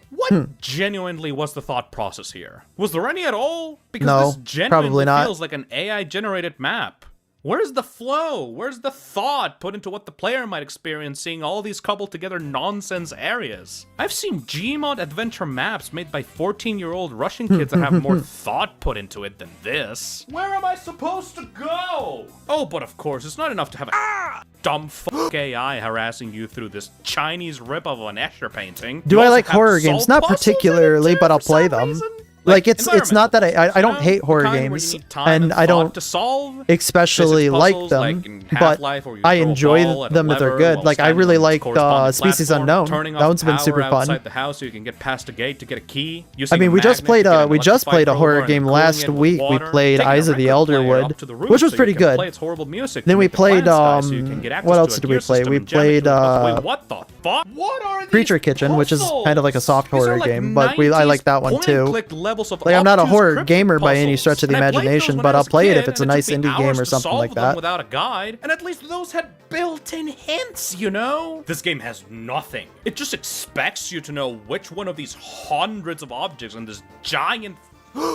What genuinely was the thought process here? Was there any at all? Because No, this genuinely probably not. feels like an AI-generated map. Where's the flow? Where's the thought put into what the player might experience seeing all these cobbled together nonsense areas? I've seen Gmod adventure maps made by 14-year-old Russian kids that have more thought put into it than this. Where am I supposed to go? Oh, but of course, it's not enough to have a dumb AI harassing you through this Chinese rip of an Escher painting. Do You I also like have horror to solve games? Not puzzles in it particularly, too, but I'll for play some them. reason. Like it's not that I don't hate horror kind where you games, need time and I don't to solve especially physics like puzzles, them, like in but Half-Life, where you I throw a enjoy ball at a them if they're lever good. while Like I standing really on its like corresponding Species platform, Unknown. turning That off one's been power super fun. outside the house so you can get past a gate to get a key. I Using mean, a we just magnet played to get an we just electrified played a horror crowbar game and last cooling it with week. We water, played taking a Eyes of the record player Elderwood, up to the roof which was so you pretty can good. play its horrible music Then to we make the played plants die so you can get access what to else a did we gear play? system We and jam it played to a puzzle. Wait, what the fuck? What are these Creature Kitchen, which is kind of like a soft These are horror like game, but I like that one too. point-and-click levels of Like I'm not a obtuse horror cryptic gamer by any puzzles. stretch of the And I played those imagination, when but I I'll was a play it kid, if it's a and it nice took me indie game hours or to something solve like them that. without a guide, and at least those had built-in hints, you know? This game has nothing. It just expects you to know which one of these hundreds of objects in this giant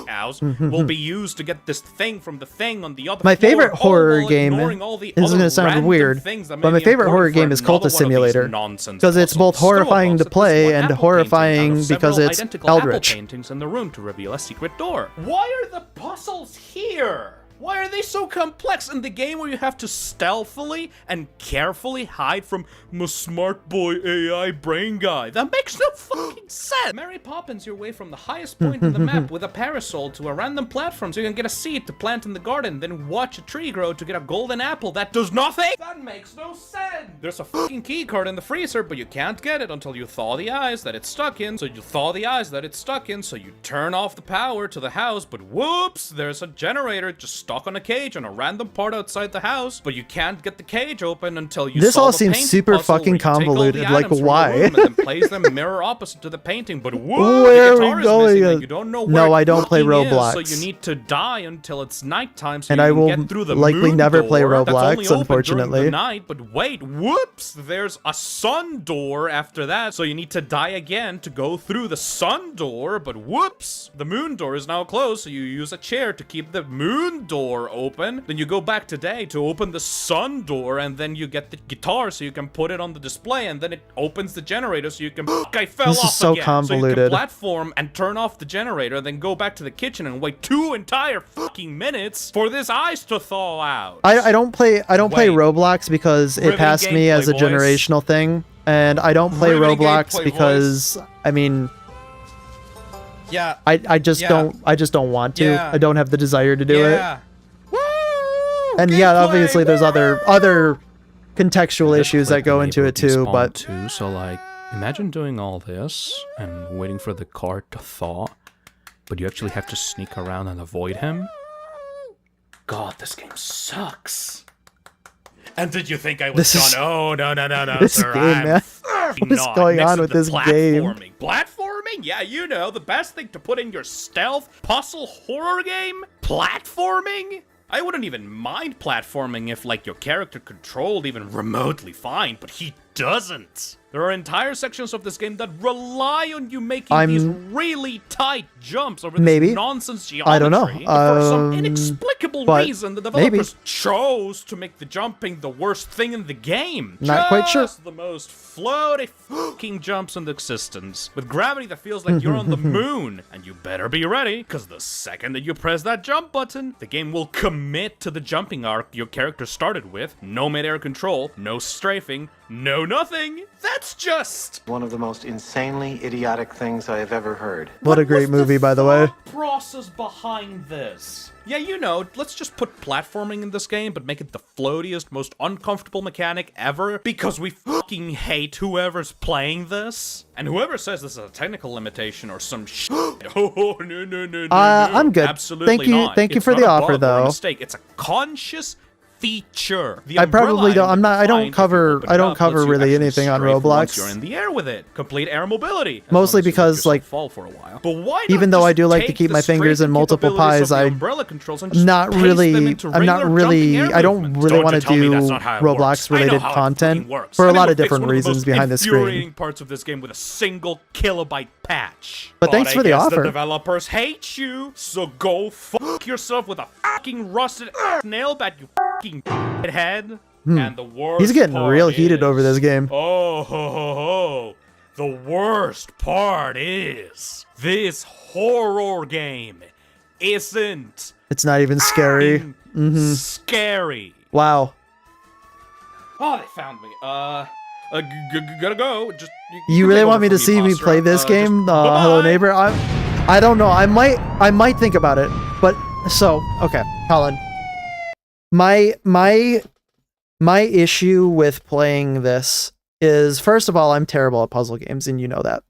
house will be used to get this thing from the thing on the other My floor, favorite all horror while game, ignoring all the this is other going to sound random weird, things that may but my be favorite horror important for game is another one of Cultist these Simulator. nonsense Because it's both puzzles. Throw a horrifying box to at this play one and apple painting out horrifying of because several it's identical apple eldritch. paintings in the room to reveal a secret door. Why are the puzzles here? Why are they so complex in the game where you have to stealthily and carefully hide from my smart boy AI brain guy? That makes no fucking sense. Mary Poppins your way from the highest point in the map with a parasol to a random platform so you can get a seed to plant in the garden, then watch a tree grow to get a golden apple that does nothing? That makes no sense. There's a fucking key card in the freezer, but you can't get it until you thaw the ice that it's stuck in, so you thaw the ice that it's stuck in, so you turn off the power to the house, but whoops, there's a generator just stuck on a cage on a random part outside the house, but you can't get the cage open until you This solve all a seems painting super puzzle where fucking you take all the convoluted, like, items from the why? room and then place them mirror opposite to the painting, but whoa, Where the are we guitar is going? missing and you don't know where No, it I don't play fucking is, Roblox. so you need to die until it's nighttime so And you I can will get through the likely moon never play door that's only Roblox, open unfortunately. during the night, but wait, whoops, there's a sun door after that, so you need to die again to go through the sun door, but whoops, the moon door is now closed, so you use a chair to keep the moon door open, then you go back to day to open the sun door, and then you get the guitar so you can put it on the display, and then it opens the generator so you can I fell This is off so again. So you convoluted. can platform and turn off the generator, then go back to the kitchen and wait 2 entire fucking minutes for this ice to thaw out. I don't play Wait. Roblox because it Riveting passed me as a gameplay, boys. generational thing, and I don't play Riveting Roblox gameplay, because I mean Yeah. I just Yeah. don't want to. Yeah. I don't have the desire to do Yeah. it. And yeah, obviously there's other contextual issues that go into it too, but too, so like imagine doing all this and waiting for the card to thaw, but you actually have to sneak around and avoid him. God, this game sucks. And did you think I was This is- done? Oh, no, this sir. game, I'm man. fucking What is not. going Next on to with the this game? platforming. Platforming? Yeah, you know, the best thing to put in your stealth puzzle horror game? Platforming? I wouldn't even mind platforming if, like, your character controlled even remotely fine, but he doesn't. There are entire sections of this game that rely on you making these really tight jumps over this Maybe. nonsense geometry. I don't know. But for some inexplicable but reason, the maybe. developers chose to make the jumping the worst thing in the game. Not quite sure. Just the most floaty fucking jumps in existence, with gravity that feels like you're on the moon. And you better be ready, because the second that you press that jump button, the game will commit to the jumping arc your character started with. No mid-air control, no strafing, no nothing. That's just One of the most insanely idiotic things I have ever heard. What a great movie, by the way. process behind this. Yeah, you know, let's just put platforming in this game, but make it the floatiest, most uncomfortable mechanic ever, because we fucking hate whoever's playing this. And whoever says this is a technical limitation or some shit. Oh, no. I'm good. Absolutely Thank you. not. Thank you It's for not the a offer, bug or a though. mistake. It's a conscious feature. The I probably umbrella don't. I'm item not. I don't defined, if you cover. open I it don't up, cover lets you really actually anything on strafe once Roblox. You're in the air with it. Complete air mobility. As Mostly long as you let because, yourself like, fall for a while. But why even not though I just do like to take keep the my fingers in strafing multiple capabilities pies, of the I umbrella controls and just not paste them really. into I'm not regular really. jumping air I don't movements. really Don't want you to tell me do that's not how it works. Roblox I know related how it content fucking works. for I a know lot it of fixed different one of the reasons most behind the screen. infuriating parts of this game with a single kilobyte patch. But thanks I for the guess offer. The developers hate you, so go fuck yourself with a fucking rusted nail bat, you fucking head. And the worst He's getting part real heated over is- this game. Oh, ho, ho, ho. The worst part is this horror game isn't It's not even scary. scary. Wow. Oh, they found me. Gotta go. Just You can really take want over me to from see me Postra. play this Just game, bye-bye. Hello Neighbor? I don't know. I might think about it. But so okay, Colin. My issue with playing this is, first of all, I'm terrible at puzzle games, and you know that.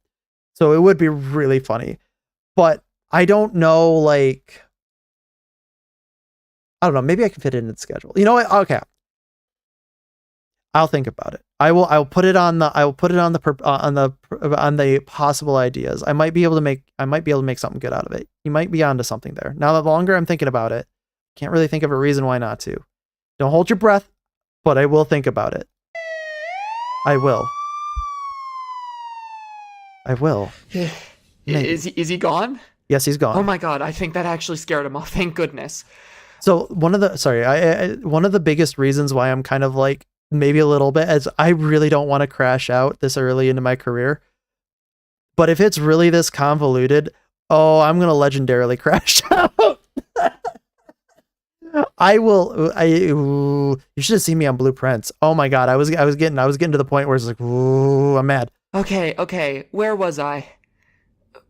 So it would be really funny. But I don't know, like, I don't know, maybe I can fit it in the schedule. You know what? Okay. I'll think about it. I'll put it on the possible ideas. I might be able to make something good out of it. You might be onto something there. Now, the longer I'm thinking about it, can't really think of a reason why not to. Don't hold your breath, but I will think about it. I will. Is he gone? Yes, he's gone. Oh my god, I think that actually scared him off. Thank goodness. So one of the biggest reasons why I'm kind of like maybe a little bit is I really don't want to crash out this early into my career. But if it's really this convoluted, I'm gonna legendarily crash out. I will. You should have seen me on Blueprints. Oh my god, I was getting to the point where it's like, ooh, I'm mad. Okay. Where was I?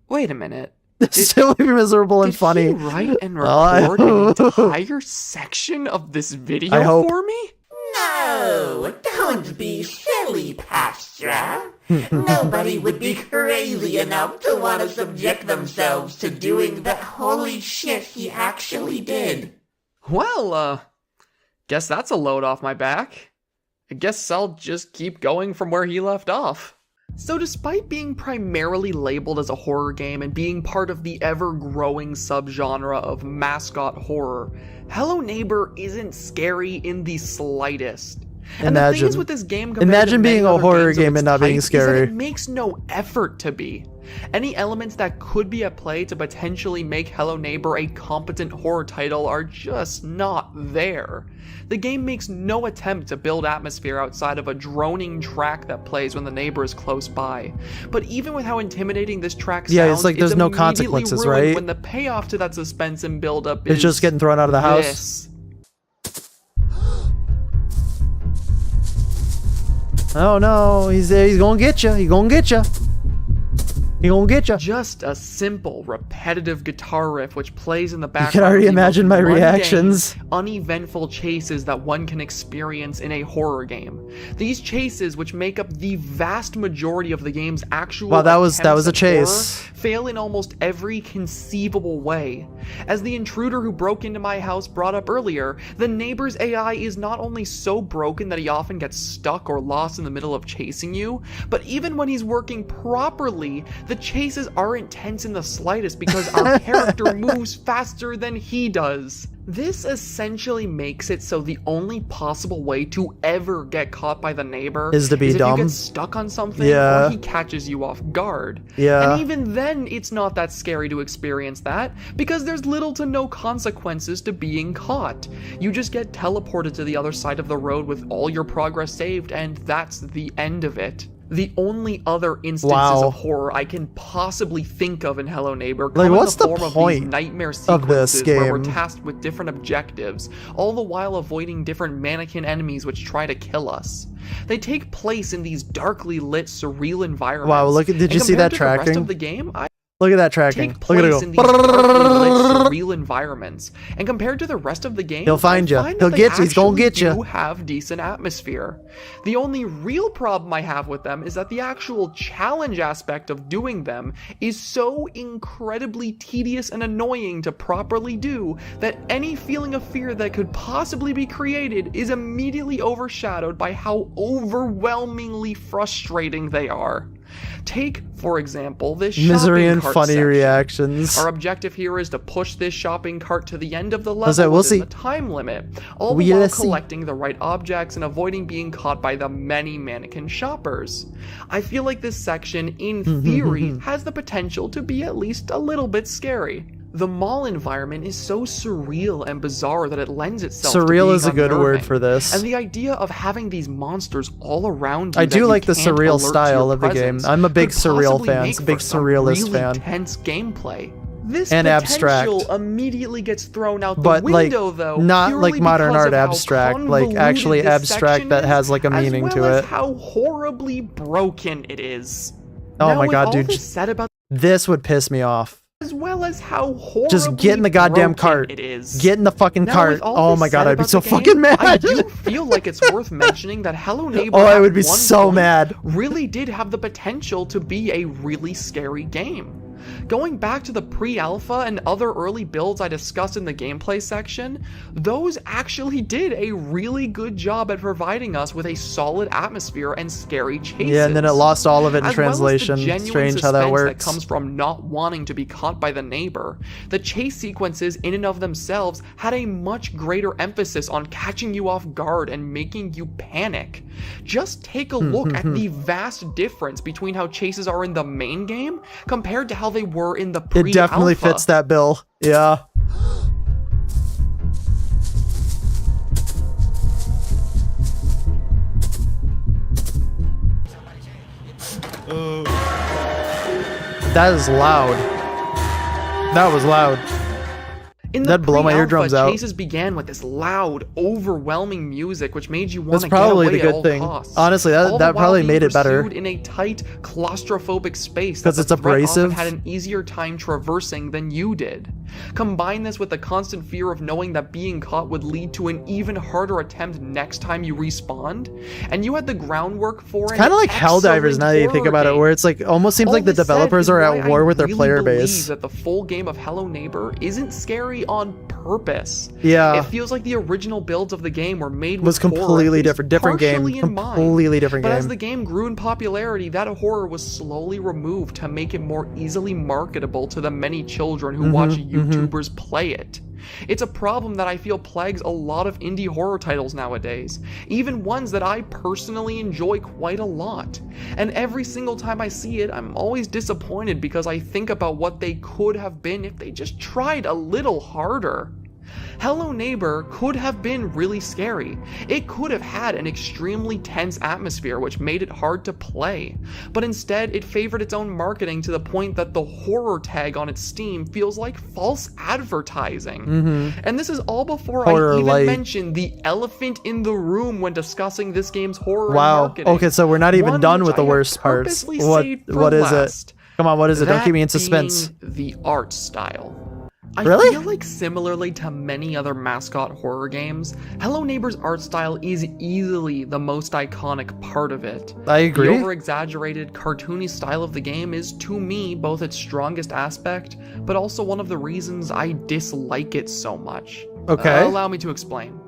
Wait a minute. Still miserable and funny. Did he write and record an entire section of this video I hope. for me? No, don't be silly, Pastra. Nobody would be crazy enough to want to subject themselves to doing the holy shit he actually did. Well, guess that's a load off my back. I guess I'll just keep going from where he left off. So despite being primarily labeled as a horror game and being part of the ever-growing subgenre of mascot horror, Hello Neighbor isn't scary in the slightest. And the thing is with this game compared Imagine to many being a other horror games of game its and not being type, is that scary. it makes no effort to be. Any elements that could be at play to potentially make Hello Neighbor a competent horror title are just not there. The game makes no attempt to build atmosphere outside of a droning track that plays when the neighbor is close by. But even with how intimidating this track sounds, Yeah, it's like there's no immediately consequences, ruined right? when the payoff to that suspense and build-up It's is just getting thrown out of the house. this. Oh no, he's gonna get you. He gonna get you. He gonna get you. Just a simple, repetitive guitar riff which plays in the You background. can already of the imagine most my mundane, reactions. Uneventful chases that one can experience in a horror game. These chases, which make up the vast majority of the game's actual Wow, that was attempts a at chase. horror, fail in almost every conceivable way. As the intruder who broke into my house brought up earlier, the neighbor's AI is not only so broken that he often gets stuck or lost in the middle of chasing you, but even when he's working properly, the chases aren't tense in the slightest because our character moves faster than he does. This essentially makes it so the only possible way to ever get caught by the neighbor Is to be if dumb. you get stuck on something Yeah. or he catches you off guard. Yeah. And even then, it's not that scary to experience that because there's little to no consequences to being caught. You just get teleported to the other side of the road with all your progress saved, and that's the end of it. The only other instances of horror I can possibly think of in Hello Neighbor come what's in the the form point of these nightmare of this sequences where we're game? tasked with different objectives, all the while avoiding different mannequin enemies which try to kill us. They take place in these darkly lit, surreal environments. Wow, look at, did you see that The rest tracking? of the game, Look at that tracking. take Look at it place go. in these darkly lit, surreal environments, and compared to the rest of the game, He'll find I ya. find He'll that get they you. He's gonna actually get ya. do have decent atmosphere. The only real problem I have with them is that the actual challenge aspect of doing them is so incredibly tedious and annoying to properly do that any feeling of fear that could possibly be created is immediately overshadowed by how overwhelmingly frustrating they are. Take, for example, this Misery shopping and cart funny section. reactions. Our objective here is to push this shopping cart to the end of the What's that? level We'll within see. the time limit, all We'll the while see. collecting the right objects and avoiding being caught by the many mannequin shoppers. I feel like this section, in theory, has the potential to be at least a little bit scary. The mall environment is so surreal and bizarre that it lends itself to Surreal being is a good word unnerving. for this. And the idea of having these monsters all around you I that do you like the can't surreal alert to style your of the game. presence I'm a big could surreal possibly fan. make I'm a big for some surrealist really fan. tense gameplay. This And potential abstract. immediately gets thrown out the But window, like though. not purely like modern because art of how abstract, like convoluted actually this abstract section that is, has like a meaning as to well as it. how horribly broken it is. Oh Now, my with god, all dude. this said about This would piss me off. as well as how horribly Just get in the goddamn broken cart. it is. Get in the fucking Now, cart. with all Oh this my god, said I'd be about so the game, fucking mad. I do feel like it's worth mentioning that Hello Neighbor Oh, I at would be one so point mad. really did have the potential to be a really scary game. Going back to the pre-alpha and other early builds I discussed in the gameplay section, those actually did a really good job at providing us with a solid atmosphere and scary chases. Yeah, and then it lost all of it in As well as the translation. genuine Strange how that suspense works. comes from not wanting to be caught by the neighbor. The chase sequences in and of themselves had a much greater emphasis on catching you off guard and making you panic. Just take a look at the vast difference between how chases are in the main game compared to how they were in the pre-alpha. It definitely fits that bill. Yeah. That is loud. That was loud. In the That'd blow my pre-alpha, eardrums out. chases began with this loud, overwhelming music, which made you want That's to get probably away the at good all thing. costs. Honestly, that All the that while probably being made it better. pursued in a tight, claustrophobic space 'Cause that it's the threat abrasive. often had an easier time traversing than you did. Combine this with the constant fear of knowing that being caught would lead to an even harder attempt next time you respawned, and you had the groundwork for It's kind of like Helldivers now that you think about it, where it's like almost seems like the developers are at war with their player base. That the full game of Hello Neighbor isn't scary on purpose. Yeah. It feels like the original builds of the game were made with Was completely horror, at different, least different game, partially in mind. completely different But as game. the game grew in popularity, that horror was slowly removed to make it more easily marketable to the many children who watch YouTubers play it. It's a problem that I feel plagues a lot of indie horror titles nowadays, even ones that I personally enjoy quite a lot. And every single time I see it, I'm always disappointed because I think about what they could have been if they just tried a little harder. Hello Neighbor could have been really scary. It could have had an extremely tense atmosphere which made it hard to play. But instead, it favored its own marketing to the point that the horror tag on its Steam feels like false advertising. And this is all before Horror I even light. mention the elephant in the room when discussing this game's horror and Wow. marketing. Okay, so we're not even One done which with the I have worst parts. purposely What saved for what is last. it? Come on, what is it? Don't That keep me in suspense. being the art style. I Really? feel like similarly to many other mascot horror games, Hello Neighbor's art style is easily the most iconic part of it. I agree. The over-exaggerated, cartoony style of the game is, to me, both its strongest aspect, but also one of the reasons I dislike it so much. Okay. Allow me to explain.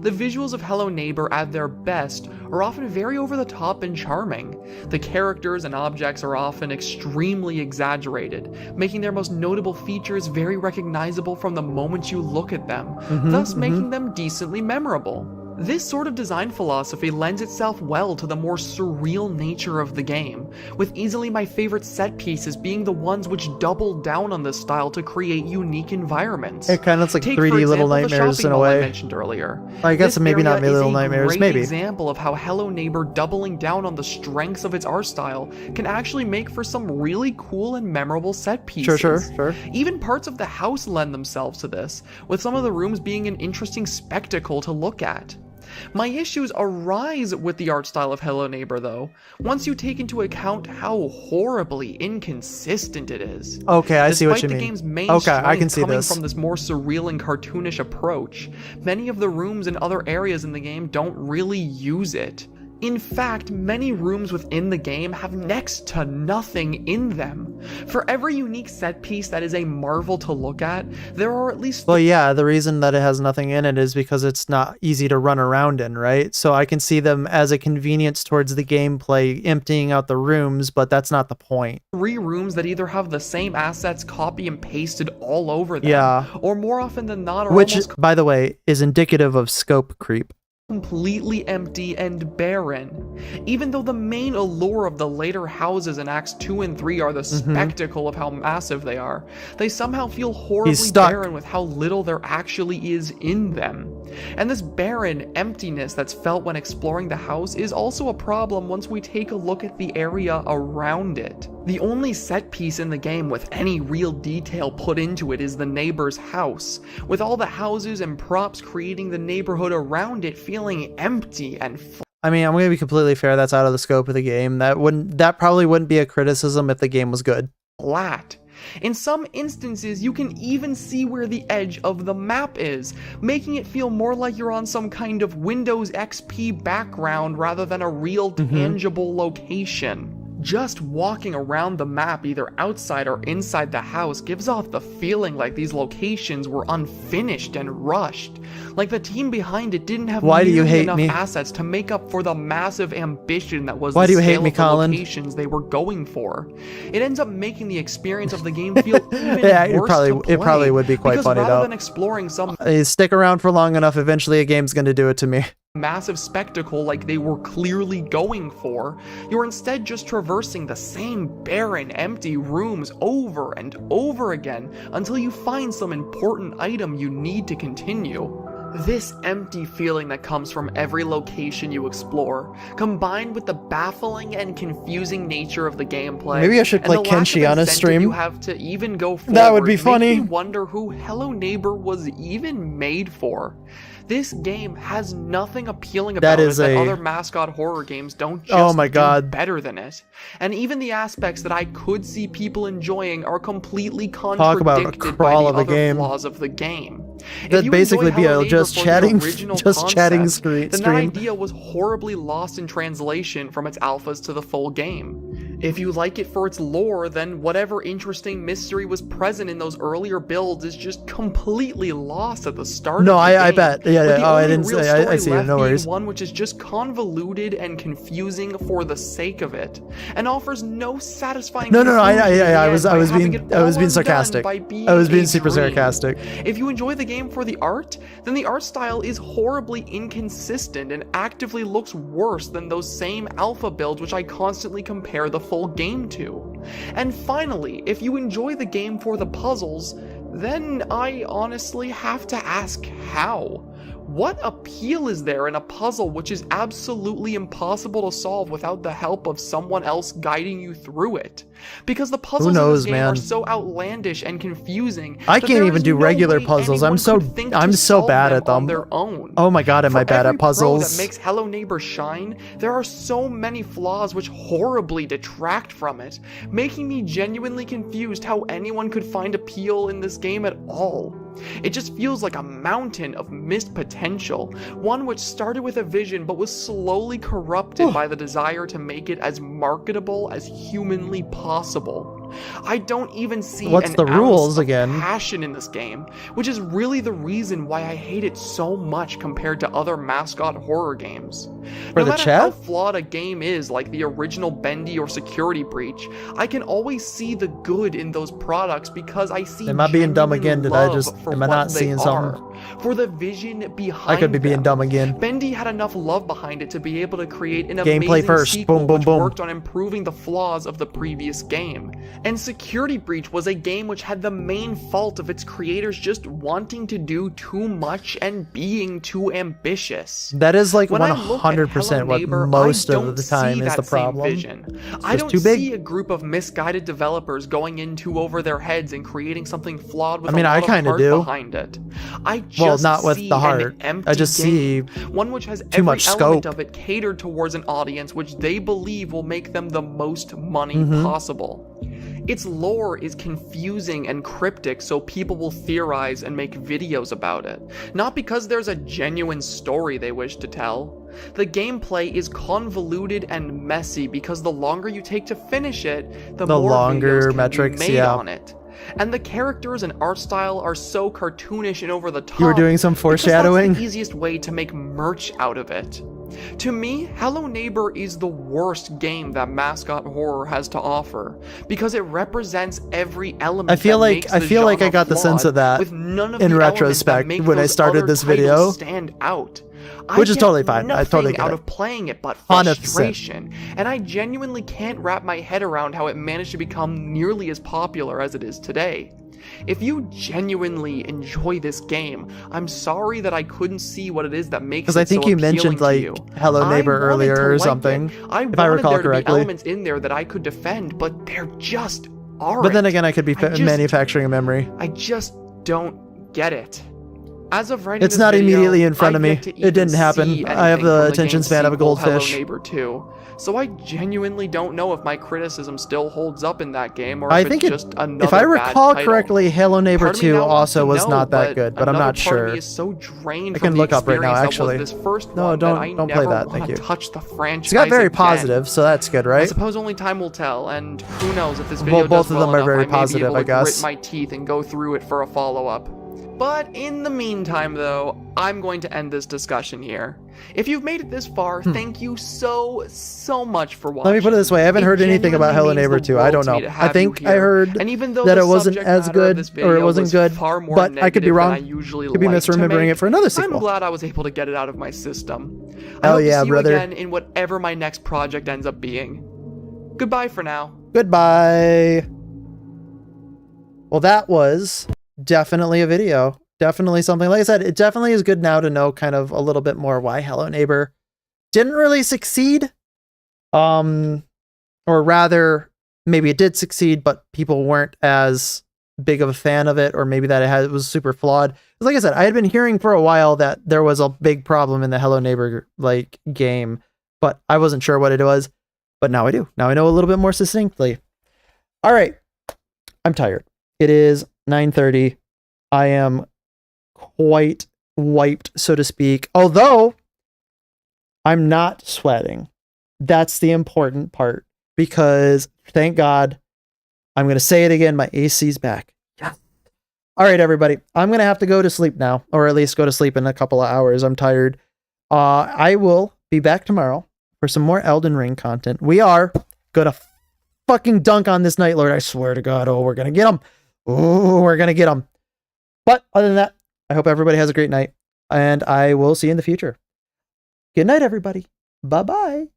The visuals of Hello Neighbor at their best are often very over the top and charming. The characters and objects are often extremely exaggerated, making their most notable features very recognizable from the moment you look at them, thus making them decently memorable. This sort of design philosophy lends itself well to the more surreal nature of the game, with easily my favorite set pieces being the ones which double down on this style to create unique environments. It kind of looks like Take, 3D for Little example, the Nightmares shopping in a mall I way. mentioned earlier. I guess This maybe not area Little is a Nightmares, great maybe. example of how Hello Neighbor doubling down on the strengths of its art style can actually make for some really cool and memorable set pieces. Sure. Even parts of the house lend themselves to this, with some of the rooms being an interesting spectacle to look at. My issues arise with the art style of Hello Neighbor though, once you take into account how horribly inconsistent it is. Okay, I see what you Despite the mean. game's main Okay, I can strength see coming this. from this more surreal and cartoonish approach, many of the rooms and other areas in the game don't really use it. In fact, many rooms within the game have next to nothing in them. For every unique set piece that is a marvel to look at, there are at least Well, yeah, the reason that it has nothing in it is because it's not easy to run around in, right? So I can see them as a convenience towards the gameplay, emptying out the rooms, but that's not the point. 3 rooms that either have the same assets copy and pasted all over them, Yeah. or more often than not are Which, almost by the way, is indicative of scope creep. completely empty and barren. Even though the main allure of the later houses in Acts 2 and 3 are the spectacle of how massive they are, they somehow feel horribly stuck. barren with how little there actually is in them. And this barren emptiness that's felt when exploring the house is also a problem once we take a look at the area around it. The only set piece in the game with any real detail put into it is the neighbor's house, with all the houses and props creating the neighborhood around it feeling empty and I mean, I'm going to be completely fair, that's out of the scope of the game. That probably wouldn't be a criticism if the game was good. flat. In some instances, you can even see where the edge of the map is, making it feel more like you're on some kind of Windows XP background rather than a real tangible location. Just walking around the map either outside or inside the house gives off the feeling like these locations were unfinished and rushed. Like the team behind it didn't have Why do you nearly hate enough me? assets to make up for the massive ambition that was Why the do you hate scale me, of the Colin? locations they were going for. It ends up making the experience of the game feel even Yeah, it worse probably- to play, it probably would be quite because funny, rather though. than exploring some Stick around for long enough, eventually a game's going to do it to me. massive spectacle like they were clearly going for, you're instead just traversing the same barren, empty rooms over and over again until you find some important item you need to continue. This empty feeling that comes from every location you explore, combined with the baffling and confusing nature of the gameplay, Maybe I should and play the lack of Kenshi on a incentive stream. you have to even go forward, That would be make funny. me wonder who Hello Neighbor was even made for. This game has nothing appealing about That is it that a- other mascot horror games don't just Oh my do God. better than it. And even the aspects that I could see people enjoying are completely Talk about a contradicted by crawl the of a other game. flaws of the game. If That'd you basically enjoy be Hello a Neighbor just for the chatting- original just chatting concept, then that stream. idea was horribly lost in translation from its alphas to the full game. If you like it for its lore, then whatever interesting mystery was present in those earlier builds is just completely lost at the start No, of the I game, bet. Yeah, with yeah. the Oh, I only didn't real say. I story see it. left No being worries. one which is just convoluted and confusing for the sake of it, and offers no satisfying No, conclusion at the I end was by having being it I was all being undone sarcastic. by being I was being a super dream. sarcastic. If you enjoy the game for the art, then the art style is horribly inconsistent and actively looks worse than those same alpha builds which I constantly compare the full game to. And finally, if you enjoy the game for the puzzles, then I honestly have to ask how. What appeal is there in a puzzle which is absolutely impossible to solve without the help of someone else guiding you through it? Because the puzzles knows, in this game are man? so outlandish and confusing. I that can't there even is do no regular way puzzles. anyone I'm so could think to I'm so solve bad them at them. on their own. Oh my god, am I For bad every at puzzles? Pro that makes Hello Neighbor shine, there are so many flaws which horribly detract from it, making me genuinely confused how anyone could find appeal in this game at all. It just feels like a mountain of missed potential, one which started with a vision but was slowly corrupted by the desire to make it as marketable as humanly possible. I don't even see What's an the rules ounce of again? passion in this game, which is really the reason why I hate it so much compared to other mascot horror games. For No the matter chat? how flawed a game is, like the original Bendy or Security Breach, I can always see the good in those products because I see Am I being dumb genuine again? Did I love just for am I what not they seeing are. something? for the vision behind I could be being them. dumb again. Bendy had enough love behind it to be able to create an Gameplay amazing first. sequel Boom, boom, which boom. worked on improving the flaws of the previous game. And Security Breach was a game which had the main fault of its creators just wanting to do too much and being too ambitious. That is like When I look at 100% Hello what Neighbor, most I of don't the time see is the that same problem. vision. It's I just don't too big. see a group of misguided developers going in too over their heads and creating something flawed with I mean, a I lot of kinda heart do. behind it. I just Well, not with see the heart. An empty I just see game, one which has too every much element scope. of it catered towards an audience which they believe will make them the most money Mhm. possible. Its lore is confusing and cryptic, so people will theorize and make videos about it. Not because there's a genuine story they wish to tell. The gameplay is convoluted and messy because the longer you take to finish it, the more longer videos can metrics, be made yeah. on it. And the characters and art style are so cartoonish and over the top. You were doing some foreshadowing? That's the easiest way to make merch out of it. To me, Hello Neighbor is the worst game that Mascot Horror has to offer because it represents every element. I feel that like makes I the feel like I genre got the sense flawed, of that with none of in the elements that retrospect make when I those started other this titles video. stand out. Which is get totally fine. I totally nothing get out it. of playing it but 100%. frustration, and I genuinely can't wrap my head around how it managed to become nearly as popular as it is today. If you genuinely enjoy this game, I'm sorry that I couldn't see what it is that makes it Because I think so you appealing mentioned to like you. Hello I Neighbor wanted to earlier or like something, it. I if I wanted recall there to be correctly. elements in there that I could defend, but there just aren't. But then again, I could be I just- manufacturing a memory. I just don't get it. As of writing It's this not video, immediately in front of I've me. yet to It even didn't happen. see I have anything the from attention game's span of a sequel, goldfish. Hello Neighbor 2. So I genuinely don't know if my criticism still holds up in that game or I if think it's it, just another if I bad recall title. correctly, Hello Neighbor Part of me 2 now wants also to was know, not that good, but I'm another not part of sure. me is so drained I from can the look up right now, experience that was actually. this first No, one don't that I play never that. Thank wanna you. touch the franchise It's got very again. positive, so that's good, I right? suppose only time will tell, and who knows if this Well, video both does of well them are enough, very I may positive, be able I to guess. grit my teeth and go through it for a follow-up. But in the meantime, though, I'm going to end this discussion here. If you've made it this far, thank you so much for watching. Let me put it this way: I haven't heard anything about Hello Neighbor 2. I don't know. I think I heard And even though that the it wasn't subject as matter of good, this or video it wasn't was good, far more but I could be negative than wrong. I usually Could be like to misremembering make, it for another I'm sequel. glad I was able to get it out of my system. I Hell hope yeah, to see brother. you again in whatever my next project ends up being. Goodbye for now. Goodbye. Well, that was definitely a video. Definitely something. Like I said, it definitely is good now to know kind of a little bit more why Hello Neighbor didn't really succeed. Or rather, maybe it did succeed, but people weren't as big of a fan of it, or maybe that it was super flawed. 'Cause like I said, I had been hearing for a while that there was a big problem in the Hello Neighbor like game, but I wasn't sure what it was. But now I do. Now I know a little bit more succinctly. All right. I'm tired. It is 9:30. I am quite wiped, so to speak. Although I'm not sweating. That's the important part, because thank God, I'm going to say it again, my AC's back. Yes. All right, everybody. I'm going to have to go to sleep now, or at least go to sleep in a couple of hours. I'm tired. I will be back tomorrow for some more Elden Ring content. We are going to fucking dunk on this Night Lord. I swear to God. Oh, we're going to get him. Oh, we're going to get him. But other than that, I hope everybody has a great night, and I will see you in the future. Good night, everybody. Bye-bye.